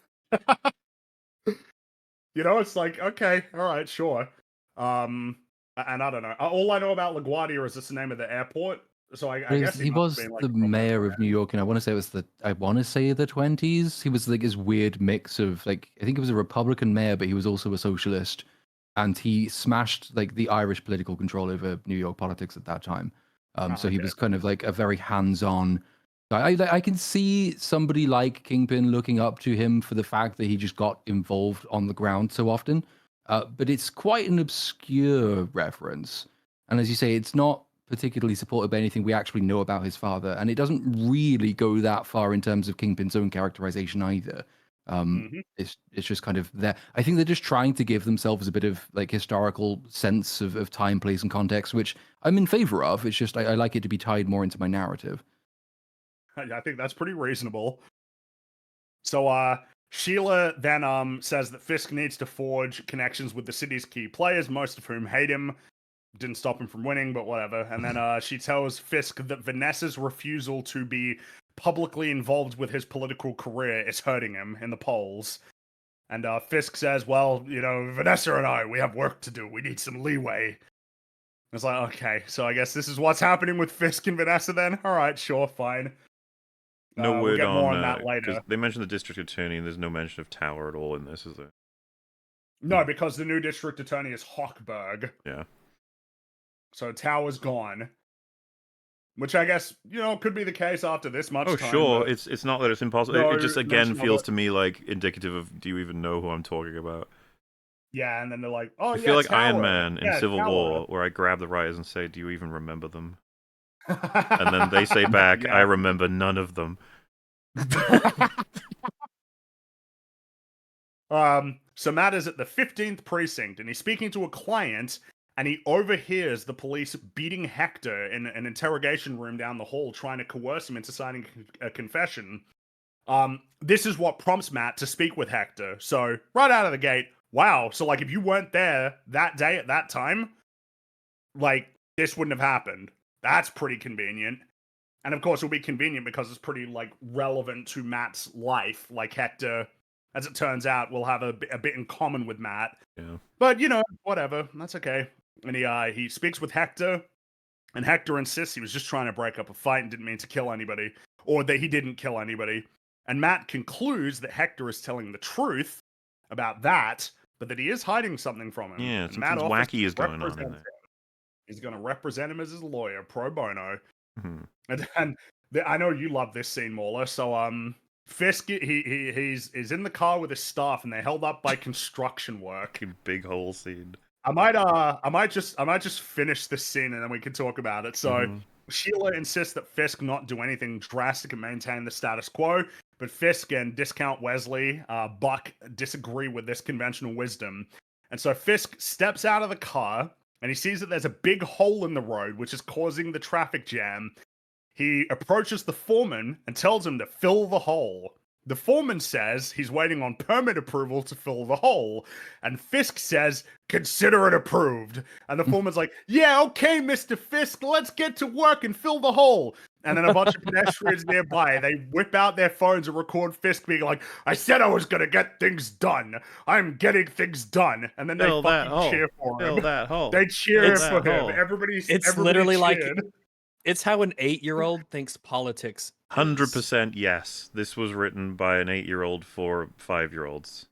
You know, it's like, okay, all right, sure. And I don't know. All I know about LaGuardia is just the name of the airport. So I guess he was been, like, the mayor of New York, and I want to say it was the 20s. He was like this weird mix of like, I think he was a Republican mayor, but he was also a socialist, and he smashed like the Irish political control over New York politics at that time. So he was kind of like a very hands-on. I can see somebody like Kingpin looking up to him for the fact that he just got involved on the ground so often. But it's quite an obscure reference. And as you say, it's not particularly supported by anything we actually know about his father. And it doesn't really go that far in terms of Kingpin's own characterization either. It's just kind of there. I think they're just trying to give themselves a bit of like historical sense of time, place, and context, which I'm in favor of. It's just I like it to be tied more into my narrative. I think that's pretty reasonable. So Sheila then says that Fisk needs to forge connections with the city's key players, most of whom hate him. Didn't stop him from winning, but whatever. And then she tells Fisk that Vanessa's refusal to be publicly involved with his political career is hurting him in the polls. And Fisk says, well, you know, Vanessa and I, we have work to do. We need some leeway. It's like, okay, so I guess this is what's happening with Fisk and Vanessa then? All right, sure, fine. No word we'll get on more on that later. 'cause they mentioned the district attorney, and there's no mention of Tower at all in this, is there? No, because the new district attorney is Hochberg. Yeah. So Tower's gone. Which I guess, you know, could be the case after this much Oh, time. sure. But... It's not that it's impossible. No, it just again mention of feels it. to me like indicative of, do you even know who I'm talking about? Yeah, and then they're like, oh, I yeah, feel like Tower. Iron Man in Yeah, Civil Tower. War, where I grab the writers and say, do you even remember them? And then they say back, Yeah. I remember none of them. So Matt is at the 15th precinct, and he's speaking to a client, and he overhears the police beating Hector in an interrogation room down the hall, trying to coerce him into signing a confession. This is what prompts Matt to speak with Hector. So right out of the gate, wow. So like, if you weren't there that day at that time, like, this wouldn't have happened. That's pretty convenient. And of course, it'll be convenient because it's pretty like relevant to Matt's life. Like Hector, as it turns out, will have a bit in common with Matt. Yeah. But you know, whatever. That's okay. And he speaks with Hector, and Hector insists he was just trying to break up a fight and didn't mean to kill anybody, or that he didn't kill anybody. And Matt concludes that Hector is telling the truth about that, but that he is hiding something from him. Yeah, and something wacky is going on in there. He's going to represent him as his lawyer, pro bono. Mm-hmm. And I know you love this scene, Mauler. So Fisk, he's in the car with his staff, and they're held up by construction work. Big whole scene. I might just finish this scene and then we can talk about it. So Sheila insists that Fisk not do anything drastic and maintain the status quo, but Fisk and Discount Wesley, Buck, disagree with this conventional wisdom. And so Fisk steps out of the car, and he sees that there's a big hole in the road, which is causing the traffic jam. He approaches the foreman and tells him to fill the hole. The foreman says he's waiting on permit approval to fill the hole. And Fisk says, consider it approved. And the foreman's like, yeah, okay, Mr. Fisk, let's get to work and fill the hole. And then a bunch of pedestrians nearby, they whip out their phones and record Fisk being like, I said I was going to get things done. I'm getting things done. And then they fucking cheer for him. Fill that hole. They cheer for him. Hole. Everybody's literally cheered. like, it's how an 8-year-old thinks politics. 100% yes. This was written by an 8-year-old for 5-year-olds.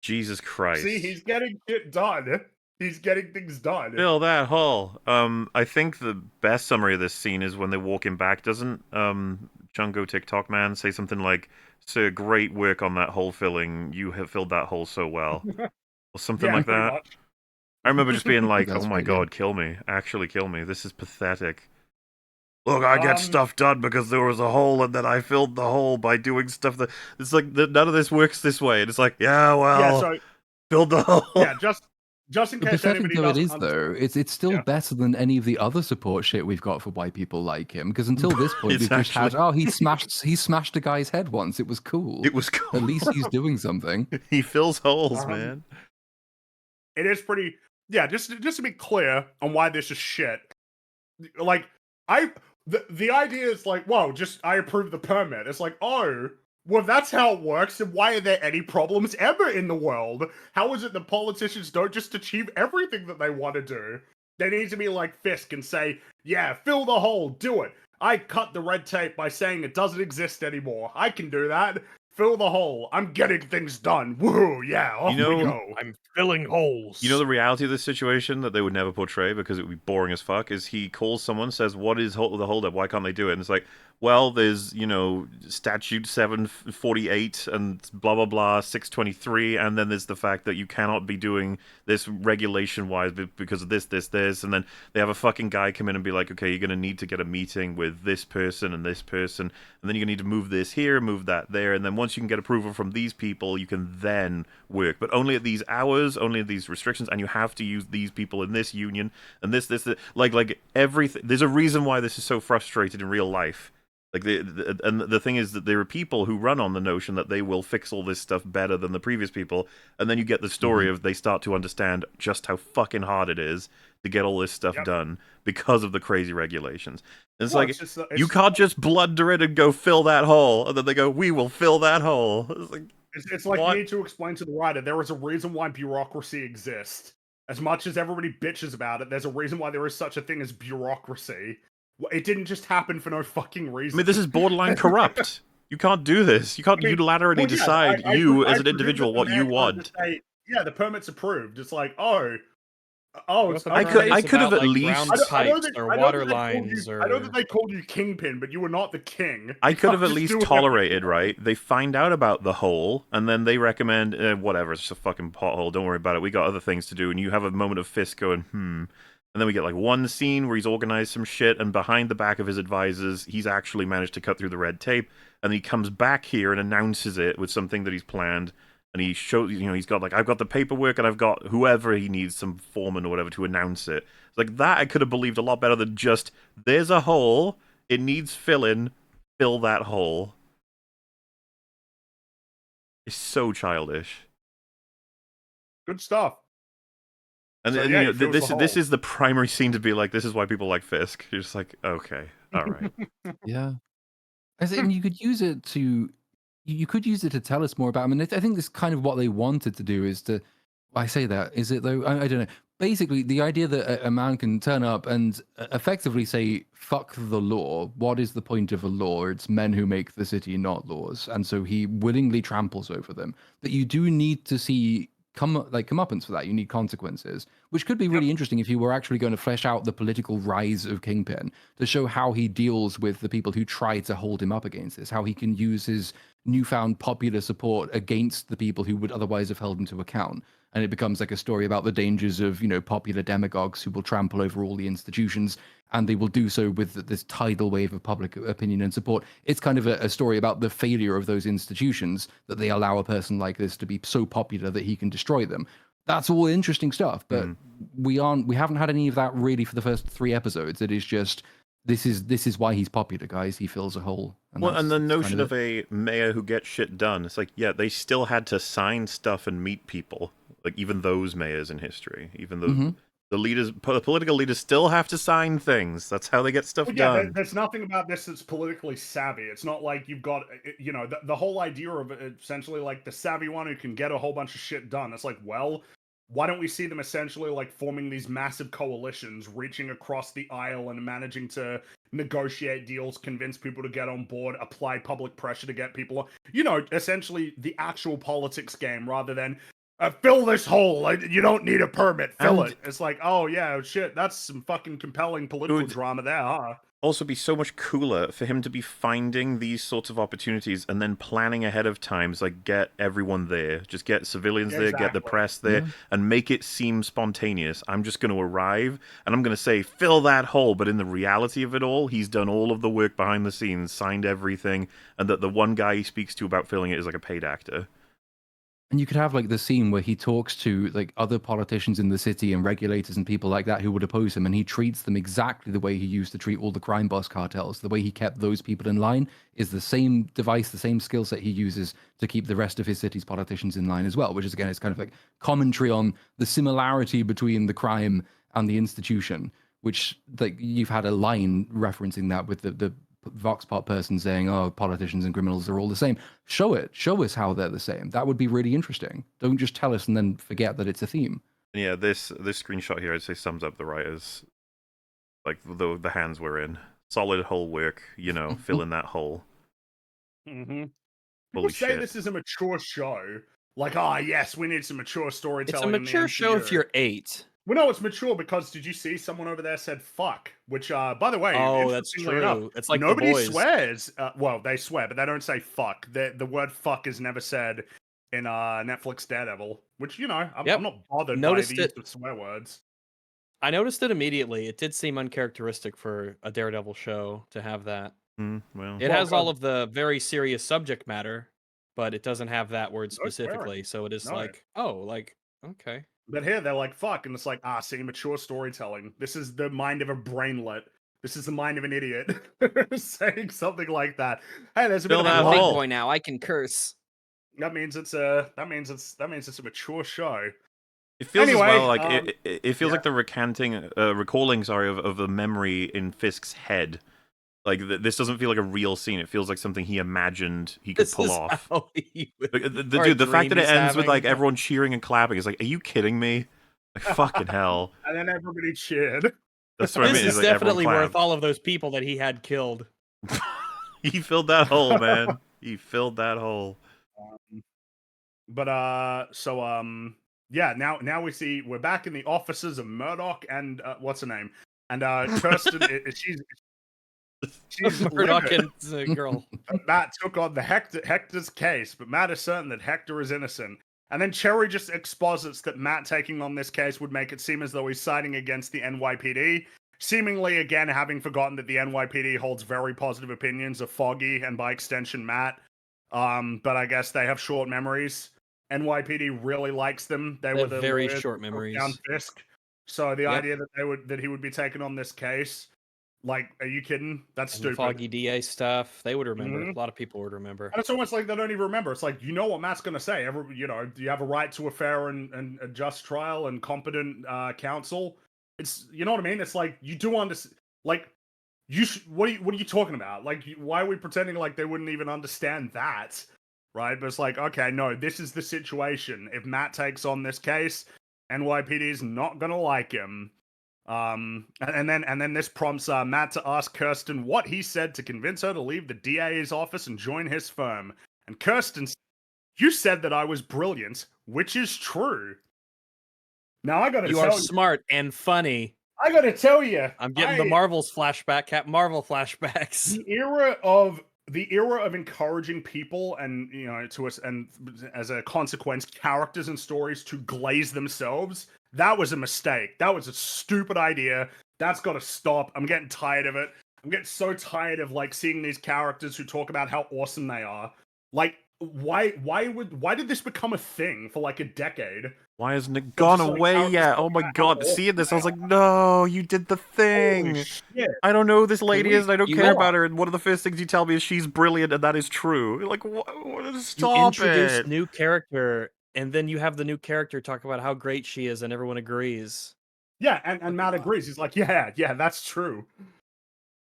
Jesus Christ. See, he's getting shit done. He's getting things done. Fill that hole. I think the best summary of this scene is when they walk him back. Doesn't Chungo TikTok Man say something like, "Sir, great work on that hole filling. You have filled that hole so well," or something like that. Much. I remember just being like, That's "Oh my pretty god, kill me! Actually, kill me! This is pathetic." Look, I get stuff done because there was a hole, and then I filled the hole by doing stuff that it's like none of this works this way. And it's like, yeah, well, Yeah, so filled the hole. yeah, just in The case pathetic anybody though it doesn't is, though, understand. it's still Yeah. better than any of the other support shit we've got for why people like him. Because until this point, It's we've just had, actually- he smashed a guy's head once. It was cool. It was cool. At least he's doing something. He fills holes, man. It is pretty. Yeah, just to be clear on why this is shit. Like, the idea is like, whoa, just I approve the permit. It's like, oh, well, that's how it works. And why are there any problems ever in the world? How is it that politicians don't just achieve everything that they want to do? They need to be like Fisk and say, yeah, fill the hole, do it. I cut the red tape by saying it doesn't exist anymore. I can do that. Fill the hole. I'm getting things done. Woo, yeah, off we go. I'm filling holes. You know the reality of this situation that they would never portray because it would be boring as fuck is he calls someone, says, what is the holdup? Why can't they do it? And it's like, well, there's, statute 748 and blah, blah, blah, 623, and then there's the fact that you cannot be doing this regulation-wise because of this, and then they have a fucking guy come in and be like, okay, you're going to need to get a meeting with this person, and then you're going to need to move this here, move that there, and then once you can get approval from these people, you can then work, but only at these hours, only at these restrictions, and you have to use these people in this union, and this, like everything. There's a reason why this is so frustrated in real life. Like and the thing is that there are people who run on the notion that they will fix all this stuff better than the previous people, and then you get the story of they start to understand just how fucking hard it is to get all this stuff done because of the crazy regulations. And it's you can't just blunder it and go fill that hole, and then they go, we will fill that hole. It's like you need to explain to the writer there is a reason why bureaucracy exists. As much as everybody bitches about it, there's a reason why there is such a thing as bureaucracy. It didn't just happen for no fucking reason. I mean, this is borderline corrupt. You can't do this. You can't unilaterally decide as an individual what you want. Yeah, the permit's approved. It's like, I could have at least pipes or water lines. I know that they called you Kingpin, but you were not the king. I could have at least tolerated, right? They find out about the hole, and then they recommend, whatever, it's just a fucking pothole, don't worry about it, we got other things to do, and you have a moment of Fisk going, and then we get like one scene where he's organized some shit, and behind the back of his advisors, he's actually managed to cut through the red tape, and he comes back here and announces it with something that he's planned, and he shows, he's got like, I've got the paperwork, and I've got whoever he needs, some foreman or whatever, to announce it. Like, that I could have believed a lot better than just, there's a hole, it needs filling, fill that hole. It's so childish. Good stuff. And, so, this is the primary scene to be like, this is why people like Fisk. You're just like, okay, all right. Yeah. I think you could use it to tell us more about. I mean, I think this kind of what they wanted to do is to. I say that, is it though? I don't know. Basically, the idea that a man can turn up and effectively say, fuck the law. What is the point of a law? It's men who make the city, not laws. And so he willingly tramples over them. That you do need to see comeuppance for that. You need consequences, which could be really interesting if you were actually going to flesh out the political rise of Kingpin to show how he deals with the people who try to hold him up against this, how he can use his newfound popular support against the people who would otherwise have held him to account. And it becomes like a story about the dangers of, popular demagogues who will trample over all the institutions, and they will do so with this tidal wave of public opinion and support. It's kind of a story about the failure of those institutions, that they allow a person like this to be so popular that he can destroy them. That's all interesting stuff, but we haven't had any of that really for the first 3 episodes. It is just, this is why he's popular, guys. He fills a hole. And the notion of a mayor who gets shit done, it's like, yeah, they still had to sign stuff and meet people. Like, even those mayors in history, even though the political leaders still have to sign things. That's how they get stuff done. There's nothing about this that's politically savvy. It's not like you've got, the whole idea of essentially like the savvy one who can get a whole bunch of shit done. It's like, well, why don't we see them essentially like forming these massive coalitions, reaching across the aisle and managing to negotiate deals, convince people to get on board, apply public pressure to get people, essentially the actual politics game, rather than fill this hole. You don't need a permit. Fill it. It's like, oh yeah, shit. That's some fucking compelling political drama there, huh? Also, be so much cooler for him to be finding these sorts of opportunities and then planning ahead of time. So, like, get everyone there, just get civilians there, get the press there, and make it seem spontaneous. I'm just going to arrive and I'm going to say, fill that hole. But in the reality of it all, he's done all of the work behind the scenes, signed everything, and that the one guy he speaks to about filling it is like a paid actor. And you could have like the scene where he talks to like other politicians in the city and regulators and people like that who would oppose him, and he treats them exactly the way he used to treat all the crime boss cartels. The way he kept those people in line is the same device, the same skill set he uses to keep the rest of his city's politicians in line as well, which is again, it's kind of like commentary on the similarity between the crime and the institution, which like you've had a line referencing that with the Vox Pop person saying, "Oh, politicians and criminals are all the same." Show it. Show us how they're the same. That would be really interesting. Don't just tell us and then forget that it's a theme. Yeah, this screenshot here, I'd say, sums up the writers. Like the hands we're in. Solid hole work, fill in that hole. Mm-hmm. Holy People say shit. this is a mature show. Like, yes, we need some mature storytelling. It's a mature show if you're 8. Well, no, it's mature because did you see someone over there said "fuck"? Which, by the way, Oh, that's interestingly true. enough, It's like nobody The Boys. swears. Well, they swear, but they don't say "fuck." The word "fuck" is never said in Netflix Daredevil, which I'm not bothered Noticed by the use it. of swear words. I noticed it immediately. It did seem uncharacteristic for a Daredevil show to have that. Well, It has all of the very serious subject matter, but it doesn't have that word No swearing. specifically. So it is No. like, oh, like, okay. But here they're like "fuck," and it's like, see, mature storytelling. This is the mind of a brainlet. This is the mind of an idiot saying something like that. Hey, there's a bit Fill of that a hole. boy now. I can curse. That means it's a mature show. it feels Anyway, as well like it feels like the recalling, sorry, of the memory in Fisk's head. Like this doesn't feel like a real scene. It feels like something he imagined he could pull off. The fact that it ends with like everyone cheering and clapping is like, are you kidding me? Like fucking hell. And then everybody cheered. That's what I mean. This is like, definitely worth all of those people that he had killed. He filled that hole, man. He filled that hole. Yeah. Now we're back in the offices of Murdoch and what's her name? And Kirsten, she's Murdoch and the girl. Matt took on the Hector's case, but Matt is certain that Hector is innocent. And then Cherry just exposits that Matt taking on this case would make it seem as though he's siding against the NYPD, seemingly again having forgotten that the NYPD holds very positive opinions of Foggy and by extension Matt. But I guess they have short memories. NYPD really likes them. They were the very short memories. Down Fisk. So the idea that he would be taken on this case, like, are you kidding? That's and stupid. Foggy DA stuff, they would remember. A lot of people would remember. And it's almost like they don't even remember. It's like, you know what Matt's going to say. Do you have a right to a fair and a just trial and competent counsel? It's, you know what I mean? It's like, you do understand, like, what are you talking about? Like, why are we pretending like they wouldn't even understand that? Right? But it's like, okay, no, this is the situation. If Matt takes on this case, NYPD is not going to like him. And then this prompts Matt to ask Kirsten what he said to convince her to leave the DA's office and join his firm. And Kirsten, you said that I was brilliant, which is true. Now I gotta tell you, are smart and funny. I gotta tell you, I'm getting the Marvel's flashback, Captain Marvel flashbacks. The era of encouraging people and to us, and as a consequence, characters and stories to glaze themselves. That was a mistake. That was a stupid idea. That's got to stop. I'm getting tired of it. I'm getting so tired of like seeing these characters who talk about how awesome they are. Like, why did this become a thing for like a decade? Why hasn't it gone away yet? Oh my god, seeing this, I was like, no, you did the thing. I don't know who this lady is, and I don't care about her, and one of the first things you tell me is she's brilliant, and that is true. Like, stop you introduce new character, and then you have the new character talk about how great she is, and everyone agrees. Yeah, and Matt agrees. He's like, yeah, that's true.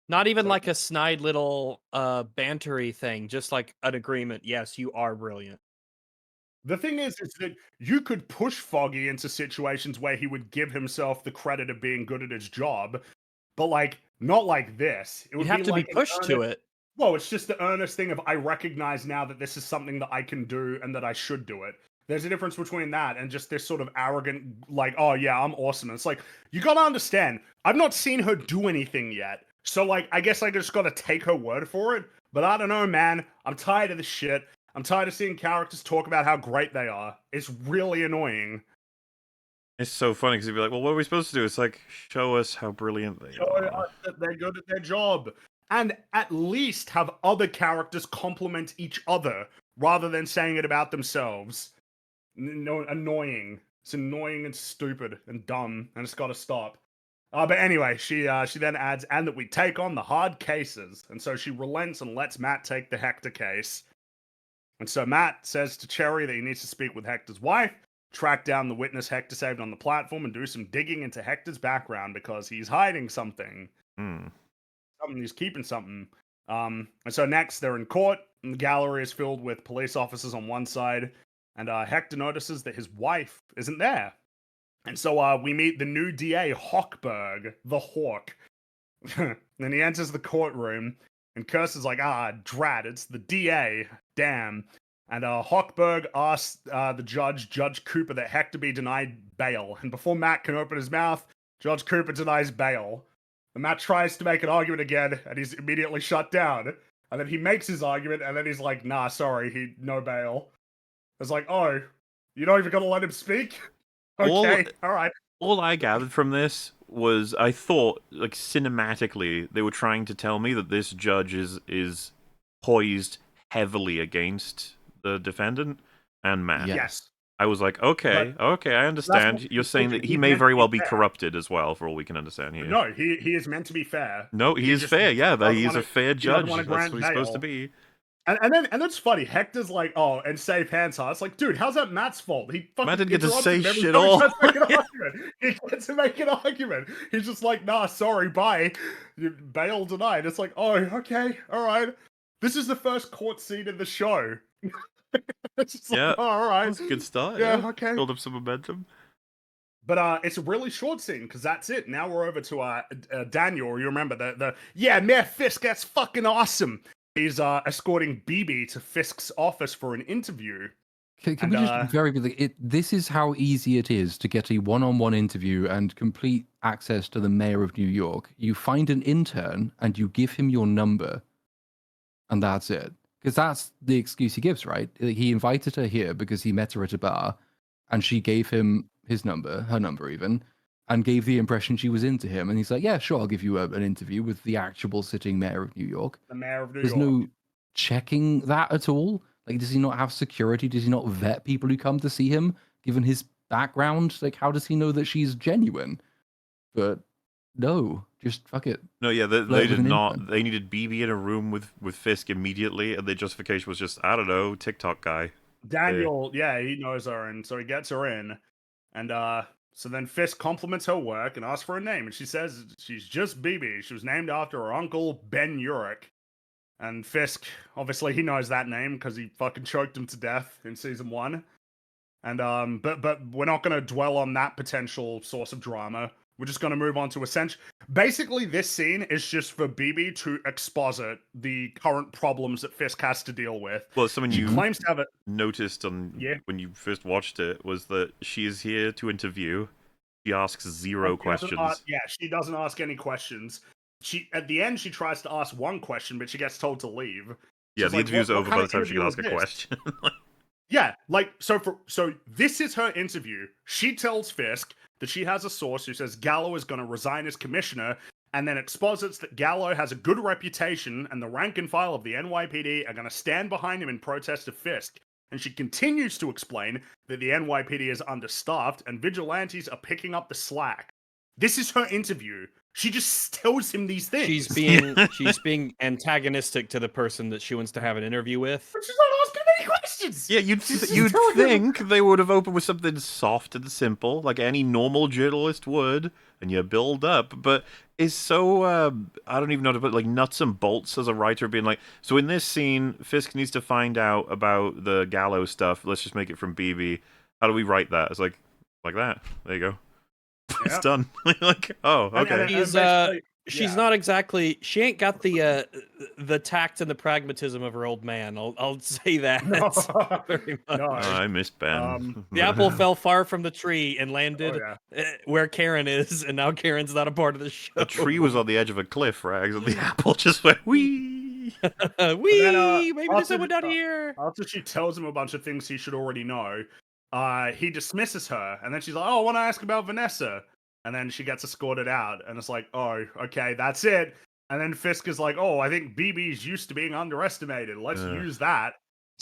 Not even like a snide little bantery thing, just like an agreement. Yes, you are brilliant. The thing is that you could push Foggy into situations where he would give himself the credit of being good at his job, but like not like this. It would have to be pushed to it. Well, it's just the earnest thing of I recognize now that this is something that I can do and that I should do it. There's a difference between that and just this sort of arrogant, like, oh yeah, I'm awesome. And it's like, you gotta understand, I've not seen her do anything yet. So like, I guess I just gotta take her word for it. But I don't know, man. I'm tired of this shit. I'm tired of seeing characters talk about how great they are. It's really annoying. It's so funny because you'd be like, well, what are we supposed to do? It's like, show us how brilliant they are. That they're good at their job. And at least have other characters compliment each other rather than saying it about themselves. No, annoying. It's annoying and stupid and dumb, and it's got to stop. But anyway, she then adds, and that we take on the hard cases, and so she relents and lets Matt take the Hector case. And so Matt says to Cherry that he needs to speak with Hector's wife, track down the witness Hector saved on the platform, and do some digging into Hector's background because he's hiding something. He's keeping something. And so next they're in court, and the gallery is filled with police officers on one side, and Hector notices that his wife isn't there. And so we meet the new DA, Hochberg, the Hawk. Then he enters the courtroom, and Kirsten's like, drat, it's the DA, damn. And Hochberg asks the judge, Judge Cooper, that Hector be denied bail. And before Matt can open his mouth, Judge Cooper denies bail. And Matt tries to make an argument again, and he's immediately shut down. And then he makes his argument, and then he's like, nah, sorry, no bail. It's like, oh, you're not even gonna let him speak? Okay, all right. All I gathered from this was I thought, like, cinematically, they were trying to tell me that this judge is poised heavily against the defendant and Matt. Yes. I was like, okay, I understand. You're saying that he may very well be corrupted as well, for all we can understand here. No, he is meant to be fair. No, he is fair. Yeah, he's a fair judge. That's what he's supposed to be. And then it's funny. Hector's like, oh, and safe hands, huh? It's like, dude, how's that Matt's fault? He fucking Matt didn't get to say interrupted him shit every all. time he gets to make an argument. He's just like, nah, sorry, bye. Bail denied. It's like, oh, okay, all right. This is the first court scene in the show. It's just like, oh, all right. That's a good start. Yeah, okay. Build up some momentum. But it's a really short scene, because that's it. Now we're over to Daniel. You remember Mayor Fisk, that's fucking awesome. He's escorting BB to Fisk's office for an interview. Can we just very quickly, this is how easy it is to get a one-on-one interview and complete access to the mayor of New York. You find an intern and you give him your number, and that's it. Because that's the excuse he gives, right? He invited her here because he met her at a bar, and she gave him his number, her number even, and gave the impression she was into him. And he's like, yeah, sure, I'll give you an interview with the actual sitting mayor of New York. The mayor of New There's York. no checking that at all. Like, does he not have security? Does he not vet people who come to see him, given his background? Like, how does he know that she's genuine? But no, just fuck it. No, yeah, they did not. Intern. They needed BB in a room with Fisk immediately, and the justification was just, I don't know, TikTok guy. Daniel, yeah, he knows her, and so he gets her in. And so then Fisk compliments her work and asks for her name, and she says she's just BB. She was named after her uncle, Ben Urich. And Fisk, obviously, he knows that name because he fucking choked him to death in season 1. And but we're not going to dwell on that potential source of drama. We're just going to move on to essential. Basically, this scene is just for BB to exposit the current problems that Fisk has to deal with. Well, something you claims to have it noticed when you first watched it was that she is here to interview. She asks zero questions. She doesn't ask any questions. At the end, she tries to ask one question, but she gets told to leave. Yeah, the interview's over by the time she can ask a question. Yeah, so this is her interview. She tells Fisk that she has a source who says Gallo is going to resign as commissioner, and then exposits that Gallo has a good reputation, and the rank and file of the NYPD are going to stand behind him in protest of Fisk. And she continues to explain that the NYPD is understaffed, and vigilantes are picking up the slack. This is her interview. She just tells him these things. She's being antagonistic to the person that she wants to have an interview with. But she's not asking any questions. Yeah, you'd think they would have opened with something soft and simple, like any normal journalist would, and you build up. But it's so I don't even know how to put like nuts and bolts as a writer, being like, so in this scene, Fisk needs to find out about the Gallo stuff. Let's just make it from BB. How do we write that? It's like that. There you go. It's done. Like, oh, okay. She's not exactly. She ain't got the tact and the pragmatism of her old man. I'll say that. Very much. No. I miss Ben. The apple fell far from the tree and landed where Karen is, and now Karen's not a part of the show. The tree was on the edge of a cliff, Rags, and the apple just went wee. Maybe there's someone down here. After she tells him a bunch of things he should already know, he dismisses her, and then she's like, "Oh, I want to ask about Vanessa." And then she gets escorted out, and it's like, "Oh, okay, that's it." And then Fisk is like, "Oh, I think BB's used to being underestimated. Let's use that."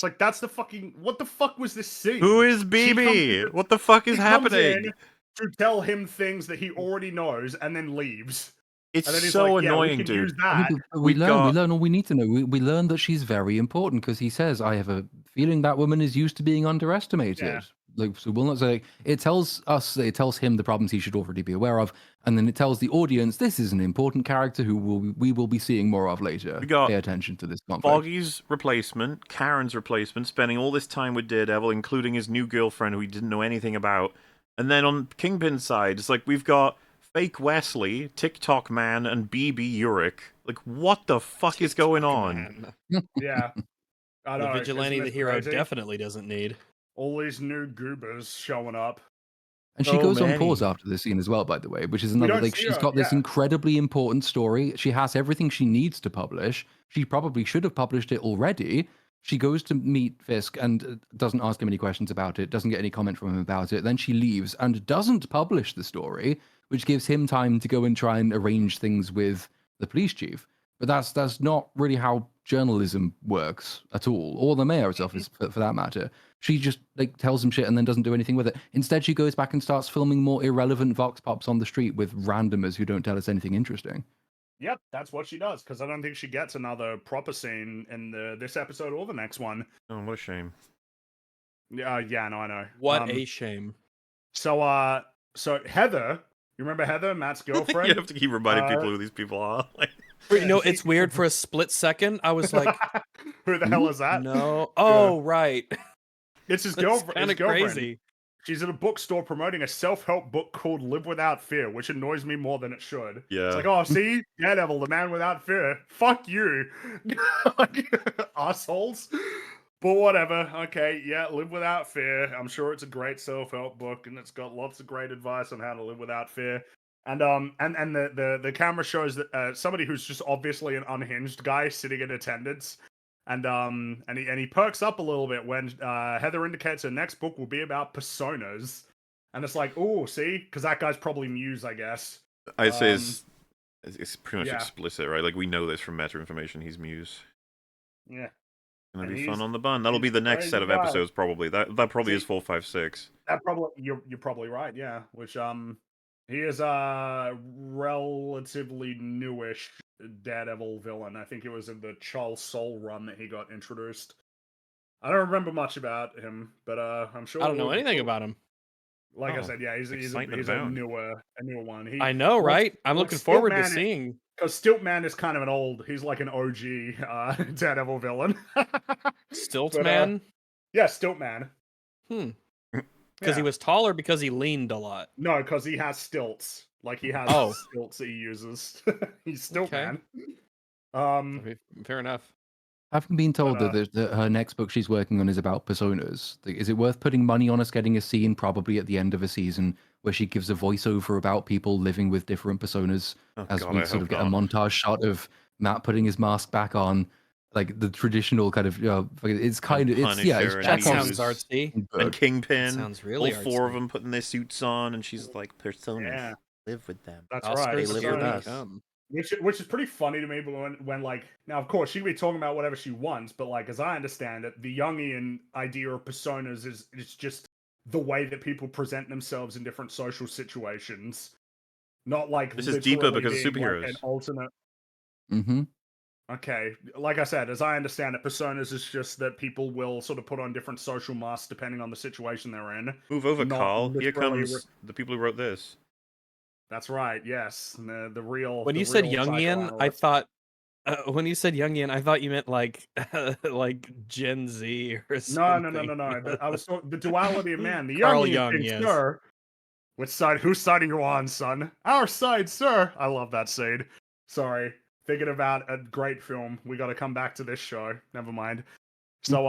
It's like, that's the fucking... What the fuck was this scene? Who is She BB? comes- What the fuck is She comes happening? in to tell him things that he already knows and then leaves. It's And then he's so like, yeah, we annoying, can dude. use that. We We've learn all we need to know. We learn that she's very important because he says, "I have a feeling that woman is used to being underestimated." Yeah. Like, so we'll not say it tells us, it tells him the problems he should already be aware of, and then it tells the audience this is an important character who we will be seeing more of later. We got Pay attention to this conflict. Foggy's replacement, Karen's replacement, spending all this time with Daredevil, including his new girlfriend who he didn't know anything about. And then on Kingpin's side, it's like we've got fake Wesley, TikTok man, and BB Uric. Like, what the fuck is going on? Yeah. I The know. vigilante isn't the it hero crazy? definitely doesn't need. All these new goobers showing up. And she So goes on pause many. after this scene as well, by the way, which is another, don't like, see she's her, got this yeah. incredibly important story. She has everything she needs to publish. She probably should have published it already. She goes to meet Fisk and doesn't ask him any questions about it, doesn't get any comment from him about it. Then she leaves and doesn't publish the story, which gives him time to go and try and arrange things with the police chief. But that's not really how journalism works at all, or the mayor's office for that matter. She just like tells him shit and then doesn't do anything with it. Instead, she goes back and starts filming more irrelevant vox pops on the street with randomers who don't tell us anything interesting. Yep, that's what she does, because I don't think she gets another proper scene in this episode or the next one. Oh, what a shame. Yeah, no, I know. What a shame. So Heather, you remember Heather, Matt's girlfriend? You have to keep reminding people who these people are. Like, You know, it's weird for a split second. I was like, Who the hell is that? no. Oh, right. It's his That's girlfriend. kind of crazy. She's at a bookstore promoting a self-help book called Live Without Fear, which annoys me more than it should. yeah. It's like, oh, see? Daredevil, the man without fear. Fuck you. Assholes. But whatever. Okay, yeah, Live Without Fear. I'm sure it's a great self-help book, and it's got lots of great advice on how to live without fear. And the camera shows that somebody who's just obviously an unhinged guy sitting in attendance. And he perks up a little bit when Heather indicates her next book will be about personas. And it's like, oh, see? Because that guy's probably Muse, I guess. I'd say it's pretty much yeah. explicit, right? Like, we know this from meta information. He's Muse. Yeah. Gonna And be he's- fun on the bun. That'll be the next crazy set of guy. episodes, probably. That probably is See? 4, 5, 6. That probably you're probably right, yeah. Which he is a relatively newish Daredevil villain. I think it was in the Charles Soule run that he got introduced. I don't remember much about him, but I'm sure I don't know we'll- anything about him. Like I Oh, said, yeah, he's excitement a abound. newer one. I know, well, right? I'm well, looking forward to Stiltman- seeing. Because Stiltman is kind of he's like an OG Daredevil villain. Stilt But, Man? Yeah, Stiltman. Because Yeah. he was taller because he leaned a lot. No, because he has stilts. Like he has Oh. stilts that he uses. He's Okay. Stiltman. Okay, fair enough. Having been told But, that her next book she's working on is about personas, is it worth putting money on us getting a scene probably at the end of a season where she gives a voiceover about people living with different personas Oh, as God, we I sort hope of get a not. montage shot of Matt putting his mask back on, like the traditional kind of, it's kind of, it's, yeah, it's Punisher and That Chekhov sounds Muse. artsy. And book. Kingpin. Sounds really all 4 of artsy. them putting their suits on, and she's like, personas. Yeah. Live with them. That's Oscars right. They live here with we us. come. Which is pretty funny to me, but when like now, of course, she can be talking about whatever she wants, but like as I understand it, the Jungian idea of personas is just the way that people present themselves in different social situations, not like This is deeper literally because of being, like, superheroes. an alternate. Mm-hmm. Okay, like I said, as I understand it, personas is just that people will sort of put on different social masks depending on the situation they're in. Move over, Not Carl. Here literally comes the people who wrote this. That's right. Yes, the real. When the you said real Jungian, I psychoanalyst. thought when you said Jungian, I thought you meant like like Gen Z or No. something. I was the duality of man. The Carl Jungian Jung, thing, yes. sir. Which side? Whose side are you on, son? Our side, sir. I love that scene. Sorry, thinking about a great film. We got to come back to this show. Never mind. So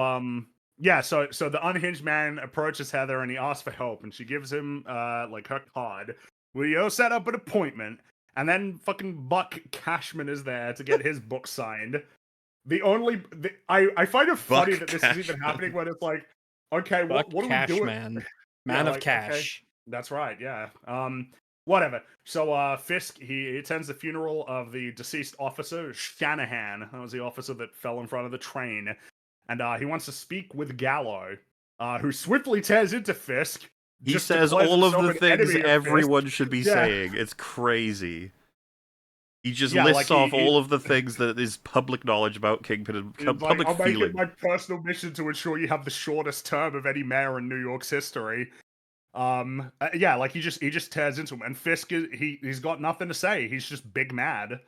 yeah. So the unhinged man approaches Heather and he asks for help, and she gives him like her card. We'll set up an appointment, and then fucking Buck Cashman is there to get his book signed. I find it funny Buck that this is even Cashman. happening when it's like, okay, Buck what are we Cash doing? Man. Yeah, Man of like, okay. cash. That's right, yeah. Whatever. So Fisk, he attends the funeral of the deceased officer, Shanahan. That was the officer that fell in front of the train. and he wants to speak with Gallo, who swiftly tears into Fisk. He just says declares all of himself the an things enemy of everyone Fisk. should be Yeah. saying. It's crazy. He just Yeah, lists like off all of the things that is public knowledge about Kingpin and He's like, public I'll make feeling. it my personal mission to ensure you have the shortest term of any mayor in New York's history. Yeah, like he just tears into him, and Fisk he's got nothing to say. He's just big mad.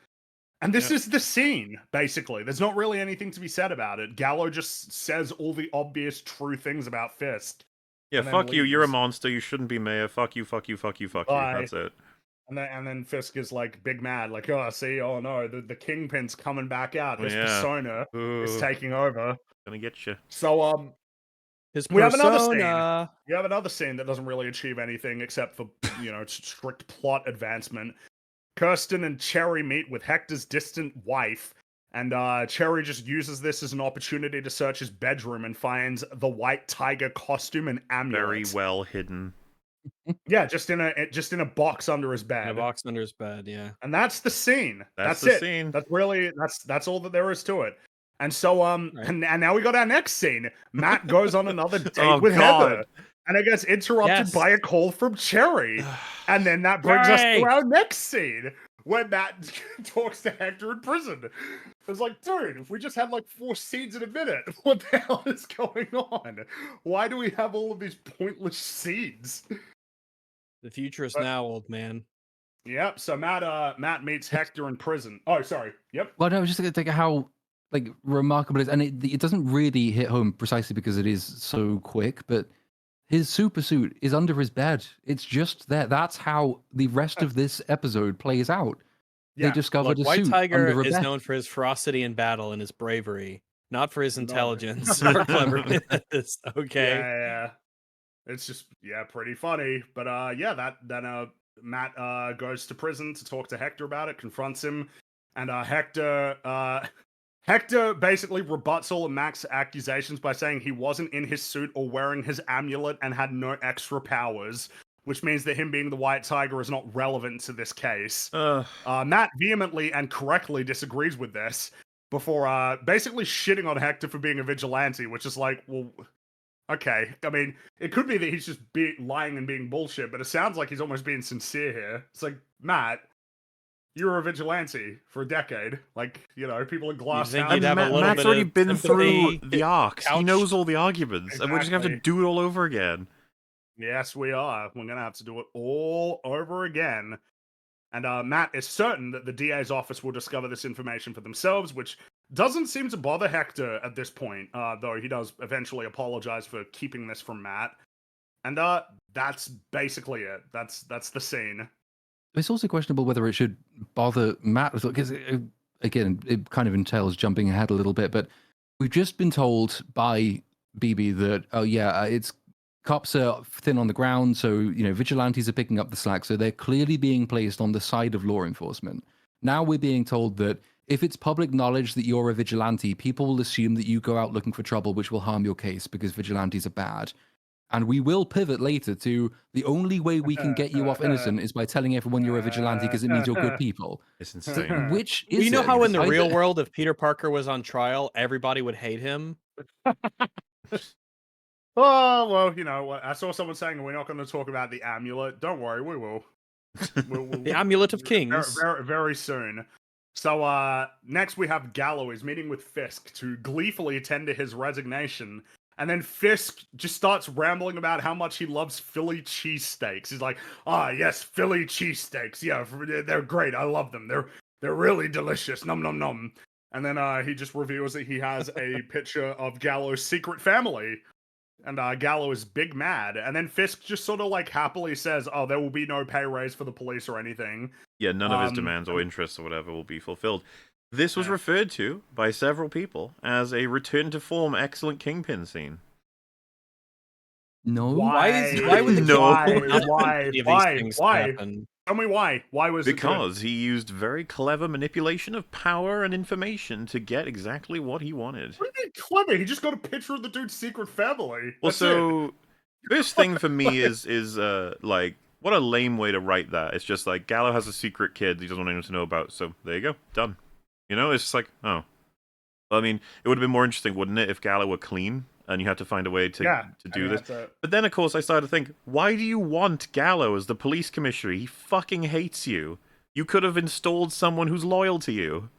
And this is the scene, basically. There's not really anything to be said about it. Gallo just says all the obvious true things about Fisk. Yeah, and then fuck you, you're a leaves. monster, you shouldn't be mayor, fuck you, fuck you, fuck you, fuck you. Bye. That's it. And then Fisk is like big mad, like, oh, see, oh no, the Kingpin's coming back out. His persona is taking over. Gonna get you. So, His we have another scene. persona. You have another scene that doesn't really achieve anything except for, strict plot advancement. Kirsten and Cherry meet with Hector's distant wife, and Cherry just uses this as an opportunity to search his bedroom and finds the white tiger costume and amulet. Very well hidden. Yeah, just in a box under his bed. In a box under his bed, yeah. And that's the scene. That's it. the scene. That's really that's all that there is to it. And so and now we got our next scene. Matt goes on another date with Heather, and it gets interrupted by a call from Cherry. And then that brings us to our next scene, when Matt talks to Hector in prison. It's like, dude, if we just had like 4 scenes in a minute, what the hell is going on? Why do we have all of these pointless scenes? The future is now, old man. Yep. So Matt meets Hector in prison. Oh, sorry. Yep. Well, no, I was just going to take how like remarkable it is, and it doesn't really hit home precisely because it is so quick. But his super suit is under his bed. It's just there. That's how the rest of this episode plays out. Yeah. They discovered a White suit Tiger under a is bed. known for his ferocity in battle and his bravery, not for his intelligence or cleverness. Okay. Yeah. It's just pretty funny. But then Matt goes to prison to talk to Hector about it, confronts him, and Hector basically rebuts all of Mac's accusations by saying he wasn't in his suit or wearing his amulet and had no extra powers, which means that him being the White Tiger is not relevant to this case. Matt vehemently and correctly disagrees with this before basically shitting on Hector for being a vigilante, which is like, well, okay. I mean, it could be that he's just lying and being bullshit, but it sounds like he's almost being sincere here. It's like, Matt, you were a vigilante for a decade. Like, people in glass houses. Matt's already been through the arcs. He knows all the arguments, and we're just going to have to do it all over again. Yes, we are. We're going to have to do it all over again. And Matt is certain that the DA's office will discover this information for themselves, which doesn't seem to bother Hector at this point, though he does eventually apologize for keeping this from Matt. And that's basically it. That's the scene. It's also questionable whether it should bother Matt, because again, it kind of entails jumping ahead a little bit, but we've just been told by BB that, it's cops are thin on the ground, so, vigilantes are picking up the slack, so they're clearly being placed on the side of law enforcement. Now we're being told that if it's public knowledge that you're a vigilante, people will assume that you go out looking for trouble, which will harm your case because vigilantes are bad. And we will pivot later to the only way we can get you off innocent is by telling everyone you're a vigilante because it means you're good people. It's insane. Which is how in the real world, if Peter Parker was on trial, everybody would hate him? Oh, well, I saw someone saying we're not going to talk about the amulet. Don't worry, we will. The Amulet of Kings. Very, very soon. So, next we have Gallo is meeting with Fisk to gleefully tender his resignation. And then Fisk just starts rambling about how much he loves Philly cheesesteaks. He's like, yes, Philly cheesesteaks. Yeah, they're great. I love them. They're really delicious. Nom, nom, nom. And then he just reveals that he has a picture of Gallo's secret family. And Gallo is big mad. And then Fisk just sort of like happily says, there will be no pay raise for the police or anything. Yeah, none of his demands or interests or whatever will be fulfilled. This was referred to by several people as a return to form excellent Kingpin scene. No. Why would Why? Tell me why. Why was it because he used very clever manipulation of power and information to get exactly what he wanted. What do you mean clever? He just got a picture of the dude's secret family. Well, first thing for me is like, what a lame way to write that. It's just like, Gallo has a secret kid he doesn't want anyone to know about, so there you go, done. It's just like, oh. I mean, it would have been more interesting, wouldn't it, if Gallo were clean and you had to find a way to do this. But then, of course, I started to think, why do you want Gallo as the police commissioner? He fucking hates you. You could have installed someone who's loyal to you.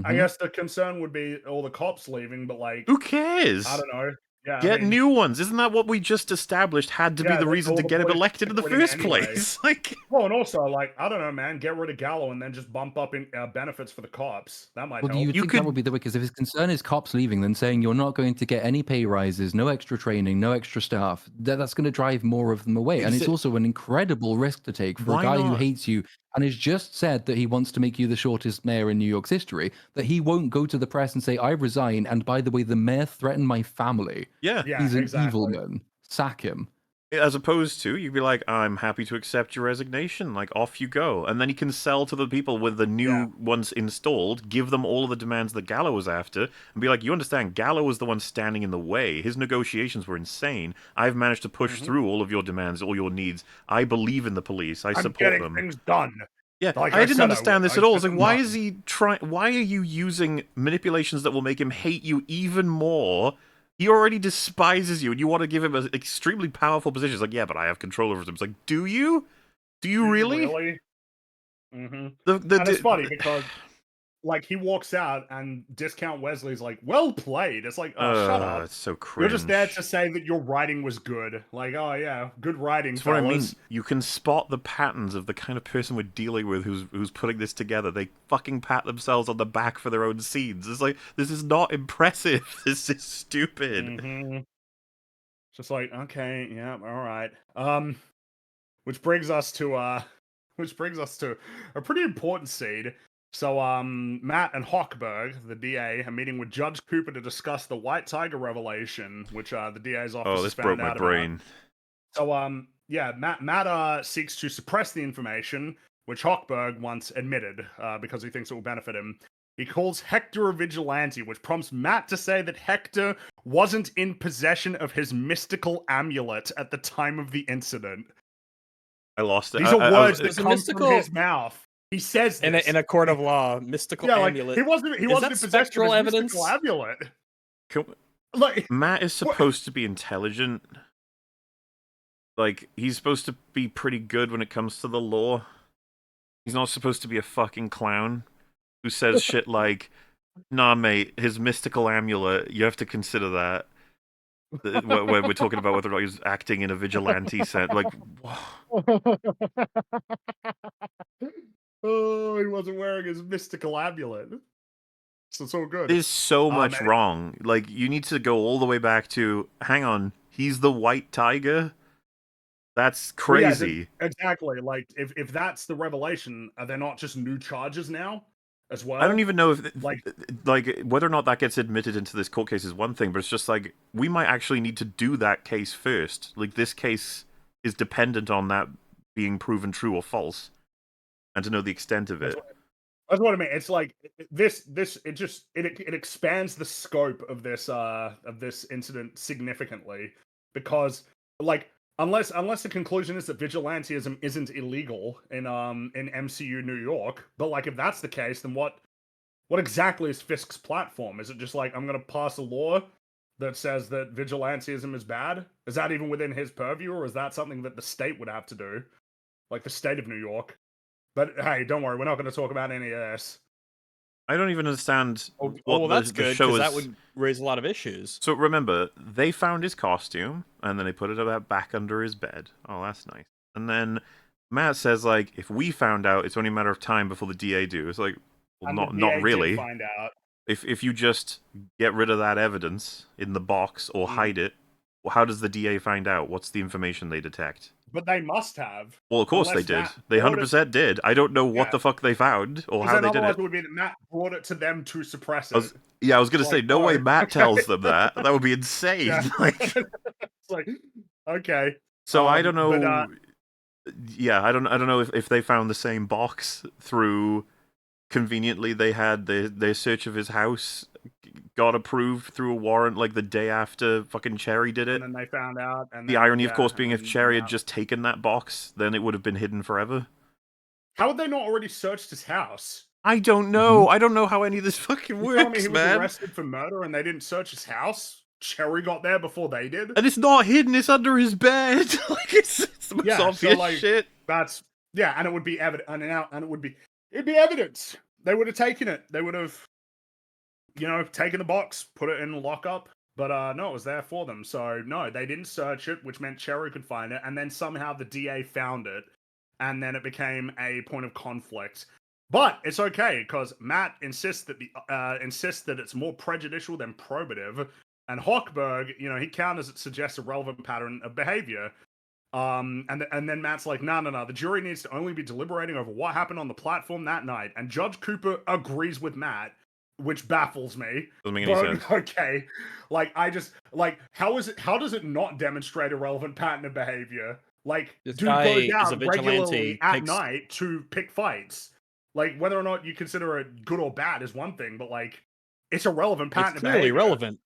I guess the concern would be all the cops leaving, but like, who cares? I don't know. Yeah, get new ones. Isn't that what we just established had to be the reason to get him elected in the first place? Like, well, and also, like, I don't know, man, get rid of Gallo and then just bump up in benefits for the cops. That might help. You think that would be the way, because if his concern is cops leaving, then saying you're not going to get any pay rises, no extra training, no extra staff, that's going to drive more of them away. And it's also an incredible risk to take for a guy who hates you and has just said that he wants to make you the shortest mayor in New York's history, that he won't go to the press and say, I resign, and by the way, the mayor threatened my family. Yeah, he's an evil man. Sack him. As opposed to, you'd be like, I'm happy to accept your resignation, like, off you go. And then he can sell to the people with the new ones installed, give them all of the demands that Gallo was after, and be like, you understand, Gallo was the one standing in the way. His negotiations were insane. I've managed to push through all of your demands, all your needs. I believe in the police. I support them. Things done. Yeah, like I didn't understand this at all. It's like, why is he trying? Why are you using manipulations that will make him hate you even more? He already despises you, and you want to give him an extremely powerful position. It's like, yeah, but I have control over him. It's like, do you? Do you really? Really? And it's funny because, like, he walks out and Discount Wesley's like, well played. It's like, oh, shut up. It's so cringe. You're just there to say that your writing was good. Like, oh, yeah, good writing, That's what I mean. You can spot the patterns of the kind of person we're dealing with who's putting this together. They fucking pat themselves on the back for their own scenes. It's like, this is not impressive. This is stupid. Just like, okay, yeah, all right. Which brings us to a pretty important scene. So, Matt and Hochberg, the DA, are meeting with Judge Cooper to discuss the White Tiger revelation, which the DA's office this broke my brain. So, yeah, Matt seeks to suppress the information, which Hochberg once admitted, because he thinks it will benefit him. He calls Hector a vigilante, which prompts Matt to say that Hector wasn't in possession of his mystical amulet at the time of the incident. I lost it. These are words that come from his mouth. He says this. In a court of law, mystical amulet. Like, he wasn't in possession of his mystical amulet. Matt is supposed to be intelligent. Like, he's supposed to be pretty good when it comes to the law. He's not supposed to be a fucking clown who says shit like, nah, mate, his mystical amulet, you have to consider that. When we're talking about whether or not he's acting in a vigilante sense. Like, oh, he wasn't wearing his mystical amulet. So it's all good. There's so much wrong. Like, you need to go all the way back to, hang on, he's the White Tiger? That's crazy. Yeah, exactly. Like, if that's the revelation, are there not just new charges now as well? I don't even know if, like whether or not that gets admitted into this court case is one thing, but it's just like, we might actually need to do that case first. Like, this case is dependent on that being proven true or false, and to know the extent of it. That's what I mean. It's like it expands the scope of this incident significantly, because, like, unless the conclusion is that vigilantism isn't illegal in MCU New York, but like, if that's the case, then what exactly is Fisk's platform? Is it just like, I'm gonna pass a law that says that vigilantism is bad? Is that even within his purview, or is that something that the state would have to do, like the state of New York? But hey, don't worry, we're not going to talk about any of this. I don't even understand well, that's good, because that would raise a lot of issues. So remember, they found his costume, and then they put it back under his bed. Oh, that's nice. And then Matt says, like, if we found out, it's only a matter of time before the DA do. It's like, well, not really. Find out. If you just get rid of that evidence in the box or hide it, well, how does the DA find out? What's the information they detect? But they must have. Well, of course they did. They 100% did. I don't know what the fuck they found or how they did it. It would be that Matt brought it to them to suppress it. I was going to say, no way Matt tells them that. That would be insane. Yeah. Like, it's like, okay. So I don't know. I don't know if they found the same box through. Conveniently, they had their search of his house got approved through a warrant like the day after fucking Cherry did it. And then they found out. And the irony, of course, being if Cherry had just taken that box, then it would have been hidden forever. How would they not already searched his house? I don't know. I don't know how any of this fucking You tell me works, he was man. arrested for murder and they didn't search his house? Cherry got there before they did? And it's not hidden, it's under his bed. Like, it's the most obvious shit. That's, and it would be evident, and it'd be evidence. They would have taken it. They would have, taken the box, put it in the lockup. But no, it was there for them. So no, they didn't search it, which meant Cherry could find it, and then somehow the DA found it, and then it became a point of conflict. But it's okay because Matt insists that it's more prejudicial than probative, and Hochberg, he counters it suggests a relevant pattern of behavior. And then Matt's like, no, the jury needs to only be deliberating over what happened on the platform that night, and Judge Cooper agrees with Matt, which baffles me. Doesn't make any sense. Okay, how does it not demonstrate a relevant pattern of behavior? Like, This dude guy goes is a out vigilante, regularly at picks- night to pick fights. Like, whether or not you consider it good or bad is one thing, but like, it's a relevant pattern It's of clearly behavior. relevant.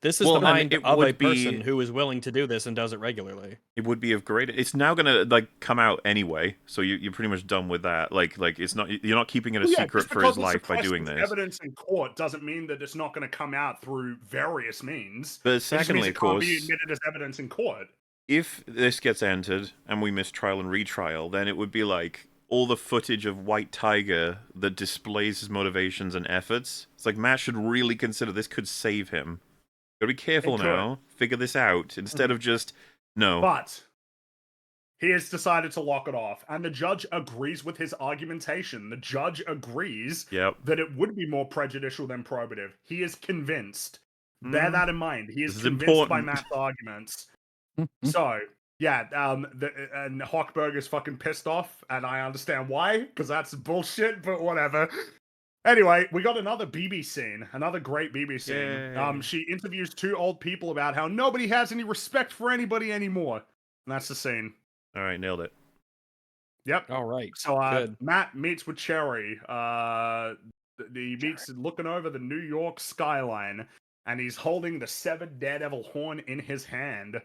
This is Well, the and mind it of a would be- person who is willing to do this and does it regularly. It would be of great. It's now gonna come out anyway, so you're pretty much done with that. Like it's not, you're not keeping it a secret just for his because life it's by suppressed doing as this. Evidence in court doesn't mean that it's not going to come out through various means. But It just means secondly, it of can't be course, admitted as evidence in court. if this gets entered and we miss trial and retrial, then it would be like all the footage of White Tiger that displays his motivations and efforts. It's like Matt should really consider this could save him. Gotta be careful It could. now. Figure this out instead of just no. But he has decided to lock it off, and the judge agrees with his argumentation. The judge agrees Yep. that it would be more prejudicial than probative. He is convinced. Bear that in mind. He is This is convinced by important. Matt's arguments. So, and Hochberg is fucking pissed off, and I understand why, because that's bullshit, but whatever. Anyway, we got another BB scene, another great BB scene. Yay. She interviews two old people about how nobody has any respect for anybody anymore. And that's the scene. All right, nailed it. Yep. All right. So Good. Matt meets with Cherry. He meets looking over the New York skyline, and he's holding the severed Daredevil horn in his hand.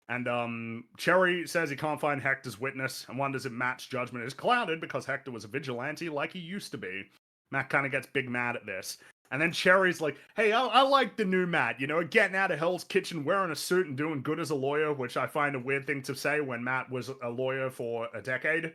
And Cherry says he can't find Hector's witness and wonders if Matt's judgment is clouded because Hector was a vigilante like he used to be. Matt kind of gets big mad at this. And then Cherry's like, hey, I like the new Matt, getting out of Hell's Kitchen, wearing a suit and doing good as a lawyer, which I find a weird thing to say when Matt was a lawyer for a decade,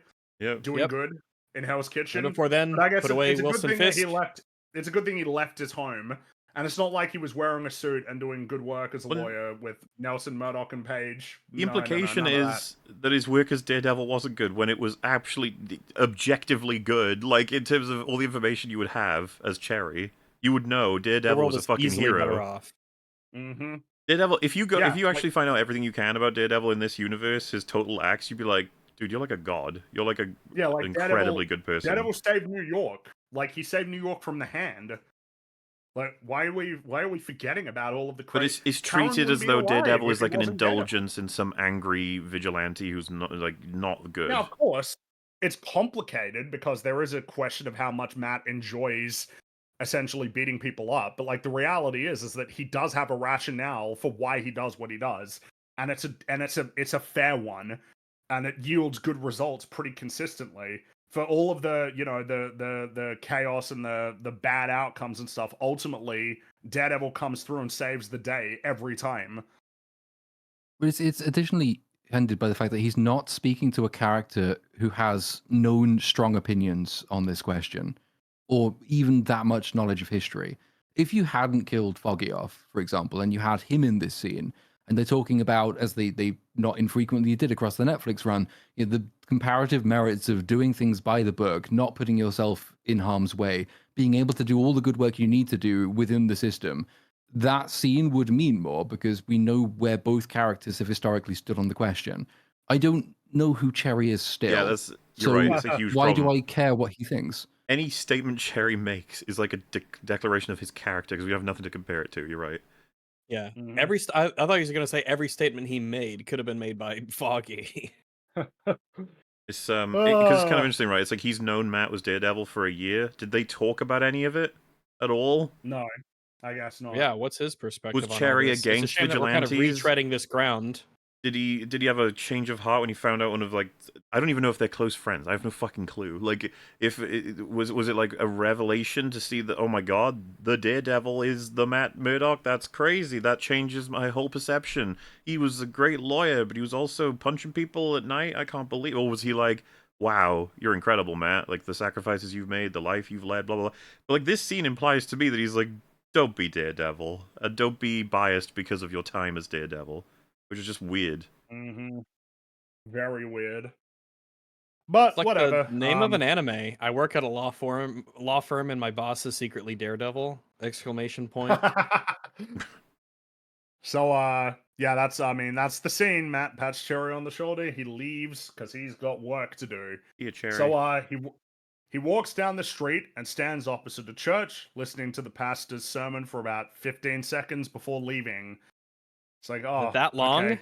doing good in Hell's Kitchen. And before then, But I guess put away it's a good Wilson thing that Fisk. he left. It's a good thing he left his home. And it's not like he was wearing a suit and doing good work as a lawyer with Nelson, Murdoch, and Page. The implication is that his work as Daredevil wasn't good when it was actually objectively good. Like, in terms of all the information you would have as Cherry, you would know Daredevil was a fucking hero. Off. Mm-hmm. Daredevil, if you actually find out everything you can about Daredevil in this universe, his total acts, you'd be like, dude, you're like a god. You're like an incredibly good person. Daredevil saved New York. Like, he saved New York from the Hand. Like, why are we forgetting about all of the crazy? But it's treated as though Daredevil is like an indulgence in some angry vigilante who's not good. Now, of course, it's complicated because there is a question of how much Matt enjoys essentially beating people up. But like, the reality is that he does have a rationale for why he does what he does, and it's a fair one, and it yields good results pretty consistently. For all of the, the chaos and the bad outcomes and stuff, ultimately, Daredevil comes through and saves the day every time. But it's additionally hindered by the fact that he's not speaking to a character who has known strong opinions on this question, or even that much knowledge of history. If you hadn't killed Foggy off, for example, and you had him in this scene, and they're talking about, as they not infrequently did across the Netflix run, the comparative merits of doing things by the book, not putting yourself in harm's way, being able to do all the good work you need to do within the system, that scene would mean more because we know where both characters have historically stood on the question. I don't know who Cherry is still. Yeah, you're right. It's a huge why problem. do I care what he thinks? Any statement Cherry makes is like a declaration of his character because we have nothing to compare it to. You're right. Yeah. Mhm. I thought he was going to say every statement he made could have been made by Foggy. It's because it's kind of interesting, right? It's like he's known Matt was Daredevil for a year. Did they talk about any of it at all? No, I guess not. Yeah, what's his perspective Was on Cherry all this? It's a against shame that we're kind of vigilantes? retreading this ground. Did he have a change of heart when he found out one of like I don't even know if they're close friends. I have no fucking clue. Like if it was it like a revelation to see that oh my god, the Daredevil is the Matt Murdock? That's crazy. That changes my whole perception. He was a great lawyer, but he was also punching people at night. I can't believe. Or was he like, wow, you're incredible, Matt. Like the sacrifices you've made, the life you've led, blah blah blah. But like this scene implies to me that he's like, don't be Daredevil. Don't be biased because of your time as Daredevil. Which is just weird. Mm-hmm. Very weird. But It's like whatever. the name of an anime. I work at a law firm, and my boss is secretly Daredevil! Exclamation point. So, yeah, that's the scene. Matt pats Cherry on the shoulder. He leaves because he's got work to do. Yeah, Cherry. So, he walks down the street and stands opposite the church, listening to the pastor's sermon for about 15 seconds before leaving. It's like, oh, that long? Okay.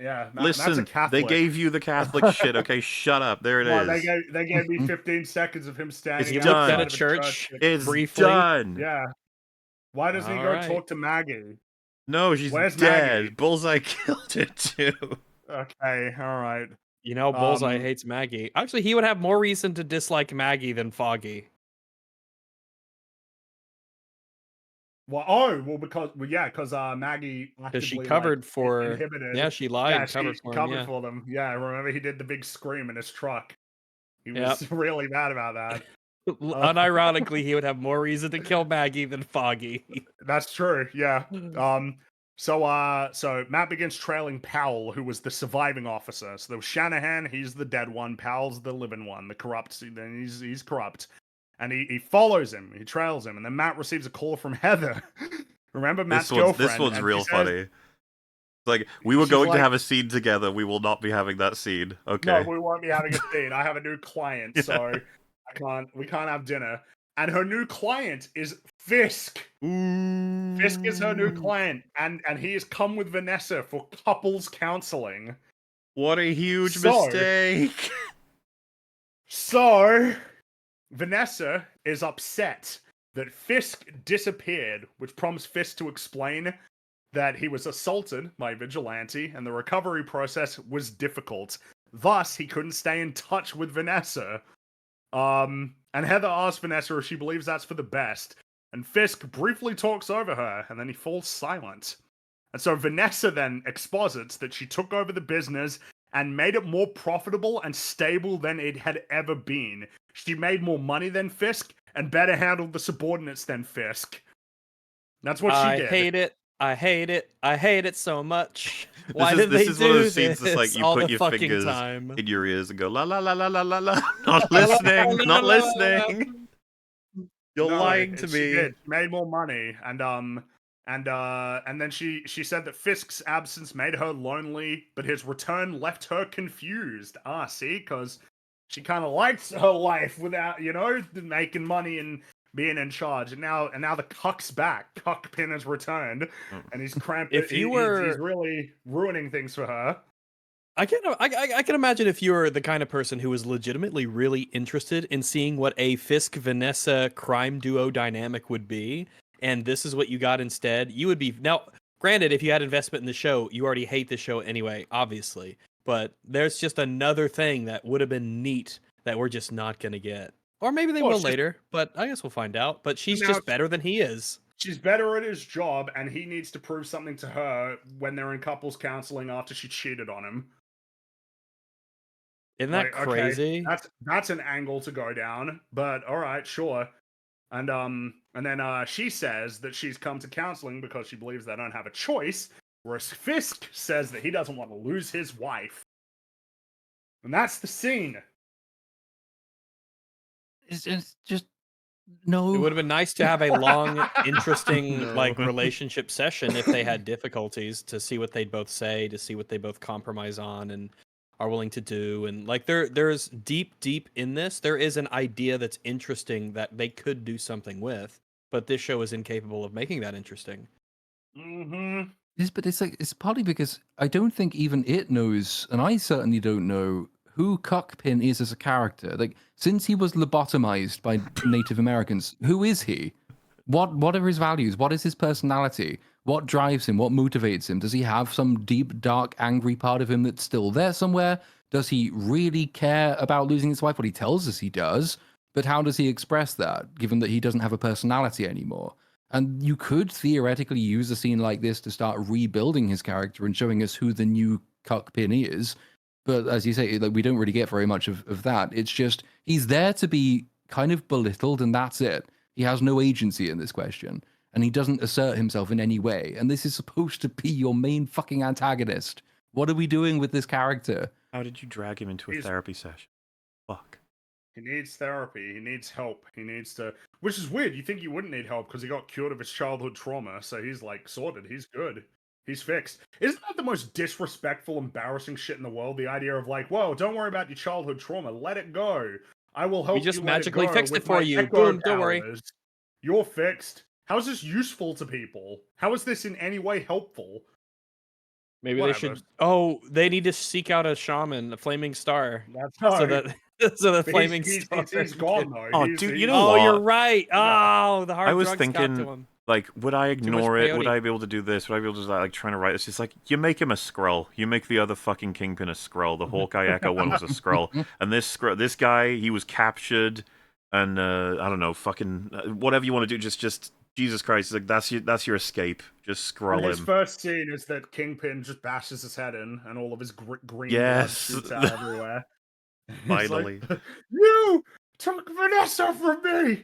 Yeah, listen, Matt's a Catholic. they gave you the Catholic shit. Okay, shut up. There it is. They gave me 15 seconds of him standing. Is he done. at a church? It's briefly? done. Yeah. Why doesn't he go talk to Maggie? No, she's Where's dead. Maggie? Bullseye killed it too. Okay, all right. You know, Bullseye hates Maggie. Actually, he would have more reason to dislike Maggie than Foggy. Well, because Maggie because she covered for inhibited. Yeah, she lied. Yeah, covered she for covered him, for them. Yeah, I remember he did the big scream in his truck. He was really mad about that. Unironically, he would have more reason to kill Maggie than Foggy. That's true. Yeah. So Matt begins trailing Powell, who was the surviving officer. So there was Shanahan, he's the dead one. Powell's the living one, the corrupt. Then he's corrupt. And he follows him, he trails him, and then Matt receives a call from Heather. Remember Matt's girlfriend? This one's real funny. Like, we were going to have a scene together, we will not be having that scene. Okay. No, we won't be having a scene. I have a new client, so we can't have dinner. And her new client is Fisk. Ooh. Fisk is her new client, and he has come with Vanessa for couples counseling. What a huge mistake. So Vanessa is upset that Fisk disappeared, which prompts Fisk to explain that he was assaulted by Vigilante and the recovery process was difficult. Thus, he couldn't stay in touch with Vanessa. And Heather asks Vanessa if she believes that's for the best. And Fisk briefly talks over her, and then he falls silent. And so Vanessa then exposits that she took over the business and made it more profitable and stable than it had ever been. She made more money than Fisk and better handled the subordinates than Fisk. That's what she did. I hate it. I hate it. I hate it so much. Why did they this is do one of those this scenes that's like you all put the your fucking fingers time? in your ears and go la la la la la la la. Not listening. Not listening. You're lying to me. She did. She made more money, and then she said that Fisk's absence made her lonely, but his return left her confused. See, because she kind of likes her life without, making money and being in charge. And now the cuck's back. Cuckpin has returned, and he's cramped. If you he's really ruining things for her. I can imagine if you were the kind of person who was legitimately really interested in seeing what a Fisk-Vanessa crime duo dynamic would be, and this is what you got instead, you would be... Now, granted, if you had investment in the show, you already hate the show anyway, obviously, but there's just another thing that would have been neat that we're just not going to get. Or maybe they will later, but I guess we'll find out. But she's just better than he is. She's better at his job, and he needs to prove something to her when they're in couples counseling after she cheated on him. Isn't that crazy? Okay, that's an angle to go down, but all right, sure. And then she says that she's come to counseling because she believes they don't have a choice, whereas Fisk says that he doesn't want to lose his wife. And that's the scene. It's just no. It would have been nice to have a long, interesting relationship session if they had difficulties, to see what they'd both say, to see what they both compromise on and are willing to do. And there's deep in this, there is an idea that's interesting that they could do something with, but this show is incapable of making that interesting. Mm-hmm. But it's partly because I don't think even it knows, and I certainly don't know who Cockpin is as a character. Like, since he was lobotomized by Native Americans, who is he? What are his values? What is his personality? What drives him? What motivates him? Does he have some deep, dark, angry part of him that's still there somewhere? Does he really care about losing his wife? Well, he tells us he does, but how does he express that, given that he doesn't have a personality anymore? And you could theoretically use a scene like this to start rebuilding his character and showing us who the new Kingpin is. But as you say, like, we don't really get very much of that. It's just he's there to be kind of belittled, and that's it. He has no agency in this question, and he doesn't assert himself in any way. And this is supposed to be your main fucking antagonist. What are we doing with this character? How did you drag him into a therapy session? Fuck. He needs therapy. He needs help. He needs to... Which is weird. You think he wouldn't need help because he got cured of his childhood trauma, so he's, like, sorted. He's good. He's fixed. Isn't that the most disrespectful, embarrassing shit in the world? The idea of, like, whoa, don't worry about your childhood trauma. Let it go. I will help you. We just let magically it go fixed with it for my you. echo Boom, don't worry. powers. You're fixed. How is this useful to people? How is this in any way helpful? Maybe Whatever. they should. Oh, they need to seek out a shaman, a flaming star, That's so that so the flaming star. He's gone though. Oh, He's- dude, you he's- know Oh, what? you're right. Oh, the hard I was drugs got to thinking, him. like, would I ignore it? Would peyote. I be able to do this? Would I be able to, like, trying to write this? It's like, you make him a Skrull. You make the other fucking Kingpin a Skrull. The Hawkeye Echo one was a Skrull. And this guy, he was captured, and, I don't know, fucking, whatever you want to do, just Jesus Christ, it's like, that's your escape. Just And Skrull his him. first scene is that Kingpin just bashes his head in, and all of his green Yes. blood shoots out everywhere. He's Finally. like, you took Vanessa from me.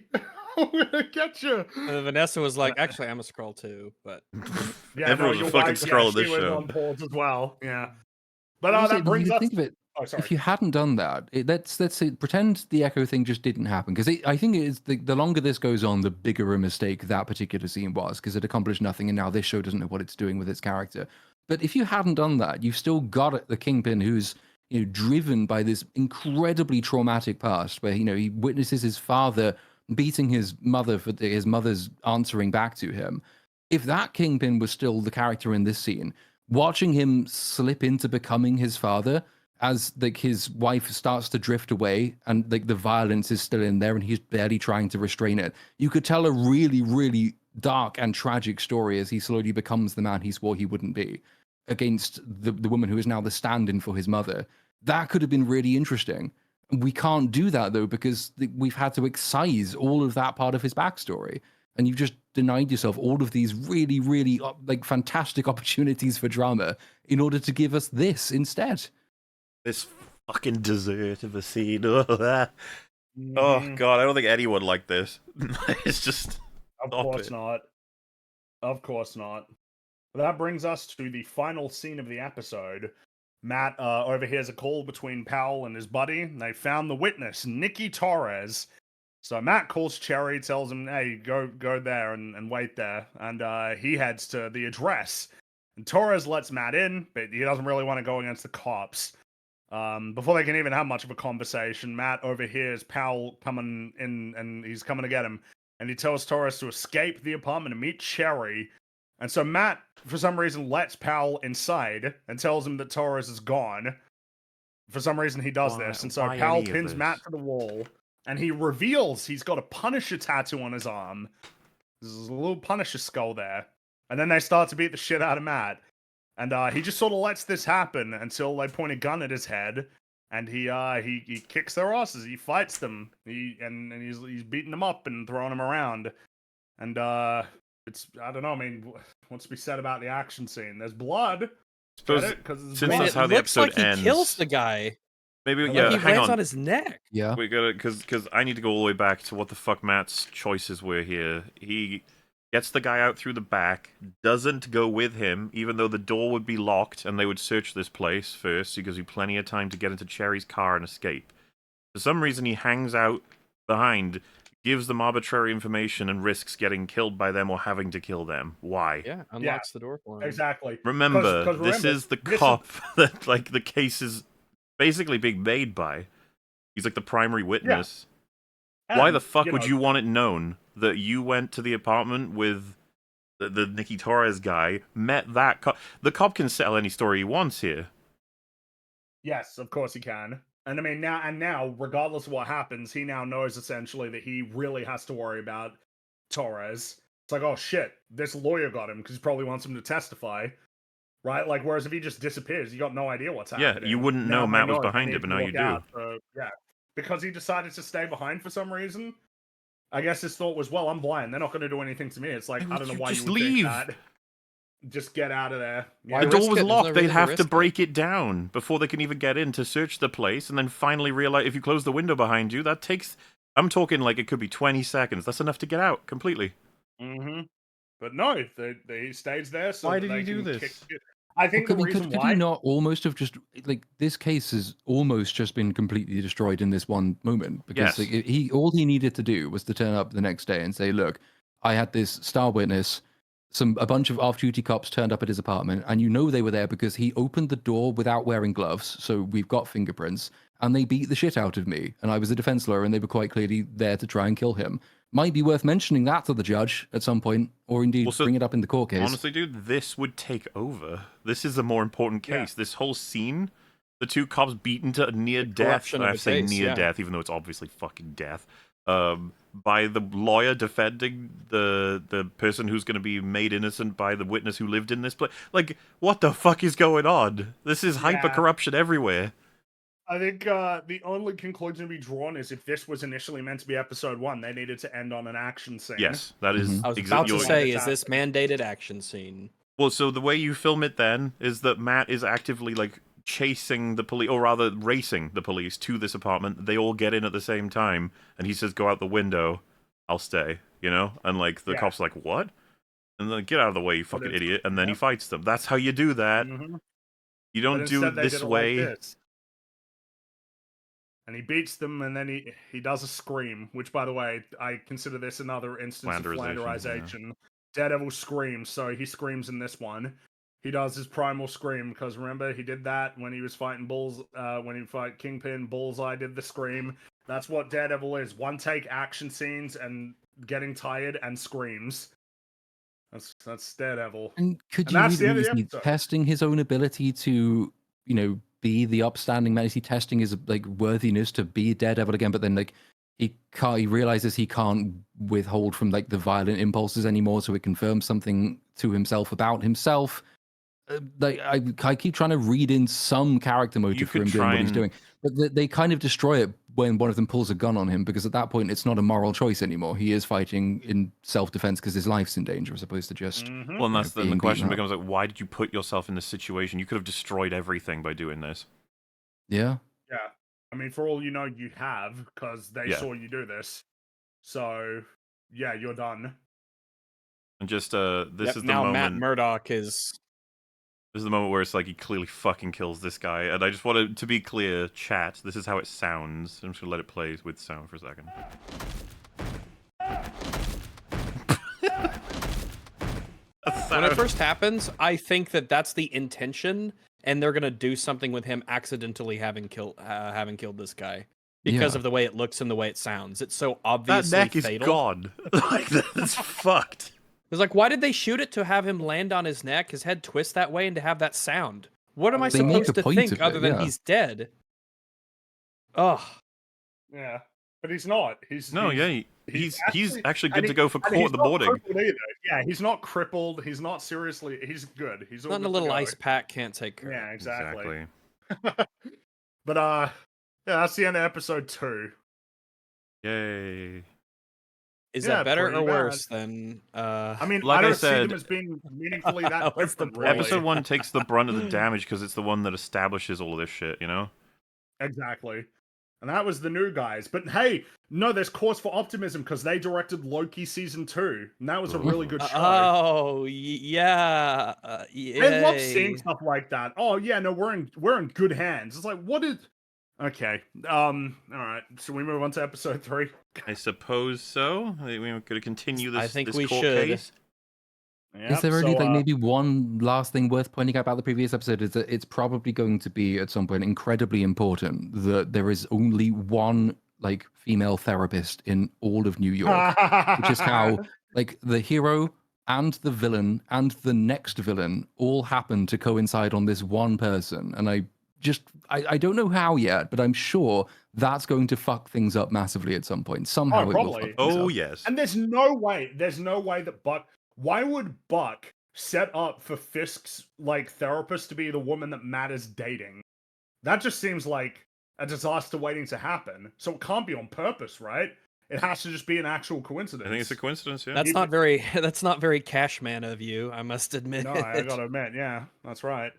I'm gonna get you. Vanessa was like, actually, I'm a scroll too, but Yeah, Everyone's a you're fucking right. Skrull in she this was show. on pause as well. Yeah, but Also, that brings you us. think of it. Oh, sorry. If you hadn't done that, let's say, pretend the Echo thing just didn't happen, because I think it is the longer this goes on, the bigger a mistake that particular scene was, because it accomplished nothing, and now this show doesn't know what it's doing with its character. But if you hadn't done that, you've still got the Kingpin who's driven by this incredibly traumatic past, where he witnesses his father beating his mother for his mother's answering back to him. If that Kingpin was still the character in this scene, watching him slip into becoming his father as like his wife starts to drift away and like the violence is still in there and he's barely trying to restrain it, you could tell a really, really dark and tragic story as he slowly becomes the man he swore he wouldn't be against the woman who is now the stand-in for his mother. That could have been really interesting. We can't do that though, because we've had to excise all of that part of his backstory, and you've just denied yourself all of these really, really like fantastic opportunities for drama in order to give us this instead. This fucking dessert of a scene. Oh, God, I don't think anyone liked this. It's just... Of course not. Of course not. That brings us to the final scene of the episode. Matt overhears a call between Powell and his buddy. They found the witness, Nikki Torres. So Matt calls Cherry, tells him, hey, go there and wait there. And he heads to the address. And Torres lets Matt in, but he doesn't really want to go against the cops. Before they can even have much of a conversation, Matt overhears Powell coming in, and he's coming to get him. And he tells Torres to escape the apartment and meet Cherry. And so Matt, for some reason, lets Powell inside and tells him that Torres is gone. For some reason, he does this. And so Powell pins Matt to the wall, and he reveals he's got a Punisher tattoo on his arm. There's a little Punisher skull there. And then they start to beat the shit out of Matt. And he just sort of lets this happen until they point a gun at his head. And he kicks their asses. He fights them. He's beating them up and throwing them around. And it's, I don't know, I mean, what's to be said about the action scene? There's blood. Suppose, since that's how the episode looks like ends. He kills the guy. Maybe, Like yeah, he hang lands on. on his neck. Yeah. We gotta, because I need to go all the way back to what the fuck Matt's choices were here. He gets the guy out through the back, doesn't go with him, even though the door would be locked and they would search this place first, because he plenty of time to get into Cherry's car and escape. For some reason, he hangs out behind, gives them arbitrary information, and risks getting killed by them or having to kill them. Why? Yeah, unlocks the door for him. Exactly. Remember, 'Cause this is the cop that, like, the case is basically being made by. He's like the primary witness. Yeah. Why And, the fuck would know, you want it known that you went to the apartment with the Nikki Torres guy, met that cop? The cop can sell any story he wants here. Yes, of course he can. And I mean, now, regardless of what happens, he now knows essentially that he really has to worry about Torres. It's like, oh shit, this lawyer got him because he probably wants him to testify, right? Like, whereas if he just disappears, you got no idea what's happening. Yeah, you wouldn't know Matt was behind it, but now you do. Yeah, because he decided to stay behind for some reason. I guess his thought was, well, I'm blind. They're not going to do anything to me. It's like, I don't know why you would think that. Just get out of there. The door was locked. They'd have to break it down before they can even get in to search the place, and then finally realize if you close the window behind you, that takes... I'm talking like it could be 20 seconds. That's enough to get out completely. Mm-hmm. But no, he stays there. So why did he do this? I think the reason could he not almost have just like this case has almost just been completely destroyed in this one moment because like, all he needed to do was to turn up the next day and say, look, I had this star witness. A bunch of off-duty cops turned up at his apartment, and you know they were there because he opened the door without wearing gloves, so we've got fingerprints, and they beat the shit out of me, and I was a defense lawyer, and they were quite clearly there to try and kill him. Might be worth mentioning that to the judge at some point, or indeed bring it up in the court case. Honestly, dude, this would take over. This is the more important case. Yeah. This whole scene, the two cops beaten to near death, I say near death, even though it's obviously fucking death, by the lawyer defending the person who's going to be made innocent by the witness who lived in this place. Like, what the fuck is going on? This is hyper-corruption everywhere. I think the only conclusion to be drawn is if this was initially meant to be episode 1, they needed to end on an action scene. Yes, that is I was about to say, is this mandated action scene? Well, so the way you film it then is that Matt is actively, like, chasing the police, or rather racing the police to this apartment. They all get in at the same time, and he says, go out the window, I'll stay, you know? And, like, the cops are like, what? And then, get out of the way, you fucking idiot, and then he fights them. That's how you do that. Mm-hmm. You don't do it this way. Like this. And he beats them, and then he does a scream, which, by the way, I consider this another instance of flanderization. Yeah. Daredevil screams, so he screams in this one. He does his primal scream, because remember, he did that when he was fighting when he fight Kingpin, Bullseye did the scream. That's what Daredevil is. One take action scenes and getting tired and screams. That's Daredevil. And could you really testing his own ability to, you know, be the upstanding man? Is he testing his like worthiness to be Daredevil again? But then like he realizes he can't withhold from like the violent impulses anymore, so it confirms something to himself about himself. Like I keep trying to read in some character motive for him doing what he's doing, but they kind of destroy it when one of them pulls a gun on him, because at that point it's not a moral choice anymore. He is fighting in self-defense because his life's in danger, as opposed to just well, and that's the question becomes like, why did you put yourself in this situation? You could have destroyed everything by doing this. Yeah I mean, for all you know, you have, because they saw you do this. So yeah, you're done. And just this is the now moment Matt Murdock is... This is the moment where it's like he clearly fucking kills this guy, and I just wanted to be clear, chat, this is how it sounds. I'm just gonna let it play with sound for a second. When it first happens, I think that that's the intention, and they're gonna do something with him accidentally having killed this guy because of the way it looks and the way it sounds. It's so obviously that neck fatal. Is gone. Like that's fucked. It's like, why did they shoot it to have him land on his neck, his head twist that way, and to have that sound? What am I supposed to think other than he's dead? Ugh. Yeah, but he's not. He's actually good to go for court in the morning. Yeah, he's not crippled. He's not seriously. He's good. He's not in a little ice pack. Can't take care. Yeah, exactly. But yeah, that's the end of episode 2. Yay. Is that better or worse than? I mean, like I don't I said, see them as being meaningfully that different. Really. Episode 1 takes the brunt of the damage because it's the one that establishes all of this shit, you know? Exactly. And that was the new guys. But hey, no, there's cause for optimism because they directed Loki season 2, and that was a really good show. Oh yeah, I love seeing stuff like that. Oh yeah, no, we're in good hands. It's like, what is? Okay. All right. Should we move on to episode 3? I suppose so. We're going to continue this. I think this we court should. Case. Yep, is there only maybe one last thing worth pointing out about the previous episode? Is that it's probably going to be at some point incredibly important that there is only one like female therapist in all of New York, which is how like the hero and the villain and the next villain all happen to coincide on this one person. And I I don't know how yet, but I'm sure that's going to fuck things up massively at some point. Somehow it will probably. fuck things Oh up. yes. And there's no way that Buck. Why would Buck set up for Fisk's like therapist to be the woman that Matt is dating? That just seems like a disaster waiting to happen. So it can't be on purpose, right? It has to just be an actual coincidence. I think it's a coincidence. Yeah. That's not very Cashman of you, I must admit. No, I gotta admit, yeah, that's right.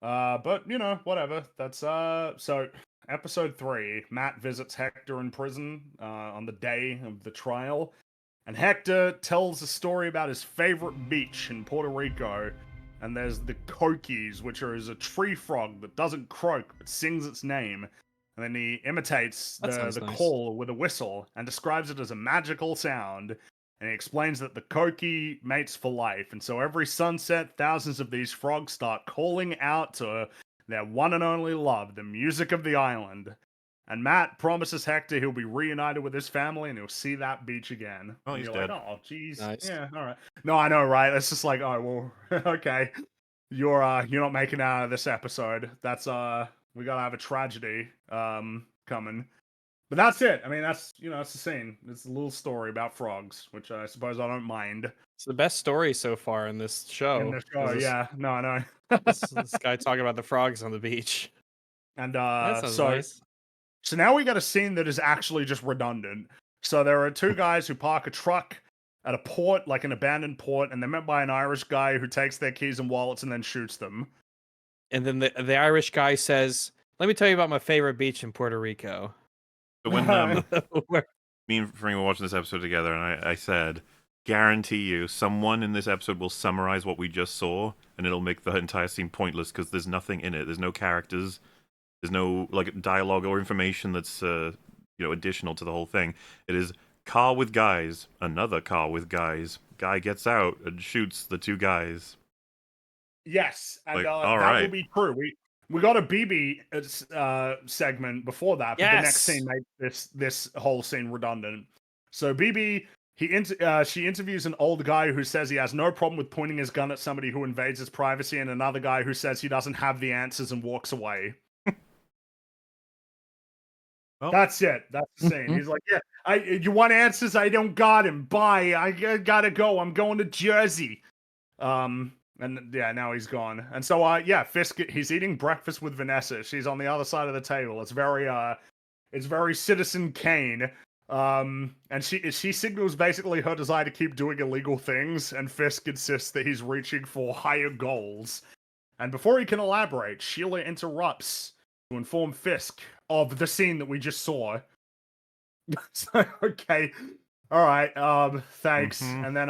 But you know, whatever. That's so episode 3, Matt visits Hector in prison on the day of the trial, and Hector tells a story about his favorite beach in Puerto Rico. And there's the coquis, which is a tree frog that doesn't croak but sings its name. And then he imitates the nice. call with a whistle and describes it as a magical sound. And he explains that the coqui mates for life. And so every sunset, thousands of these frogs start calling out to their one and only love, the music of the island. And Matt promises Hector he'll be reunited with his family and he'll see that beach again. Oh, And he's you're dead. like, oh, jeez. Nice. Yeah, all right. No, I know, right? It's just like, oh, well, okay. You're not making it out of this episode. That's we gotta have a tragedy coming. But that's it. I mean, that's it's the scene. It's a little story about frogs, which I suppose I don't mind. It's the best story so far in this show. In the show, yeah. No, I know. This guy talking about the frogs on the beach. And That sounds nice. So now we got a scene that is actually just redundant. So there are two guys who park a truck at a port, like an abandoned port, and they're met by an Irish guy who takes their keys and wallets and then shoots them. And then the Irish guy says, "Let me tell you about my favorite beach in Puerto Rico." But when Where- me and Frank were watching this episode together, and I said, guarantee you, someone in this episode will summarize what we just saw, and it'll make the entire scene pointless because there's nothing in it. There's no characters. There's no like dialogue or information that's additional to the whole thing. It is car with guys, another car with guys. Guy gets out and shoots the two guys. Yes, and Like, that all will right. be true. We got a BB segment before that, but the next Yes! scene made this whole scene redundant. So BB, she interviews an old guy who says he has no problem with pointing his gun at somebody who invades his privacy, and another guy who says he doesn't have the answers and walks away. Well, That's it. That's the scene. He's like, yeah, you want answers? I don't got him. Bye. I gotta go. I'm going to Jersey. And yeah, now he's gone. And so, Fisk, he's eating breakfast with Vanessa. She's on the other side of the table. It's very Citizen Kane. And she signals basically her desire to keep doing illegal things, and Fisk insists that he's reaching for higher goals. And before he can elaborate, Sheila interrupts to inform Fisk of the scene that we just saw. So, okay. All right. Thanks. Mhm. And then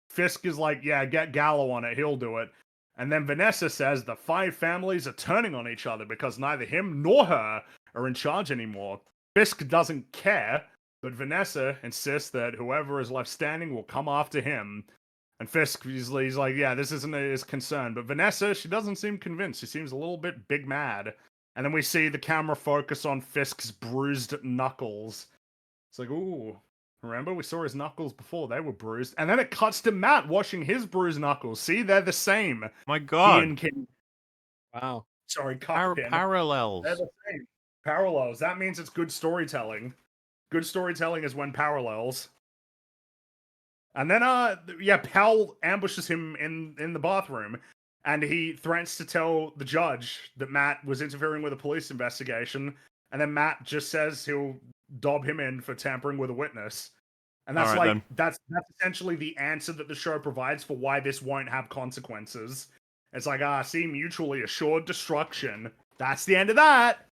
Fisk is like, yeah, get Gallo on it. He'll do it. And then Vanessa says the 5 families are turning on each other because neither him nor her are in charge anymore. Fisk doesn't care, but Vanessa insists that whoever is left standing will come after him. And Fisk, he's like, yeah, this isn't his concern. But Vanessa, she doesn't seem convinced. She seems a little bit big mad. And then we see the camera focus on Fisk's bruised knuckles. It's like, ooh, remember? We saw his knuckles before. They were bruised. And then it cuts to Matt washing his bruised knuckles. See, they're the same. My God. Wow. Sorry, Cockpin. Parallels. They're the same. Parallels. That means it's good storytelling. Good storytelling is when parallels. And then, Pal ambushes him in the bathroom, and he threatens to tell the judge that Matt was interfering with a police investigation, and then Matt just says he'll dob him in for tampering with a witness. And that's All right, that's essentially the answer that the show provides for why this won't have consequences. It's like, see, mutually assured destruction. That's the end of that.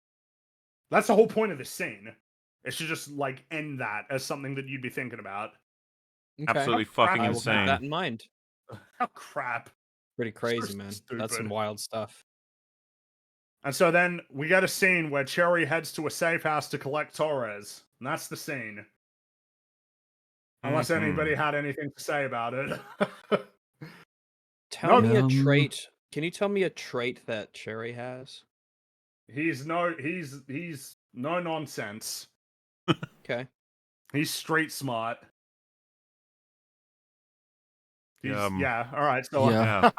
That's the whole point of this scene. It should just, like, end that as something that you'd be thinking about. Okay. Absolutely fucking I will keep insane. that in mind. Oh, crap. Pretty crazy, man. That's some stupid. wild stuff. And so then we get a scene where Cherry heads to a safe house to collect Torres. And that's the scene. Unless anybody had anything to say about it. Tell me a trait. Can you tell me a trait that Cherry has? He's no nonsense. Okay. He's street smart. Yeah, Yeah, all right. So Yeah.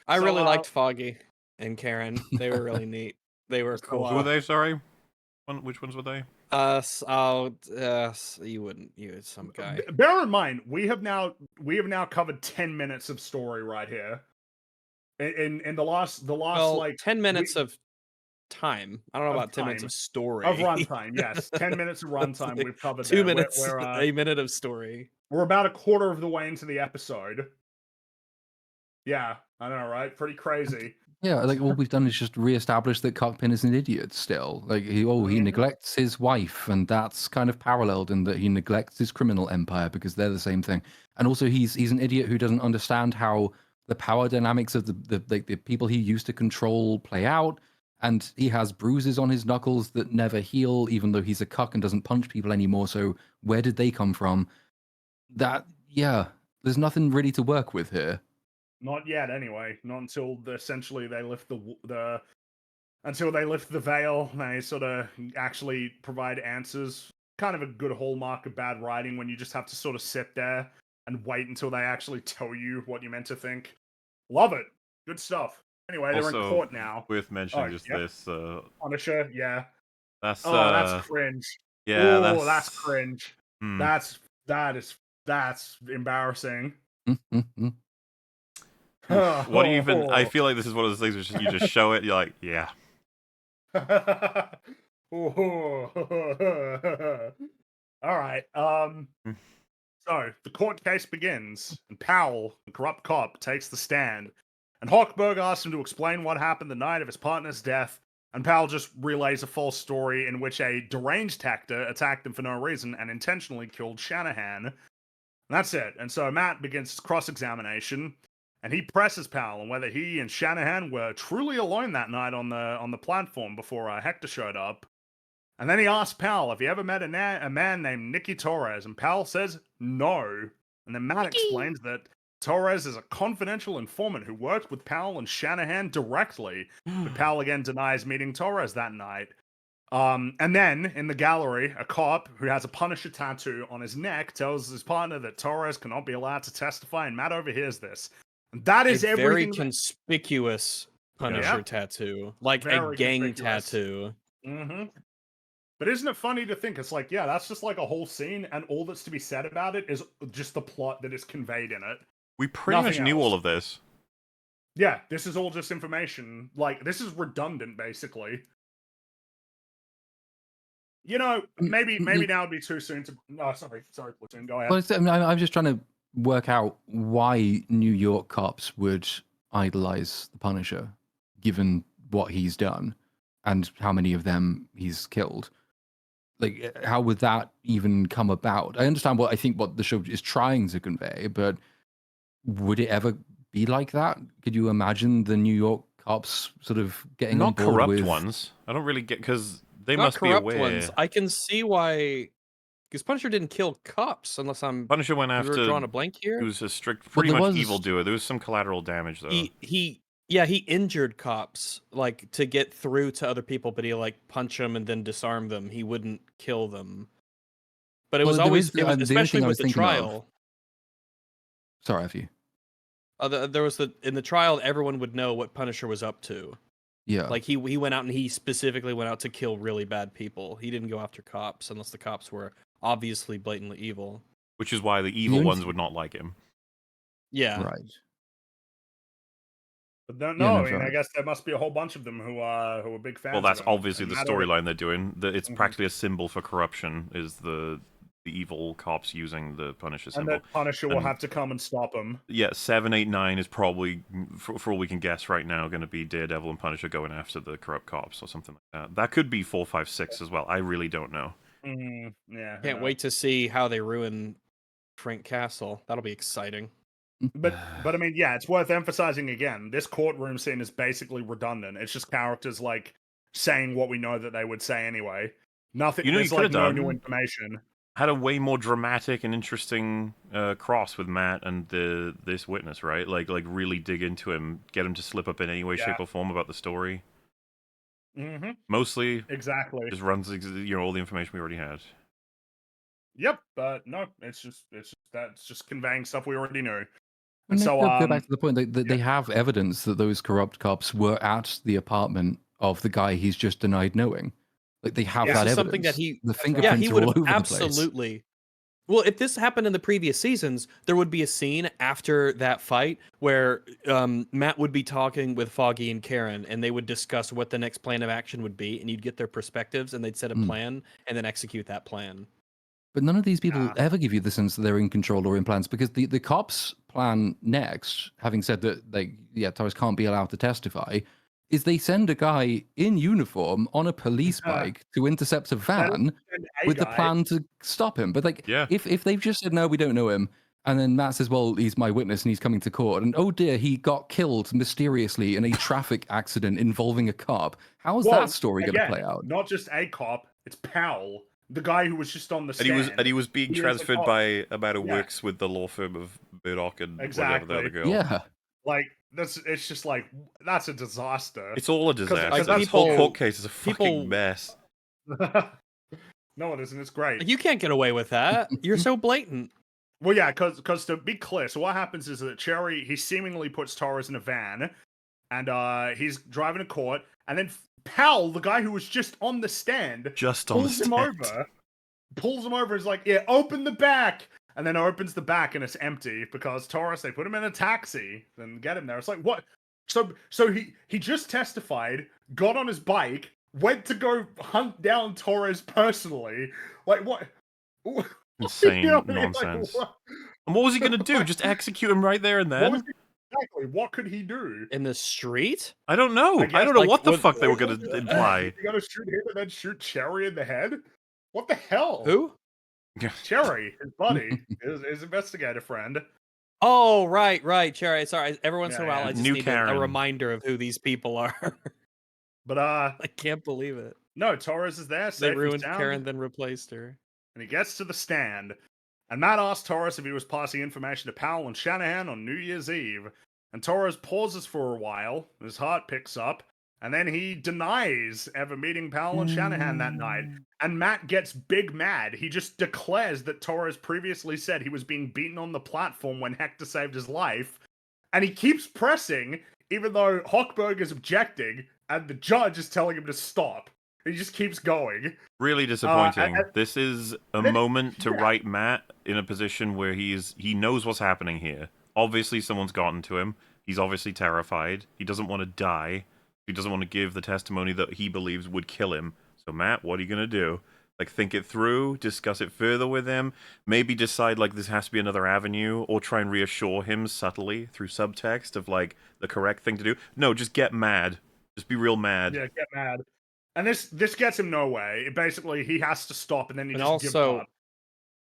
I So, really liked Foggy and Karen. They were really neat. They were cool. Who were they? Sorry, which ones were they? You wouldn't. You some guy. Bear in mind, we have now covered 10 minutes of story right here. In the last Well, like 10 minutes of time. I don't know about 10 minutes time. of story. Of runtime, yes. 10 minutes of runtime like we've covered 2 there. minutes, We're, a minute of story. we're about a quarter of the way into the episode. Yeah, I know, right? Pretty crazy. Yeah, like all we've done is just reestablish that Kingpin is an idiot still. Like he neglects his wife, and that's kind of paralleled in that he neglects his criminal empire because they're the same thing. And also he's an idiot who doesn't understand how the power dynamics of the people he used to control play out. And he has bruises on his knuckles that never heal, even though he's a cuck and doesn't punch people anymore. So where did they come from? There's nothing really to work with here. Not yet, anyway. Not until essentially they lift until they lift the veil. They sort of actually provide answers. Kind of a good hallmark of bad writing when you just have to sort of sit there and wait until they actually tell you what you're meant to think. Love it. Good stuff. Anyway, they're in court now. Worth mentioning this. Punisher, yeah. That's that's cringe. Yeah, that's cringe. That's embarrassing. What do you even? I feel like this is one of those things where you just show it. You're like, yeah. All right. So the court case begins, and Powell, the corrupt cop, takes the stand. And Hochberg asks him to explain what happened the night of his partner's death. And Powell just relays a false story in which a deranged Hector attacked him for no reason and intentionally killed Shanahan. And that's it. And so Matt begins cross-examination. And he presses Powell on whether he and Shanahan were truly alone that night on the platform before Hector showed up. And then he asks Powell if he ever met a man named Nicky Torres, and Powell says no. And then Matt explains that Torres is a confidential informant who worked with Powell and Shanahan directly. But Powell again denies meeting Torres that night. And then, in the gallery, a cop who has a Punisher tattoo on his neck tells his partner that Torres cannot be allowed to testify, and Matt overhears this. That is a very conspicuous Punisher tattoo, like very a gang conspicuous. tattoo. Mm-hmm. But isn't it funny to think it's like, yeah, that's just like a whole scene, and all that's to be said about it is just the plot that is conveyed in it. We pretty much knew all of this. Yeah, this is all just information. Like, this is redundant, basically. You know, maybe now would be too soon to. No, sorry, Platoon, go ahead. Well, I'm just trying to work out why New York cops would idolize the Punisher, given what he's done and how many of them he's killed. Like, how would that even come about? I understand what the show is trying to convey, but would it ever be like that? Could you imagine the New York cops sort of getting on board corrupt with... ones? I don't really get, because they Not must be aware. Ones. I can see why, because Punisher didn't kill cops unless I'm. Punisher went after. Drawing a blank here. He was a strict, pretty much evildoer. There was some collateral damage though. He injured cops like to get through to other people, but he like punch them and then disarm them. He wouldn't kill them. But it was always, especially with the trial. Sorry, if you. There was in the trial, everyone would know what Punisher was up to. Yeah, like he went out and he specifically went out to kill really bad people. He didn't go after cops unless the cops were obviously blatantly evil. Which is why the evil ones would not like him. Yeah, right. But I guess there must be a whole bunch of them who are big fans. Well, that's of him. obviously the storyline they're doing. It's practically a symbol for corruption. Is the evil cops using the Punisher symbol. And that Punisher will have to come and stop them. Yeah, 7, 8, 9 is probably, for all we can guess right now, going to be Daredevil and Punisher going after the corrupt cops or something like that. That could be 4, 5, 6 as well. I really don't know. Yeah. Can't wait to see how they ruin Frank Castle. That'll be exciting. But I mean, yeah, it's worth emphasizing again. This courtroom scene is basically redundant. It's just characters like saying what we know that they would say anyway. Nothing. There's like no new information. Had a way more dramatic and interesting cross with Matt and this witness, right? Like really dig into him, get him to slip up in any way, shape, or form about the story. Mm-hmm. Mostly, exactly, just runs all the information we already had. Yep, but no, it's just conveying stuff we already knew. And so go back to the point that they have evidence that those corrupt cops were at the apartment of the guy he's just denied knowing. Like they have This that is evidence. something that the yeah, fingerprints he are would all have over the place. absolutely. Well, if this happened in the previous seasons, there would be a scene after that fight where Matt would be talking with Foggy and Karen, and they would discuss what the next plan of action would be, and you'd get their perspectives, and they'd set a plan and then execute that plan. But none of these people ever give you the sense that they're in control or in plans, because the cops' plan next, having said that Torres can't be allowed to testify, is they send a guy in uniform on a police bike to intercept a van with the plan to stop him. But if they've just said, no, we don't know him, and then Matt says, well, he's my witness and he's coming to court, and oh dear, he got killed mysteriously in a traffic accident involving a cop, how is that story going to play out? Not just a cop, it's Powell, the guy who was just on the stand. And he was being transferred by about a works with the law firm of Murdoch and whatever the other girl. Yeah. Like, it's just like, that's a disaster. It's all a disaster. Like, This whole court case is a fucking mess. No, it isn't. It's great. You can't get away with that. You're so blatant. Well, yeah, because to be clear, so what happens is that Cherry, he seemingly puts Torres in a van, and he's driving to court, and then Powell, the guy who was just on the stand, pulls him over and is like, yeah, open the back. And then opens the back and it's empty because Torres, they put him in a taxi and get him there. It's like, what? So he just testified, got on his bike, went to go hunt down Torres personally. Like, what? Insane nonsense. Like, and what was he going to do? Just execute him right there and then? Exactly. What could he do? In the street? I don't know. I don't know like, what the fuck they were going to imply. You got to shoot him and then shoot Cherry in the head? What the hell? Who? Cherry, his buddy, his investigator friend. Oh, right, Cherry. Sorry, every once in a while I just New need Karen. a reminder of who these people are. But I can't believe it. No, Torres is there. They ruined Karen, then replaced her. And he gets to the stand, and Matt asks Torres if he was passing information to Powell and Shanahan on New Year's Eve. And Torres pauses for a while, his heart picks up, and then he denies ever meeting Powell and Shanahan that night. And Matt gets big mad. He just declares that Torres previously said he was being beaten on the platform when Hector saved his life. And he keeps pressing, even though Hochberg is objecting, and the judge is telling him to stop. He just keeps going. Really disappointing. This is a moment to write Matt in a position where he knows what's happening here. Obviously, someone's gotten to him. He's obviously terrified. He doesn't want to die. He doesn't want to give the testimony that he believes would kill him. So, Matt, what are you going to do? Like, think it through, discuss it further with him, maybe decide, like, this has to be another avenue, or try and reassure him subtly through subtext of, like, the correct thing to do. No, just get mad. Just be real mad. Yeah, get mad. And this gets him nowhere. Basically, he has to stop, and then he just gives up.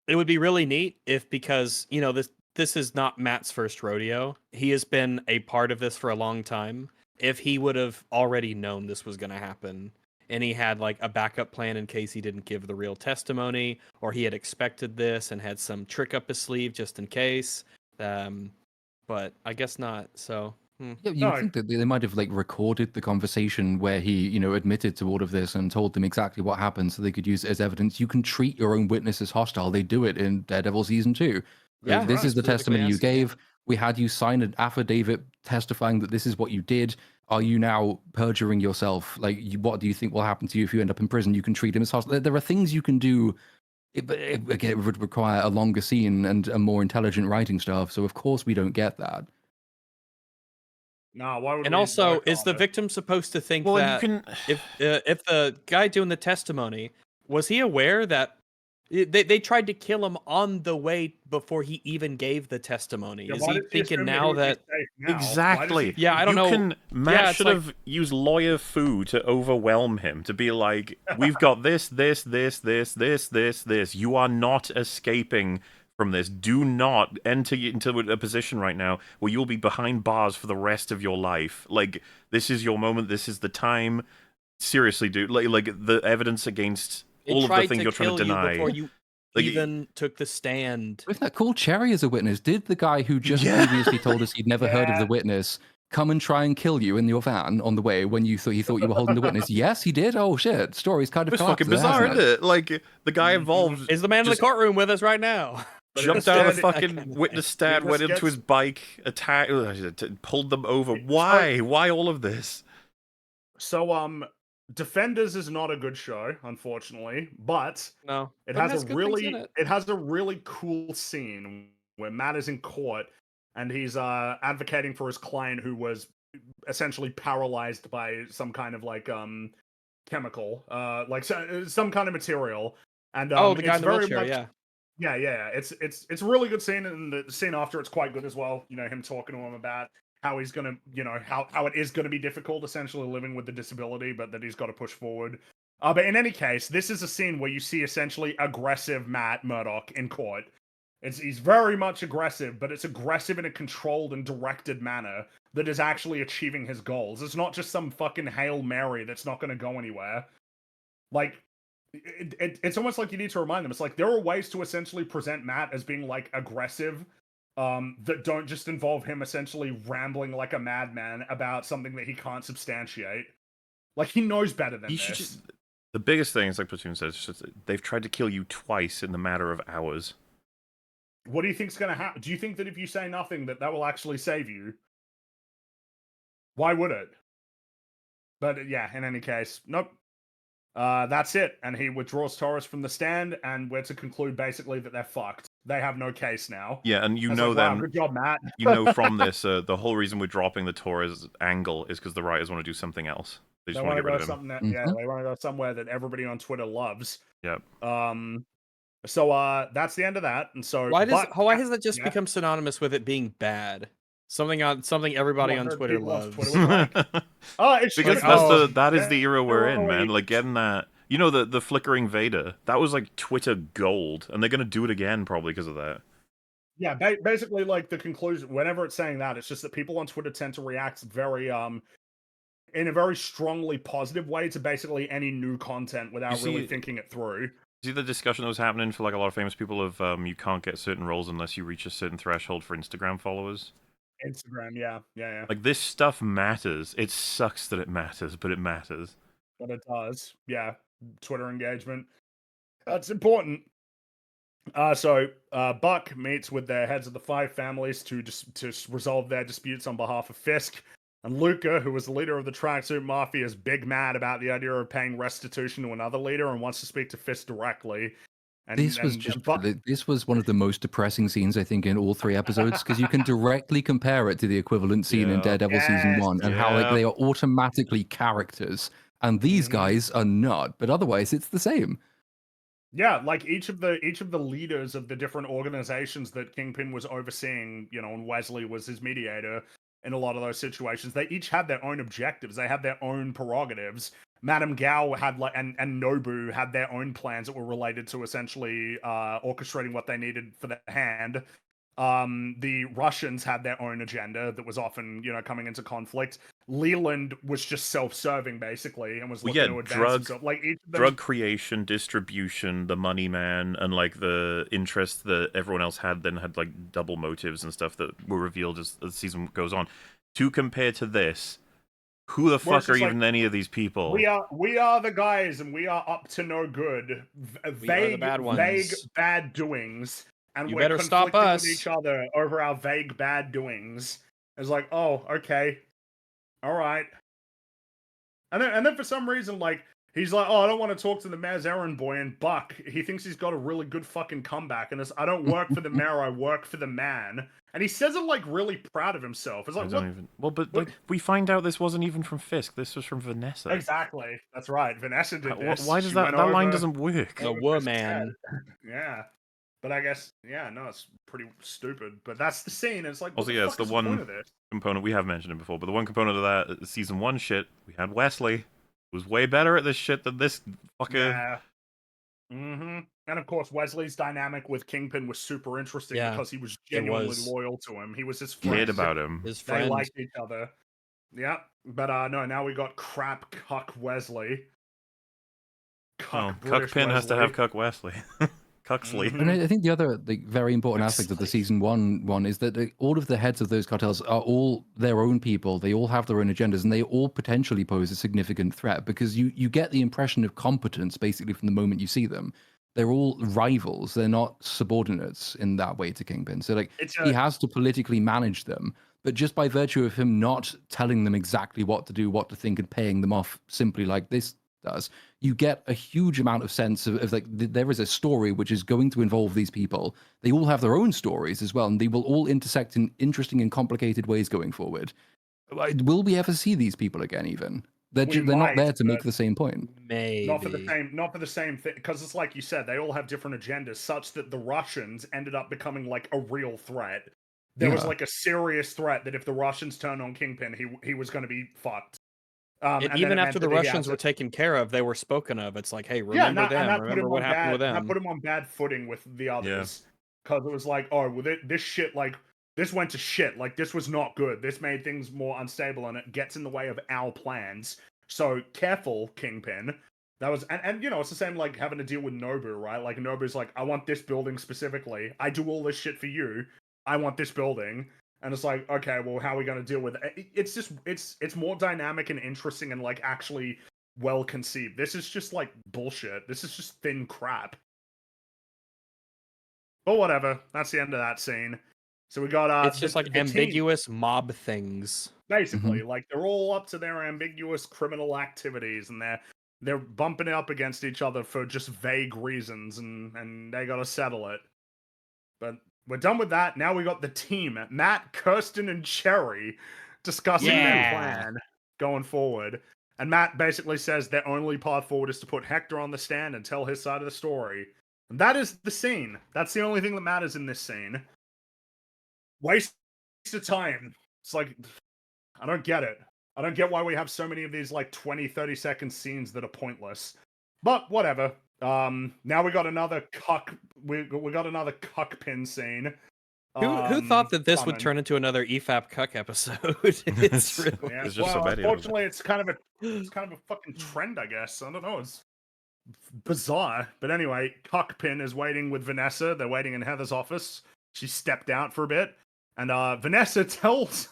It would be really neat if, because, you know, this is not Matt's first rodeo. He has been a part of this for a long time. If he would have already known this was going to happen, and he had like a backup plan in case he didn't give the real testimony, or he had expected this and had some trick up his sleeve just in case. But I guess not. So yeah, you think that they might have like recorded the conversation where he, you know, admitted to all of this and told them exactly what happened, so they could use it as evidence. You can treat your own witness as hostile. They do it in Daredevil season 2. Yeah, this is the testimony you gave. We had you sign an affidavit testifying that this is what you did. Are you now perjuring yourself? Like, what do you think will happen to you if you end up in prison? You can treat him as hostile. There are things you can do. It would require a longer scene and a more intelligent writing staff. So, of course, we don't get that. No, why would? And also, is the victim supposed to think that if the guy doing the testimony, was he aware that they tried to kill him on the way before he even gave the testimony? Yeah, is he thinking now that exactly? Yeah, I don't know. Matt should have used lawyer Fu to overwhelm him, to be like, "We've got this. You are not escaping from this. Do not enter into a position right now where you'll be behind bars for the rest of your life. Like, this is your moment. This is the time. Seriously, dude. Like the evidence against all of the things you're trying to deny. Before you even took the stand. Isn't that cool? Cherry as a witness. Did the guy who just previously told us he'd never heard of the witness come and try and kill you in your van on the way when he thought you were holding the witness? Yes, he did. Oh shit! Story's kind of it's fucking bizarre, isn't it? Like, the guy involved is the man in the courtroom with us right now. But jumped out of the instead, fucking witness stand, went Witness into his gets- bike, attacked, pulled them over. Why? Why all of this? So Defenders is not a good show, unfortunately, but No, it but has it a good things in really it. it has a really cool scene where Matt is in court and he's advocating for his client who was essentially paralyzed by some kind of like chemical, some kind of material. And Oh, the guy it's in the very wheelchair. much Yeah. yeah. It's a really good scene, and the scene after it's quite good as well. You know, him talking to him about how he's gonna, how it is gonna be difficult, essentially living with the disability, but that he's got to push forward. But in any case, this is a scene where you see essentially aggressive Matt Murdock in court. He's very much aggressive, but it's aggressive in a controlled and directed manner that is actually achieving his goals. It's not just some fucking Hail Mary that's not going to go anywhere. Like, it's almost like you need to remind them. It's like there are ways to essentially present Matt as being like aggressive, that don't just involve him essentially rambling like a madman about something that he can't substantiate. Like, he knows better than this. The biggest thing is, like Platoon says, is just they've tried to kill you twice in the matter of hours. What do you think's going to happen? Do you think that if you say nothing, that will actually save you? Why would it? But yeah, in any case, nope. That's it. And he withdraws Torres from the stand, and we're to conclude basically that they're fucked. They have no case now. Yeah, and you It's know like, wow, then, good job, Matt. you know from this, the whole reason we're dropping the Torres angle is because the writers want to do something else. They just want to get rid of him. Something that, yeah, they want to go somewhere that everybody on Twitter loves. Yep. So that's the end of that. And so Why has that just yeah. become synonymous with it being bad? Something everybody on Twitter people on loves. Twitter would like. It's Because just- that is the era we're in, Everybody- man. Like getting that, you know, the flickering Vader. That was like Twitter gold, and they're gonna do it again probably because of that. Yeah, basically, like the conclusion. Whenever it's saying that, it's just that people on Twitter tend to react very in a very strongly positive way to basically any new content without really thinking it through. See the discussion that was happening for like a lot of famous people of you can't get certain roles unless you reach a certain threshold for Instagram followers. Instagram, yeah. Like this stuff matters. It sucks that it matters, but it matters. But it does, yeah. Twitter engagement, that's important. So Buck meets with the heads of the 5 families to resolve their disputes on behalf of Fisk. And Luca, who was the leader of the Tracksuit Mafia, is big mad about the idea of paying restitution to another leader and wants to speak to Fisk directly. And, this was one of the most depressing scenes, I think, in all 3 episodes, because you can directly compare it to the equivalent scene in Daredevil season 1, and how like they are automatically characters, and these guys are not. But otherwise, it's the same. Yeah, like each of the leaders of the different organizations that Kingpin was overseeing, and Wesley was his mediator in a lot of those situations. They each had their own objectives. They had their own prerogatives. Madame Gao had and Nobu had their own plans that were related to essentially orchestrating what they needed for their hand. The Russians had their own agenda that was often, coming into conflict. Leland was just self-serving basically and was looking to advance himself. Like each of them... drug creation, distribution, the money man, and like the interests that everyone else had then had like double motives and stuff that were revealed as the season goes on. To compare to this, who the fuck are even any of these people? We are the guys, and we are up to no good. Vague bad doings. And You we're better stop us with each other over our vague bad doings. It's like, oh, okay, all right. And then for some reason, like he's like, oh, I don't want to talk to the mayor's errand boy. And Buck, he thinks he's got a really good fucking comeback, and it's, I don't work for the mayor, I work for the man. And he says it like really proud of himself. It's like, like we find out this wasn't even from Fisk. This was from Vanessa. Exactly, that's right. Vanessa did this. Why does that line doesn't work? The woman. Yeah. But I guess, no, it's pretty stupid. But that's the scene. It's like, also, it's the one component we have mentioned it before. But the one component of that season 1 shit, we had Wesley, who was way better at this shit than this fucker. Yeah. And of course, Wesley's dynamic with Kingpin was super interesting because he was genuinely loyal to him. He was his friend. Cared about him. His friend. They liked each other. Yeah. But no, now we got crap Cuck Wesley. Cuckpin has to have Cuck Wesley. Cuxley. And I think the other very important aspect of the season one is that all of the heads of those cartels are all their own people. They all have their own agendas, and they all potentially pose a significant threat because you get the impression of competence basically from the moment you see them. they're all rivals. They're not subordinates in that way to Kingpin. So like he has to politically manage them, but just by virtue of him not telling them exactly what to do, what to think, and paying them off simply like this does, you get a huge amount of sense of like there is a story which is going to involve these people. They all have their own stories as well, and they will all intersect in interesting and complicated ways going forward. Will we ever see these people again? Even they're not there to make the same point. Maybe not for the same thing, because it's like you said, they all have different agendas, such that the Russians ended up becoming like a real threat. There was like a serious threat that if the Russians turned on Kingpin, he was going to be fucked. And even after the Russians were taken care of, they were spoken of. It's like, hey, remember them. Remember what happened with them. That put him on bad footing with the others. Because it was like, oh, well, this shit, like, this went to shit. Like, this was not good. This made things more unstable, and it gets in the way of our plans. So, careful, Kingpin. That was, and you know, it's the same like having to deal with Nobu, right? Like, Nobu's like, I want this building specifically. I do all this shit for you. I want this building. And it's like, okay, well, how are we going to deal with it? It's just, it's more dynamic and interesting and, like, actually well conceived. This is just, like, bullshit. This is just thin crap. But whatever. That's the end of that scene. So we got, it's just, like, ambiguous mob things. Basically, like, they're all up to their ambiguous criminal activities, and they're bumping up against each other for just vague reasons, and they got to settle it. But we're done with that. Now we got the team, Matt, Kirsten, and Cherry, discussing their plan going forward. And Matt basically says their only path forward is to put Hector on the stand and tell his side of the story. And that is the scene. That's the only thing that matters in this scene. Waste of time. It's like, I don't get it. I don't get why we have so many of these, like, 20, 30-second scenes that are pointless. But whatever. Now we got another cuck. We got another cuck pin scene. Who thought that this would turn into another EFAP cuck episode? It's really... It's just so bad. Unfortunately, it's kind of a fucking trend, I guess. I don't know. It's bizarre, but anyway, cuck pin is waiting with Vanessa. They're waiting in Heather's office. She stepped out for a bit, and Vanessa tells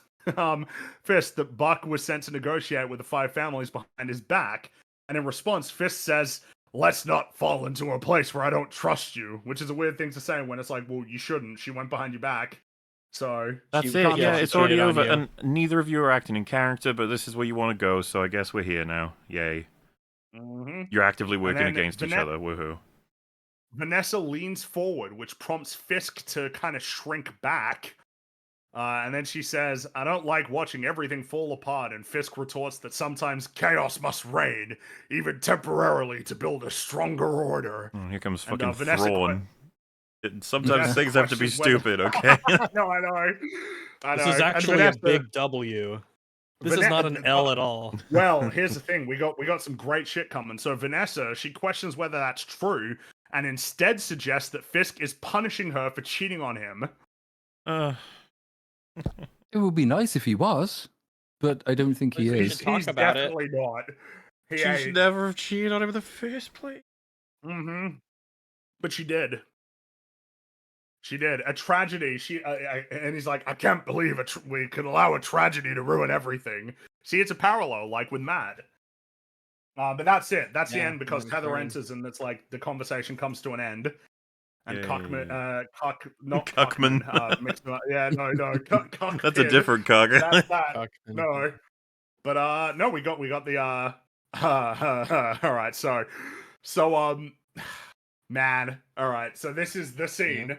Fisk that Buck was sent to negotiate with the 5 families behind his back, and in response, Fisk says, "Let's not fall into a place where I don't trust you," which is a weird thing to say when it's like, well, you shouldn't. She went behind your back. So that's it. Yeah, it's already over. And neither of you are acting in character, but this is where you want to go. So I guess we're here now. Yay. Mm-hmm. You're actively working against each other. Woohoo. Vanessa leans forward, which prompts Fisk to kind of shrink back. And then she says, "I don't like watching everything fall apart." And Fisk retorts that sometimes chaos must reign, even temporarily, to build a stronger order. Here comes fucking Thrawn. Sometimes things have to be stupid, okay? No, I know. This is actually a big W. This is not an L at all. Well, here's the thing. We got some great shit coming. So Vanessa, she questions whether that's true, and instead suggests that Fisk is punishing her for cheating on him. It would be nice if he was, but I don't think he is. He's definitely not. She's never cheated on him in the first place. Mm-hmm. But she did. She did. A tragedy. And he's like, I can't believe we could allow a tragedy to ruin everything. See, it's a parallel, like with Matt. But that's it. That's the end, because Heather enters, and it's like the conversation comes to an end. And Cuckman. Cuck. That's a different cuck. That's that. No. But no, we got the all right, so man, all right, so this is the scene.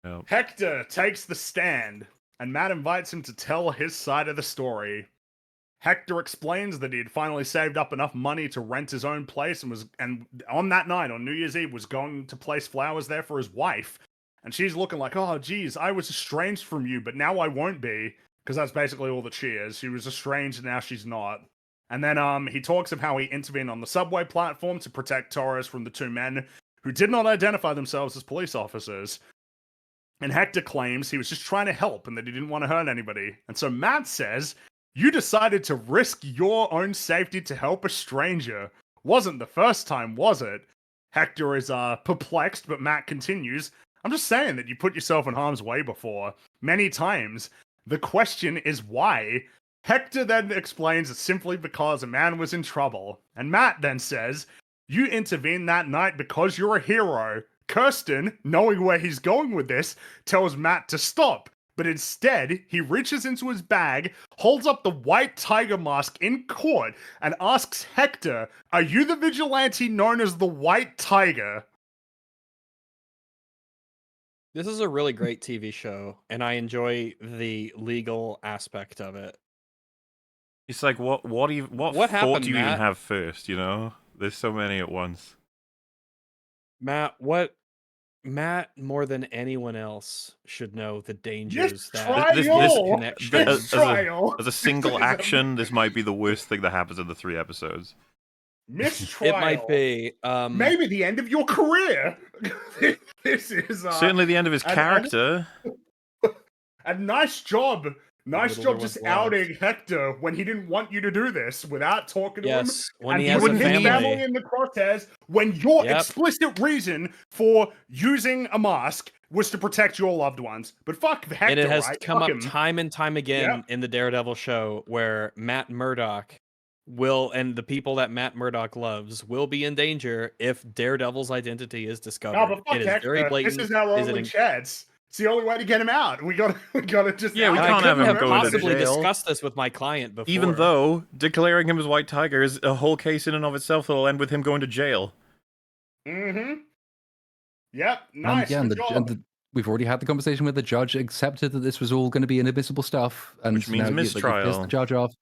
Yep. Hector takes the stand, and Matt invites him to tell his side of the story. Hector explains that he had finally saved up enough money to rent his own place, and on that night, on New Year's Eve, was going to place flowers there for his wife. And she's looking like, oh, geez, I was estranged from you, but now I won't be, because that's basically all that she is. She was estranged, and now she's not. And then he talks of how he intervened on the subway platform to protect Torres from the 2 men who did not identify themselves as police officers. And Hector claims he was just trying to help and that he didn't want to hurt anybody. And so Matt says, "You decided to risk your own safety to help a stranger. Wasn't the first time, was it?" Hector is perplexed, but Matt continues, "I'm just saying that you put yourself in harm's way before. Many times. The question is why?" Hector then explains it's simply because a man was in trouble. And Matt then says, You intervene that night because you're a hero. Kirsten, knowing where he's going with this, tells Matt to stop. But instead, he reaches into his bag, holds up the white tiger mask in court, and asks Hector, "Are you the vigilante known as the White Tiger?" This is a really great TV show, and I enjoy the legal aspect of it. It's like, what thought happened, do you even Matt? have first, you know? There's so many at once. Matt, Matt, more than anyone else, should know the dangers This- connection. As a single action, this might be the worst thing that happens in the 3 episodes. Mistrial. It might be. Maybe the end of your career. This is Certainly the end of his character. And nice job. Nice Little job there was just left. outing Hector when he didn't want you to do this without talking to him. Yes, when And he has a putting his family. family in the crosshairs when your Yep. explicit reason for using a mask was to protect your loved ones. But fuck Hector, And it has right? come Fuck up him. time and time again in the Daredevil show where Matt Murdock and the people that Matt Murdock loves will be in danger if Daredevil's identity is discovered. No, but fuck It is Hector. very blatant. This is our Is it only in- chance. It's the only way to get him out. We gotta just. Yeah, we And out I can't have couldn't him have going to possibly jail. discussed this with my client before. Even though declaring him as White Tiger is a whole case in and of itself that'll end with him going to jail. Mm-hmm. Yep. Nice. Yeah, Good job. we've already had the conversation where the judge accepted that this was all going to be inadmissible stuff, and Which means now you mistrial. pissed the judge off.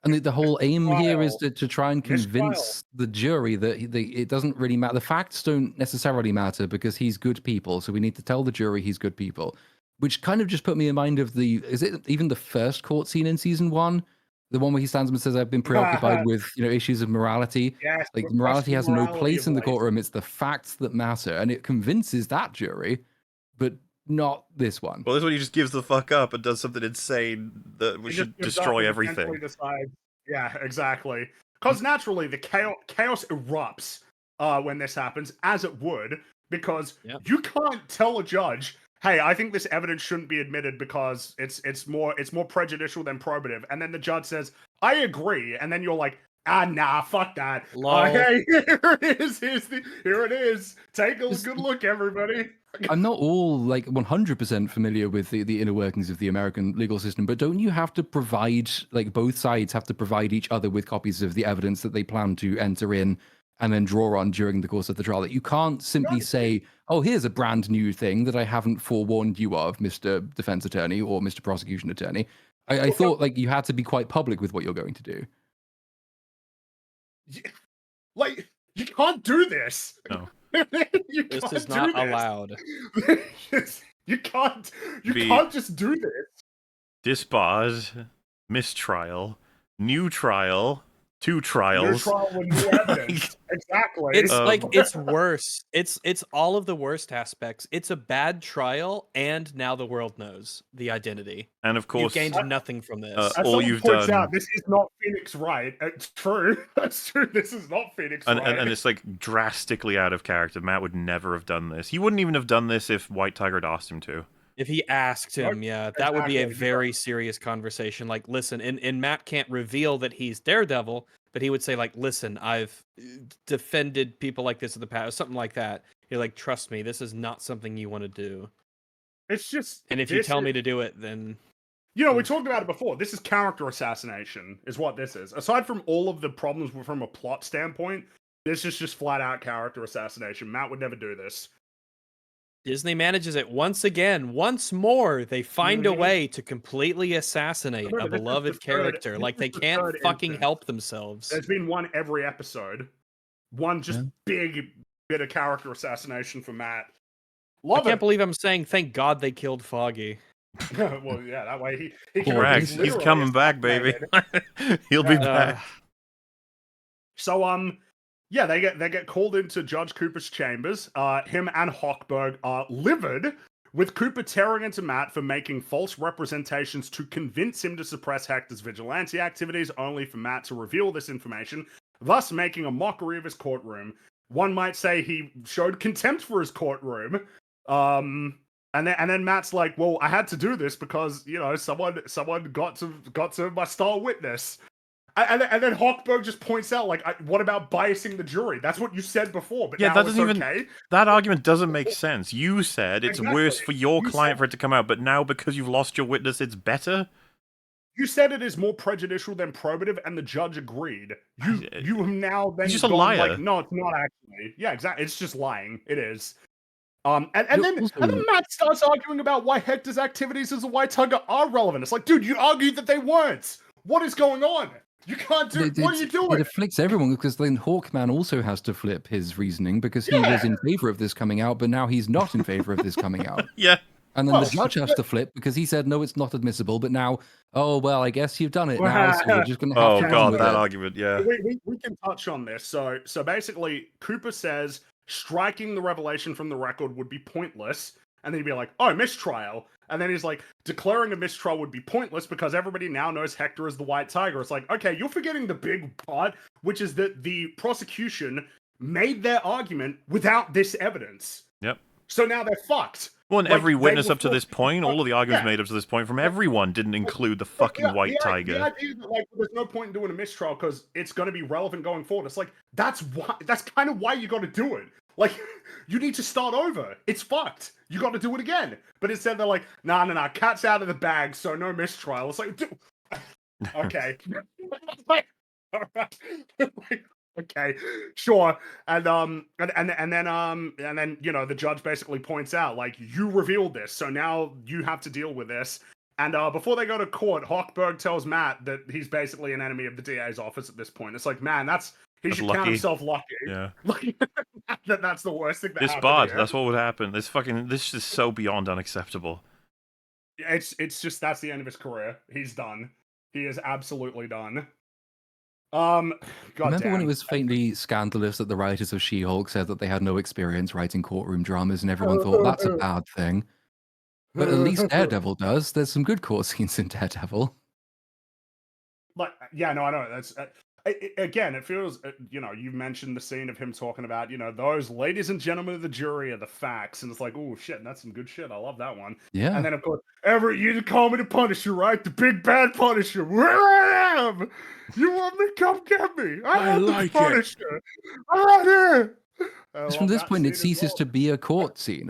And the whole aim here is to try and Mistrial. convince the jury that it doesn't really matter. The facts don't necessarily matter because he's good people. So we need to tell the jury he's good people, which kind of just put me in mind of is it even the first court scene in season 1? The one where he stands up and says, "I've been preoccupied with issues of morality." Yes, Like with morality has no morality place of in the life. courtroom. It's the facts that matter, and it convinces that jury, but not this one. Well, this one he just gives the fuck up and does something insane that we He should just gives destroy up and everything. essentially decides- Yeah, exactly. Because naturally, the chaos erupts when this happens, as it would, because you can't tell a judge, "Hey, I think this evidence shouldn't be admitted because it's more prejudicial than probative," and then the judge says, "I agree," and then you're like, "Nah, fuck that. Lol. Hey, here it is. Here it is. Take a good look, everybody." I'm not all like 100% familiar with the inner workings of the American legal system, but don't you have to provide, like both sides have to provide each other with copies of the evidence that they plan to enter in and then draw on during the course of the trial? That you can't simply say, "Oh, here's a brand new thing that I haven't forewarned you of, Mr. Defense Attorney or Mr. Prosecution Attorney." I thought like you had to be quite public with what you're going to do. Like, you can't do this. No. This is not allowed. You can't just do this. Disbarred, mistrial, new trial, 2 New trials. trial with new evidence. Exactly. It's like it's worse. It's all of the worst aspects. It's a bad trial, and now the world knows the identity. And of You course, gained nothing from this. As all someone you've points done- out, this is not Phoenix Wright. It's true. That's true. This is not Phoenix and, Wright. and it's like drastically out of character. Matt would never have done this. He wouldn't even have done this if White Tiger had asked him to. If he asked him, that would be a Exactly. very serious conversation. Like, listen, and Matt can't reveal that he's Daredevil, but he would say, like, listen, I've defended people like this in the past, something like that. You're like, trust me, this is not something you want to do. It's just. And if you tell me to do it, then You know, we talked about it before. This is character assassination, is what this is. Aside from all of the problems from a plot standpoint, this is just flat out character assassination. Matt would never do this. Disney manages it once again. Once more, they find a way to completely assassinate Remember, a this is beloved the third- character. this Like, is they the can't third fucking instance. help themselves. There's been one every episode. One just big bit of character assassination for Matt. I Love can't it. believe I'm saying thank God they killed Foggy. Well, yeah, that way he can Correct. be He's literally coming back, baby. assassinated. He'll be Yeah. back. So yeah, they get called into Judge Cooper's chambers. Him and Hochberg are livid, with Cooper tearing into Matt for making false representations to convince him to suppress Hector's vigilante activities, only for Matt to reveal this information, thus making a mockery of his courtroom. One might say he showed contempt for his courtroom. And then Matt's like, "Well, I had to do this because, you know, someone got to my star witness." And then Hochberg just points out, like, what about biasing the jury? That's what you said before, but Yeah, now that it's doesn't even. okay. That argument doesn't make sense. You said it's worse Exactly. for your You client said- for it to come out, but now because you've lost your witness, it's better. You said it is more prejudicial than probative, and the judge agreed. You have now then He's just a gone liar. like, no, it's not actually. Yeah, exactly. It's just lying. It is. And then Matt starts arguing about why Hector's activities as a white tiger are relevant. It's like, dude, you argued that they weren't. What is going on? You can't do. What are you doing? It afflicts everyone because then Hawkman also has to flip his reasoning because he was in favor of this coming out, but now he's not in favor of this coming out. Yeah. And then the judge has to flip because he said, no, it's not admissible. But now, oh, well, I guess you've done it now. So we're just going to have to run with that it. argument, yeah. We can touch on this. So basically, Cooper says striking the revelation from the record would be pointless. And then he'd be like, oh, mistrial. And then he's like, declaring a mistrial would be pointless because everybody now knows Hector is the White Tiger. It's like, okay, you're forgetting the big part, which is that the prosecution made their argument without this evidence. Yep. So now they're fucked. Well, and Like, every they witness were up to this point, all of the arguments made up to this point from everyone didn't include the fucking White Tiger. The idea that, like, there's no point in doing a mistrial because it's going to be relevant going forward. It's like, that's kind of why you got to do it. Like, you need to start over. It's fucked. You got to do it again. But instead they're like, nah, cat's out of the bag, so no mistrial. It's like, okay. Okay, sure. And then you know, the judge basically points out, like, you revealed this, so now you have to deal with this. And before they go to court, Hochberg tells Matt that he's basically an enemy of the DA's office at this point. It's like, man, he should count himself lucky. Yeah. Like, that's the worst thing that It's happened bad. here. That's what would happen. This is so beyond unacceptable. It's just that's the end of his career. He's done. He is absolutely done. Remember when it was faintly scandalous that the writers of She-Hulk said that they had no experience writing courtroom dramas and everyone thought that's a bad thing? But at least Daredevil does. There's some good court scenes in Daredevil. Like, yeah, no, I know. That's again, it feels, you know, you mentioned the scene of him talking about, you know, those ladies and gentlemen of the jury are the facts, and it's like, oh shit, that's some good shit. I love that one. Yeah. And then of course, you call me the Punisher, right? The big bad Punisher. Where I am? You want me? Come get me. I like the Punisher. I'm right here. From this point, it ceases to be a court scene.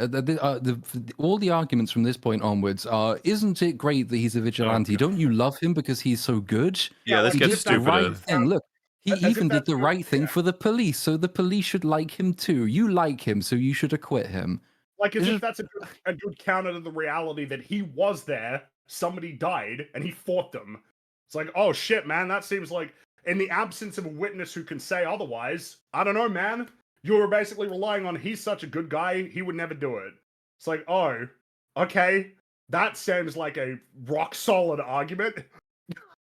All the arguments from this point onwards are, isn't it great that he's a vigilante? Don't you love him because he's so good? Yeah, this he gets did the right stupider. thing. Look, he even did the right thing for the police, so the police should like him too. You like him, so you should acquit him. Like, as if that's a good counter to the reality that he was there, somebody died, and he fought them. It's like, oh shit, man, that seems like, in the absence of a witness who can say otherwise, I don't know, man. You were basically relying on, he's such a good guy, he would never do it. It's like, oh, okay, that seems like a rock solid argument.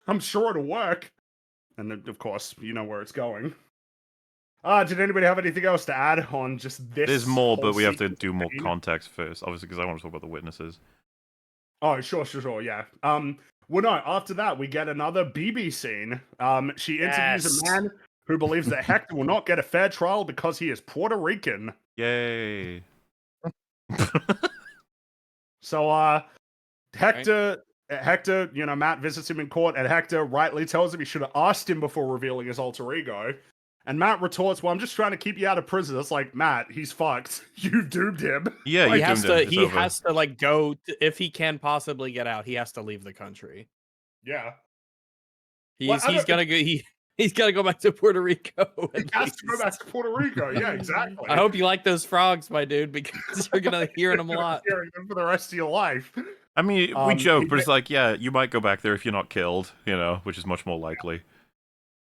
I'm sure it'll work. And then, of course, you know where it's going. Did anybody have anything else to add on just this? There's more, but we have to sequence do more scene? context first, obviously, because I want to talk about the witnesses. Oh, sure, yeah. Well, no, after that, we get another BB scene. She interviews a man who believes that Hector will not get a fair trial because he is Puerto Rican. Yay. So, Hector, you know, Matt visits him in court, and Hector rightly tells him he should have asked him before revealing his alter ego. And Matt retorts, well, I'm just trying to keep you out of prison. It's like, Matt, he's fucked. You've doomed him. Yeah, He you has doomed him. to. It's He over. has to like go if he can possibly get out. He has to leave the country. Yeah. He's gonna go. He's got to go back to Puerto Rico. He has to go back to Puerto Rico. Yeah, exactly. I hope you like those frogs, my dude, because you're gonna hear them a lot. Hearing them for the rest of your life. I mean, we joke, but it's like, yeah, you might go back there if you're not killed, you know, which is much more likely.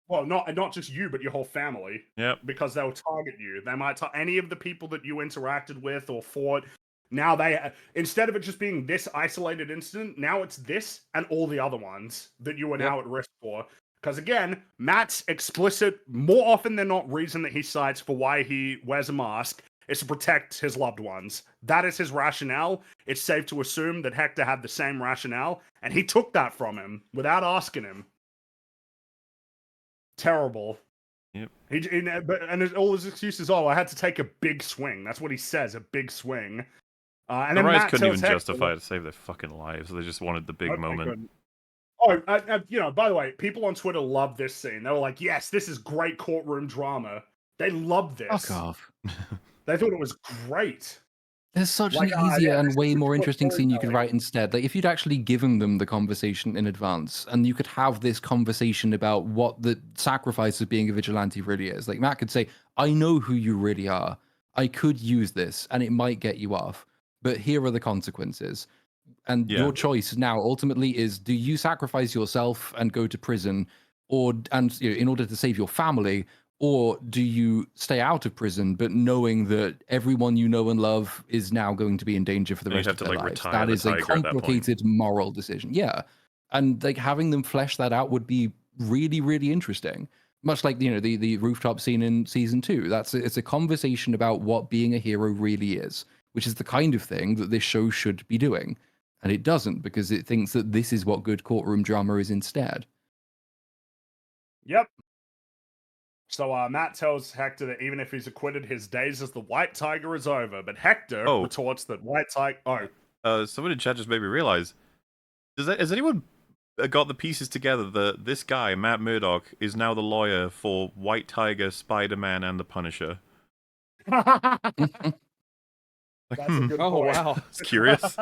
Well, not just you, but your whole family. Yep. Because they'll target you. They might any of the people that you interacted with or fought. Now instead of it just being this isolated incident, now it's this and all the other ones that you are now at risk for. Because again, Matt's explicit, more often than not, reason that he cites for why he wears a mask is to protect his loved ones. That is his rationale. It's safe to assume that Hector had the same rationale, and he took that from him without asking him. Terrible. Yep. And all his excuses, I had to take a big swing. That's what he says, a big swing. And The then Rise Matt couldn't tells even Hector, justify it to save their fucking lives. They just wanted the big moment. Oh, by the way, people on Twitter love this scene. They were like, "Yes, this is great courtroom drama." They loved this. Fuck off. They thought it was great. There's such Like, an easier yeah, and this way is more good interesting scene you could storytelling. write instead. Like, if you'd actually given them the conversation in advance and you could have this conversation about what the sacrifice of being a vigilante really is. Like, Matt could say, I know who you really are. I could use this and it might get you off, but here are the consequences. And Yeah. your choice now ultimately is, do you sacrifice yourself and go to prison in order to save your family, or do you stay out of prison but knowing that everyone you know and love is now going to be in danger for the And you'd rest have of to, their like, lives? retire That the is a tiger at that point. complicated moral decision. Yeah. And like having them flesh that out would be really, really interesting. Much like the rooftop scene in season 2. It's a conversation about what being a hero really is, which is the kind of thing that this show should be doing. And it doesn't, because it thinks that this is what good courtroom drama is instead. Yep. So Matt tells Hector that even if he's acquitted, his days as the White Tiger is over. But Hector retorts that White Tiger... someone in chat just made me realize. Has anyone got the pieces together that this guy, Matt Murdock, is now the lawyer for White Tiger, Spider-Man, and the Punisher? Like, That's a good Oh point. wow, it's curious.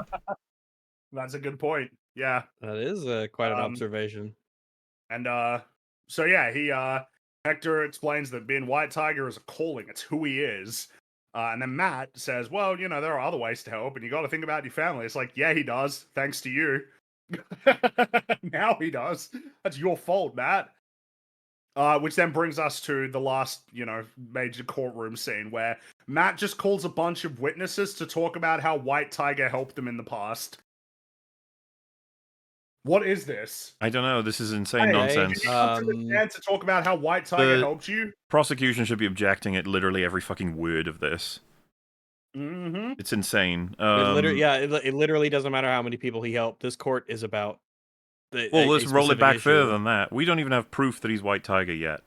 That's a good point. Yeah. that is quite an observation. And so yeah, Hector explains that being White Tiger is a calling. It's who he is. And then Matt says, well, there are other ways to help, and you got to think about your family. It's like, yeah, he does. Thanks to you. Now he does. That's your fault, Matt. Which then brings us to the last, major courtroom scene where Matt just calls a bunch of witnesses to talk about how White Tiger helped them in the past. What is this? I don't know. This is insane nonsense. Did you come to the stand to talk about how White Tiger helped you? Prosecution should be objecting at literally every fucking word of this. Mm-hmm. It's insane. It literally doesn't matter how many people he helped. This court is about let's roll it back issue. further than that. We don't even have proof that he's White Tiger yet.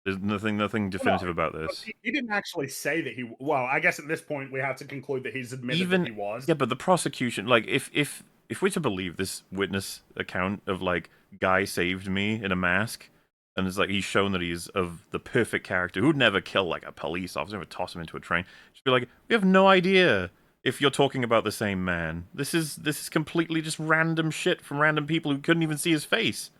There's nothing definitive about this. He didn't actually say that he... Well, I guess at this point we have to conclude that he's admitted that he was. Yeah, but the prosecution... Like, if we're to believe this witness account of, like, guy saved me in a mask, and it's like he's shown that he's of the perfect character, who'd never kill, like, a police officer, never toss him into a train, just be like, we have no idea if you're talking about the same man. This is completely just random shit from random people who couldn't even see his face.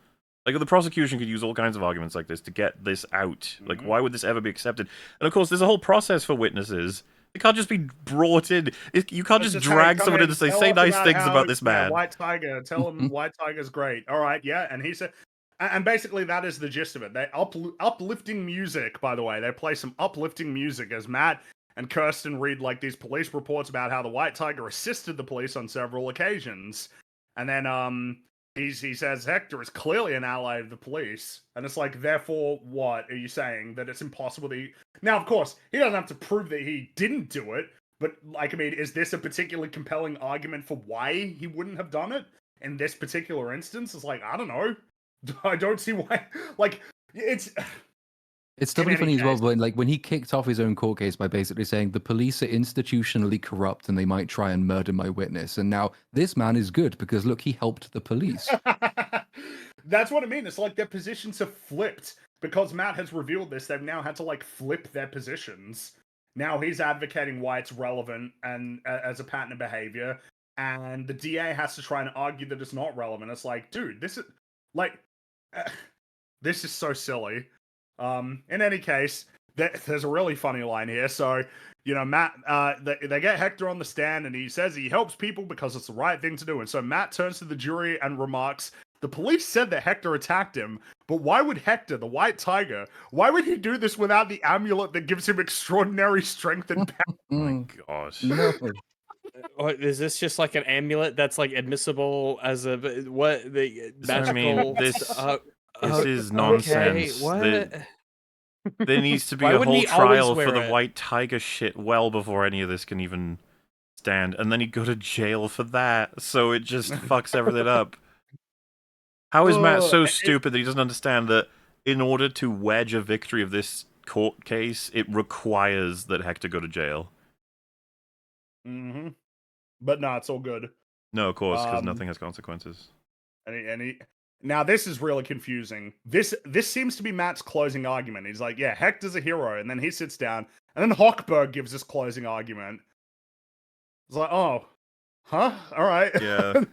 Like, the prosecution could use all kinds of arguments like this to get this out. Like, why would this ever be accepted? And of course, there's a whole process for witnesses. They can't just be brought in. You can't just drag someone in and say nice things about this man. White Tiger, tell him White Tiger's great. All right, yeah. And he said... And basically, that is the gist of it. They uplifting music, by the way. They play some uplifting music as Matt and Kirsten read, like, these police reports about how the White Tiger assisted the police on several occasions. And then, he says Hector is clearly an ally of the police. And it's like, therefore, what are you saying? That it's impossible that he... Now, of course, he doesn't have to prove that he didn't do it. But, like, I mean, is this a particularly compelling argument for why he wouldn't have done it? In this particular instance? It's like, I don't know. I don't see why... Like, it's doubly funny as well, but like when he kicked off his own court case by basically saying the police are institutionally corrupt and they might try and murder my witness, and now this man is good because look, he helped the police. That's what I mean. It's like their positions have flipped because Matt has revealed this. They've now had to like flip their positions. Now he's advocating why it's relevant and as a pattern of behavior, and the DA has to try and argue that it's not relevant. It's like, dude, this is like this is so silly. In any case, there's a really funny line here. So, Matt, they get Hector on the stand and he says he helps people because it's the right thing to do. And so Matt turns to the jury and remarks, the police said that Hector attacked him, but why would Hector, the White Tiger, why would he do this without the amulet that gives him extraordinary strength and power? Oh my gosh. No. Is this just like an amulet that's like admissible as a magical? I mean, this is nonsense. Okay, what? There needs to be Why a wouldn't whole he always trial wear for the it? White Tiger shit well before any of this can even stand, and then he'd go to jail for that, so it just fucks everything up. How is Matt so stupid that he doesn't understand that in order to wedge a victory of this court case, it requires that Hector go to jail? Mm-hmm. But no, it's all good. No, of course, because nothing has consequences. And Now this is really confusing. This seems to be Matt's closing argument. He's like, yeah, Hector's a hero, and then he sits down, and then Hochberg gives his closing argument. It's like, oh, huh? All right. Yeah.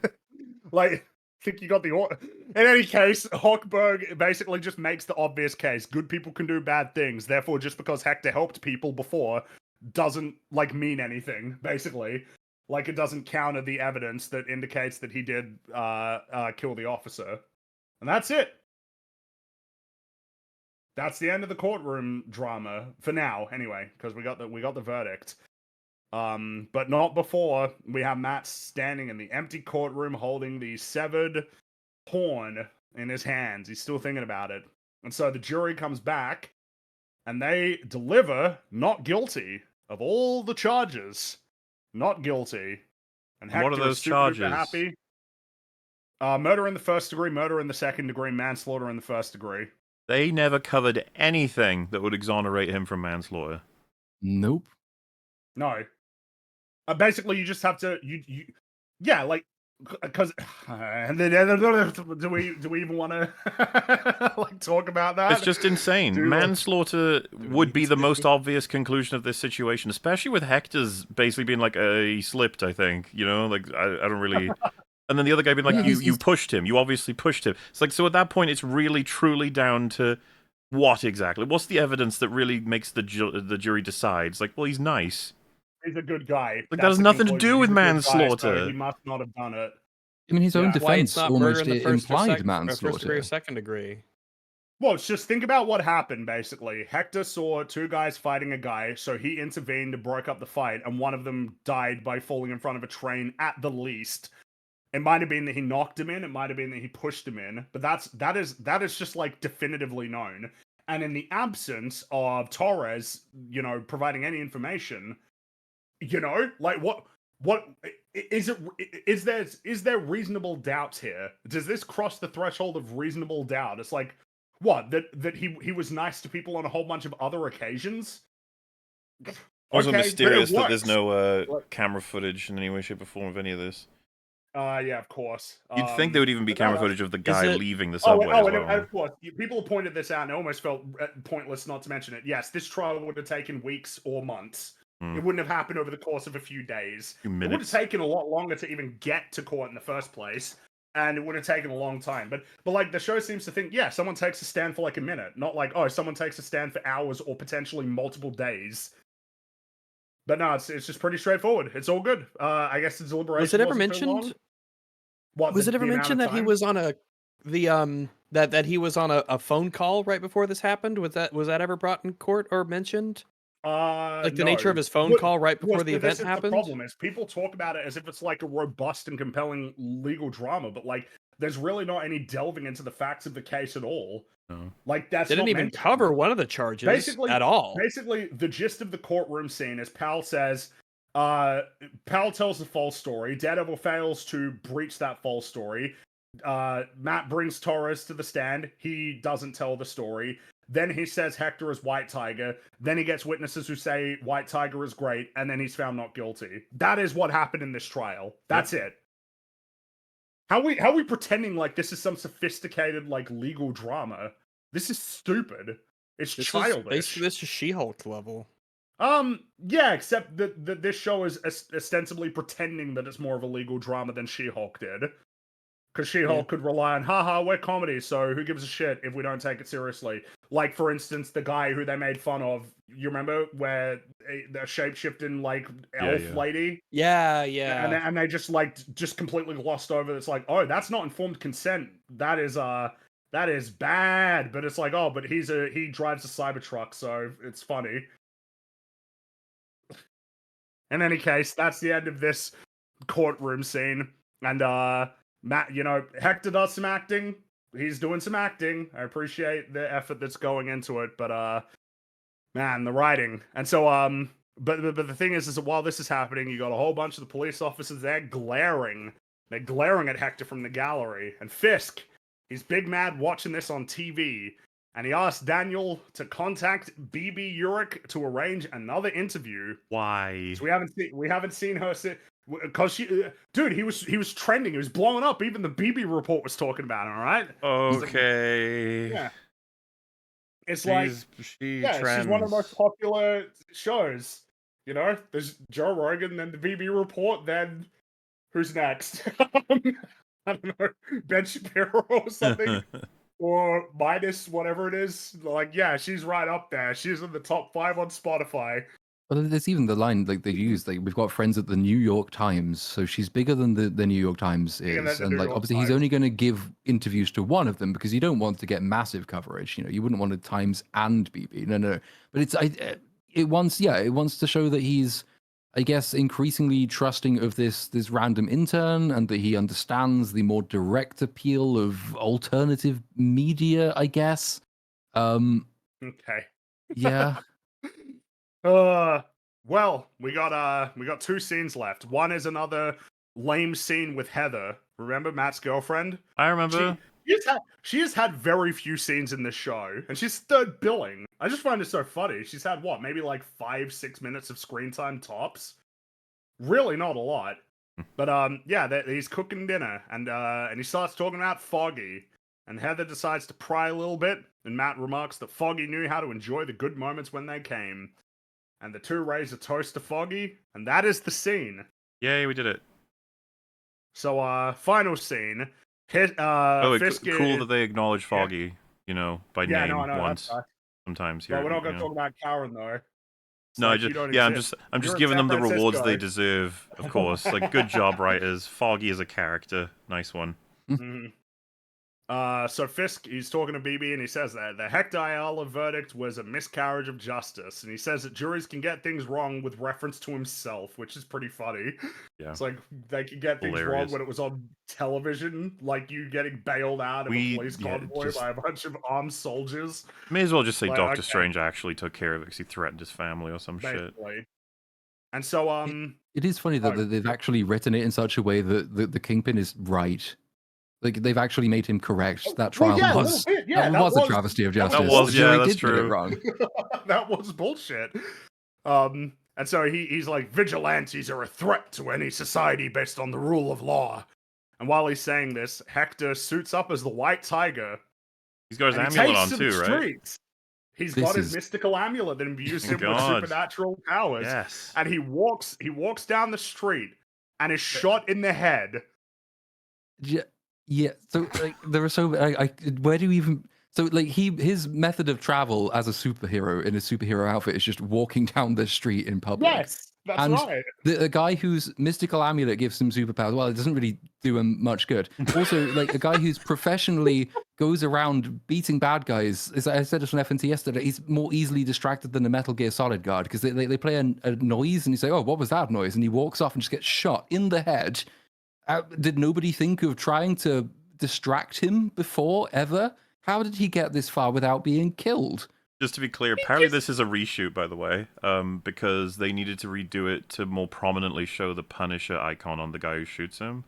Like, I think you got the order. In any case, Hochberg basically just makes the obvious case. Good people can do bad things. Therefore, just because Hector helped people before doesn't, like, mean anything, basically. Like, it doesn't counter the evidence that indicates that he did kill the officer. And that's it. That's the end of the courtroom drama for now, anyway, because we got the verdict. But not before we have Matt standing in the empty courtroom holding the severed horn in his hands. He's still thinking about it. And so the jury comes back and they deliver not guilty of all the charges. Not guilty. And Hector What are those is super duper charges? happy. Murder in the first degree, murder in the second degree, manslaughter in the first degree. They never covered anything that would exonerate him from manslaughter. Nope. No. Basically, you just have to yeah, like, because and then do we even want to like talk about that? It's just insane. Manslaughter would be the most obvious conclusion of this situation, especially with Hector's basically being like, he slipped, I think. You know, like, I don't really... And then the other guy being like, you pushed him. You obviously pushed him. It's like, so at that point, it's really, truly down to what exactly? What's the evidence that really makes the jury decide? It's like, well, he's nice. He's a good guy. Like, that has nothing to do with manslaughter. So he must not have done it. I mean, his own defense almost in the first implied first manslaughter. degree or second degree. Well, it's just think about what happened, basically. Hector saw two guys fighting a guy, so he intervened and broke up the fight, and one of them died by falling in front of a train at the least. It might have been that he knocked him in, it might have been that he pushed him in, but that is just, like, definitively known. And in the absence of Torres, you know, providing any information, you know, like, what is there reasonable doubts here? Does this cross the threshold of reasonable doubt? It's like, what, that he was nice to people on a whole bunch of other occasions? Also Okay, mysterious but it that there's works. no camera footage in any way, shape, or form of any of this. Yeah, of course. You'd think there would even be but camera no, footage of the guy leaving the Oh, subway as and well. of course, people pointed this out and it almost felt pointless not to mention it. Yes, this trial would have taken weeks or months. It wouldn't have happened over the course of a few days. It would have taken a lot longer to even get to court in the first place, and it would have taken a long time. But like, the show seems to think, yeah, someone takes a stand for like a minute, not like, oh, someone takes a stand for hours or potentially multiple days. But no, it's just pretty straightforward. It's all good. I guess the deliberation Was it ever wasn't too long. mentioned? What, Was it ever the amount mentioned of that he time? was on that he was on a phone call right before this happened? Was that ever brought in court or mentioned? Like the nature of his phone call right before the event happened? The problem is people talk about it as if it's like a robust and compelling legal drama, but like there's really not any delving into the facts of the case at all. No. Like that's They didn't not even mentioned. cover one of the charges at all. Basically, the gist of the courtroom scene is Pal says, Pal tells a false story. Daredevil fails to breach that false story. Matt brings Torres to the stand. He doesn't tell the story. Then he says Hector is White Tiger. Then he gets witnesses who say White Tiger is great, and then he's found not guilty. That is what happened in this trial. That's it. How we pretending like this is some sophisticated like legal drama? This is stupid. It's childish. Basically, this is She-Hulk level. Yeah, except that this show is ostensibly pretending that it's more of a legal drama than She-Hulk did. Because She-Hulk could rely on, haha, we're comedy, so who gives a shit if we don't take it seriously? Like, for instance, the guy who they made fun of, you remember, where the shape-shifting, like, elf lady? Yeah. And they just completely glossed over, it's like, oh, that's not informed consent. That is bad. But it's like, oh, but he drives a Cybertruck, so it's funny. In any case, that's the end of this courtroom scene. And, Matt, you know, Hector does some acting. He's doing some acting. I appreciate the effort that's going into it, but man, the writing. And so but the thing is that while this is happening, you got a whole bunch of the police officers there glaring. They're glaring at Hector from the gallery. And Fisk, he's big mad watching this on TV, and he asked Daniel to contact BB Urich to arrange another interview. Why? So we haven't seen her sit. Because dude, he was trending. He was blowing up. Even the BB report was talking about him. All right. Okay. Yeah. It's like, she trends. she's one of the most popular shows. You know, there's Joe Rogan, then the BB report, then who's next? I don't know, Ben Shapiro or something, or minus whatever it is. Like, yeah, she's right up there. She's in the top 5 on Spotify. Well, there's even the line like they use, like we've got friends at the New York Times, so she's bigger than the New York Times Bigger than is, the and New like York obviously he's Times. only going to give interviews to one of them because you don't want to get massive coverage. You know, you wouldn't want the Times and BB. No. But it wants to show that he's, I guess, increasingly trusting of this random intern, and that he understands the more direct appeal of alternative media, I guess. Okay. Yeah. Well, we got 2 scenes left. One is another lame scene with Heather. Remember Matt's girlfriend? I remember. She has had very few scenes in this show, and she's third billing. I just find it so funny. She's had what, maybe like 5-6 minutes of screen time tops. Really, not a lot. But yeah, he's cooking dinner, and he starts talking about Foggy, and Heather decides to pry a little bit, and Matt remarks that Foggy knew how to enjoy the good moments when they came. And the 2 raise a toast to Foggy, and that is the scene. Yay, we did it. So, final scene. Fisk Cool that they acknowledge Foggy, you know, by name once. Sometimes here. Well, we're not going to talk about Karen though. No, I'm just giving them the rewards they deserve, of course. Like, good job, writers. Foggy is a character. Nice one. Mm-hmm. So Fisk, he's talking to BB, and he says that the Hector Ayala verdict was a miscarriage of justice, and he says that juries can get things wrong with reference to himself, which is pretty funny. Yeah. It's like they could get things wrong when it was on television, like you getting bailed out of a police convoy by a bunch of armed soldiers. May as well just say like, Doctor Strange actually took care of it because he threatened his family or some shit. And so, it is funny that they've actually written it in such a way that the Kingpin is right. Like, they've actually made him correct. That trial was a travesty of justice. That was, yeah, that's true. Get it wrong. That was bullshit. And so he's like, vigilantes are a threat to any society based on the rule of law. And while he's saying this, Hector suits up as the White Tiger. He's got his amulet on too, right? He's got his mystical amulet that imbues him with supernatural powers. Yes. And he walks down the street and is shot in the head. Yeah, so like there are so where do you even like his method of travel as a superhero in a superhero outfit is just walking down the street in public. Yes, that's right. The guy whose mystical amulet gives him superpowers, well, it doesn't really do him much good. Also, like a guy who's professionally goes around beating bad guys. As I said this on FNT yesterday, he's more easily distracted than a Metal Gear Solid guard because they play a noise and you say, "Oh, what was that noise?" and he walks off and just gets shot in the head. Did nobody think of trying to distract him before, ever? How did he get this far without being killed? Just to be clear, apparently this is a reshoot, by the way, because they needed to redo it to more prominently show the Punisher icon on the guy who shoots him.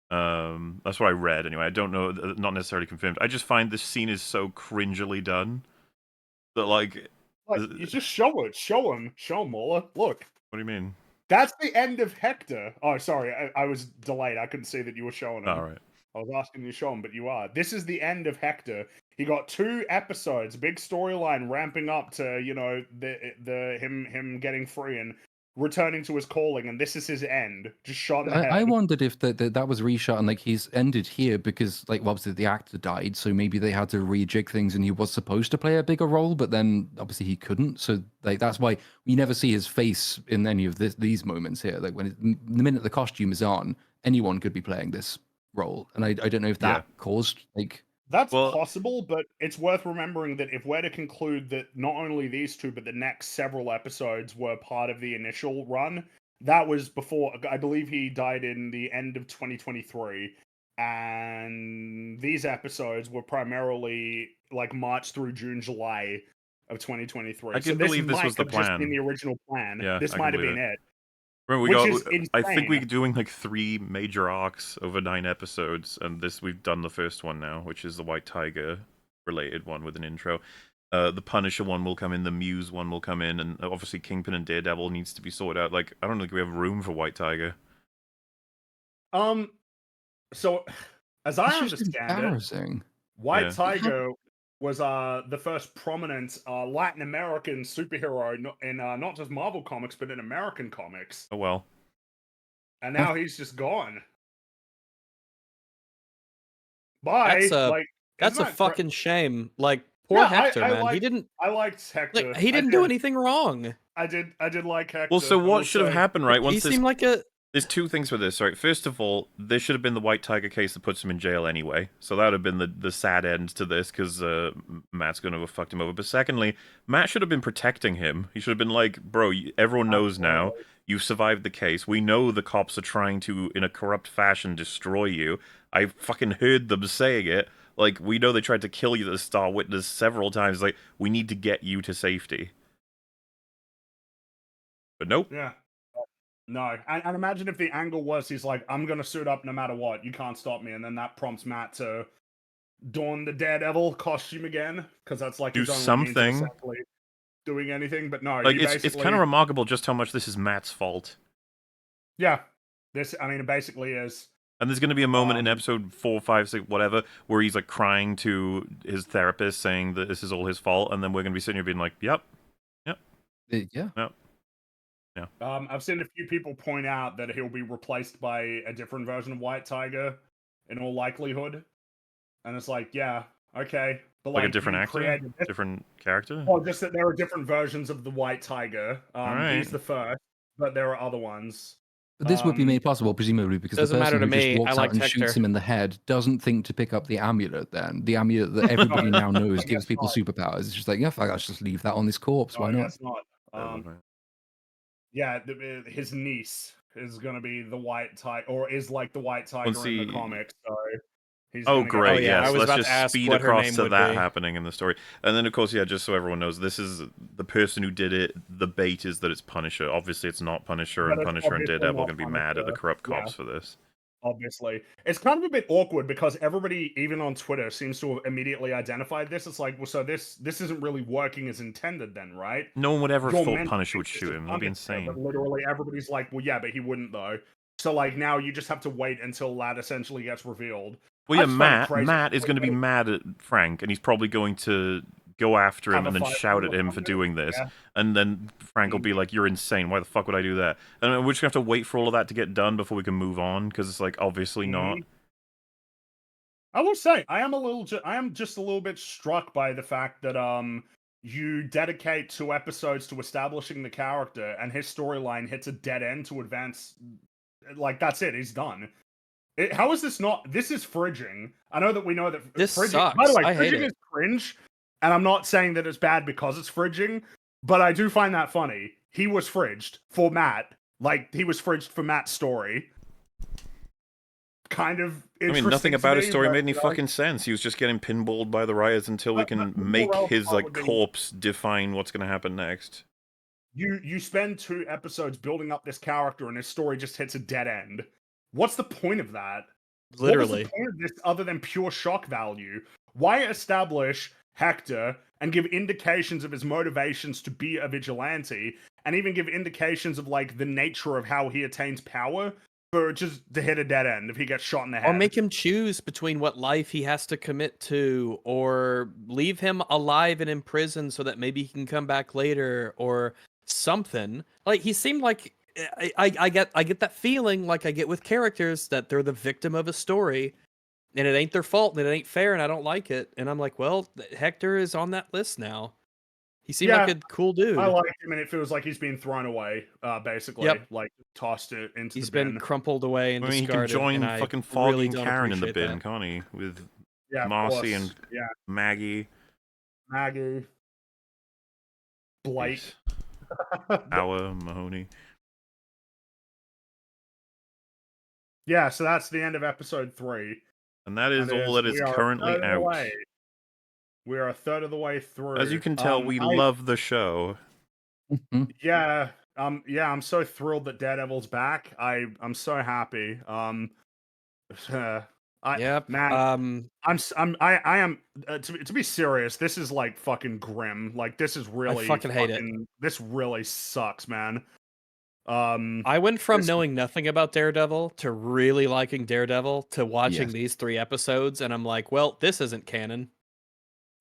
That's what I read, anyway. I don't know, not necessarily confirmed. I just find this scene is so cringily done that, like you just show him, Muller. Look. What do you mean? That's the end of Hector. Oh, sorry, I was delayed. I couldn't see that you were showing him. All right. I was asking you to show him, but you are. This is the end of Hector. He got 2 episodes, big storyline ramping up to, you know, him getting free and returning to his calling, and this is his end. Just shot in the head. I wondered if that was reshot and like he's ended here because like obviously the actor died, so maybe they had to rejig things and he was supposed to play a bigger role, but then obviously he couldn't. So like that's why we never see his face in any of these moments here. Like when the minute the costume is on, anyone could be playing this role, and I don't know if that caused like. That's possible, but it's worth remembering that if we're to conclude that not only these 2, but the next several episodes were part of the initial run, that was before, I believe he died in the end of 2023, and these episodes were primarily like March through June, July of 2023. I can believe this was the plan. Just been the original plan. Yeah, this might have been it. Remember, I think we're doing like 3 major arcs over 9 episodes, and we've done the first one now, which is the White Tiger related one with an intro. The Punisher one will come in, the Muse one will come in, and obviously Kingpin and Daredevil needs to be sorted out. Like, I don't think we have room for White Tiger. So as I It's just understand it, embarrassing. White Yeah. Tiger was the first prominent Latin American superhero in not just Marvel comics but in American comics, Oh well. and Yeah. now he's just gone. Bye. That's a Like, that's isn't a that fucking shame. Like poor Yeah, Hector, I man. He like didn't I liked Hector. he didn't do anything wrong. I did like Hector. Well, so I what will should have say. happened, right? He Once this seemed like a There's two things with this, right? First of all, there should have been the White Tiger case that puts him in jail anyway. So that would have been the sad end to this, because Matt's going to have fucked him over. But secondly, Matt should have been protecting him. He should have been like, bro, everyone knows now. You've survived the case. We know the cops are trying to, in a corrupt fashion, destroy you. I fucking heard them saying it. Like, we know they tried to kill you, the Star Witness, several times. Like, we need to get you to safety. But nope. Yeah. No, and imagine if the angle was he's like, I'm gonna suit up no matter what. You can't stop me, and then that prompts Matt to don the Daredevil costume again, because that's like Do his only means of something. essentially doing anything. But no, Like, you it's basically kind of remarkable just how much this is Matt's fault. yeah. It basically is. And there's going to be a moment in episode 4, 5, 6, whatever, where he's like crying to his therapist, saying that this is all his fault, and then we're going to be sitting here being like, "Yep, Yeah. yep." I've seen a few people point out that he'll be replaced by a different version of White Tiger, in all likelihood, and it's like, yeah, okay, but Like a you different actor, created this- different character. Well, just that there are different versions of the White Tiger. Alright. He's the first, but there are other ones. But this would be made possible, presumably, because the Doesn't matter person to who just me. walks I out liked and Hector. shoots him in the head doesn't think to pick up the amulet then. The amulet that everybody now knows gives people not. superpowers. It's just like, yeah, fuck, I'll just leave that on this corpse. No, Why I not? guess not. Yeah, his niece is gonna be the White Tiger, or is like the White Tiger in see- the comics. So he's Oh, gonna get- great! Oh, yeah, I Yes, was let's about just to ask speed what her across name to would that be. happening in the story, and then of course, yeah, just so everyone knows, this is the person who did it. The bait is that it's Punisher. Obviously, it's not Punisher, But and it's Punisher and obviously Daredevil are not going to be mad at the Punisher. corrupt Yeah. cops for this. Obviously, it's kind of a bit awkward because everybody, even on Twitter, seems to have immediately identified this. It's like, well, so this isn't really working as intended, then, right? No one would ever You're thought meant to Punisher think would this shoot is him. That'd be Punisher, insane. But literally, everybody's like, well, yeah, but he wouldn't though. So like now, you just have to wait until that essentially gets revealed. Well, yeah, I just find it crazy. Matt is going to be mad at Frank, and he's probably going to go after him Have a and then fight shout with at him him for or doing this. yeah. And then Frank will be like, "You're insane. Why the fuck would I do that?" And we're just going to have to wait for all of that to get done before we can move on, because it's like, obviously not. I will say, I am just a little bit struck by the fact that you dedicate 2 episodes to establishing the character, and his storyline hits a dead end to advance. Like, that's it. He's done. How is this not? This is fridging. I know that we know that This fridging. sucks. By the way, I hate fridging it. is cringe, and I'm not saying that it's bad because it's fridging, but I do find that funny. He was fridged for Matt, like he was fridged for Matt's story. Kind of. I mean, nothing about his story but, made any you know, fucking sense. He was just getting pinballed by the riots until we can but make moral his part like would be- corpse define what's going to happen next. You spend 2 episodes building up this character, and his story just hits a dead end. What's the point of that? Literally. What was the point of this other than pure shock value? Why establish Hector and give indications of his motivations to be a vigilante, and even give indications of like the nature of how he attains power, for just to hit a dead end if he gets shot in the head? Or make him choose between what life he has to commit to, or leave him alive and in prison so that maybe he can come back later, or something. Like, he seemed like I get that feeling like I get with characters that they're the victim of a story, and it ain't their fault, and it ain't fair, and I don't like it. And I'm like, well, Hector is on that list now. He seemed like a cool dude. I like him, and it feels like he's being thrown away, basically. Yep. Like, tossed it into He's the bin. been crumpled away and I mean, he can discarded. join and I fucking Foggy really and don't Karen in the appreciate bin, that. can't he? With Yeah, of Marcy course. and Maggie. Maggie. Blight. Our Mahoney. Yeah, so that's the end of episode 3. And that is all that is we are a currently third of the out. way. We are a third of the way through. As you can tell, we love the show. Yeah, I'm so thrilled that Daredevil's back. I'm so happy. Yep. Man, I am to be serious. This is like fucking grim. Like, this is really fucking hate it. This really sucks, man. I went from this- knowing nothing about Daredevil to really liking Daredevil to watching Yes. these 3 episodes, and I'm like, well, this isn't canon.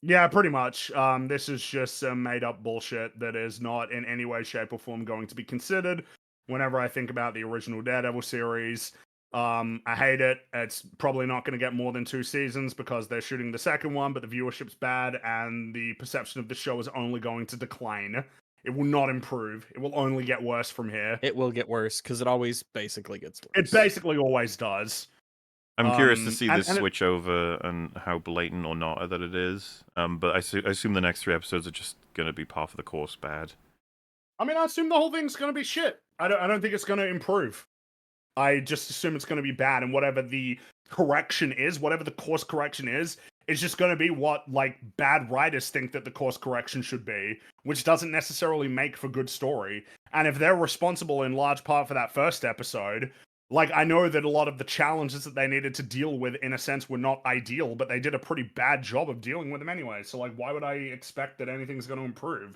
Yeah, pretty much. This is just some made up bullshit that is not in any way, shape, or form going to be considered whenever I think about the original Daredevil series. I hate it. It's probably not going to get more than 2 seasons because they're shooting the second one, but the viewership's bad and the perception of the show is only going to decline. It will not improve. It will only get worse from here. It will get worse because it always basically gets worse. It basically always does. I'm curious to Um, see and- this and it- switch over and how blatant or not that it is. But I assume the next 3 episodes are just going to be par for the course bad. I mean, I assume the whole thing's going to be shit. I don't think it's going to improve. I just assume it's going to be bad, and whatever the correction is, whatever the course correction is, it's just going to be what, like, bad writers think that the course correction should be, which doesn't necessarily make for good story. And if they're responsible in large part for that first episode, like, I know that a lot of the challenges that they needed to deal with, in a sense, were not ideal, but they did a pretty bad job of dealing with them anyway. So, like, why would I expect that anything's going to improve?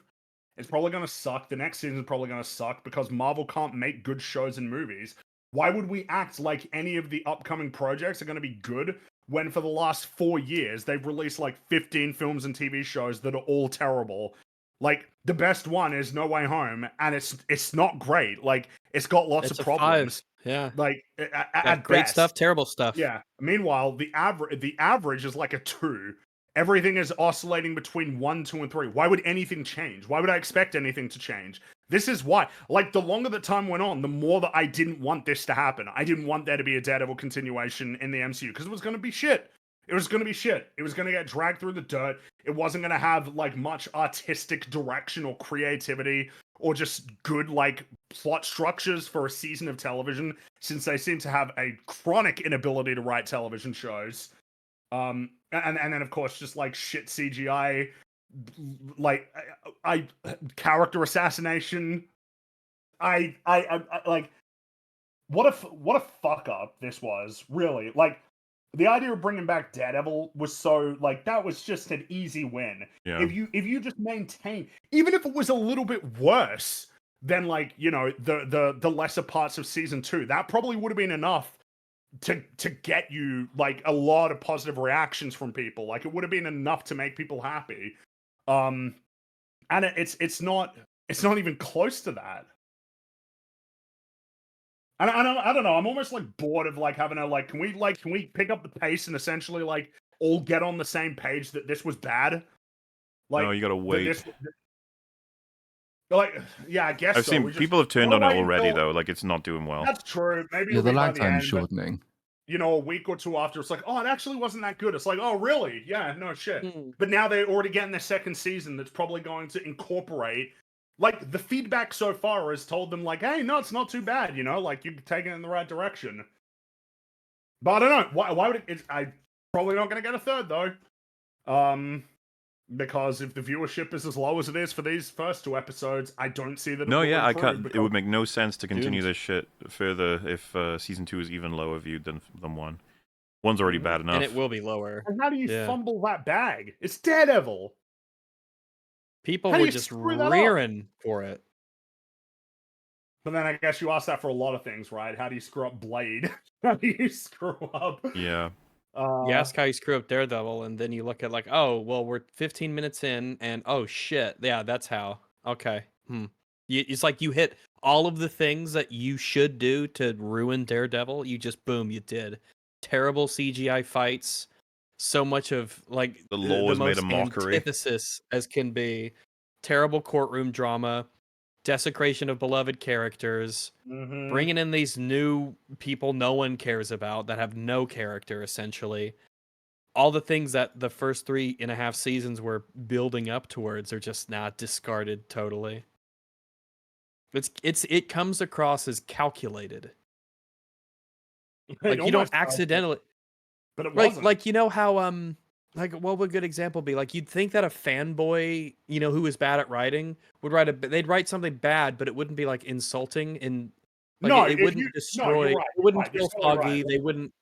It's probably going to suck. The next season's probably going to suck because Marvel can't make good shows and movies. Why would we act like any of the upcoming projects are going to be good when for the last 4 years they've released like 15 films and TV shows that are all terrible? Like, the best one is No Way Home, and it's not great. Like, it's got lots It's of a 5. problems. Yeah. Like, Got at great best. stuff, terrible stuff. Yeah. Meanwhile, the average is like a 2. Everything is oscillating between 1, 2, and 3. Why would anything change? Why would I expect anything to change? This is why. Like, the longer that time went on, the more that I didn't want this to happen. I didn't want there to be a Daredevil continuation in the MCU because it was going to be shit. It was going to be shit. It was going to get dragged through the dirt. It wasn't going to have, like, much artistic direction or creativity or just good, like, plot structures for a season of television, since they seem to have a chronic inability to write television shows. And then of course just like shit CGI, like I character assassination. I like what a fuck up this was, really. Like, the idea of bringing back Daredevil was so, like, that was just an easy win. Yeah. If you just maintain, even if it was a little bit worse than, like, you know, the lesser parts of season 2, that probably would have been enough to get you, like, a lot of positive reactions from people. Like, it would have been enough to make people happy. And it's not even close to that. And I don't know. I'm almost like bored of like having a like. Can we pick up the pace and essentially like all get on the same page that this was bad? Like, No, you gotta that wait. like, yeah, I guess I've so. seen people have turned gotta on it wait already until- though. Like, it's not doing well. That's true. Maybe Yeah, it'll the be by lag the time end, is but, shortening. you know, a week or 2 after, it's like, oh, it actually wasn't that good. It's like, oh, really? Yeah, no shit. Hmm. But now they're already getting their second season that's probably going to incorporate, like, the feedback so far has told them, like, hey, no, it's not too bad, you know, like, you're taking it in the right direction. But I don't know. Why would it? I'm probably not going to get a third, though. Because if the viewership is as low as it is for these first 2 episodes, I don't see that it No, will yeah, I improve can't. It because- would make no sense to continue Doomed. this shit further if season 2 is even lower viewed than 1. 1's already bad enough. And it will be lower. And how do you Yeah. fumble that bag? It's Daredevil. People How do were you just screw that up? rearing for it. But then I guess you ask that for a lot of things, right? How do you screw up Blade? How do you screw up? Yeah. You ask how you screw up Daredevil, and then you look at like, oh, well, we're 15 minutes in, and oh shit, yeah, that's how. Okay, it's like you hit all of the things that you should do to ruin Daredevil. You just boom, you did. Terrible CGI fights. So much of like The lore is made a most mockery. antithesis as can be. Terrible courtroom drama. Desecration of beloved characters. Mhm. Bringing in these new people no one cares about that have no character, essentially. All the things that the first 3.5 seasons were building up towards are just not discarded totally. It comes across as calculated. Like, you don't almost does, accidentally, but it like wasn't. like you know how like what would a good example be? Like, you'd think that a fanboy, you know, who is bad at writing would they'd write something bad, but it wouldn't be like insulting and like No, it if wouldn't you- no, destroy. you're right, It wouldn't right, you're kill totally Foggy. right. They wouldn't.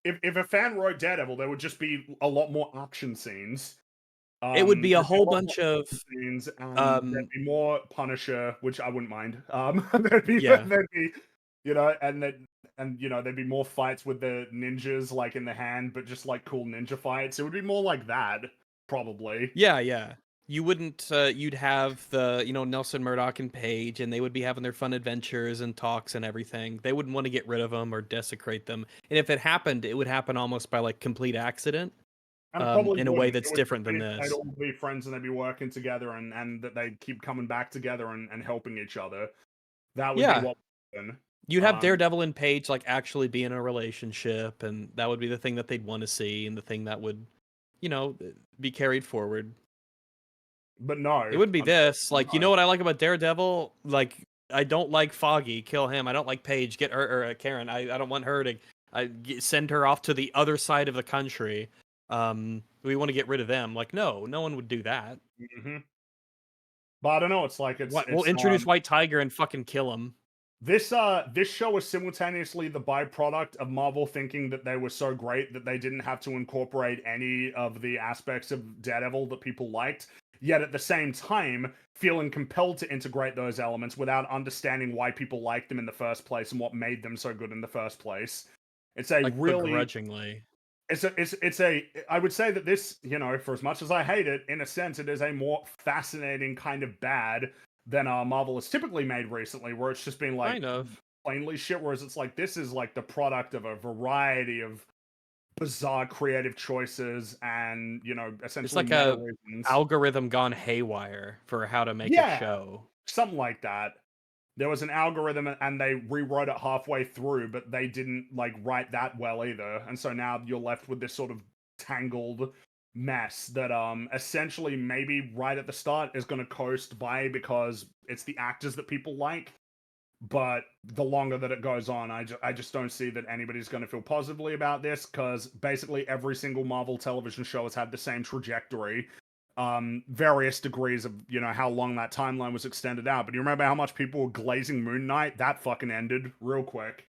if a fan wrote Daredevil, there would just be a lot more action scenes. It would be a There'd whole lot more bunch of scenes, and there'd um be more Punisher, which I wouldn't mind. There'd be, Yeah. there'd be, you know, and you know, there'd be more fights with the ninjas like in the hand, but just like cool ninja fights. It would be more like that, probably. yeah. You wouldn't you'd have the, Nelson Murdoch and Paige, and they would be having their fun adventures and talks and everything. They wouldn't want to get rid of them or desecrate them. And if it happened, it would happen almost by like complete accident. And it probably In a way wouldn't. that's It would different than be, they'd this. all be friends and they'd be working together, and that they'd keep coming back together and helping each other. That would be Yeah. what would happen. You'd have Um, Daredevil and Paige like actually be in a relationship, and that would be the thing that they'd want to see, and the thing that would, be carried forward. But no, It would be this. Like, you no. know what I like about Daredevil? Like, I don't like Foggy. Kill him. I don't like Paige. Get her, or Karen. I don't want her to. Send her off to the other side of the country. We want to get rid of them. Like, no one would do that. Mm-hmm. But I don't know. It's like We'll introduce White Tiger and fucking kill him. This show is simultaneously the byproduct of Marvel thinking that they were so great that they didn't have to incorporate any of the aspects of Daredevil that people liked, yet at the same time feeling compelled to integrate those elements without understanding why people liked them in the first place and what made them so good in the first place. It's a Like, really begrudgingly. it's a I would say that this, for as much as I hate it, in a sense it is a more fascinating kind of bad than Marvel has typically made recently, where it's just been like Kind of. plainly shit, whereas it's like this is like the product of a variety of bizarre creative choices and, essentially It's like meta a reasons. algorithm gone haywire for how to make a show. Something like that. There was an algorithm and they rewrote it halfway through, but they didn't like write that well either. And so now you're left with this sort of tangled mess that essentially maybe right at the start is going to coast by because it's the actors that people like. But the longer that it goes on, I just don't see that anybody's going to feel positively about this, because basically every single Marvel television show has had the same trajectory. Various degrees of, how long that timeline was extended out. But you remember how much people were glazing Moon Knight? That fucking ended real quick.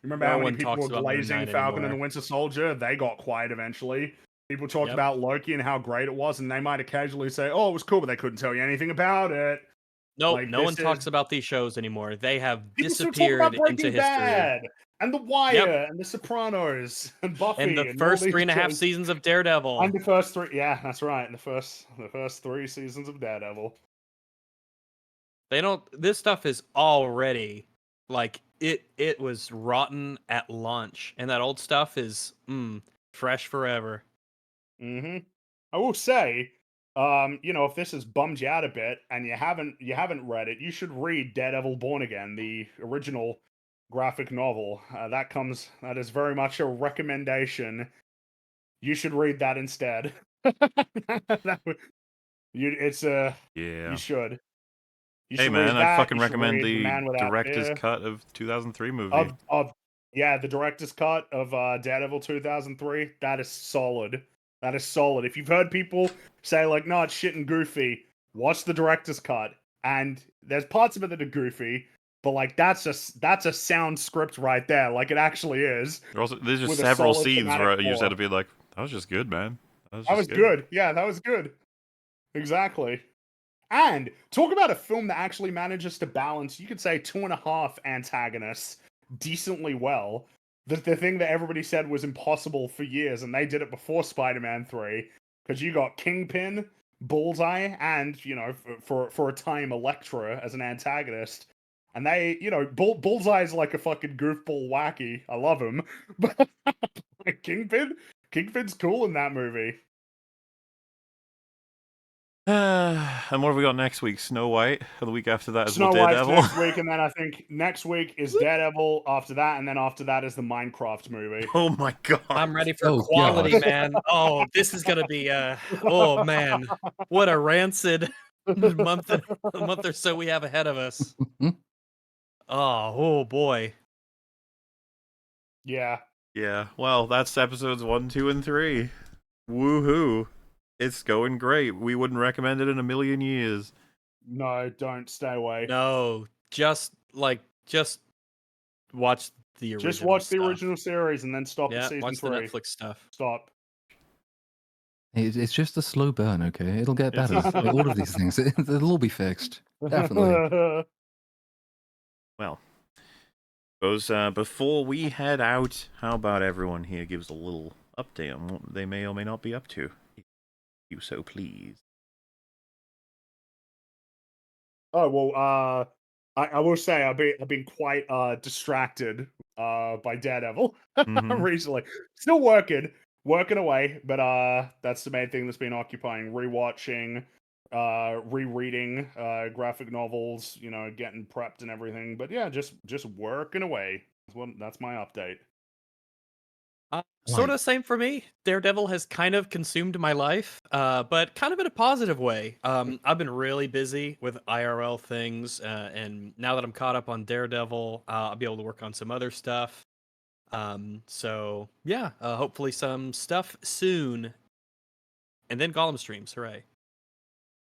You remember how many people were glazing Falcon and the Winter Soldier? They got quiet eventually. People talked about Loki and how great it was, and they might occasionally say, oh, it was cool, but they couldn't tell you anything about it. Nope, no one talks about these shows anymore. They have people disappeared still talk about into Breaking history. Bad, and The Wire, and The Sopranos, and Buffy, and the first 3.5 seasons of Daredevil. And the first three, yeah, that's right. The first 3 seasons of Daredevil. They don't. This stuff is already like it was rotten at launch, and that old stuff is fresh forever. Mm-hmm. I will say, if this has bummed you out a bit and you haven't read it, you should read Daredevil Born Again, the original graphic novel. That is very much a recommendation. You should read that instead. You should. Hey man, I fucking recommend the director's cut of 2003 movie. The director's cut of Daredevil 2003. That is solid. That is solid. If you've heard people say like, "No, it's shit and goofy," watch the director's cut. And there's parts of it that are goofy, but like that's a sound script right there. Like it actually is. There's just several scenes where you just had to be like, "That was just good, man. That was good. Yeah, that was good." Exactly. And talk about a film that actually manages to balance, you could say, 2.5 antagonists decently well. The thing that everybody said was impossible for years, and they did it before Spider-Man 3, because you got Kingpin, Bullseye, and, for a time, Elektra as an antagonist. And they, Bullseye's like a fucking goofball wacky. I love him. But Kingpin's cool in that movie. And what have we got next week? Snow White. And the week after that is Snow White's Daredevil. next week, and then I think next week is Daredevil. After that, and then after that is the Minecraft movie. Oh my god! I'm ready for quality, man. Oh, this is gonna be oh man, what a rancid month or so we have ahead of us. Oh boy. Yeah. Yeah. Well, that's episodes 1, 2, and 3. Woohoo! It's going great. We wouldn't recommend it in a million years. No, don't. Stay away. No, just watch the original. Just watch the original series and then stop at season 3. Watch the Netflix stuff. Stop. It's just a slow burn, okay? It'll get It's better. a- All of these things, it'll all be fixed. Definitely. Well, suppose before we head out, how about everyone here gives a little update on what they may or may not be up to, if you so please. Oh well, I will say I've been quite distracted by Daredevil Mhm. recently. Still working away, but that's the main thing that's been occupying. Rewatching, rereading graphic novels, you know, getting prepped and everything. But yeah, just working away. That's my update. Sort Right. of same for me. Daredevil has kind of consumed my life, but kind of in a positive way. I've been really busy with IRL things, and now that I'm caught up on Daredevil, I'll be able to work on some other stuff. So yeah, hopefully some stuff soon, and then Golem streams. Hooray!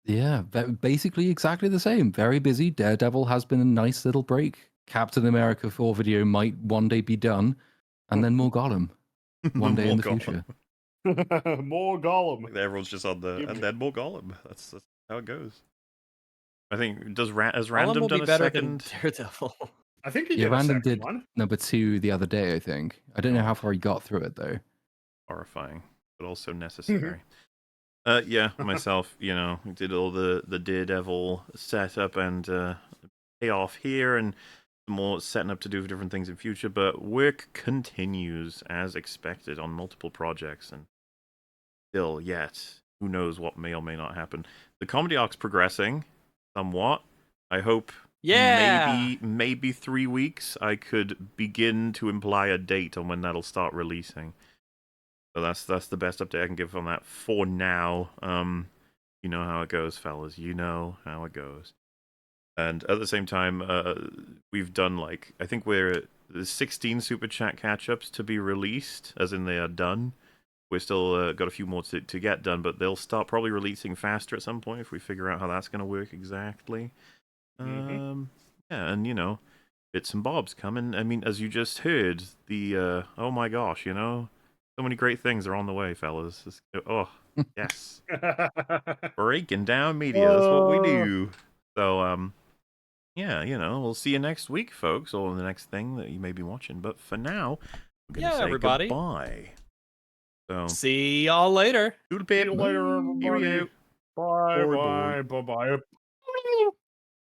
Yeah, basically exactly the same. Very busy. Daredevil has been a nice little break. Captain America 4 video might one day be done, and then more Gollum one day in More the Gollum. future. More Gollum. Like everyone's just on the Give and me- then more Gollum. That's how it goes. I think has Golem Random will done be a better second? than Daredevil. I think he Yeah, did a Random second did one. number 2 the other day, I think. I don't know how far he got through it, though. Horrifying, but also necessary. Yeah, myself, you know, did all the Daredevil setup and payoff here, and more setting up to do different things in future. But work continues as expected on multiple projects, and still, yet, who knows what may or may not happen. The comedy arc's progressing somewhat. I hope Yeah. maybe 3 weeks I could begin to imply a date on when that'll start releasing. So that's the best update I can give on that for now. You know how it goes, fellas. You know how it goes. And at the same time, we've done like I think there's 16 super chat catch-ups to be released, as in they are done. We're still got a few more to get done, but they'll start probably releasing faster at some point if we figure out how that's going to work exactly. Mhm. Yeah, and you know, bits and bobs coming. I mean, as you just heard, the oh my gosh, you know, so many great things are on the way, fellas. Oh, yes. Breaking down media, that's what we do. So, yeah, you know, we'll see you next week, folks, or the next thing that you may be watching. But for now, we're going to Yeah, say everybody. goodbye. So, See y'all later. doodle See pip. you later, Here we everybody. go. Bye, Bye, bye, bye, bye.